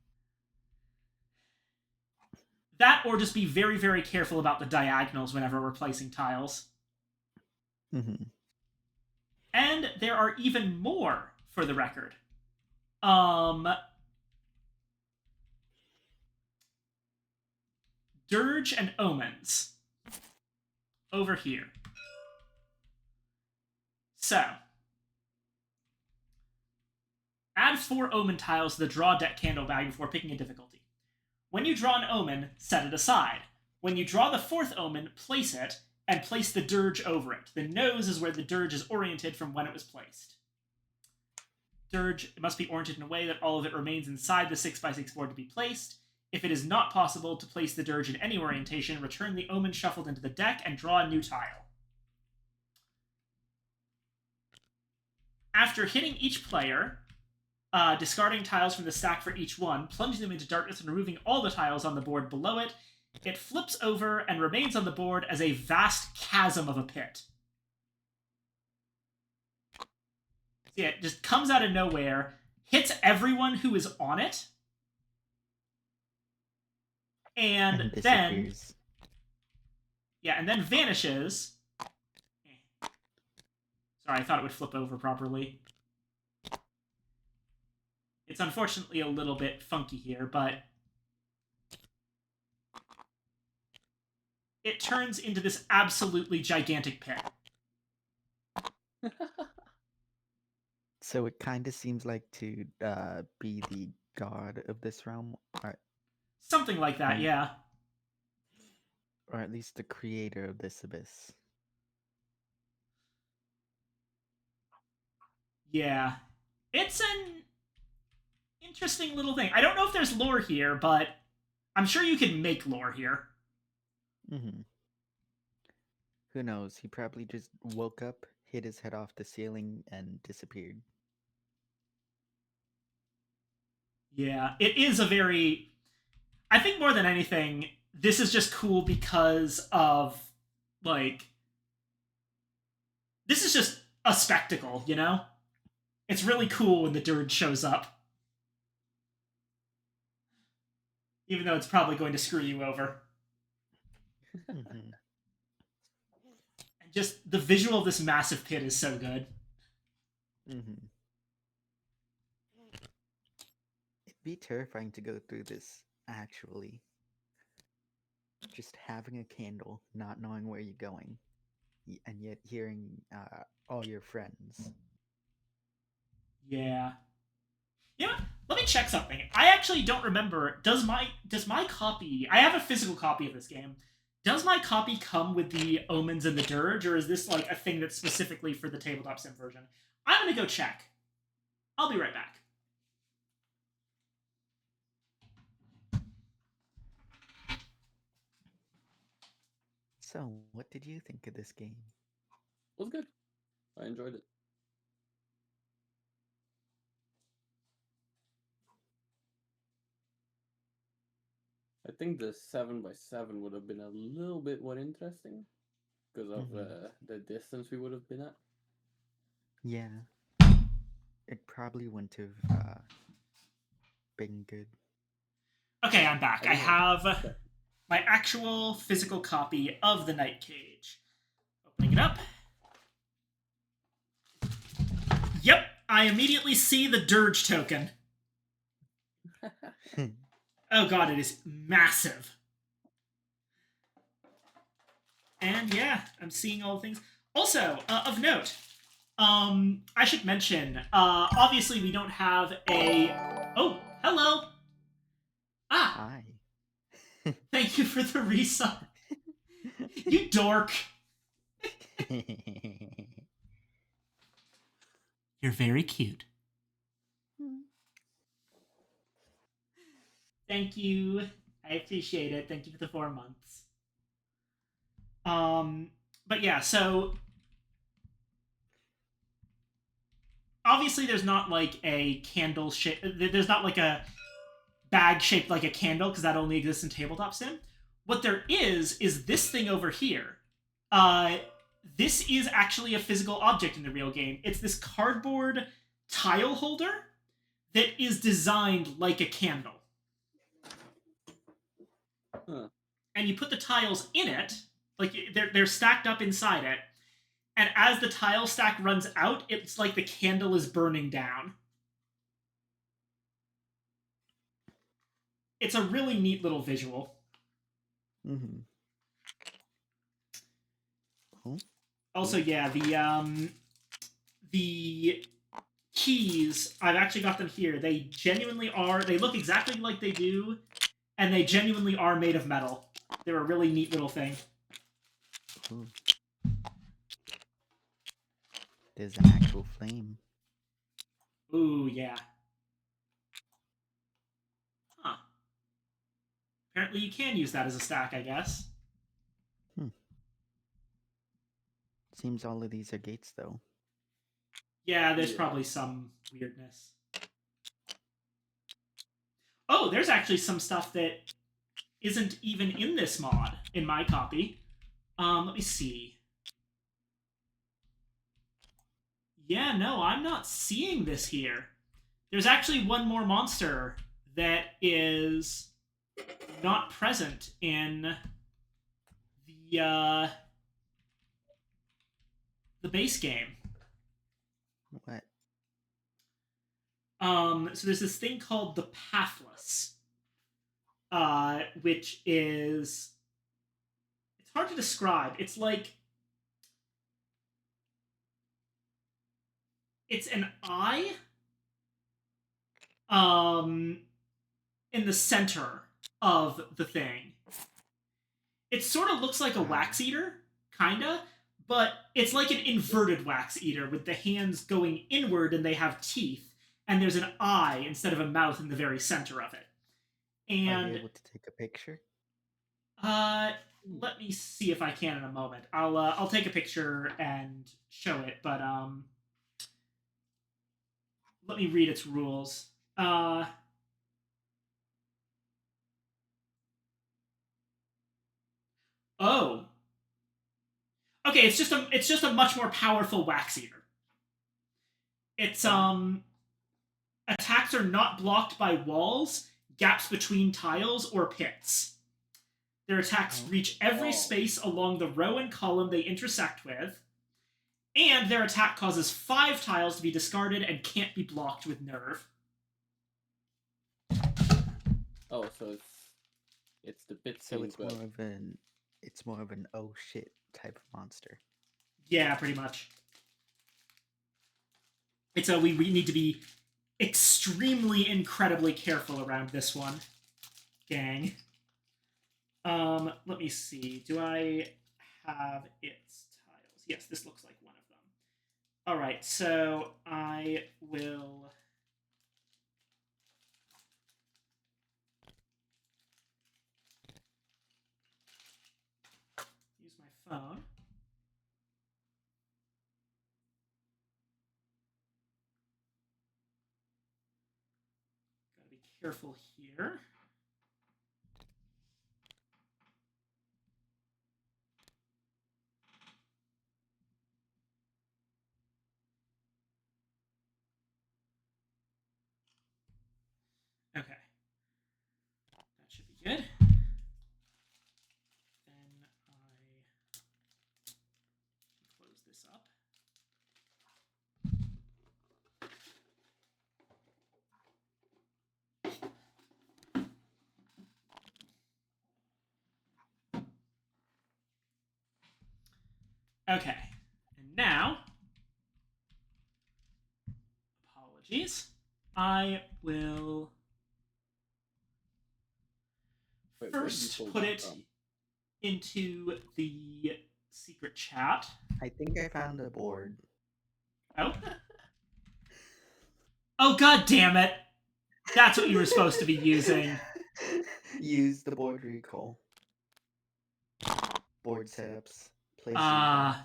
That, or just be very, very careful about the diagonals whenever we're placing tiles. Mm-hmm. And there are even more, for the record. Dirge and Omens. Over here. So, add 4 Omen tiles to the draw deck candle bag before picking a difficulty. When you draw an Omen, set it aside. When you draw the 4th Omen, place it, and place the Dirge over it. The nose is where the Dirge is oriented from when it was placed. Dirge must be oriented in a way that all of it remains inside the 6x6 board to be placed. If it is not possible to place the Dirge in any orientation, return the Omen shuffled into the deck and draw a new tile. After hitting each player, discarding tiles from the stack for each one, plunging them into darkness and removing all the tiles on the board below it, it flips over and remains on the board as a vast chasm of a pit. So yeah, it just comes out of nowhere, hits everyone who is on it, and then disappears. and then vanishes. Sorry, I thought it would flip over properly. It's unfortunately a little bit funky here, but it turns into this absolutely gigantic pit. So it kind of seems like to be the god of this realm, Something like that, yeah. or at least the creator of this abyss. Yeah. It's an interesting little thing. I don't know if there's lore here, but I'm sure you can make lore here. Mm-hmm. Who knows? He probably just woke up, hit his head off the ceiling, and disappeared. Yeah, it is a very... I think more than anything, this is just cool because of, like... This is just a spectacle, you know? It's really cool when the Dirge shows up. Even though it's probably going to screw you over. Mm-hmm. And just the visual of this massive pit is so good. Mm-hmm. It'd be terrifying to go through this, actually. Just having a candle, not knowing where you're going, and yet hearing all your friends. Yeah. Yeah, let me check something. I actually don't remember. Does my copy... I have a physical copy of this game. Does my copy come with the Omens and the Dirge, or is this like a thing that's specifically for the Tabletop Sim version? I'm gonna go check. I'll be right back. So, what did you think of this game? It was good. I enjoyed it. I think the 7x7 would have been a little bit more interesting because of the distance we would have been at. Yeah. It probably wouldn't have been good. Okay, I'm back. I Anyway, have okay. my actual physical copy of the Night Cage. Opening it up. Yep, I immediately see the Dirge token. Oh god, it is massive. And yeah, I'm seeing all the things. Also, of note, I should mention, obviously we don't have a... Oh, hello! Ah, Hi. thank you for the resub. You dork. You're very cute. Thank you. I appreciate it. Thank you for the 4 months. But yeah, so obviously there's not like a candle shape. There's not like a bag shaped like a candle because that only exists in tabletop sim. What there is this thing over here. This is actually a physical object in the real game. It's this cardboard tile holder that is designed like a candle. Huh. And you put the tiles in it, like they're stacked up inside it, and as the tile stack runs out, it's like the candle is burning down. It's a really neat little visual. Mm-hmm. Cool. Also, yeah, the keys, I've actually got them here. They genuinely are, they look exactly like they do, and they genuinely are made of metal. They're a really neat little thing. Ooh. There's an actual flame. Ooh, yeah. Huh. Apparently you can use that as a stack, I guess. Seems all of these are gates, though. Yeah, there's Yeah. probably some weirdness. Oh, there's actually some stuff that isn't even in this mod in my copy. Let me see. Yeah, no, I'm not seeing this here. There's actually one more monster that is not present in the base game. What? So there's this thing called the Pathless, which is, it's hard to describe. It's like, it's an eye in the center of the thing. It sort of looks like a wax eater, kinda, but it's like an inverted wax eater with the hands going inward and they have teeth, and there's an eye instead of a mouth in the very center of it. Are you And able to take a picture? let me see if I can in a moment. I'll take a picture and show it, but let me read its rules. Oh. Okay, it's just a much more powerful wax eater. It's attacks are not blocked by walls, gaps between tiles, or pits. Their attacks reach every space along the row and column they intersect with, and their attack causes 5 tiles to be discarded and can't be blocked with nerve. Oh, so it's the bit So scene, it's but more of an oh shit type of monster. Yeah, pretty much. It's we need to be extremely incredibly careful around this one, gang. Let me see. Do I have its tiles? Yes, this looks like one of them. All right, so I will use my phone. Gotta be careful here. Okay. That should be good. Then I close this up. Okay. And now, apologies. I will Wait, where did you first pull put that it from? into the secret chat. I think I found a board. Oh. Oh, god damn it! That's what you were supposed to be using. Use the board recall. Board setups. Place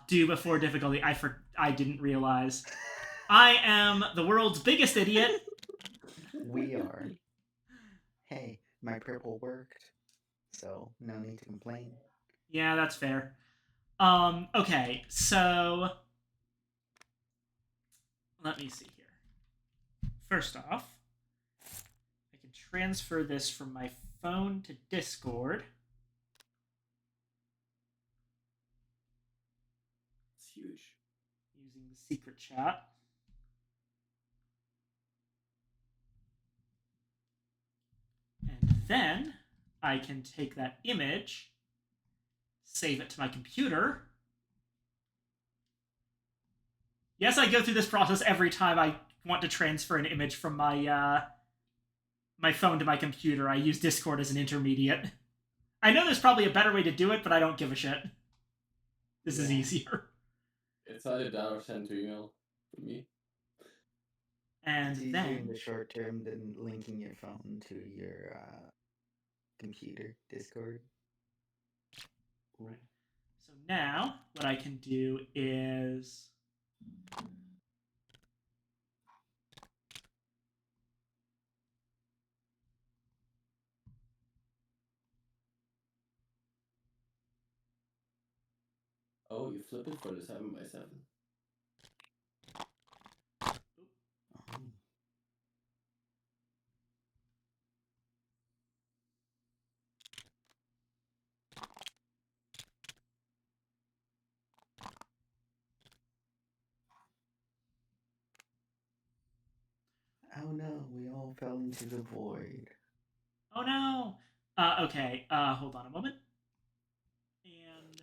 Do before difficulty. I didn't realize. I am the world's biggest idiot. We are. Hey, my purple worked, so no need to complain. Yeah, that's fair. Okay, so let me see here. First off, I can transfer this from my phone to Discord. It's huge. Using the secret chat. And then I can take that image, save it to my computer. Yes, I go through this process every time I want to transfer an image from my my phone to my computer. I use Discord as an intermediate. I know there's probably a better way to do it, but I don't give a shit. This is Yeah. easier. It's either that or send to email for me. And It's easier in then the short term than linking your phone to your computer, Discord. Right. so now what I can do is Oh, you flip it for the 7x7. Oh. Oh no, we all fell into the void. oh no. Okay. Hold on a moment. And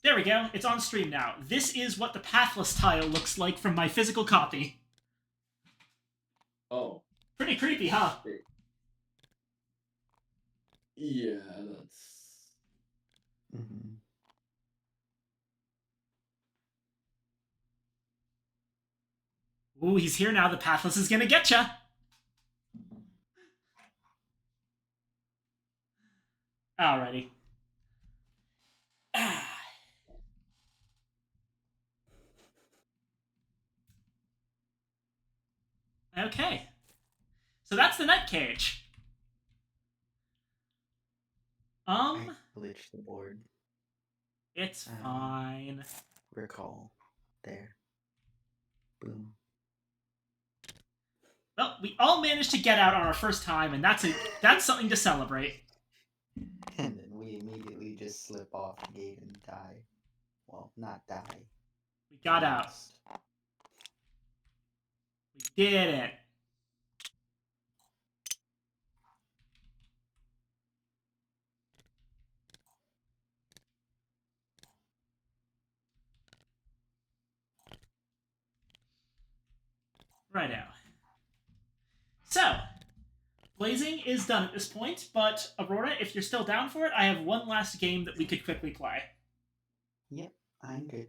there we go. It's on stream now. This is what the pathless tile looks like from my physical copy. Oh. Pretty creepy, huh? Yeah, that's... Mm-hmm. Ooh, he's here now. The pathless is gonna get ya. Alrighty. Okay. So that's the night cage. I glitched the board. It's fine. Recall. There. Boom. Well, we all managed to get out on our first time, and that's something to celebrate. And then we immediately just slip off the gate and die. Well, not die. We got out. Lost. We did it. Righto. So, blazing is done at this point, but Aurora, if you're still down for it, I have one last game that we could quickly play. Yep, I'm good.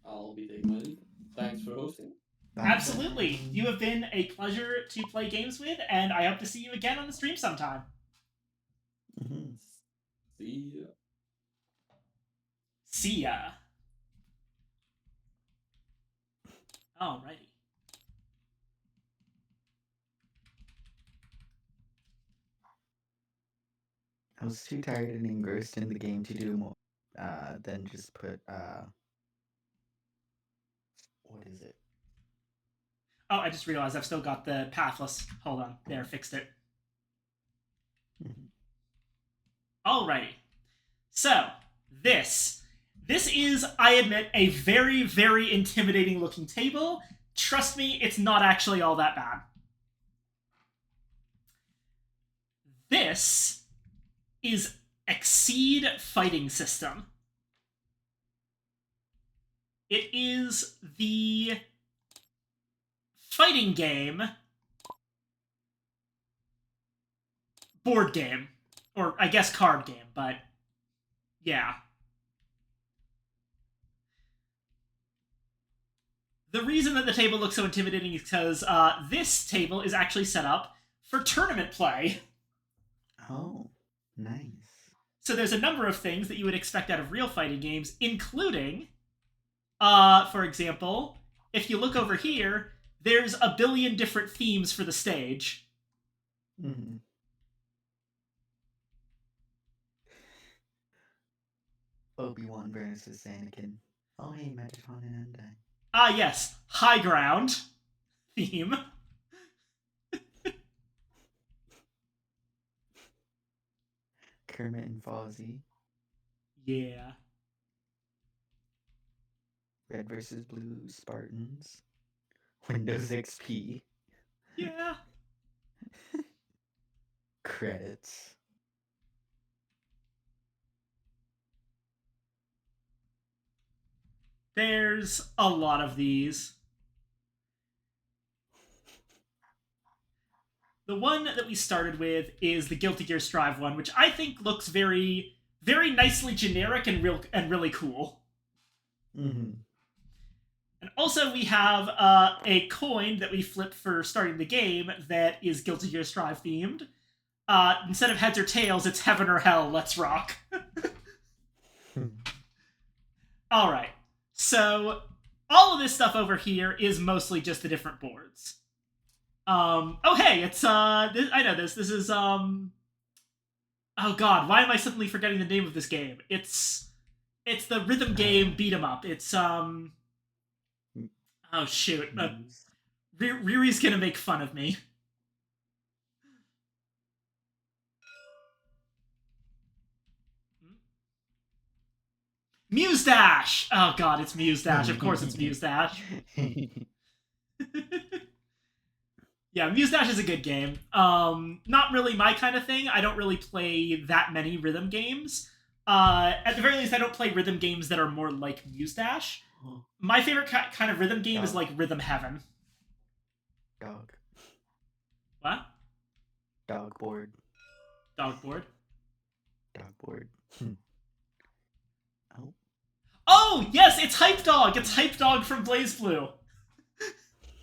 I'll be taking my leave. Thanks for hosting. Absolutely. You have been a pleasure to play games with, and I hope to see you again on the stream sometime. Mm-hmm. See ya. See ya. Alrighty. I was too tired and engrossed in the game to do more than just put what is it? Oh, I just realized I've still got the pathless. Hold on. There, fixed it. Alrighty. So, this is, I admit, a very, very intimidating looking table. Trust me, it's not actually all that bad. This is Exceed Fighting System. It is the fighting game board game. Or, I guess, card game, but yeah. The reason that the table looks so intimidating is because this table is actually set up for tournament play. Oh, nice. So there's a number of things that you would expect out of real fighting games, including, for example, if you look over here, there's a billion different themes for the stage. Mm-hmm. Obi-Wan versus Anakin. Oh, hey, Metatron and Undyne. Ah, yes, high ground theme. Kermit and Fozzie. Yeah. Red versus Blue Spartans. Windows XP. Yeah. Credits. There's a lot of these. The one that we started with is the Guilty Gear Strive one, which I think looks very, very nicely generic and really cool. Mm-hmm. And also we have a coin that we flip for starting the game that is Guilty Gear Strive themed. Instead of heads or tails, it's heaven or hell, let's rock. Alright, so all of this stuff over here is mostly just the different boards. Oh hey, it's, I know this is, oh god, why am I suddenly forgetting the name of this game? It's the rhythm game beat 'em up. It's, oh shoot, Riri's gonna make fun of me. Muse Dash! Oh god, it's Muse Dash. Of course it's Muse Dash. Yeah, Muse Dash is a good game. Not really my kind of thing. I don't really play that many rhythm games. At the very least, I don't play rhythm games that are more like Muse Dash. My favorite kind of rhythm game is like Rhythm Heaven. Dog. What? Dog board. Dog board? Dog board. Oh. Oh, yes, it's Hype Dog! It's Hype Dog from BlazBlue.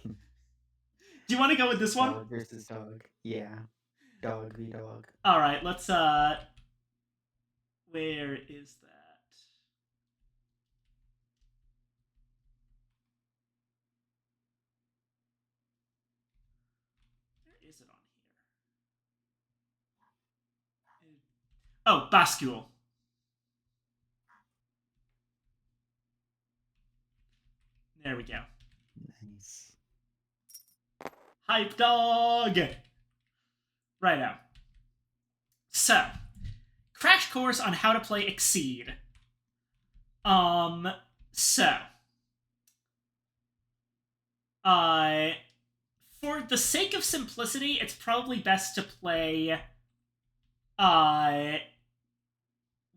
Do you want to go with this one? Dog versus dog. Yeah. Dog v dog. Alright, let's, where is that? Where is it on here? Oh, Bascule. There we go. Nice. Hype Dog! Righto. So, crash course on how to play Exceed. For the sake of simplicity, it's probably best to play,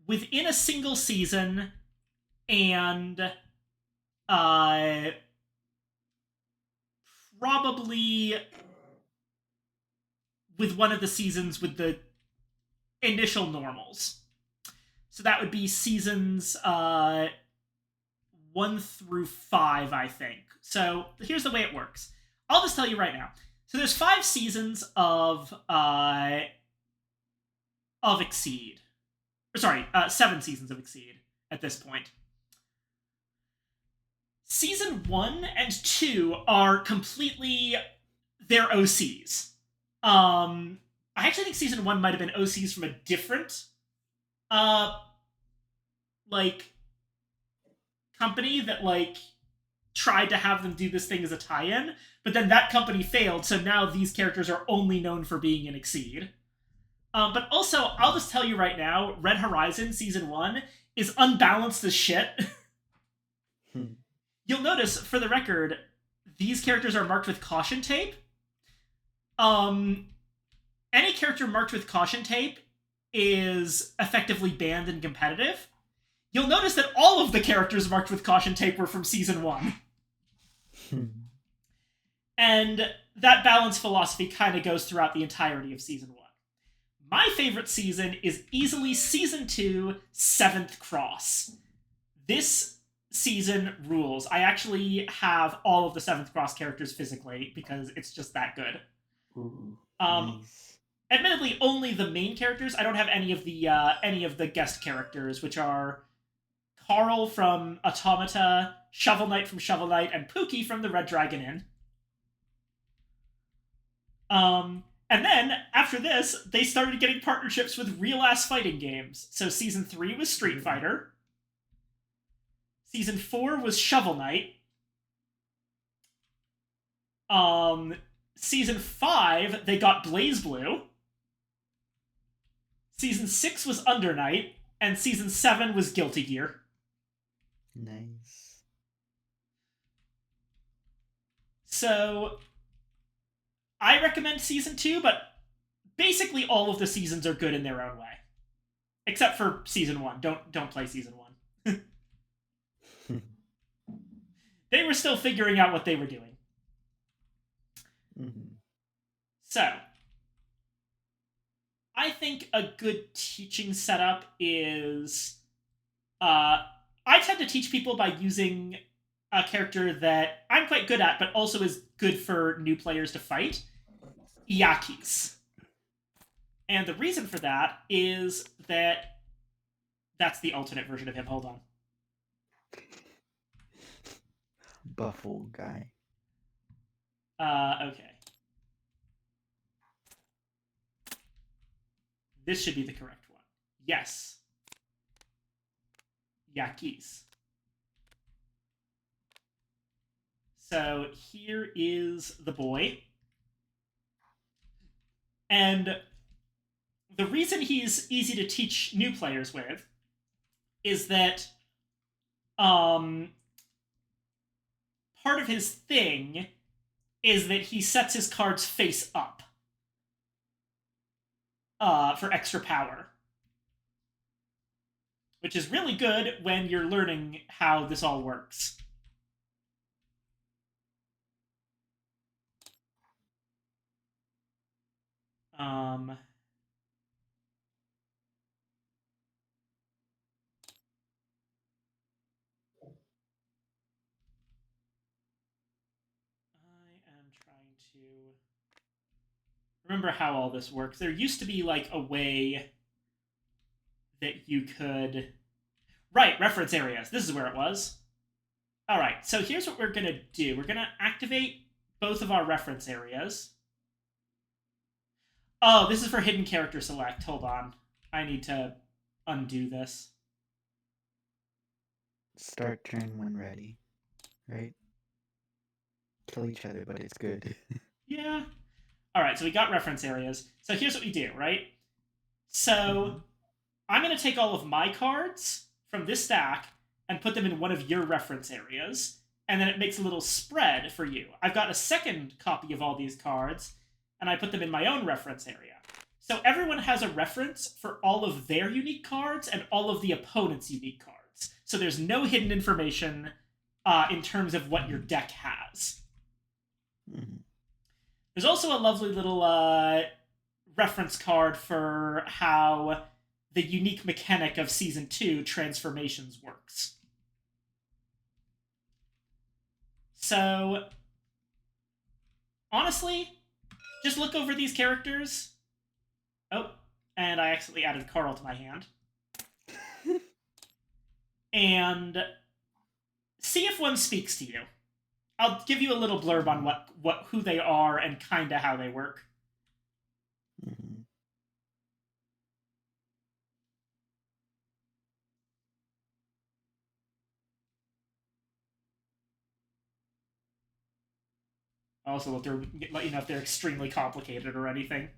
within a single season, and, probably with one of the seasons with the initial normals. So that would be seasons 1 through 5, I think. So here's the way it works. I'll just tell you right now. So there's 5 seasons of Exceed. Sorry, 7 seasons of Exceed at this point. Season 1 and 2 are completely their OCs. I actually think Season 1 might have been OCs from a different, company that, tried to have them do this thing as a tie-in, but then that company failed, so now these characters are only known for being in Exceed. But also, I'll just tell you right now, Red Horizon Season 1 is unbalanced as shit. You'll notice, for the record, these characters are marked with caution tape. Any character marked with caution tape is effectively banned in competitive. You'll notice that all of the characters marked with caution tape were from Season 1. And that balance philosophy kind of goes throughout the entirety of Season 1. My favorite season is easily Season 2, 7th Cross. This season rules. I actually have all of the 7th Cross characters physically, because it's just that good. Ooh, nice. Admittedly, only the main characters. I don't have any of the guest characters, which are Carl from Automata, Shovel Knight from Shovel Knight, and Pookie from the Red Dragon Inn. And then, after this, they started getting partnerships with real-ass fighting games. So Season 3 was Street Fighter. Season 4 was Shovel Knight. Season 5, they got BlazBlue. Season 6 was Under Night. And Season 7 was Guilty Gear. Nice. So I recommend Season 2, but basically all of the seasons are good in their own way. Except for Season 1. Don't play Season 1. They were still figuring out what they were doing. So, I think a good teaching setup is... I tend to teach people by using a character that I'm quite good at, but also is good for new players to fight. Iakis. And the reason for that is that... That's the alternate version of him. Hold on. Buffalo guy. Okay. This should be the correct one. Yes. Iakis. So here is the boy. And the reason he's easy to teach new players with is that part of his thing is that he sets his cards face up for extra power. Which is really good when you're learning how this all works. Remember how all this works. There used to be like a way that you could... Right, reference areas. This is where it was. Alright, so here's what we're going to do. We're going to activate both of our reference areas. Oh, this is for hidden character select. Hold on. I need to undo this. Start turn when ready. Right? Kill each other, but it's good. Yeah. Alright, so we got reference areas. So here's what we do, right? So I'm going to take all of my cards from this stack and put them in one of your reference areas, and then it makes a little spread for you. I've got a second copy of all these cards, and I put them in my own reference area. So everyone has a reference for all of their unique cards and all of the opponent's unique cards. So there's no hidden information in terms of what your deck has. There's also a lovely little reference card for how the unique mechanic of Season 2, Transformations, works. So, honestly, just look over these characters. Oh, and I accidentally added Carl to my hand. And see if one speaks to you. I'll give you a little blurb on who they are and kinda how they work. Also, let you know if they're extremely complicated or anything.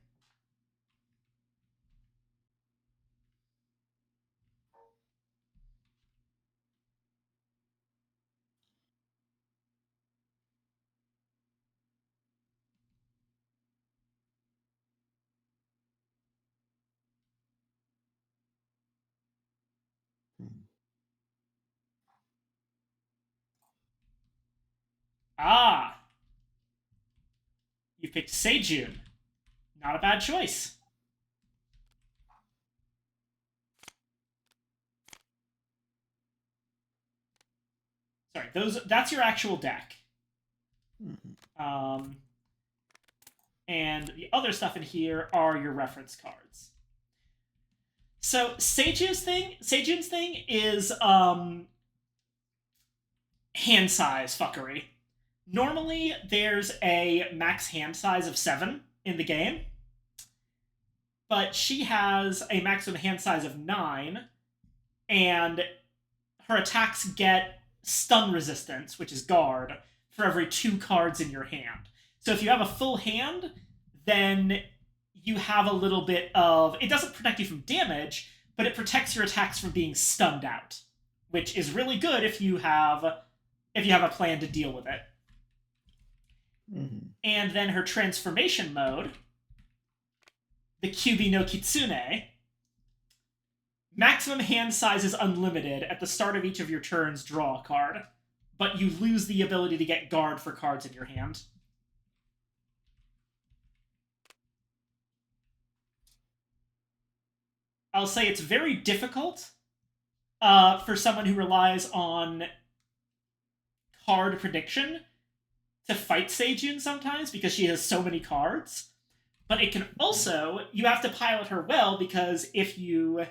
Hmm. Ah, you picked Seijun. Not a bad choice. Sorry, that's your actual deck. Mhm. And the other stuff in here are your reference cards. So Seijun's thing is hand size fuckery. Normally, there's a max hand size of 7 in the game, but she has a maximum hand size of 9, and her attacks get stun resistance, which is guard, for every 2 cards in your hand. So if you have a full hand, then you have a little bit of... It doesn't protect you from damage, but it protects your attacks from being stunned out, which is really good if you have a plan to deal with it. Mhm. And then her transformation mode, the Kyubi no Kitsune, maximum hand size is unlimited. At the start of each of your turns, draw a card, but you lose the ability to get guard for cards in your hand. I'll say it's very difficult for someone who relies on card prediction to fight Seijun sometimes because she has so many cards. But it can also, you have to pilot her well, because if you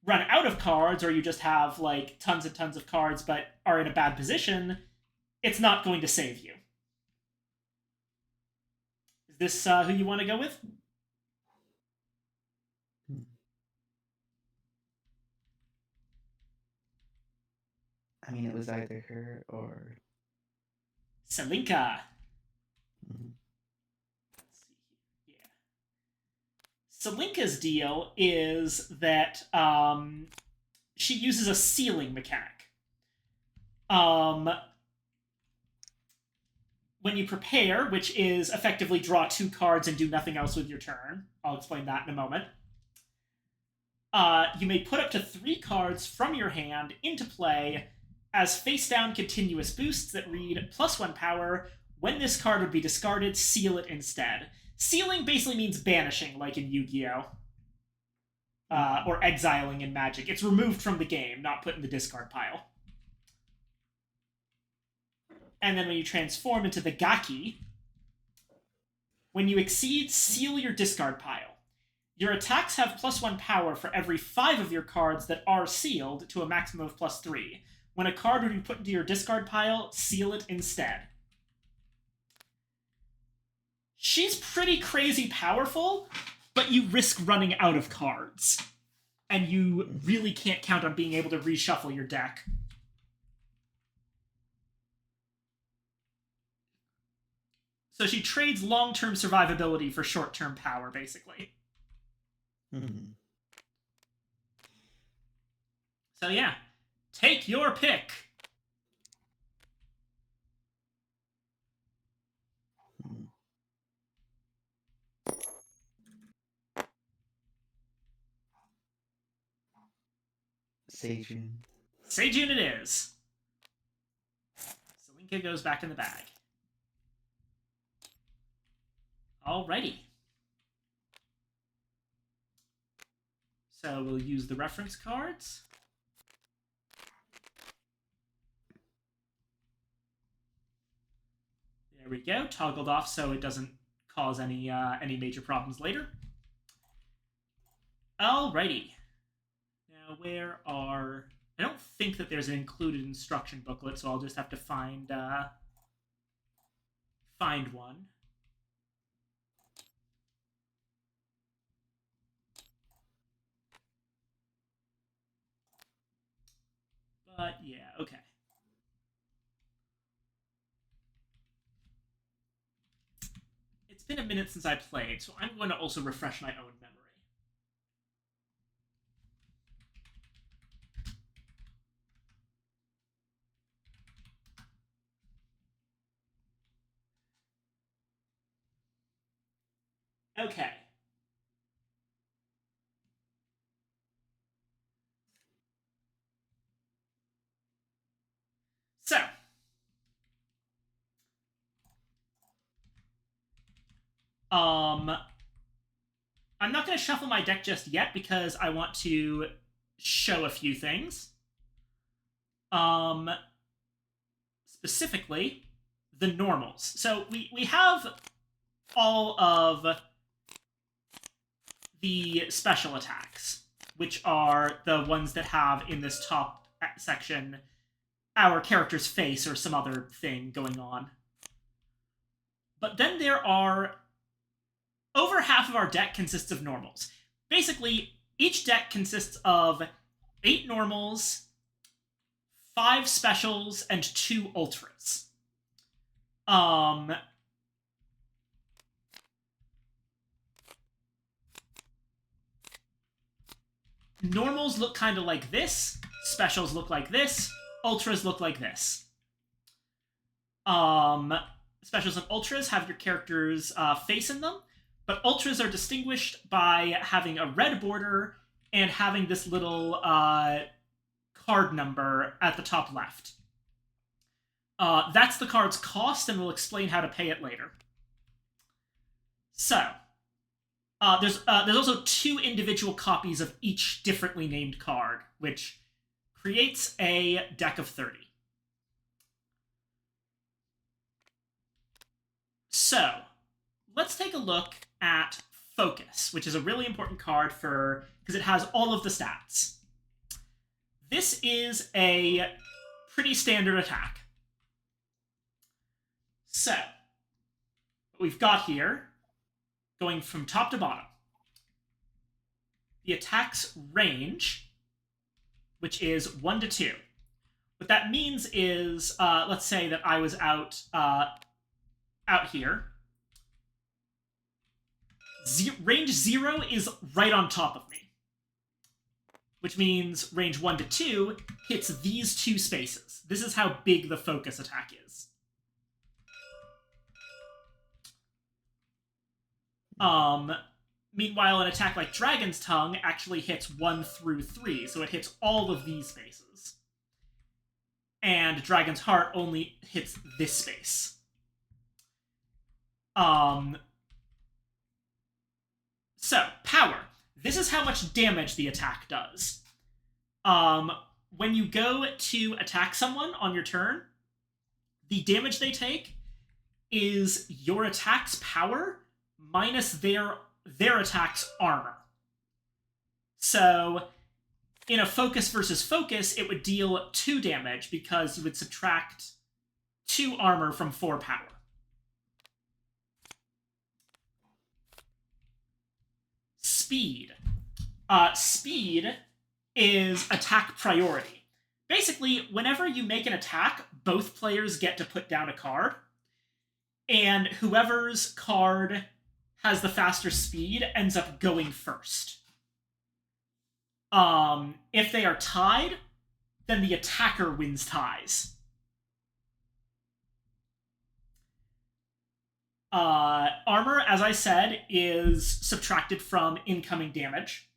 run out of cards or you just have like tons and tons of cards but are in a bad position, it's not going to save you. Is this who you want to go with? I mean, it was either her or... Selinka. Mhm. Let's see here. Yeah. Selinka's deal is that she uses a ceiling mechanic. When you prepare, which is effectively draw 2 cards and do nothing else with your turn, I'll explain that in a moment, you may put up to 3 cards from your hand into play as face-down continuous boosts that read +1 power. When this card would be discarded, seal it instead. Sealing basically means banishing, like in Yu-Gi-Oh! Or exiling in Magic. It's removed from the game, not put in the discard pile. And then when you transform into the Gaki, when you exceed, seal your discard pile. Your attacks have +1 power for every 5 of your cards that are sealed to a maximum of +3. When a card would be put into your discard pile, seal it instead. She's pretty crazy powerful, but you risk running out of cards. And you really can't count on being able to reshuffle your deck. So she trades long-term survivability for short-term power, basically. Mhm. So yeah, take your pick. Mhm. Seijun. Seijun it is. Selinka goes back in the bag. Alrighty. So we'll use the reference cards. There we go, toggled off so it doesn't cause any major problems later. Alrighty. Now where are... I don't think that there's an included instruction booklet, so I'll just have to find one. But yeah, okay. been a minute since I played, so I'm going to also refresh my own memory. Okay. So, I'm not going to shuffle my deck just yet because I want to show a few things. Specifically, the normals. So we have all of the special attacks, which are the ones that have in this top section our character's face or some other thing going on. But then there are... over half of our deck consists of normals. Basically, each deck consists of 8 normals, 5 specials, and 2 ultras. Normals look kind of like this, specials look like this, ultras look like this. Specials and ultras have your character's face in them, but ultras are distinguished by having a red border and having this little card number at the top left. That's the card's cost, and we'll explain how to pay it later. So, there's also 2 individual copies of each differently named card, which creates a deck of 30. So, let's take a look at Focus, which is a really important card because it has all of the stats. This is a pretty standard attack. So, what we've got here, going from top to bottom, the attack's range, which is 1 to 2. What that means is, let's say that I was out here. Range 0 is right on top of me, which means range 1 to 2 hits these 2 spaces. This is how big the focus attack is. Meanwhile, an attack like Dragon's Tongue actually hits 1 through 3, so it hits all of these spaces. And Dragon's Heart only hits this space. So, power. This is how much damage the attack does. When you go to attack someone on your turn, the damage they take is your attack's power minus their attack's armor. So, in a focus versus focus, it would deal 2 damage because you would subtract 2 armor from 4 power. Speed. Speed is attack priority. Basically, whenever you make an attack, both players get to put down a card, and whoever's card has the faster speed ends up going first. If they are tied, then the attacker wins ties. Armor, as I said, is subtracted from incoming damage.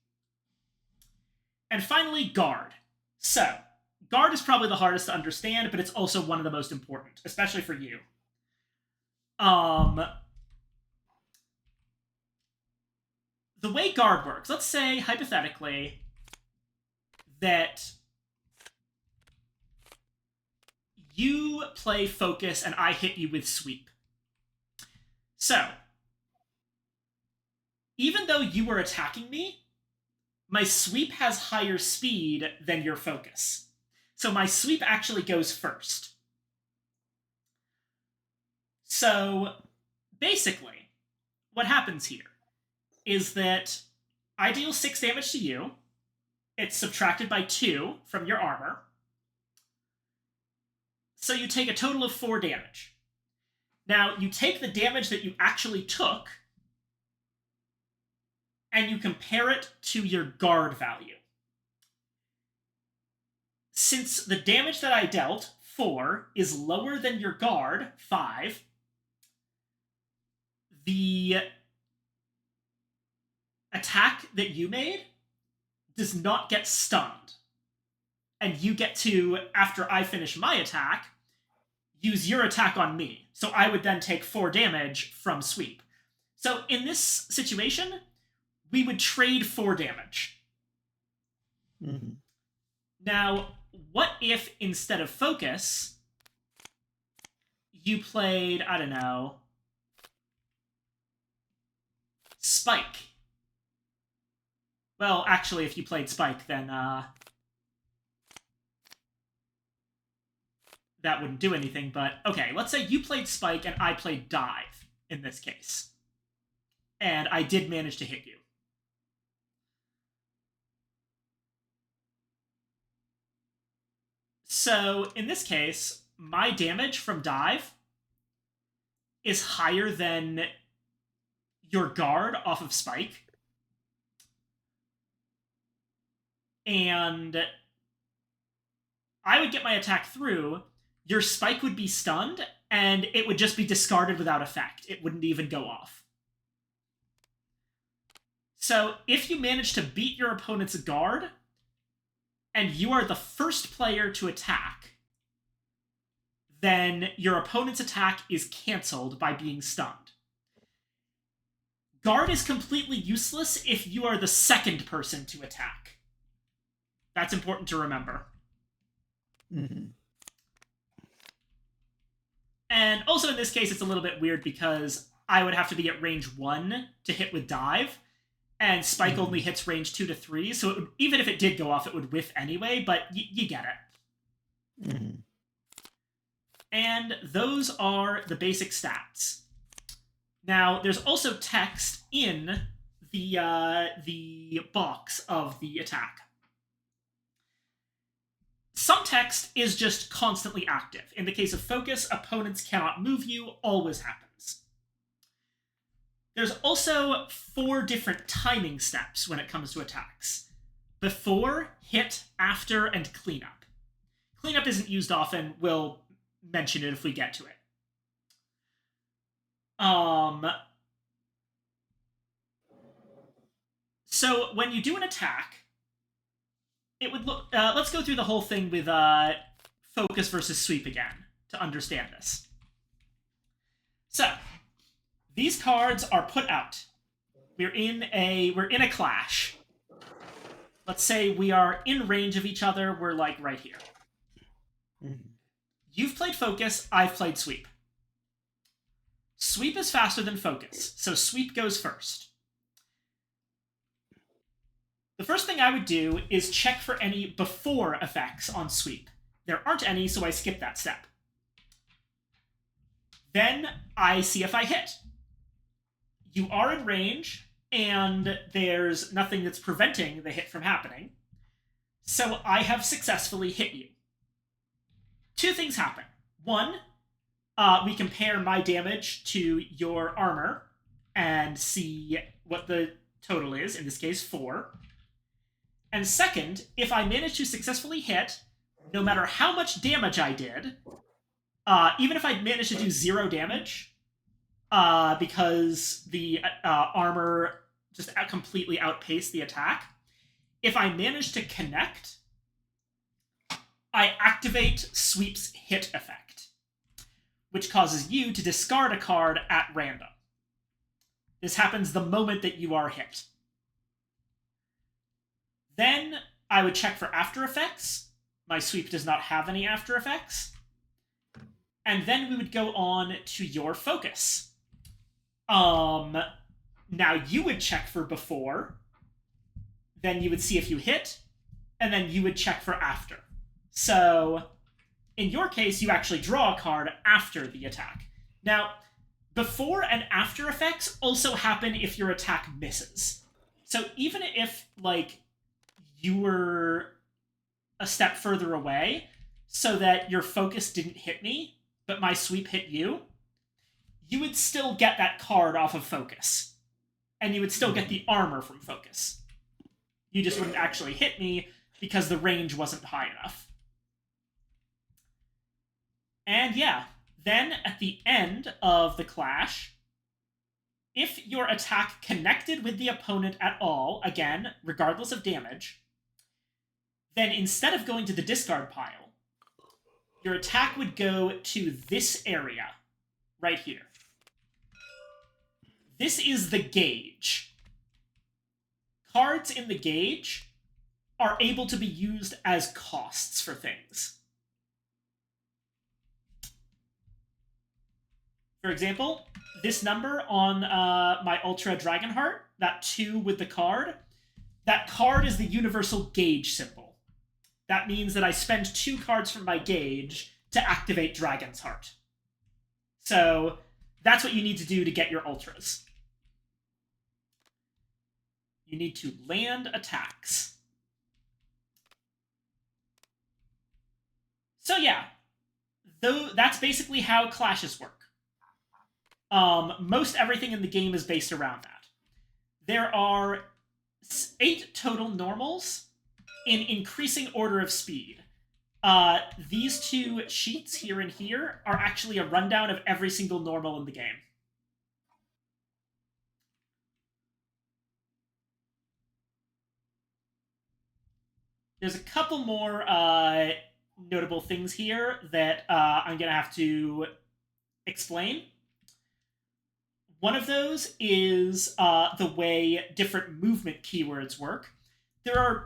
And finally, guard. So, guard is probably the hardest to understand, but it's also one of the most important, especially for you. The way guard works, let's say, hypothetically, that you play focus and I hit you with sweep. So, even though you were attacking me, my sweep has higher speed than your focus. So my sweep actually goes first. So, basically, what happens here is that I deal 6 damage to you. It's subtracted by 2 from your armor. So you take a total of 4 damage. Now, you take the damage that you actually took, and you compare it to your guard value. Since the damage that I dealt, 4, is lower than your guard, 5, the attack that you made does not get stunned. And you get to, after I finish my attack, use your attack on me. So I would then take 4 damage from sweep. So in this situation, we would trade 4 damage. Mm-hmm. Now, what if instead of focus, you played, I don't know, spike? Well, actually, if you played spike, then that wouldn't do anything, but okay, let's say you played spike and I played dive in this case. And I did manage to hit you. So, in this case, my damage from dive is higher than your guard off of spike. And I would get my attack through, your spike would be stunned, and it would just be discarded without effect. It wouldn't even go off. So, if you manage to beat your opponent's guard, and you are the first player to attack, then your opponent's attack is cancelled by being stunned. Guard is completely useless if you are the second person to attack. That's important to remember. Mm-hmm. And also in this case, it's a little bit weird because I would have to be at range 1 to hit with dive, and spike only hits range 2 to 3, so it would, even if it did go off, it would whiff anyway, but you get it. Mm-hmm. And those are the basic stats. Now, there's also text in the box of the attack. Some text is just constantly active. In the case of focus, opponents cannot move you, always happens. There's also 4 different timing steps when it comes to attacks. Before, hit, after, and cleanup. Cleanup isn't used often, we'll mention it if we get to it. So when you do an attack, it would look. Let's go through the whole thing with focus versus sweep again to understand this. So these cards are put out. We're in a clash. Let's say we are in range of each other. We're like right here. Mm-hmm. You've played focus. I've played sweep. Sweep is faster than focus, so sweep goes first. The first thing I would do is check for any before effects on sweep. There aren't any, so I skip that step. Then I see if I hit. You are in range, and there's nothing that's preventing the hit from happening. So I have successfully hit you. 2 things happen. 1, we compare my damage to your armor and see what the total is, in this case 4. And second, if I manage to successfully hit, no matter how much damage I did, even if I managed to do 0 damage, because the armor just completely outpaced the attack, if I manage to connect, I activate Sweep's hit effect, which causes you to discard a card at random. This happens the moment that you are hit. Then I would check for after effects. My sweep does not have any after effects. And then we would go on to your focus. Now you would check for before, then you would see if you hit, and then you would check for after. So, in your case, you actually draw a card after the attack. Now, before and after effects also happen if your attack misses. So even if, like, you were a step further away so that your focus didn't hit me, but my sweep hit you, you would still get that card off of focus. And you would still get the armor from focus. You just wouldn't actually hit me because the range wasn't high enough. And yeah, then at the end of the clash, if your attack connected with the opponent at all, again, regardless of damage, then instead of going to the discard pile, your attack would go to this area, right here. This is the gauge. Cards in the gauge are able to be used as costs for things. For example, this number on my Ultra Dragonheart, that 2 with the card, that card is the universal gauge symbol. That means that I spend 2 cards from my gauge to activate Dragon's Heart. So that's what you need to do to get your Ultras. You need to land attacks. So yeah, that's basically how clashes work. Most everything in the game is based around that. There are 8 total normals in increasing order of speed. These 2 sheets here and here are actually a rundown of every single normal in the game. There's a couple more notable things here that I'm going to have to explain. One of those is the way different movement keywords work. There's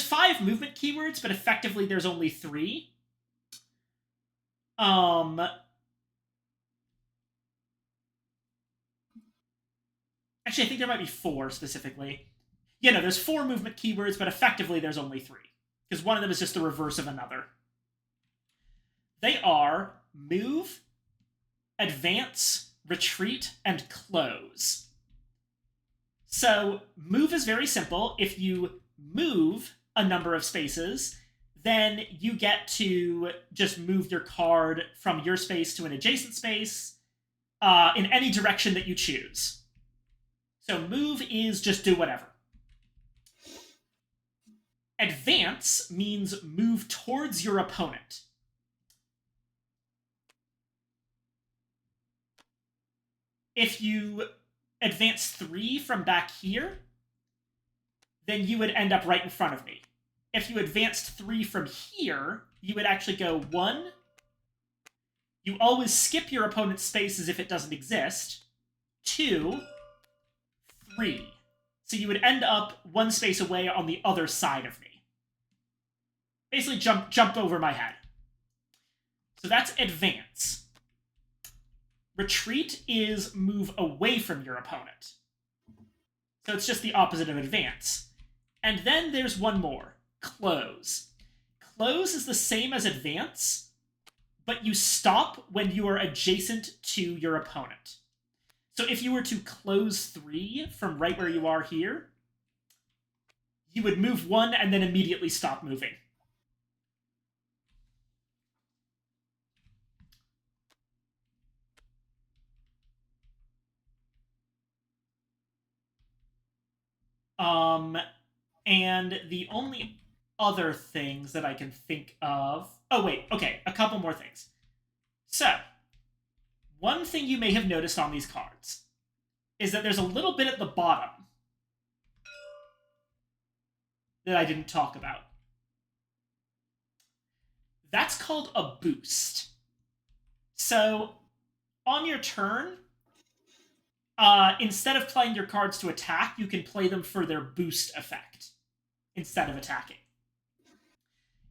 5 movement keywords, but effectively there's only 3. Actually, I think there might be 4 specifically. Yeah, no, there's 4 movement keywords, but effectively there's only 3. Because one of them is just the reverse of another. They are move, advance, retreat, and close. So move is very simple. If you move a number of spaces, then you get to just move your card from your space to an adjacent space in any direction that you choose. So move is just do whatever. Advance means move towards your opponent. If you advance 3 from back here, then you would end up right in front of me. If you advanced 3 from here, you would actually go 1. You always skip your opponent's space as if it doesn't exist. 2, 3. So you would end up 1 space away on the other side of me. Basically jump over my head. So that's advance. Retreat is move away from your opponent. So it's just the opposite of advance. And then there's one more. Close. Close is the same as advance, but you stop when you are adjacent to your opponent. So if you were to close 3 from right where you are here, you would move 1 and then immediately stop moving. And the only other things that I can think of... Oh, wait, okay, a couple more things. So, one thing you may have noticed on these cards is that there's a little bit at the bottom that I didn't talk about. That's called a boost. So, on your turn, instead of playing your cards to attack, you can play them for their boost effect instead of attacking.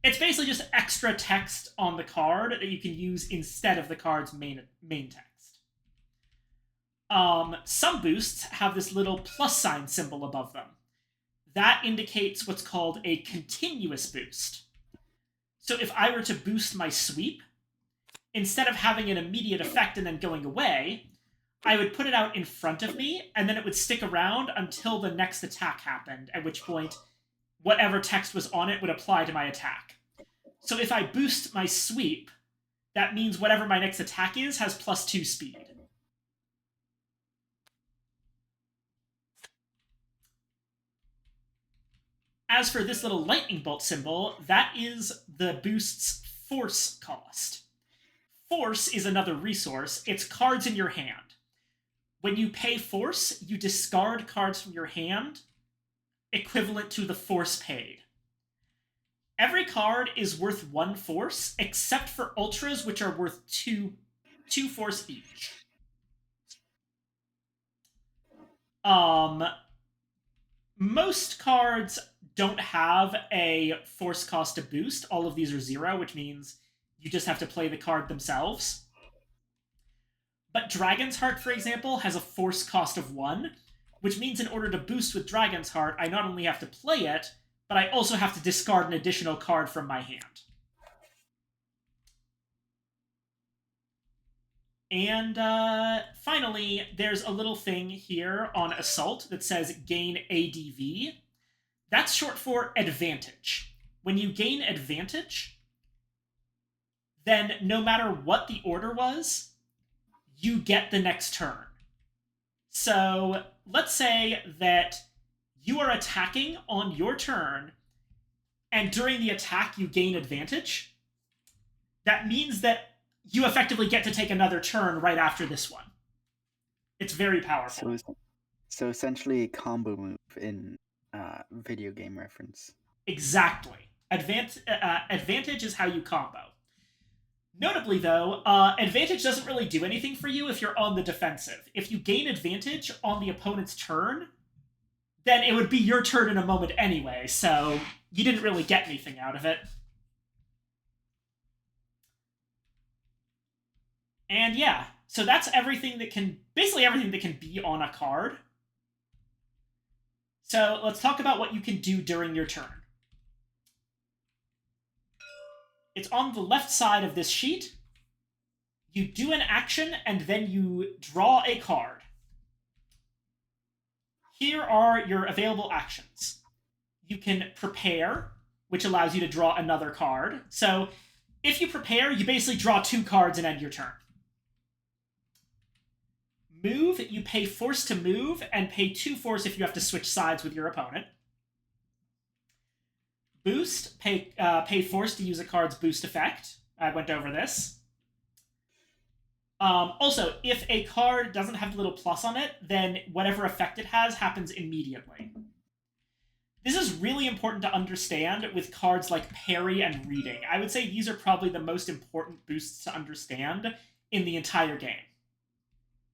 It's basically just extra text on the card that you can use instead of the card's main text. Some boosts have this little plus sign symbol above them. That indicates what's called a continuous boost. So if I were to boost my sweep, instead of having an immediate effect and then going away, I would put it out in front of me, and then it would stick around until the next attack happened, at which point whatever text was on it would apply to my attack. So if I boost my sweep, that means whatever my next attack is has +2 speed. As for this little lightning bolt symbol, that is the boost's force cost. Force is another resource. It's cards in your hand. When you pay force, you discard cards from your hand, equivalent to the force paid. Every card is worth 1 force, except for ultras, which are worth 2 force each. Most cards don't have a force cost to boost. All of these are 0, which means you just have to play the card themselves. But Dragon's Heart, for example, has a force cost of 1, which means in order to boost with Dragon's Heart, I not only have to play it, but I also have to discard an additional card from my hand. And finally, there's a little thing here on Assault that says gain ADV. That's short for advantage. When you gain advantage, then no matter what the order was, you get the next turn. So let's say that you are attacking on your turn, and during the attack you gain advantage. That means that you effectively get to take another turn right after this one. It's very powerful. So essentially a combo move in video game reference. Exactly. Advantage is how you combo. Notably, though, advantage doesn't really do anything for you if you're on the defensive. If you gain advantage on the opponent's turn, then it would be your turn in a moment anyway, so you didn't really get anything out of it. And yeah, so that's basically everything that can be on a card. So let's talk about what you can do during your turn. It's on the left side of this sheet. You do an action, and then you draw a card. Here are your available actions. You can prepare, which allows you to draw another card. So if you prepare, you basically draw 2 cards and end your turn. Move, you pay force to move, and pay 2 force if you have to switch sides with your opponent. Boost, pay force to use a card's boost effect. I went over this. Also, if a card doesn't have the little plus on it, then whatever effect it has happens immediately. This is really important to understand with cards like Parry and Reading. I would say these are probably the most important boosts to understand in the entire game.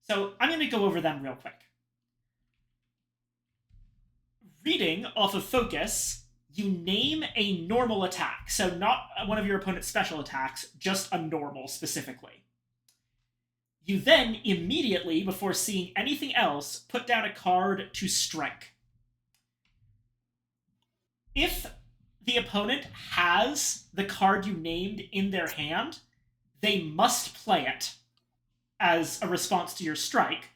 So I'm going to go over them real quick. Reading off of Focus, you name a normal attack. So not one of your opponent's special attacks, just a normal specifically. You then, immediately, before seeing anything else, put down a card to strike. If the opponent has the card you named in their hand, they must play it as a response to your strike.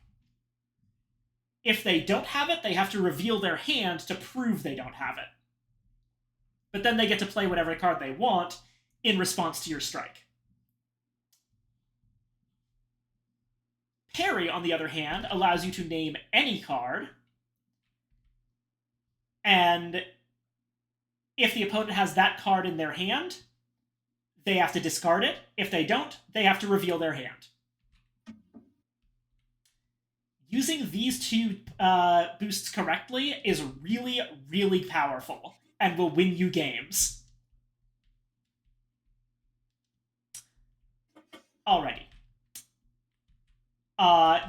If they don't have it, they have to reveal their hand to prove they don't have it. But then they get to play whatever card they want in response to your strike. Parry, on the other hand, allows you to name any card, and if the opponent has that card in their hand, they have to discard it. If they don't, they have to reveal their hand. Using these 2 boosts correctly is really, really powerful and will win you games. Alrighty.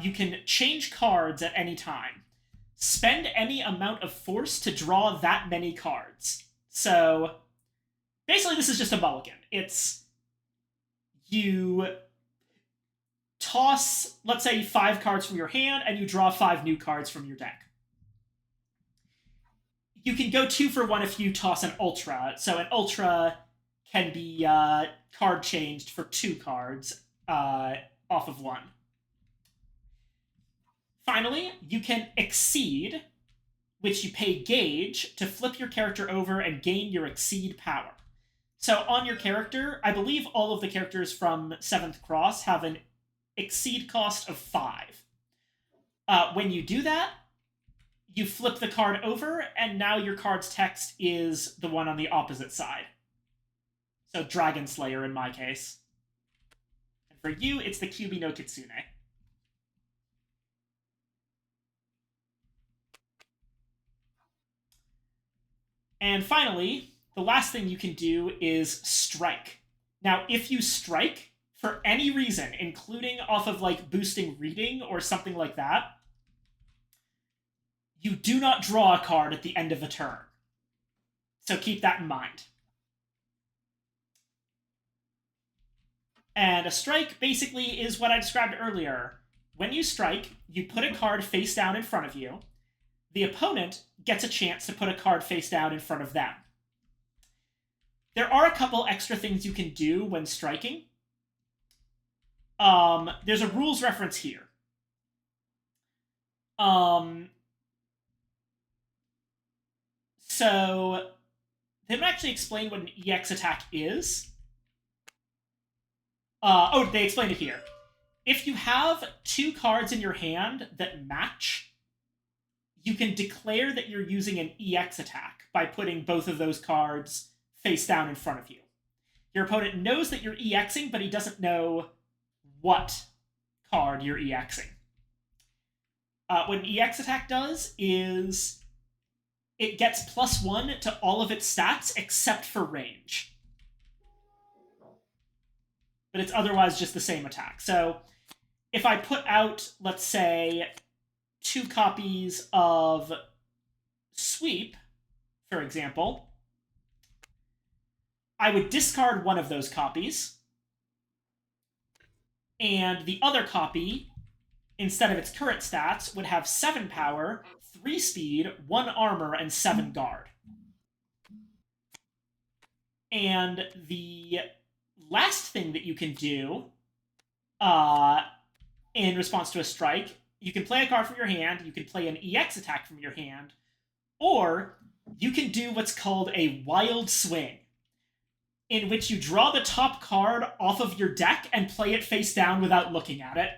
You can change cards at any time. Spend any amount of force to draw that many cards. So, basically this is just a mulligan. It's, you toss, let's say, 5 cards from your hand, and you draw 5 new cards from your deck. You can go 2 for 1 if you toss an Ultra. So an Ultra can be card changed for 2 cards off of 1. Finally, you can Exceed, which you pay Gauge to flip your character over and gain your Exceed power. So on your character, I believe all of the characters from 7th Cross have an exceed cost of 5. When you do that, you flip the card over, and now your card's text is the one on the opposite side. So Dragon Slayer in my case. And for you, it's the Kyubi no Kitsune. And finally, the last thing you can do is strike. Now, if you strike, for any reason, including off of like boosting reading or something like that, you do not draw a card at the end of a turn. So keep that in mind. And a strike basically is what I described earlier. When you strike, you put a card face down in front of you. The opponent gets a chance to put a card face down in front of them. There are a couple extra things you can do when striking. There's a rules reference here. So they don't actually explain what an EX attack is. They explained it here. If you have 2 cards in your hand that match, you can declare that you're using an EX attack by putting both of those cards face down in front of you. Your opponent knows that you're EXing, but he doesn't know what card you're EXing. What an EX attack does is it gets +1 to all of its stats except for range. But it's otherwise just the same attack. So if I put out, let's say, 2 copies of Sweep, for example, I would discard one of those copies, and the other copy, instead of its current stats, would have 7 power, 3 speed, 1 armor, and 7 guard. And the last thing that you can do in response to a strike, you can play a card from your hand, you can play an EX attack from your hand, or you can do what's called a wild swing, in which you draw the top card off of your deck and play it face down without looking at it.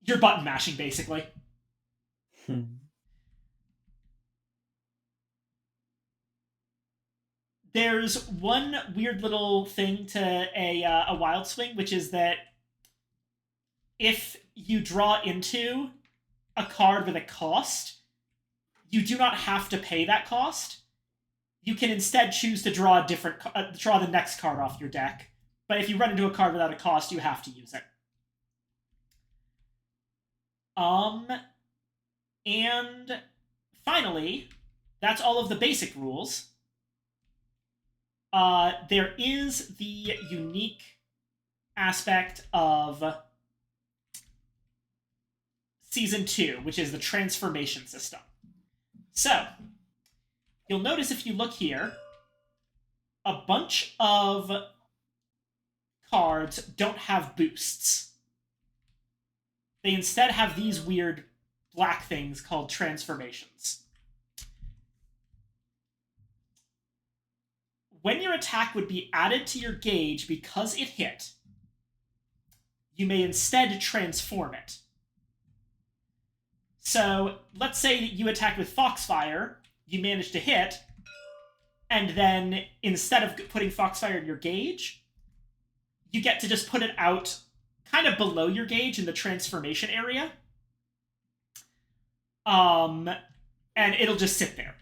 You're button mashing, basically. There's one weird little thing to a wild swing, which is that if you draw into a card with a cost, you do not have to pay that cost. You can instead choose to draw draw the next card off your deck. But if you run into a card without a cost, you have to use it. And finally, that's all of the basic rules. There is the unique aspect of Season 2, which is the transformation system. So, you'll notice if you look here, a bunch of cards don't have boosts. They instead have these weird black things called transformations. When your attack would be added to your gauge because it hit, you may instead transform it. So, let's say that you attack with Foxfire, you manage to hit, and then instead of putting Foxfire in your gauge, you get to just put it out kind of below your gauge in the transformation area. And it'll just sit there.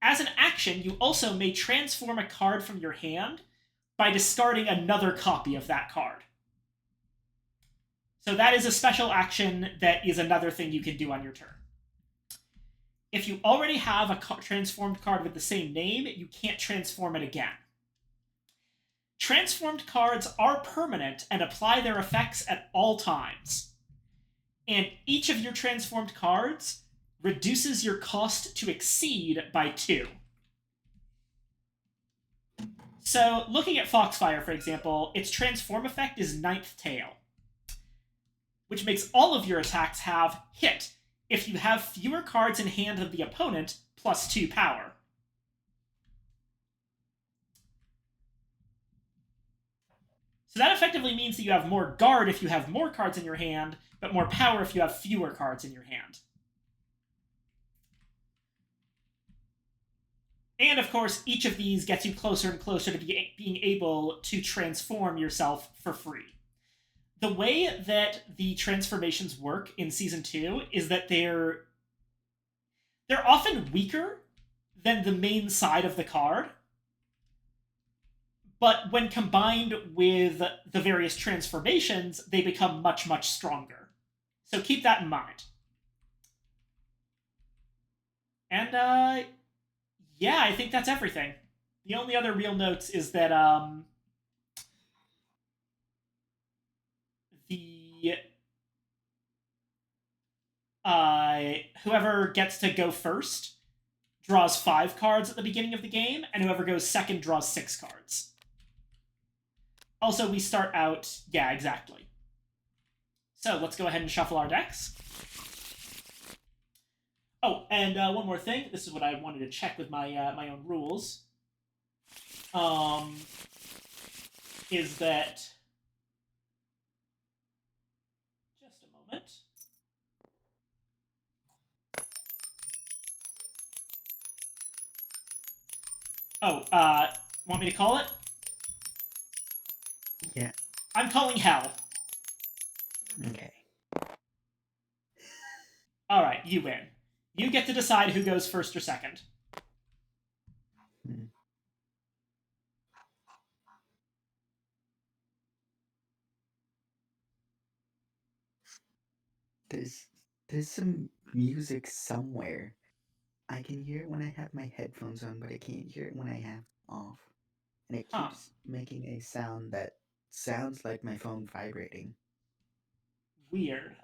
As an action, you also may transform a card from your hand by discarding another copy of that card. So that is a special action that is another thing you can do on your turn. If you already have a transformed card with the same name, you can't transform it again. Transformed cards are permanent and apply their effects at all times. And each of your transformed cards reduces your cost to exceed by 2. So, looking at Foxfire, for example, its transform effect is Ninth Tail, which makes all of your attacks have hit, If you have fewer cards in hand than the opponent, +2 power. So that effectively means that you have more guard if you have more cards in your hand, but more power if you have fewer cards in your hand. And of course, each of these gets you closer and closer to being able to transform yourself for free. The way that the transformations work in Season 2 is that they're often weaker than the main side of the card, but when combined with the various transformations, they become much, much stronger. So keep that in mind. And, yeah, I think that's everything. The only other real notes is that, whoever gets to go first draws 5 cards at the beginning of the game, and whoever goes second draws 6 cards. Also, we start out... Yeah, exactly. So, let's go ahead and shuffle our decks. Oh, and one more thing. This is what I wanted to check with my my own rules. Is that... Just a moment. Oh, want me to call it? Yeah. I'm calling hell. Okay. Alright, you win. You get to decide who goes first or second. There's some music somewhere. I can hear it when I have my headphones on, but I can't hear it when I have off. And it Huh. keeps making a sound that sounds like my phone vibrating. Weird.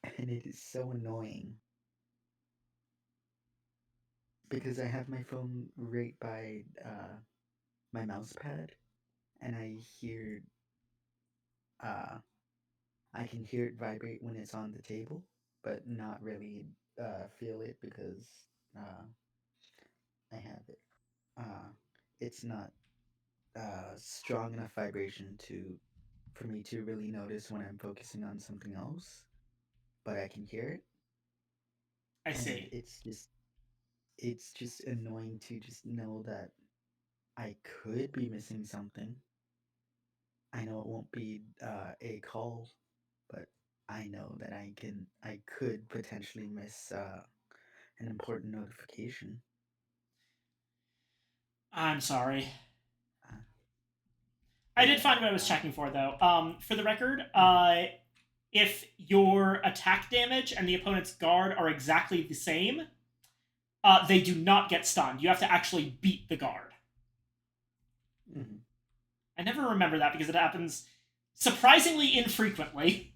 And it is so annoying. Because I have my phone right by my mouse pad, and I hear I can hear it vibrate when it's on the table, but not really feel it because I have it. It's not strong enough vibration for me to really notice when I'm focusing on something else, but I can hear it. I And see. it's just annoying to just know that I could be missing something. I know it won't be a call, but I know that I could potentially miss an important notification. I'm sorry. Uh, I did find what I was checking for, though. For the record, if your attack damage and the opponent's guard are exactly the same, they do not get stunned. You have to actually beat the guard. mhm. I never remember that because it happens surprisingly infrequently.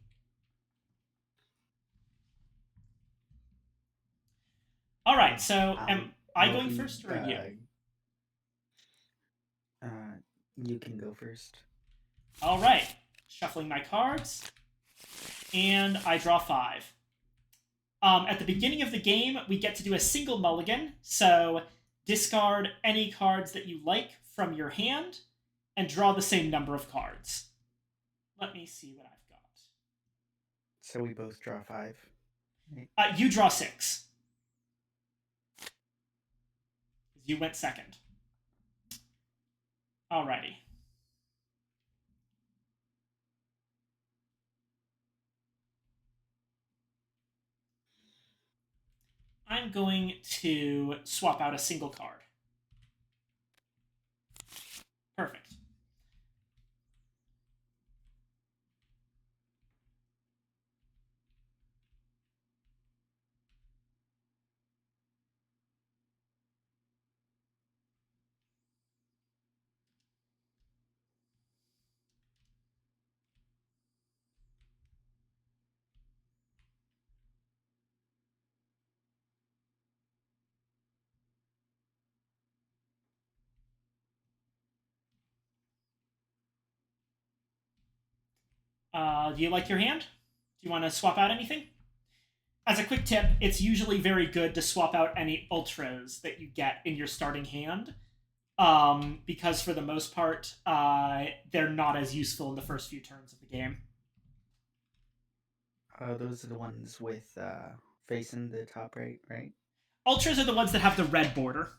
All right, so am I I'll going be, first or you? You can go first. All right, shuffling my cards, and I draw 5. At the beginning of the game, we get to do a single mulligan, so discard any cards that you like from your hand, and draw the same number of cards. Let me see what I've got. So we both draw 5. You draw 6. You went second. Alrighty. I'm going to swap out a single card. Perfect. Do you like your hand? you want to swap out anything? As a quick tip, it's usually very good to swap out any ultras that you get in your starting hand, because for the most part, they're not as useful in the first few turns of the game. Those are the ones with facing the top right? Ultras are the ones that have the red border.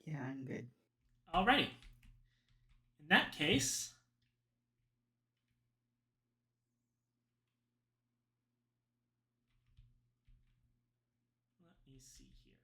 Yeah, I'm good. Alrighty. In that case, let me see here.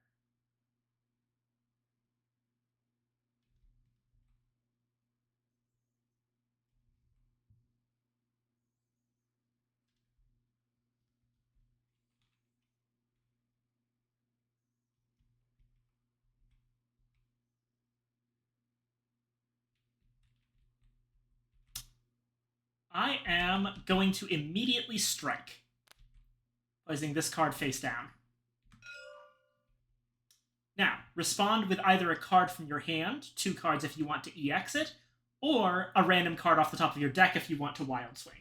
I am going to immediately strike, placing this card face down. Now, respond with either a card from your hand, 2 cards if you want to EX it, or a random card off the top of your deck if you want to Wild Swing.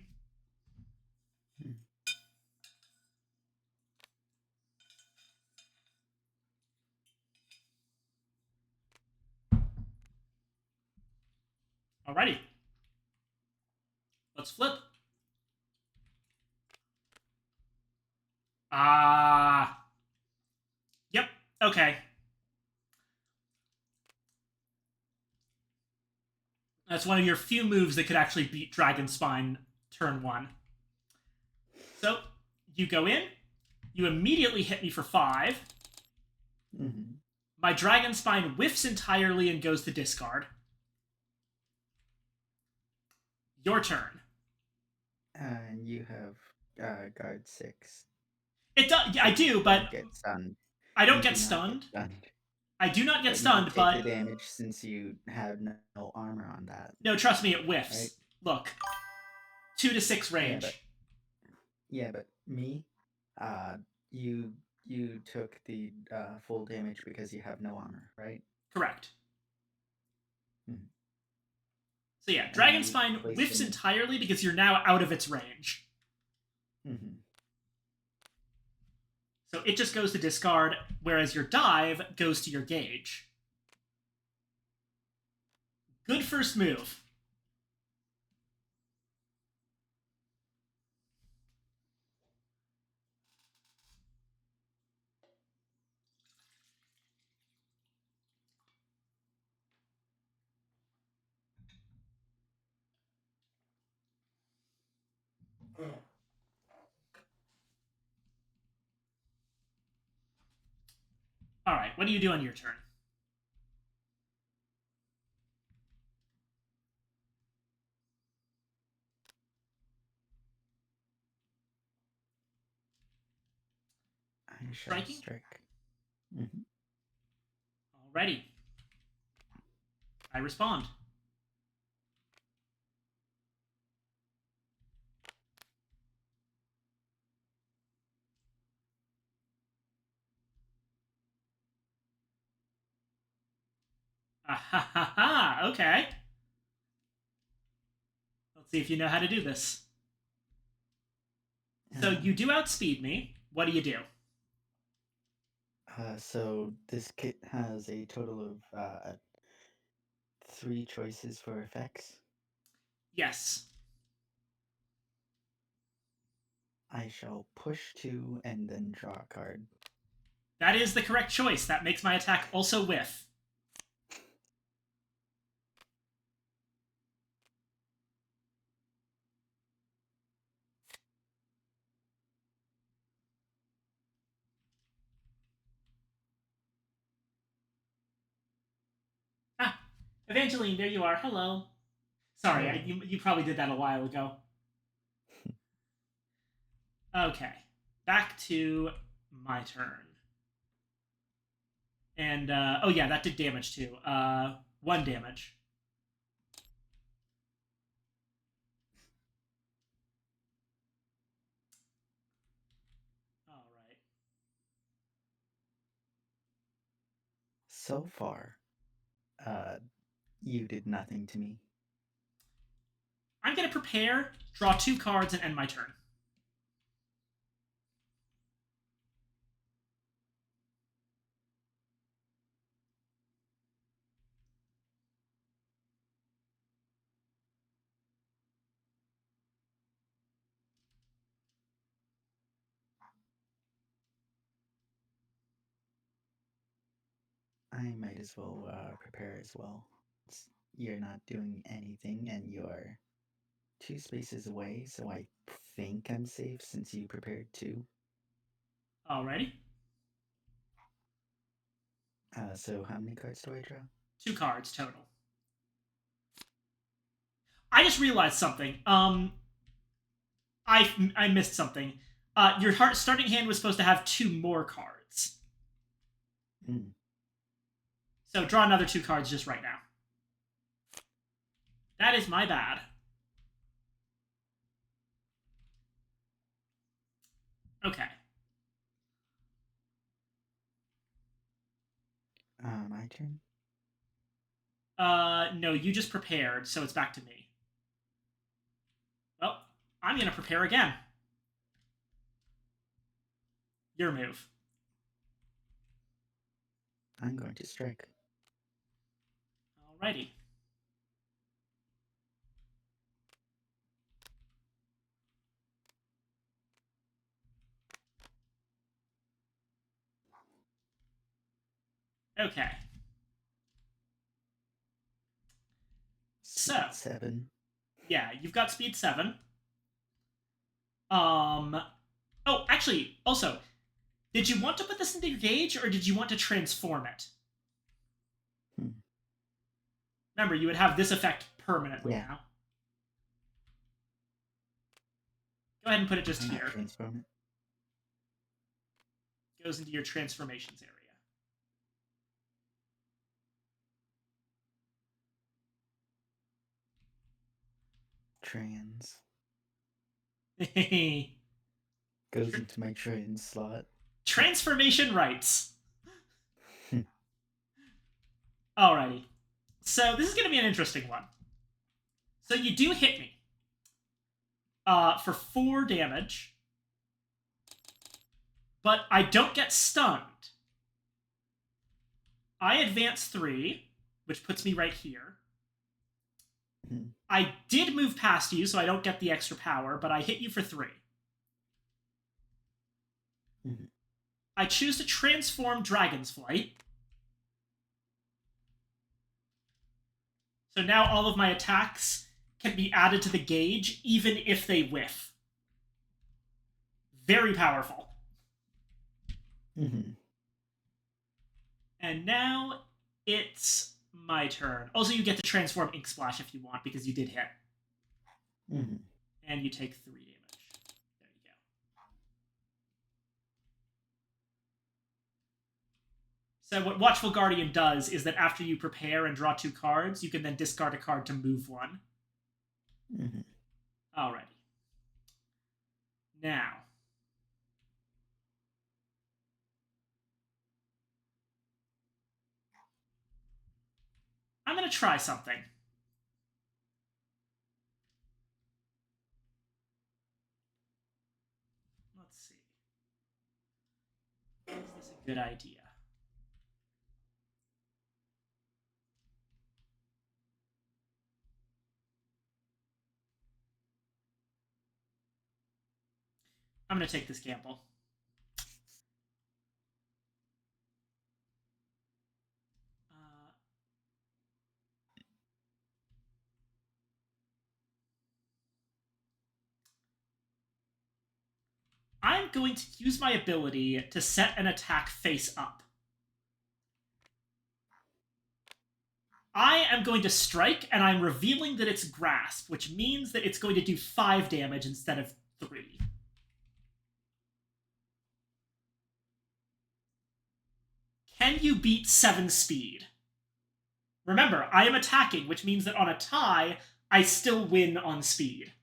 Alrighty. Let's flip. Yep, okay. That's one of your few moves that could actually beat Dragon Spine turn 1. So, you go in, you immediately hit me for 5. Mm-hmm. My Dragon Spine whiffs entirely and goes to discard. Your turn. And you have guard 6. It does. I do, but Get stunned. I don't You get do not stunned. stunned. I do not get But stunned, you but take the damage since you have no armor on that. no, trust me, it whiffs. Right. Look, 2 to 6 range. Yeah, but me, you took the full damage because you have no armor, right? Correct. Hmm. So yeah, Dragon you Spine place whiffs them- entirely because you're now out of its range. Mm-hmm. So it just goes to discard, whereas your dive goes to your gauge. Good first move. Alright, what do you do on your turn? I shall Striking? strike. Mm-hmm. Alrighty. I respond. Ah ha ha ha, okay. Let's see if you know how to do this. So you do outspeed me. What do you do? So this kit has a total of 3 choices for effects. Yes. I shall push 2 and then draw a card. That is the correct choice. That makes my attack also whiff. Evangeline, there you are. Hello. Sorry, you probably did that a while ago. Okay, back to my turn. And, oh yeah, that did damage too. 1 damage. All right. So far, you did nothing to me. I'm going to prepare, draw 2 cards, and end my turn. I might as well prepare as well. You're not doing anything, and you're 2 spaces away, so I think I'm safe since you prepared 2. Alrighty. So how many cards do I draw? 2 cards total. I just realized something. I missed something. Your starting hand was supposed to have 2 more cards. Mm. So draw another 2 cards just right now. That is my bad. Okay. My turn? No, you just prepared, so it's back to me. Well, I'm gonna prepare again. Your move. I'm going to strike. Alrighty. Okay. So, 7. yeah, you've got speed 7. Oh, actually, also, did you want to put this into your gauge, or did you want to transform it? Remember, you would have this effect permanently now. Go ahead and put it just here. Transform it. Goes into your transformations area. Trans. Goes into my trans slot. Transformation rights. Alrighty. So this is going to be an interesting one. So you do hit me. For 4 damage. But I don't get stunned. I advance 3, which puts me right here. I did move past you, so I don't get the extra power, but I hit you for 3. I choose to transform Dragon's Flight. So now all of my attacks can be added to the gauge, even if they whiff. Very powerful. And now it's my turn. Also, you get to transform Ink Splash if you want, because you did hit. And you take 3 damage. There you go. So what Watchful Guardian does is that after you prepare and draw 2 cards, you can then discard a card to move 1. Alrighty. Now. I'm going to try something. Let's see. Is this a good idea? I'm going to take this gamble. I'm going to use my ability to set an attack face up. I am going to strike, and I'm revealing that it's grasp, which means that it's going to do 5 damage instead of 3. Can you beat 7 speed? Remember, I am attacking, which means that on a tie, I still win on speed.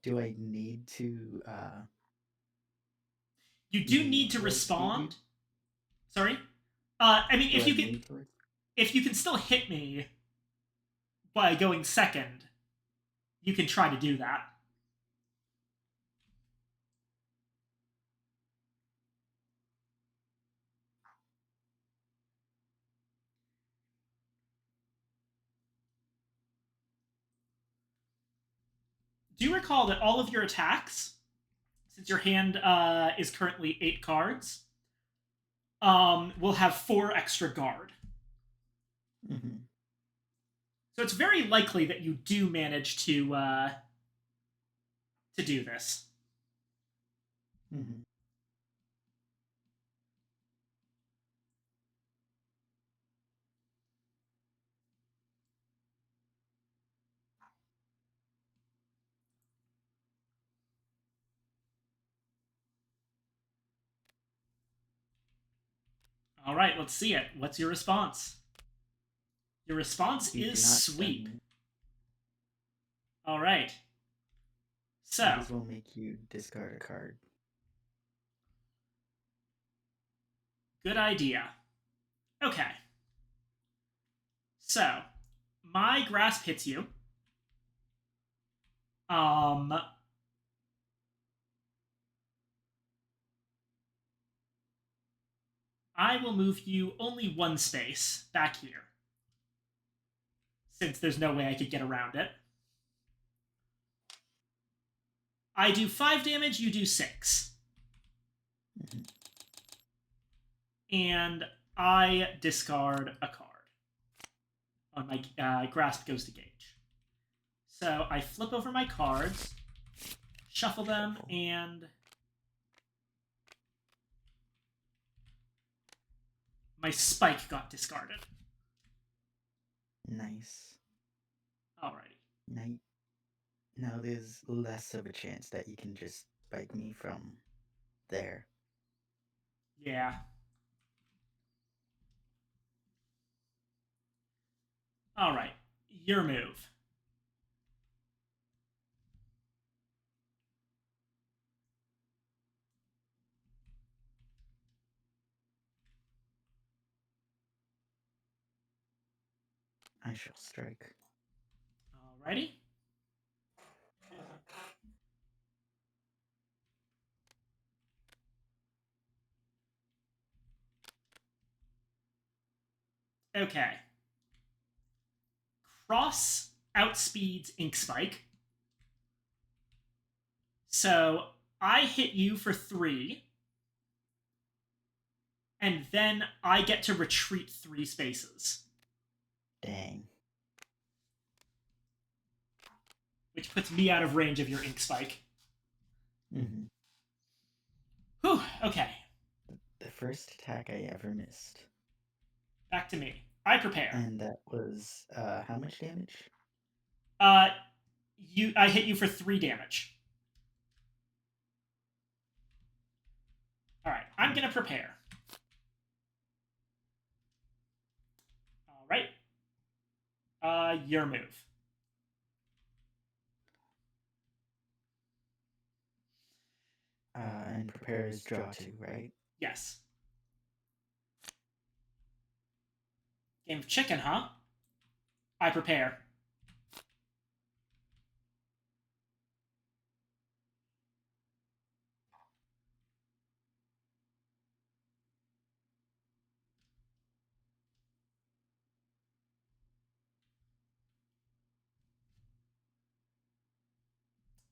Do I need to You do move need to towards speed? respond. Sorry? I mean, Do if I you can, move towards- if you can still hit me by going second, you can try to do that. Do recall that all of your attacks, since your hand is currently 8 cards, will have 4 extra guard. Mhm. So it's very likely that you do manage to do this. Mhm. All right, let's see it. What's your response? Your response You do is not sweep. stun me. All right. So, Might as well make you discard a card. good idea. Okay. So, my grasp hits you. I will move you only 1 space back here, since there's no way I could get around it. I do 5 damage, you do 6. Mhm. And I discard a card. On my grasp goes to Gage. So I flip over my cards, shuffle them, Shuffle. and my spike got discarded. Nice. Alrighty. Now there's less of a chance that you can just bite me from there. Yeah. Alright. Your move. I shall strike. Alrighty. Okay. Cross outspeeds Ink Spike. So I hit you for 3. And then I get to retreat 3 spaces. Dang. Which puts me out of range of your Ink Spike. Mm-hmm. Whew, okay. The first attack I ever missed. Back to me. I prepare. And that was, how much damage? I hit you for 3 damage. Alright, I'm gonna prepare. Alright. Your move. And prepare is draw 2, right? Yes. Game of chicken, huh? I prepare.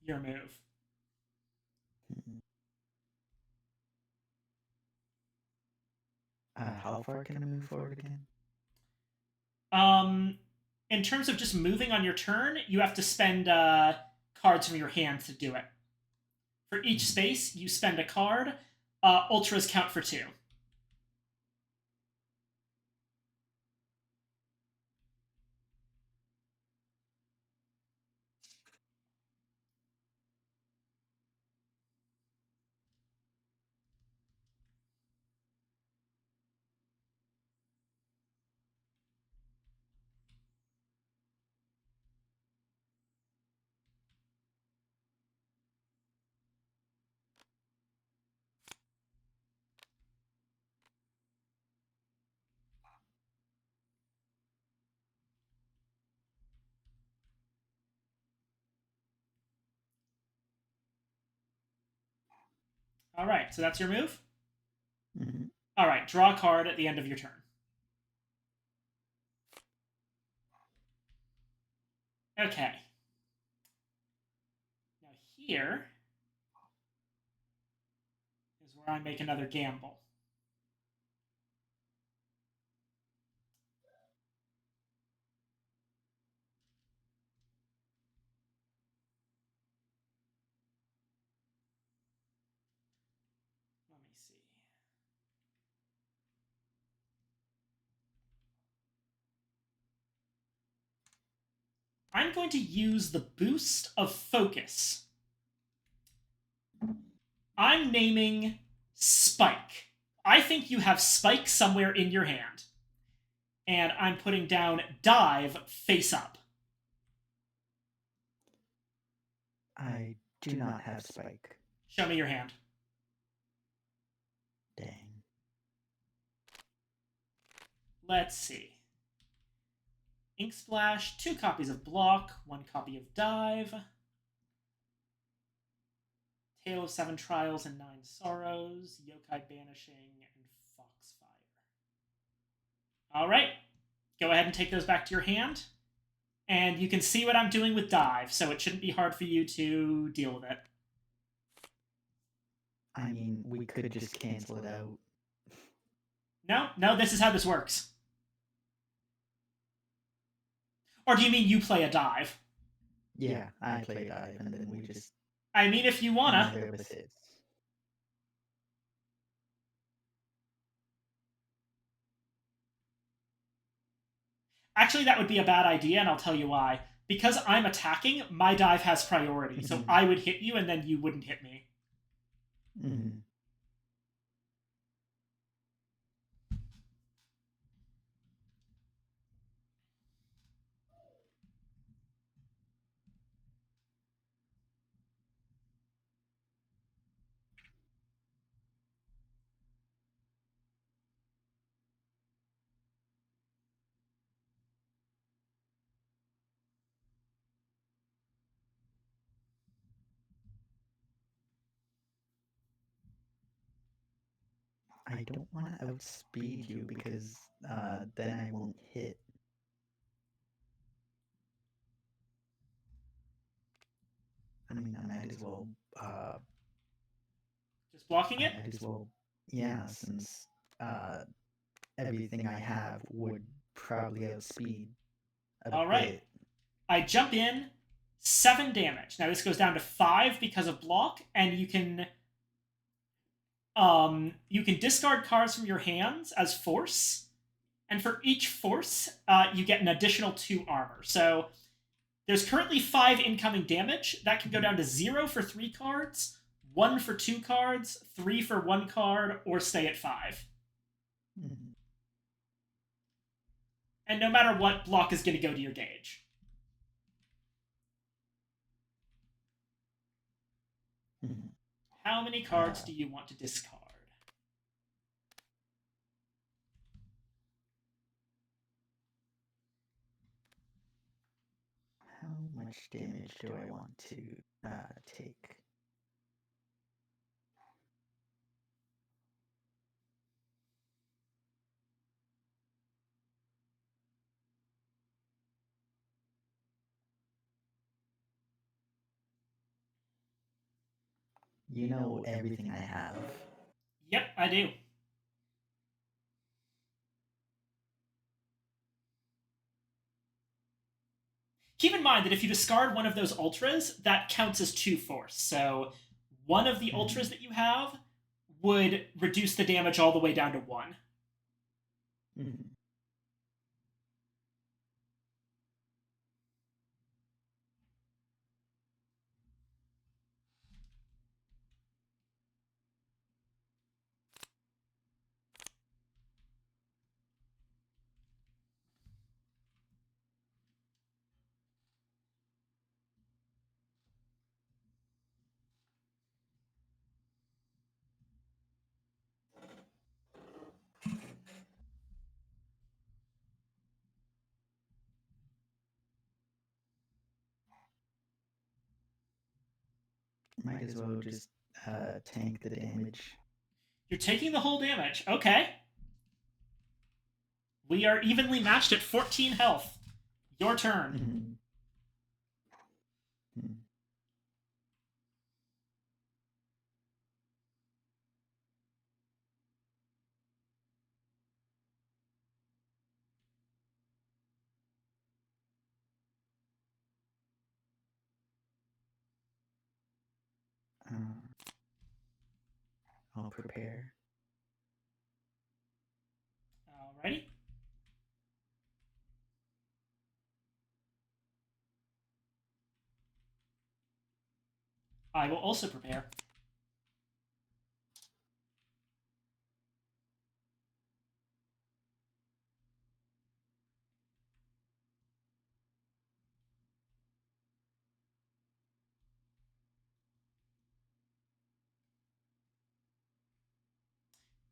Your move. Mhm. How far can I move forward again? In terms of just moving on your turn, you have to spend cards from your hand to do it. For each space, you spend a card. Ultras count for 2. All right, so that's your move. Mhm. All right, draw a card at the end of your turn. Okay. Now here is where I make another gamble. Let me see. I'm going to use the boost of focus. I'm naming Spike. I think you have Spike somewhere in your hand. And I'm putting down Dive face up. I do not have Spike. Show me your hand. Dang. Let's see. Ink Splash, 2 copies of Block, 1 copy of Dive. Tale of 7 Trials and 9 Sorrows, Yokai Banishing, and Foxfire. All right, go ahead and take those back to your hand. And you can see what I'm doing with Dive, so it shouldn't be hard for you to deal with it. I mean, we could just cancel it out. No, this is how this works. Or do you mean you play a Dive? Yeah, I play Dive, and then we just. I mean, if you wanna. Neither of us hits. Actually, that would be a bad idea, and I'll tell you why. Because I'm attacking, my Dive has priority, so I would hit you, and then you wouldn't hit me. Mm-hmm. I don't want to outspeed you because then I won't hit. I mean, I might as well. Just blocking it? I might as well. Yeah, since everything I have would probably outspeed a All right. bit. I jump in, 7 damage. Now this goes down to 5 because of block, and you can discard cards from your hands as force, and for each force, you get an additional 2 armor. So there's currently 5 incoming damage. That can go down to 0 for 3 cards, 1 for 2 cards, 3 for 1 card, or stay at 5. Mhm. And no matter what, block is going to go to your gauge. Mhm. How many cards do you want to discard? much damage do I want to take? You know everything I have. Yep, I do. Keep in mind that if you discard one of those ultras, that counts as 2 force. So one of the ultras that you have would reduce the damage all the way down to 1. Mhm. Might as well just tank the damage. You're taking the whole damage. Okay. We are evenly matched at 14 health. Your turn. Mhm. I'll prepare. Alrighty. I will also prepare.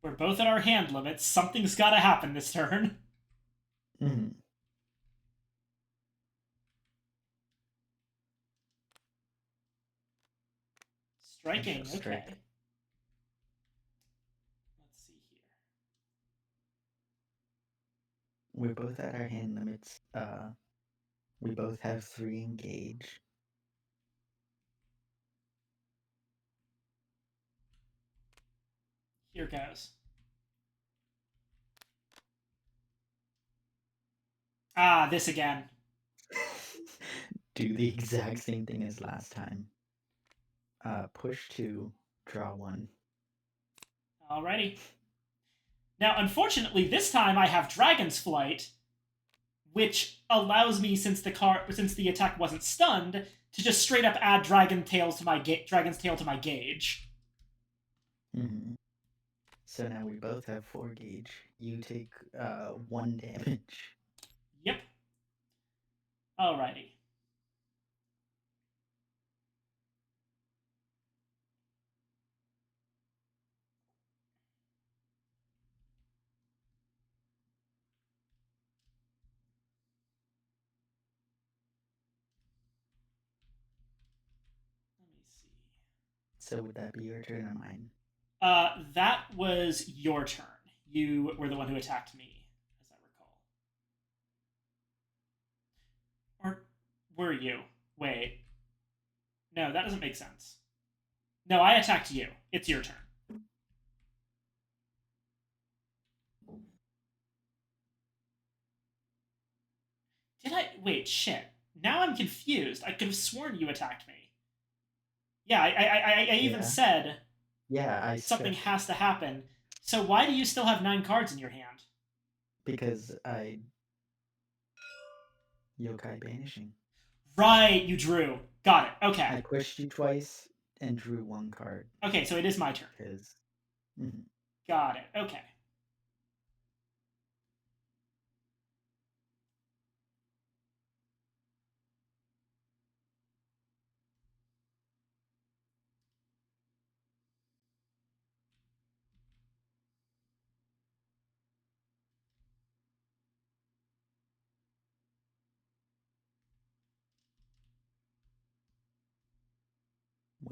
We're both at our hand limits. Something's got to happen this turn. Mm-hmm. Striking. shall strike. Okay. Let's see here. We're both at our hand limits. We both have 3 engage. Here goes. Ah, this again. Do the exact same thing as last time. Push 2, draw 1. Alrighty. Now, unfortunately, this time I have Dragon's Flight, which allows me, since the attack wasn't stunned, to just straight up add Dragon's Tail to my gauge. Mm-hmm. So now we both have 4 gauge. You take 1 damage. Yep. Alrighty. Let me see. So would that be your turn or mine? That was your turn. You were the one who attacked me, as I recall. Or were you? Wait. No, that doesn't make sense. No, I attacked you. It's your turn. Did I? Wait, shit. Now I'm confused. I could have sworn you attacked me. Yeah, I even Yeah. said Yeah, I something struck has to happen. So why do you still have 9 cards in your hand? because I yokai banishing. Right, you drew. Got it. I Okay. pushed you twice and drew 1 card Okay, so it is my turn. because Got it. Okay.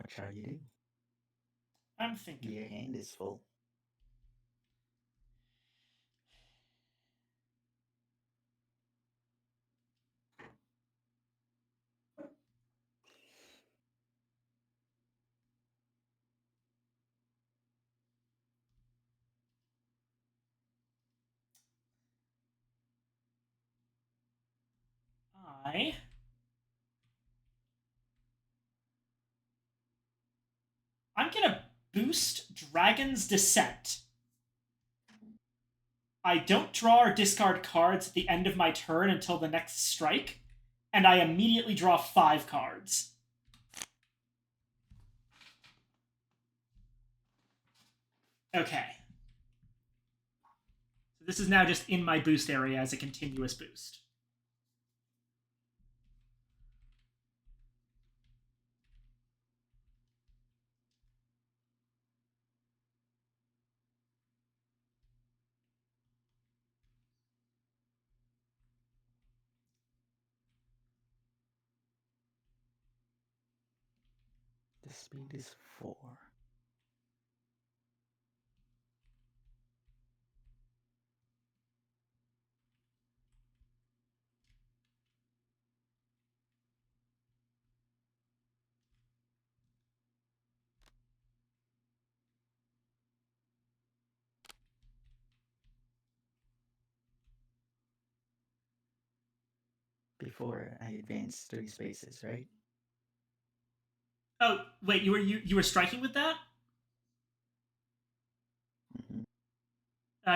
What shall you do? I'm thinking. Your hand is full. I'm gonna boost Dragon's Descent. I don't draw or discard cards at the end of my turn until the next strike, and I immediately draw 5 cards. Okay. So this is now just in my boost area as a continuous boost. The speed is 4. Before I advance 3 spaces, right? Oh, wait, you were striking with that? Mhm.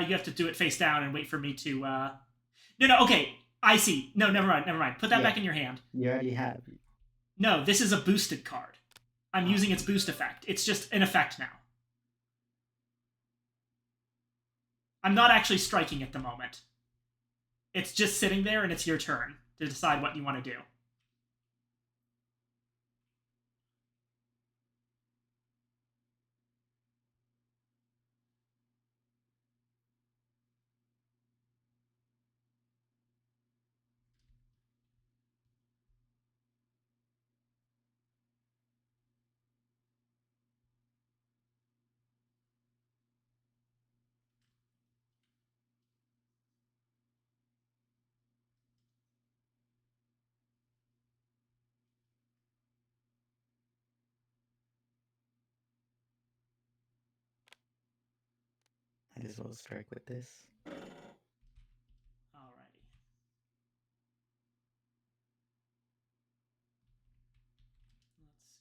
You have to do it face down and wait for me to. No, okay. I see. No, never mind. Put that Yeah. back in your hand. You already have. No, this is a boosted card. I'm Oh. using its boost effect. It's just an effect now. I'm not actually striking at the moment. It's just sitting there, and it's your turn to decide what you want to do. I just will strike with this. Alrighty. Let's see.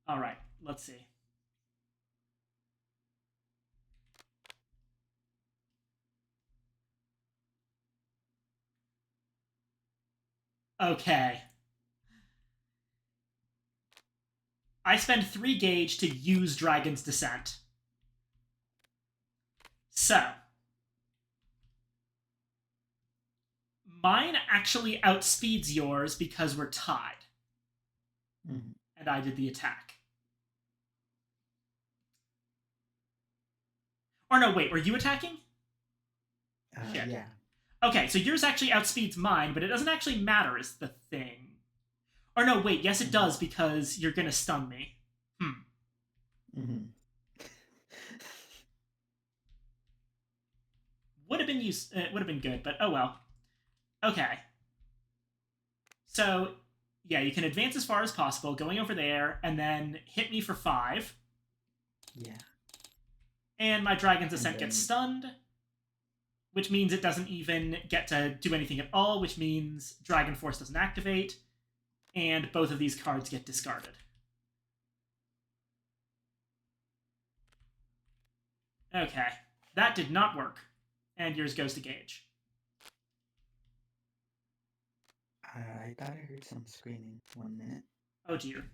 All right, let's see. Okay. I spend 3 gauge to use Dragon's Descent. So, mine actually outspeeds yours because we're tied. Mhm. And I did the attack. Or no, wait, were you attacking? Shit. Yeah. Okay, so yours actually outspeeds mine, but it doesn't actually matter is the thing. Or no, wait, yes it does because you're gonna stun me. Mm-hmm. Would have been good, but oh well. Okay. So, yeah, you can advance as far as possible, going over there, and then hit me for 5. Yeah. And my Dragon's Ascent then- gets stunned, which means it doesn't even get to do anything at all, which means Dragon Force doesn't activate, and both of these cards get discarded. Okay, that did not work, and yours goes to Gage. I thought I heard some screaming. 1 minute. Oh dear.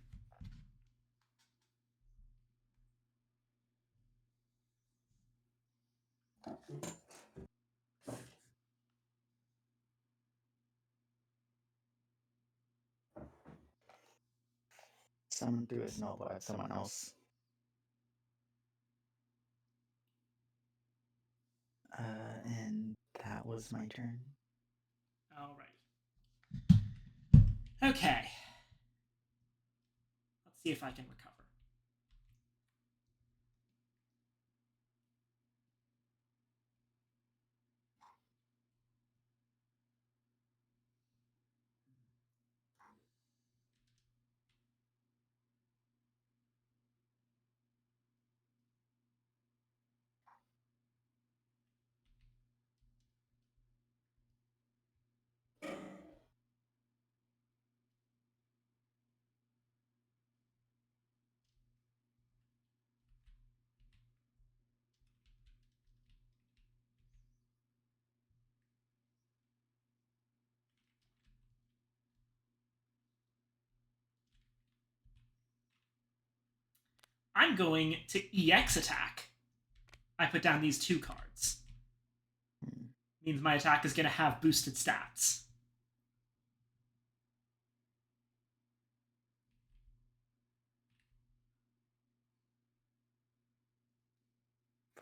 Someone threw a snowball at someone else. And that was my turn. Alrighty. Okay. Let's see if I can recover. I'm going to EX attack. I put down these 2 cards. Means my attack is going to have boosted stats.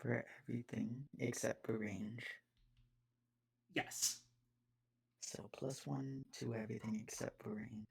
For everything except for range. Yes. So +1 to everything except for range.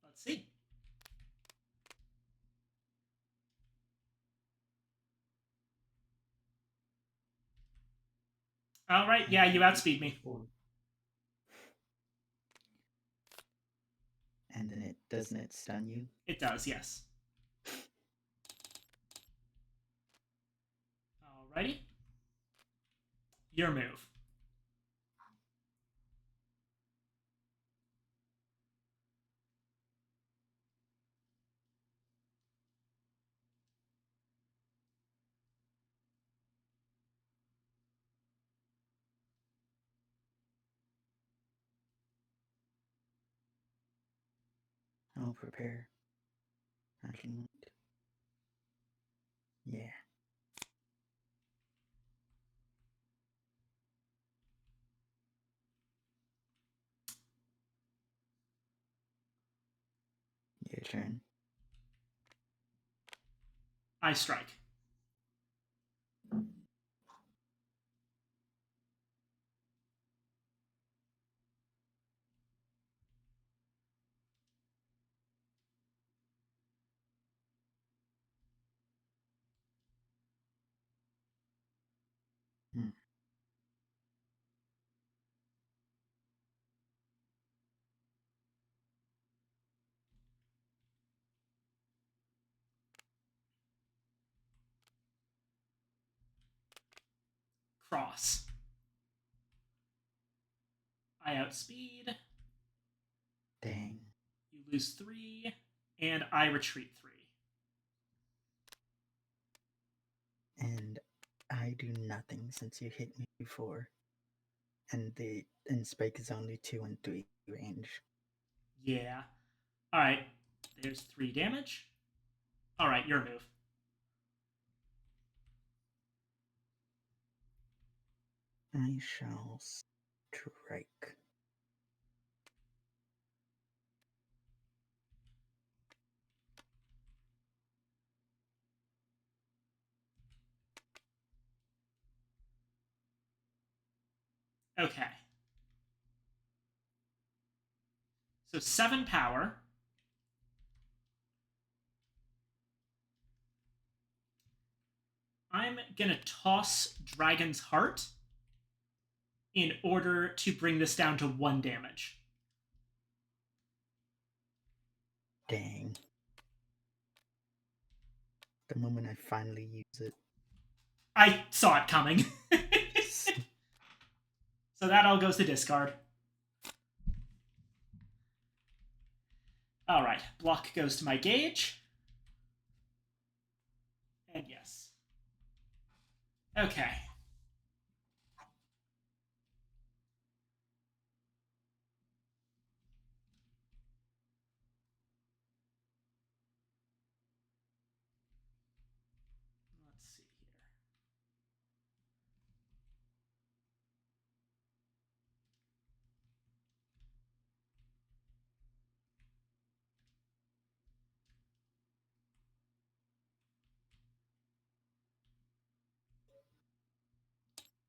Let's see. Alright, yeah, you outspeed me. And then doesn't it stun you? It does, yes. Alrighty. Your move. I'll prepare. I can. Yeah. Your turn. I strike. Cross. I outspeed. Dang. You lose 3, and I retreat 3. And I do nothing since you hit me before. And Spike is only 2 and 3 range. Yeah. Alright, there's 3 damage. Alright, your move. I shall strike. Okay. So 7 power. I'm gonna toss Dragon's Heart in order to bring this down to 1 damage. Dang. The moment I finally use it. I saw it coming. So that all goes to discard. Alright, block goes to my gauge. And yes. Okay. Let's see here.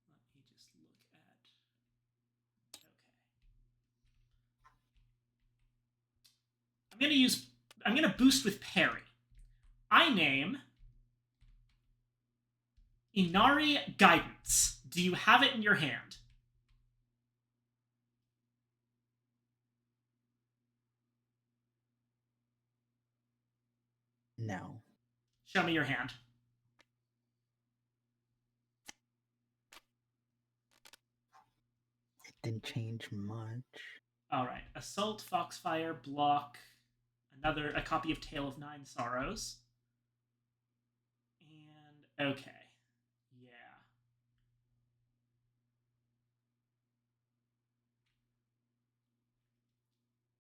Let me just look at. Okay. I'm gonna boost with parry. I name Inari Guidance. Do you have it in your hand? No. Show me your hand. It didn't change much. All right. Assault, Foxfire, block, a copy of Tale of Nine Sorrows. And okay. Yeah.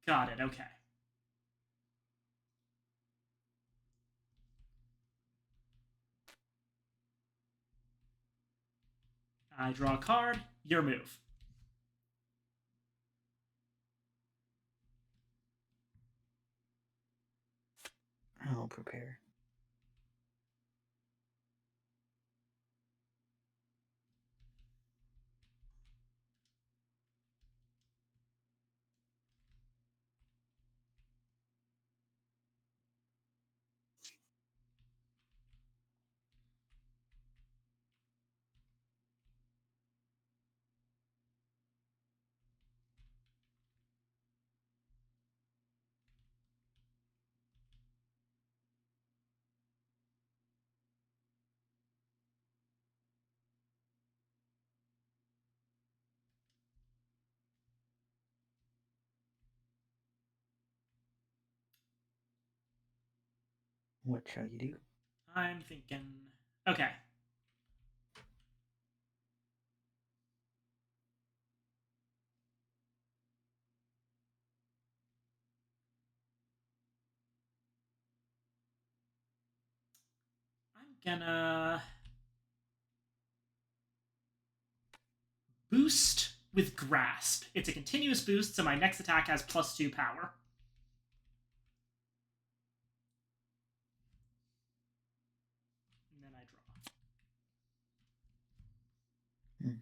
Got it. Okay. I draw a card. Your move. I'll prepare. What shall you do? I'm thinking. Okay. I'm gonna boost with Grasp. It's a continuous boost, so my next attack has +2 power. And then I draw. Hmm.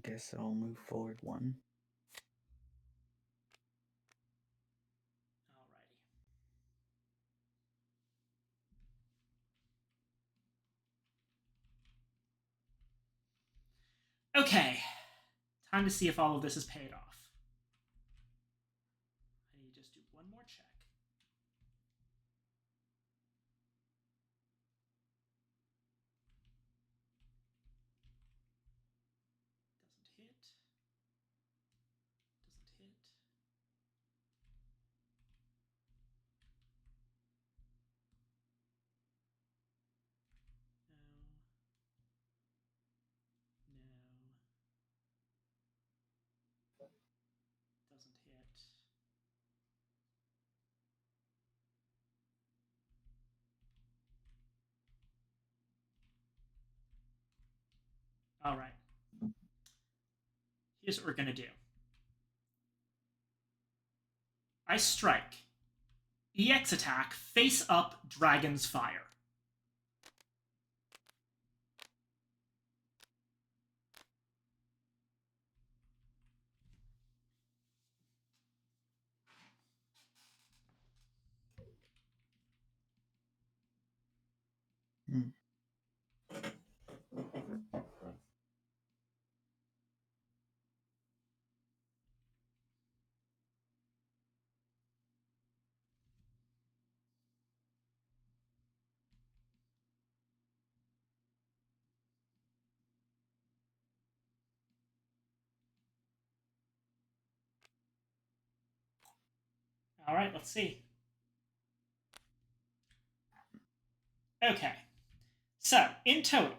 Guess I'll move forward 1. Alrighty. Okay. Time to see if all of this is paid off. I need to just do one more check. Doesn't hit. Doesn't hit. No. No. Doesn't hit. All right. Here's what we're going to do. I strike. EX attack, face up, Dragon's Fire. Hmm. All right, let's see. Okay. So, in total,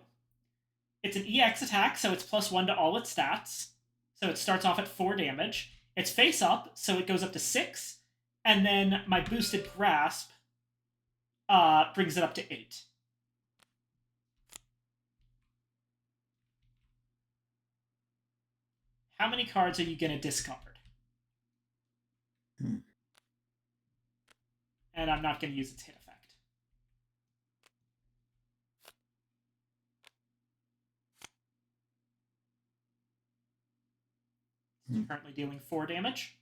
it's an EX attack, so it's +1 to all its stats. So it starts off at 4 damage. It's face up, so it goes up to 6. And then my boosted grasp brings it up to 8. How many cards are you going to discard? Hmm. And I'm not going to use its hit effect. It's currently dealing 4 damage.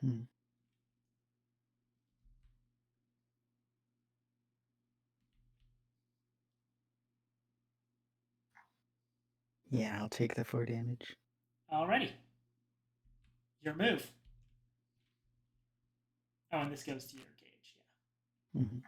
Hmm. Yeah, I'll take the 4 damage. Alrighty. Your move. Oh, and this goes to your gauge, yeah. Mm-hmm.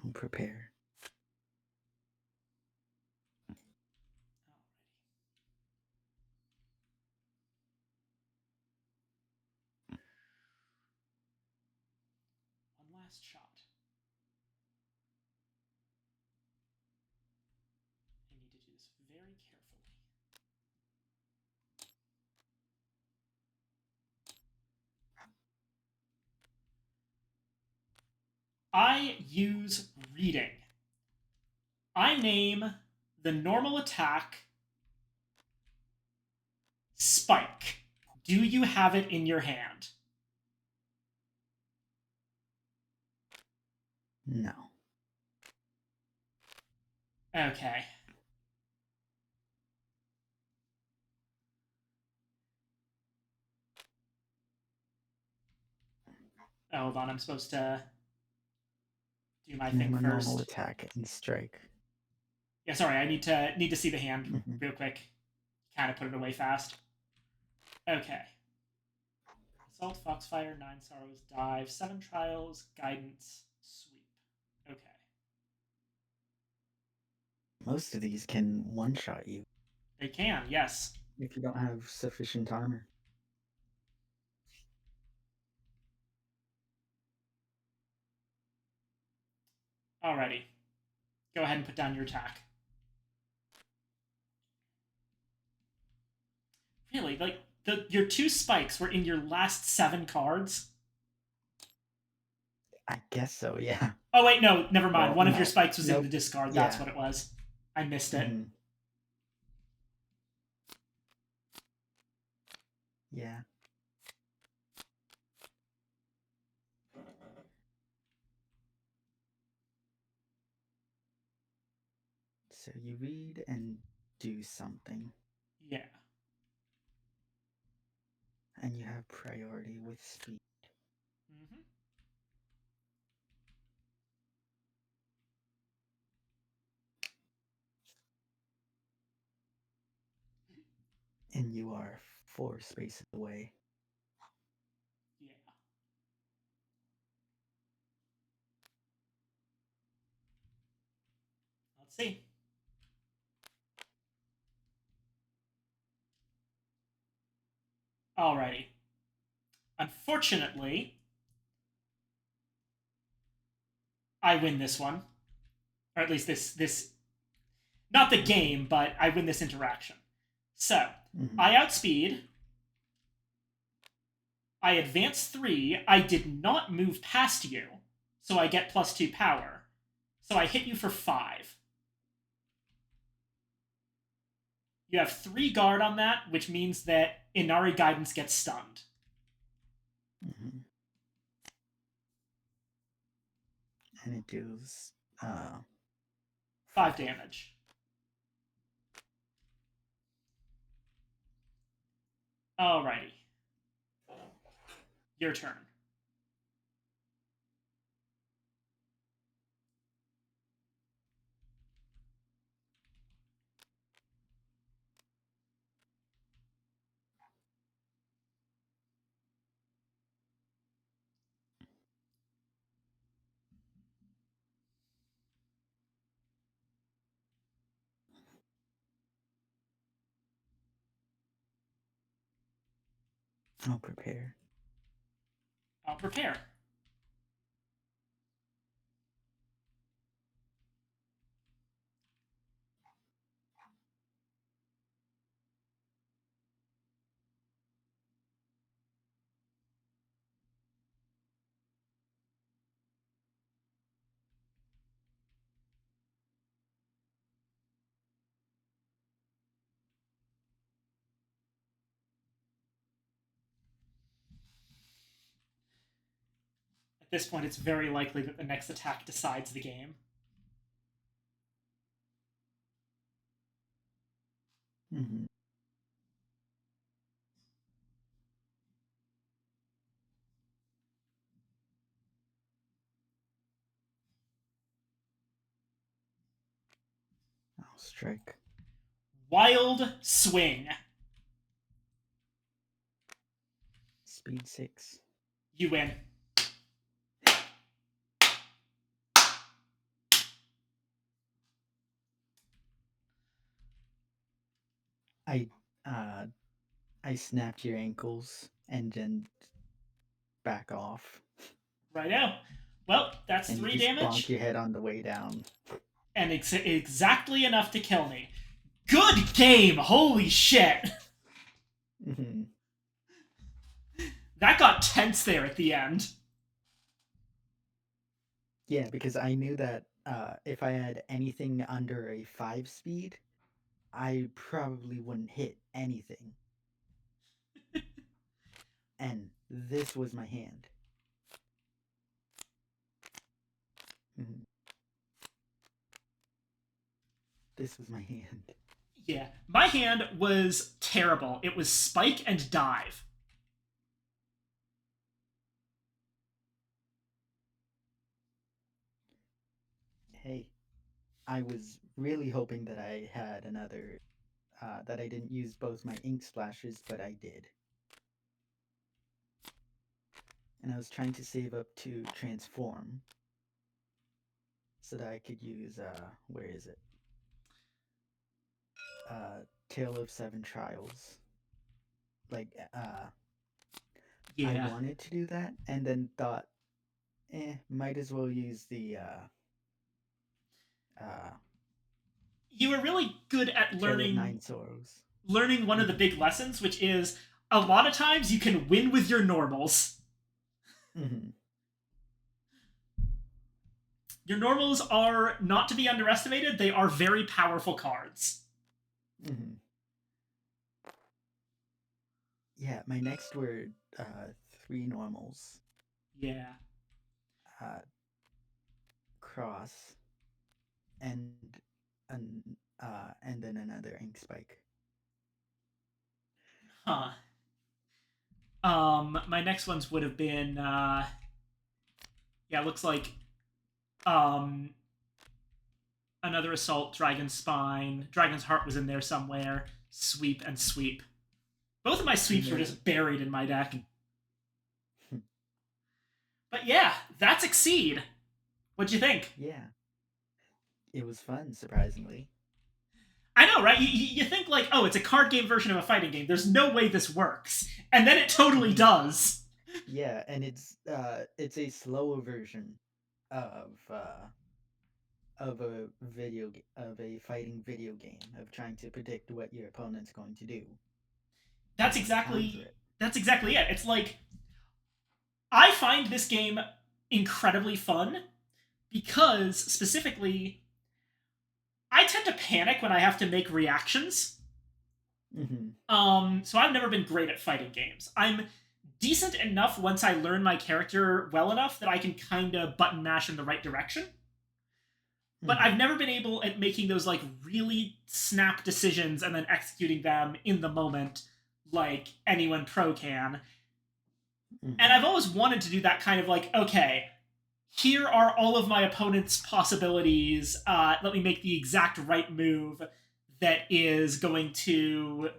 I'll prepare. One last shot. I need to do this very carefully. I use reading. I name the normal attack Spike. Do you have it in your hand? No. Okay. Oh, hold on, I'm supposed to do my thing Name a first. normal attack and strike. Yeah, sorry, I need to see the hand Mhm. real quick. Kind of put it away fast. Okay. Assault, Foxfire, 9 Sorrows, Dive, 7 Trials, Guidance, Sweep. Okay. Most of these can one-shot you They can, yes. if you don't have sufficient armor. Alrighty. Go ahead and put down your attack. Really, like, your 2 spikes were in your last 7 cards. I guess so, yeah. Oh wait, no, never mind. Well, One of no. your spikes was in Nope. the discard. That's Yeah. what it was. I missed it. Mhm. Yeah. So you read and do something, Yeah. and you have priority with speed. Mm-hmm. And you are 4 spaces away. Yeah. Let's see. Alrighty. Unfortunately, I win this one. Or at least this not the game, but I win this interaction. So, Mhm. I outspeed. I advance 3. I did not move past you, so I get +2 power. So I hit you for 5. You have 3 guard on that, which means that Inari Guidance gets stunned. Mhm. And it deals 5 damage. Alrighty. Your turn. I'll prepare. I'll prepare. At this point, it's very likely that the next attack decides the game. Mm-hmm. I'll strike. Wild Swing. Speed 6. You win. I snapped your ankles and then back off. Righto. Well, that's And 3 you just damage. bonk your head on the way down. And exactly enough to kill me. Good game! Holy shit! Mm-hmm. That got tense there at the end. Yeah, because I knew that if I had anything under a 5 speed, I probably wouldn't hit anything. And this was my hand. Mhm. This was my hand. Yeah, my hand was terrible. It was spike and dive. Hey, I was really hoping that I had another, that I didn't use both my ink splashes, but I did. And I was trying to save up to transform so that I could use, where is it? Tale of Seven Trials. Like, Yeah. I wanted to do that and then thought, might as well use the, You were really good at Tale of learning Nine Sorrows. one of the big lessons, which is a lot of times you can win with your normals. Mhm. Your normals are not to be underestimated. They are very powerful cards. Mhm. Yeah, my next were 3 normals. Yeah. Uh, Cross and and then another ink spike. Huh. My next ones would have been yeah, looks like um another assault, Dragon Spine, Dragon's Heart was in there somewhere, Sweep and Sweep. Both of my sweeps were Yeah. just buried in my deck. But yeah, that's Exceed. What'd you think? Yeah. It was fun, surprisingly. I know, right? You think like, oh, it's a card game version of a fighting game. There's no way this works, and then it totally does. Yeah, and it's a slower version of of a fighting video game of trying to predict what your opponent's going to do. That's and counter exactly it. that's exactly it. It's like I find this game incredibly fun because specifically I tend to panic when I have to make reactions. Mm-hmm. So I've never been great at fighting games. I'm decent enough once I learn my character well enough that I can kind of button mash in the right direction. But I've never been able at making those like really snap decisions and then executing them in the moment like anyone pro can. Mm-hmm. And I've always wanted to do that kind of like, okay, here are all of my opponent's possibilities. Let me make the exact right move that is going to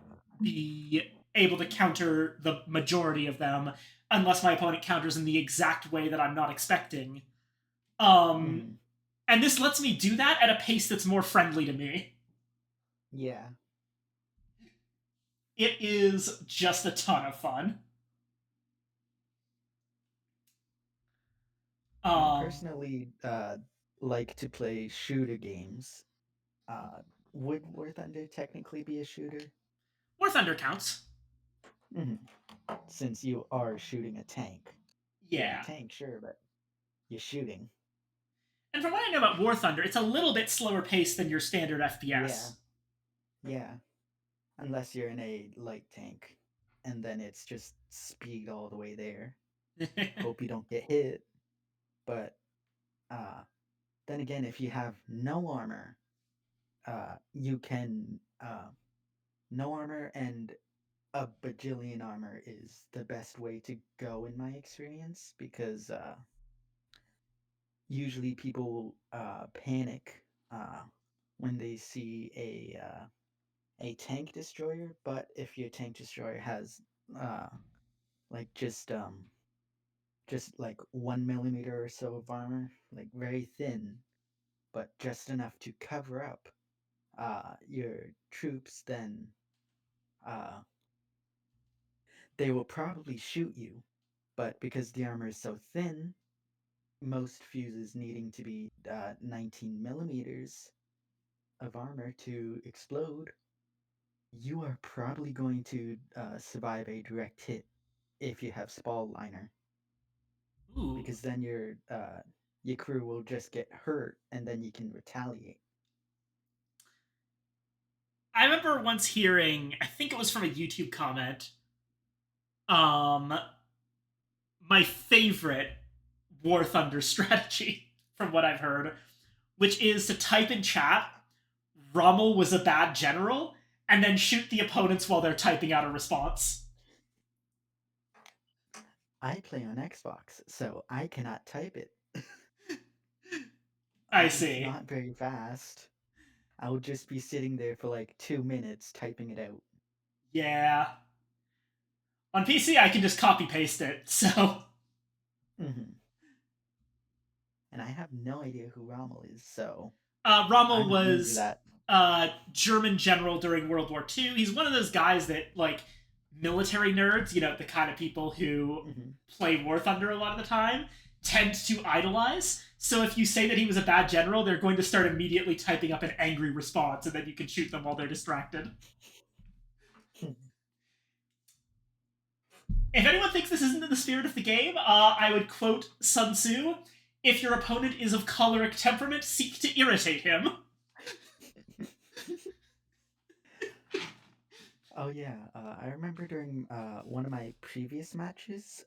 be able to counter the majority of them, unless my opponent counters in the exact way that I'm not expecting. And this lets me do that at a pace that's more friendly to me. Yeah. It is just a ton of fun. I personally like to play shooter games. Would War Thunder technically be a shooter? War Thunder counts. Since you are shooting a tank. Yeah. A tank, sure, but you're shooting. And from what I know about War Thunder, it's a little bit slower paced than your standard FPS. Yeah. Unless you're in a light tank. And then it's just speed all the way there. Hope you don't get hit. But then again, if you have no armor, you can no armor and a bajillion armor is the best way to go in my experience, because usually people panic when they see a tank destroyer. But if your tank destroyer has like just like 1 millimeter or so of armor, like very thin, but just enough to cover up your troops, then they will probably shoot you. But because the armor is so thin, most fuses needing to be 19 millimeters of armor to explode, you are probably going to survive a direct hit if you have Spall Liner. Ooh. Because then your crew will just get hurt, and then you can retaliate. I remember once hearing, I think it was from a YouTube comment, my favorite War Thunder strategy, from what I've heard, which is to type in chat, Rommel was a bad general, and then shoot the opponents while they're typing out a response. I play on Xbox, so I cannot type it. I see. It's not very fast. I'll just be sitting there for like 2 minutes typing it out. Yeah. On PC, I can just copy paste it, so. And I have no idea who Rommel is, so. Rommel was a German general during World War II. He's one of those guys that, like, military nerds, you know, the kind of people who play War Thunder a lot of the time, tend to idolize. So if you say that he was a bad general, they're going to start immediately typing up an angry response, and then you can shoot them while they're distracted. If anyone thinks this isn't in the spirit of the game, I would quote Sun Tzu: "If your opponent is of choleric temperament, seek to irritate him." Oh yeah, I remember during one of my previous matches,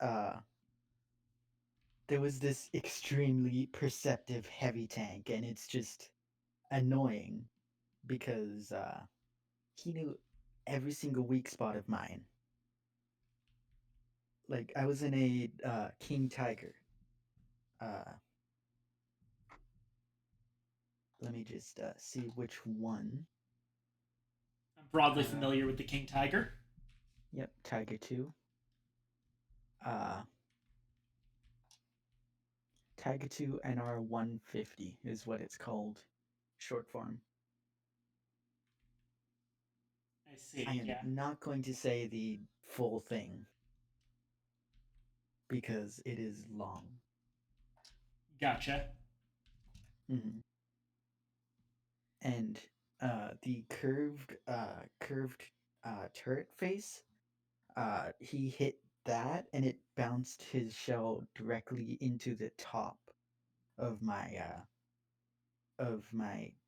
there was this extremely perceptive heavy tank, and it's just annoying because he knew every single weak spot of mine. Like I was in a King Tiger. Uh, Let me just see which one. I'm broadly familiar with the King Tiger. Yep, Tiger 2. Tiger 2 NR 150 is what it's called, short form. I see. I am Yeah. not going to say the full thing because it is long. Gotcha. Mm-hmm. And the curved turret face, he hit that and it bounced his shell directly into the top of my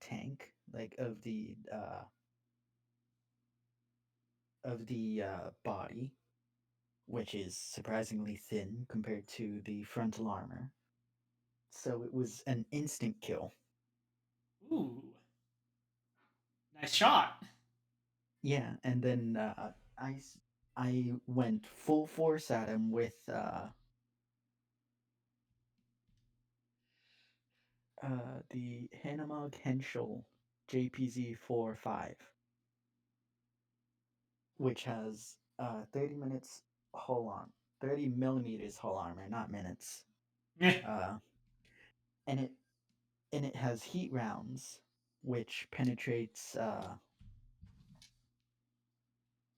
tank, like of the body, which is surprisingly thin compared to the frontal armor. So it was an instant kill. Ooh. Nice shot. Yeah, and then I went full force at him with the Hanomag Henschel JPZ-45, which has 30 minutes hull armor, 30 millimeters hull armor, not minutes. Eh. And it has heat rounds, which penetrates the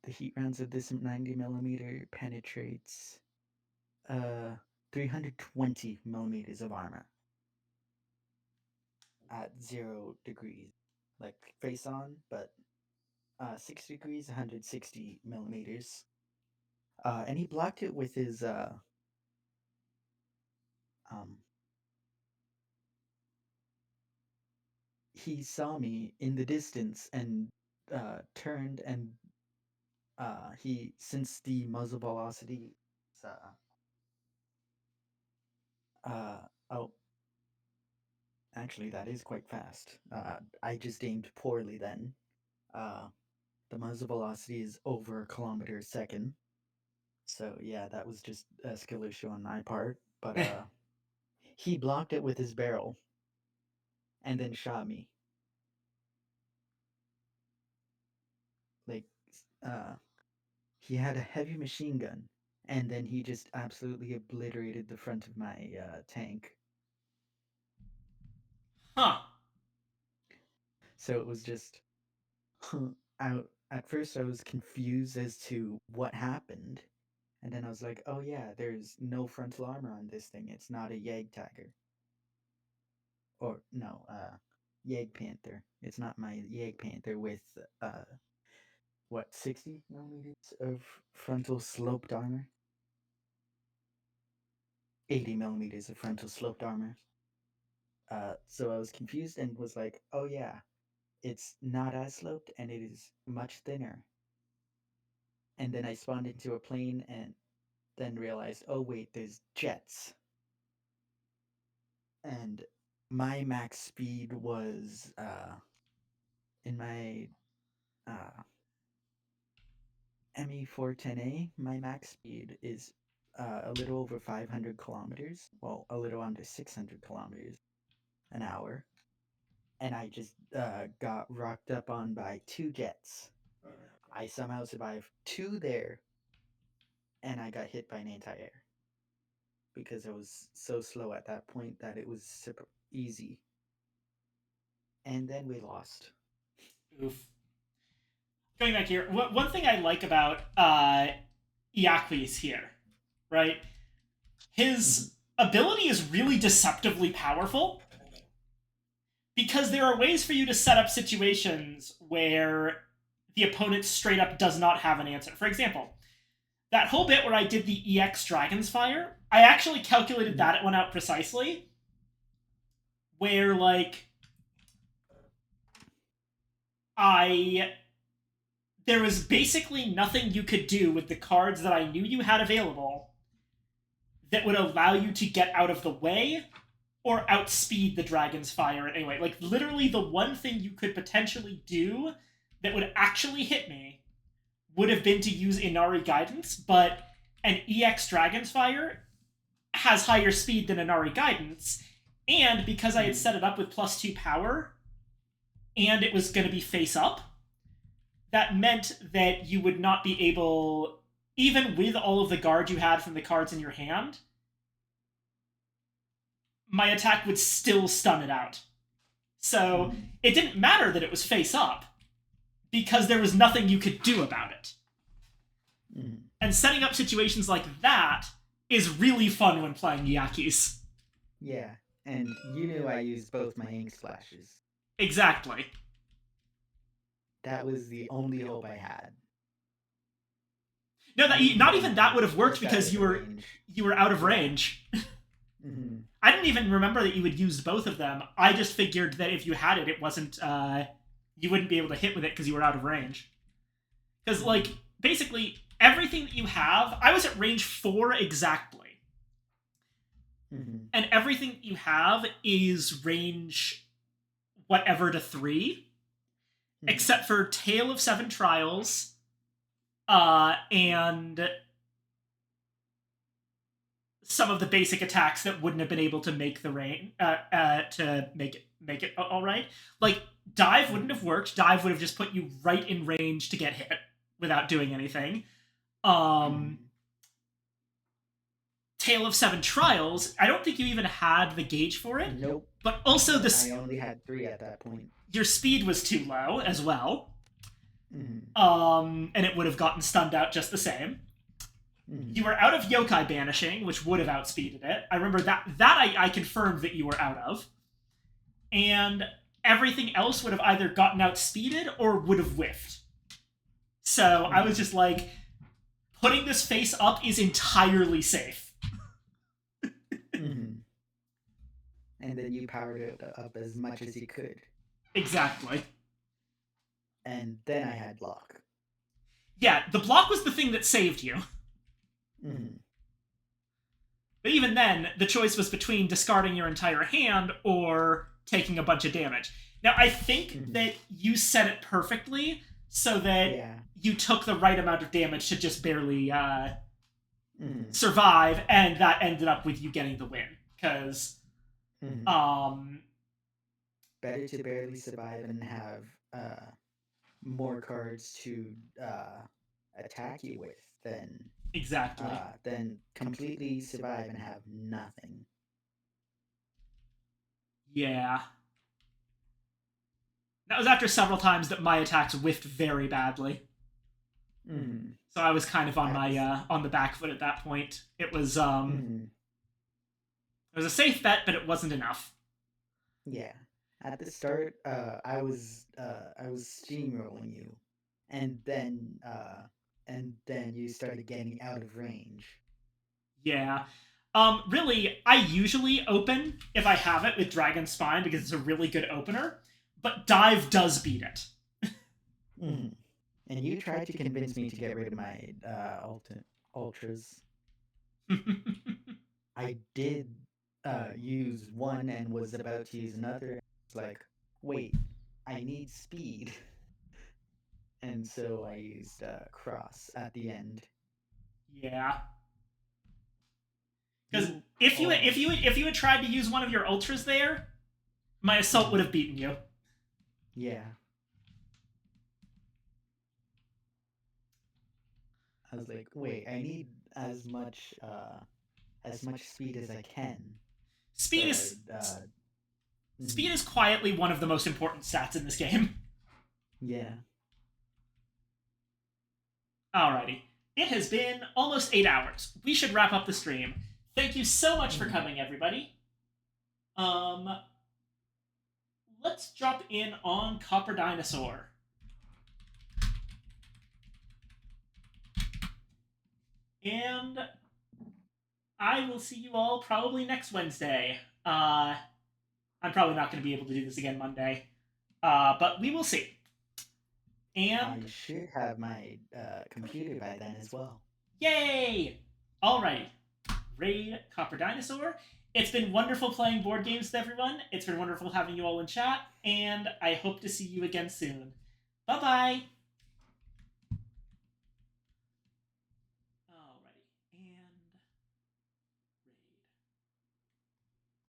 heat rounds of this 90 millimeter penetrates 320 millimeters of armor at 0 degrees, like face on, but 6 degrees, 160 millimeters. And he blocked it with his he saw me in the distance and turned, and he, since the muzzle velocity oh, actually that is quite fast. I just aimed poorly then. The muzzle velocity is over a kilometer a second. So yeah, that was just a skill issue on my part. But he blocked it with his barrel and then shot me. Like he had a heavy machine gun, and then he just absolutely obliterated the front of my tank. Huh. So it was just at first I was confused as to what happened. And then I was like, oh yeah, there's no frontal armor on this thing. It's not a Jagdtiger. Or no, Jagdpanther. It's not my Jagdpanther with 60 millimeters of frontal sloped armor? 80 millimeters of frontal sloped armor. So I was confused and was like, oh yeah, it's not as sloped and it is much thinner. And then I spawned into a plane and then realized, oh wait, there's jets. And my max speed was in my ME410A, my max speed is a little over 500 kilometers. Well, a little under 600 kilometers an hour. And I just got rocked up on by 2 jets. I somehow survived 2 there, and I got hit by an anti-air because I was so slow at that point that it was super easy. And then we lost. Oof. Going back here, one thing I like about Iaquis here, right? His ability is really deceptively powerful because there are ways for you to set up situations where the opponent straight up does not have an answer. For example, that whole bit where I did the EX Dragon's Fire, I actually calculated that one out precisely. Where, like, there was basically nothing you could do with the cards that I knew you had available that would allow you to get out of the way or outspeed the Dragon's Fire anyway. Like, literally the one thing you could potentially do that would actually hit me would have been to use Inari Guidance, but an EX Dragon's Fire has higher speed than Inari Guidance, and because I had set it up with +2 power, and it was going to be face up, that meant that you would not be able, even with all of the guard you had from the cards in your hand, my attack would still stun it out. So it didn't matter that it was face up, because there was nothing you could do about it. And setting up situations like that is really fun when playing Yakis. Yeah, and you knew I used both my ink splashes. Exactly. That was the only hope I had. No, not even that would have worked Just out because of you the were range. out of range. Mhm. I didn't even remember that you had used both of them. I just figured that if you had it, it wasn't you wouldn't be able to hit with it because you were out of range. Because, like, basically everything that you have, I was at range 4 exactly. Mhm. And everything that you have is range whatever to 3, except for Tale of Seven Trials, and some of the basic attacks that wouldn't have been able to make the range to make it all right. Like, dive wouldn't have worked. Dive would have just put you right in range to get hit without doing anything. Tale of Seven Trials, I don't think you even had the gauge for it. Nope. But also I only had 3 at that point. your speed was too low as well. Mhm. And it would have gotten stunned out just the same. Mhm. You were out of Yokai Banishing, which would have outspeeded it. I remember that I confirmed that you were out of. And everything else would have either gotten outspeeded or would have whiffed. So I was just like, putting this face up is entirely safe. Mhm. And then you powered it up as much as you could. Exactly. And then I had block. Yeah, the block was the thing that saved you. Mhm. But even then, the choice was between discarding your entire hand or taking a bunch of damage. Now, I think that you set it perfectly so that Yeah. you took the right amount of damage to just barely Mhm. survive, and that ended up with you getting the win. Because, Mhm. Better to barely survive and have more cards to attack you with than exactly. completely survive and have nothing. Yeah. That was after several times that my attacks whiffed very badly. Mhm. So I was kind of on That my on the back foot at that point. It was Mhm. it was a safe bet, but it wasn't enough. Yeah. At the start, I was steamrolling you, and then you started getting out of range. Yeah. Really, I usually open, if I have it, with Dragon Spine because it's a really good opener, but Dive does beat it. Mhm. And you tried to convince me to get rid of my ultras. I did use one and was about to use another. It's like, wait, I need speed. And so I used cross at the end. Yeah. Because if you had tried to use one of your ultras there, my assault would have beaten you. Yeah. I was like, wait, I need as much speed as I can. Speed is quietly one of the most important stats in this game. Yeah. Alrighty. It has been almost 8 hours. We should wrap up the stream. Thank you so much for coming, everybody. Let's drop in on Copper Dinosaur. And I will see you all probably next Wednesday. I'm probably not going to be able to do this again Monday, but we will see. I And should have my computer by then as well. yay! Alright, Raid Copper Dinosaur. It's been wonderful playing board games with everyone. It's been wonderful having you all in chat, and I hope to see you again soon. Bye-bye!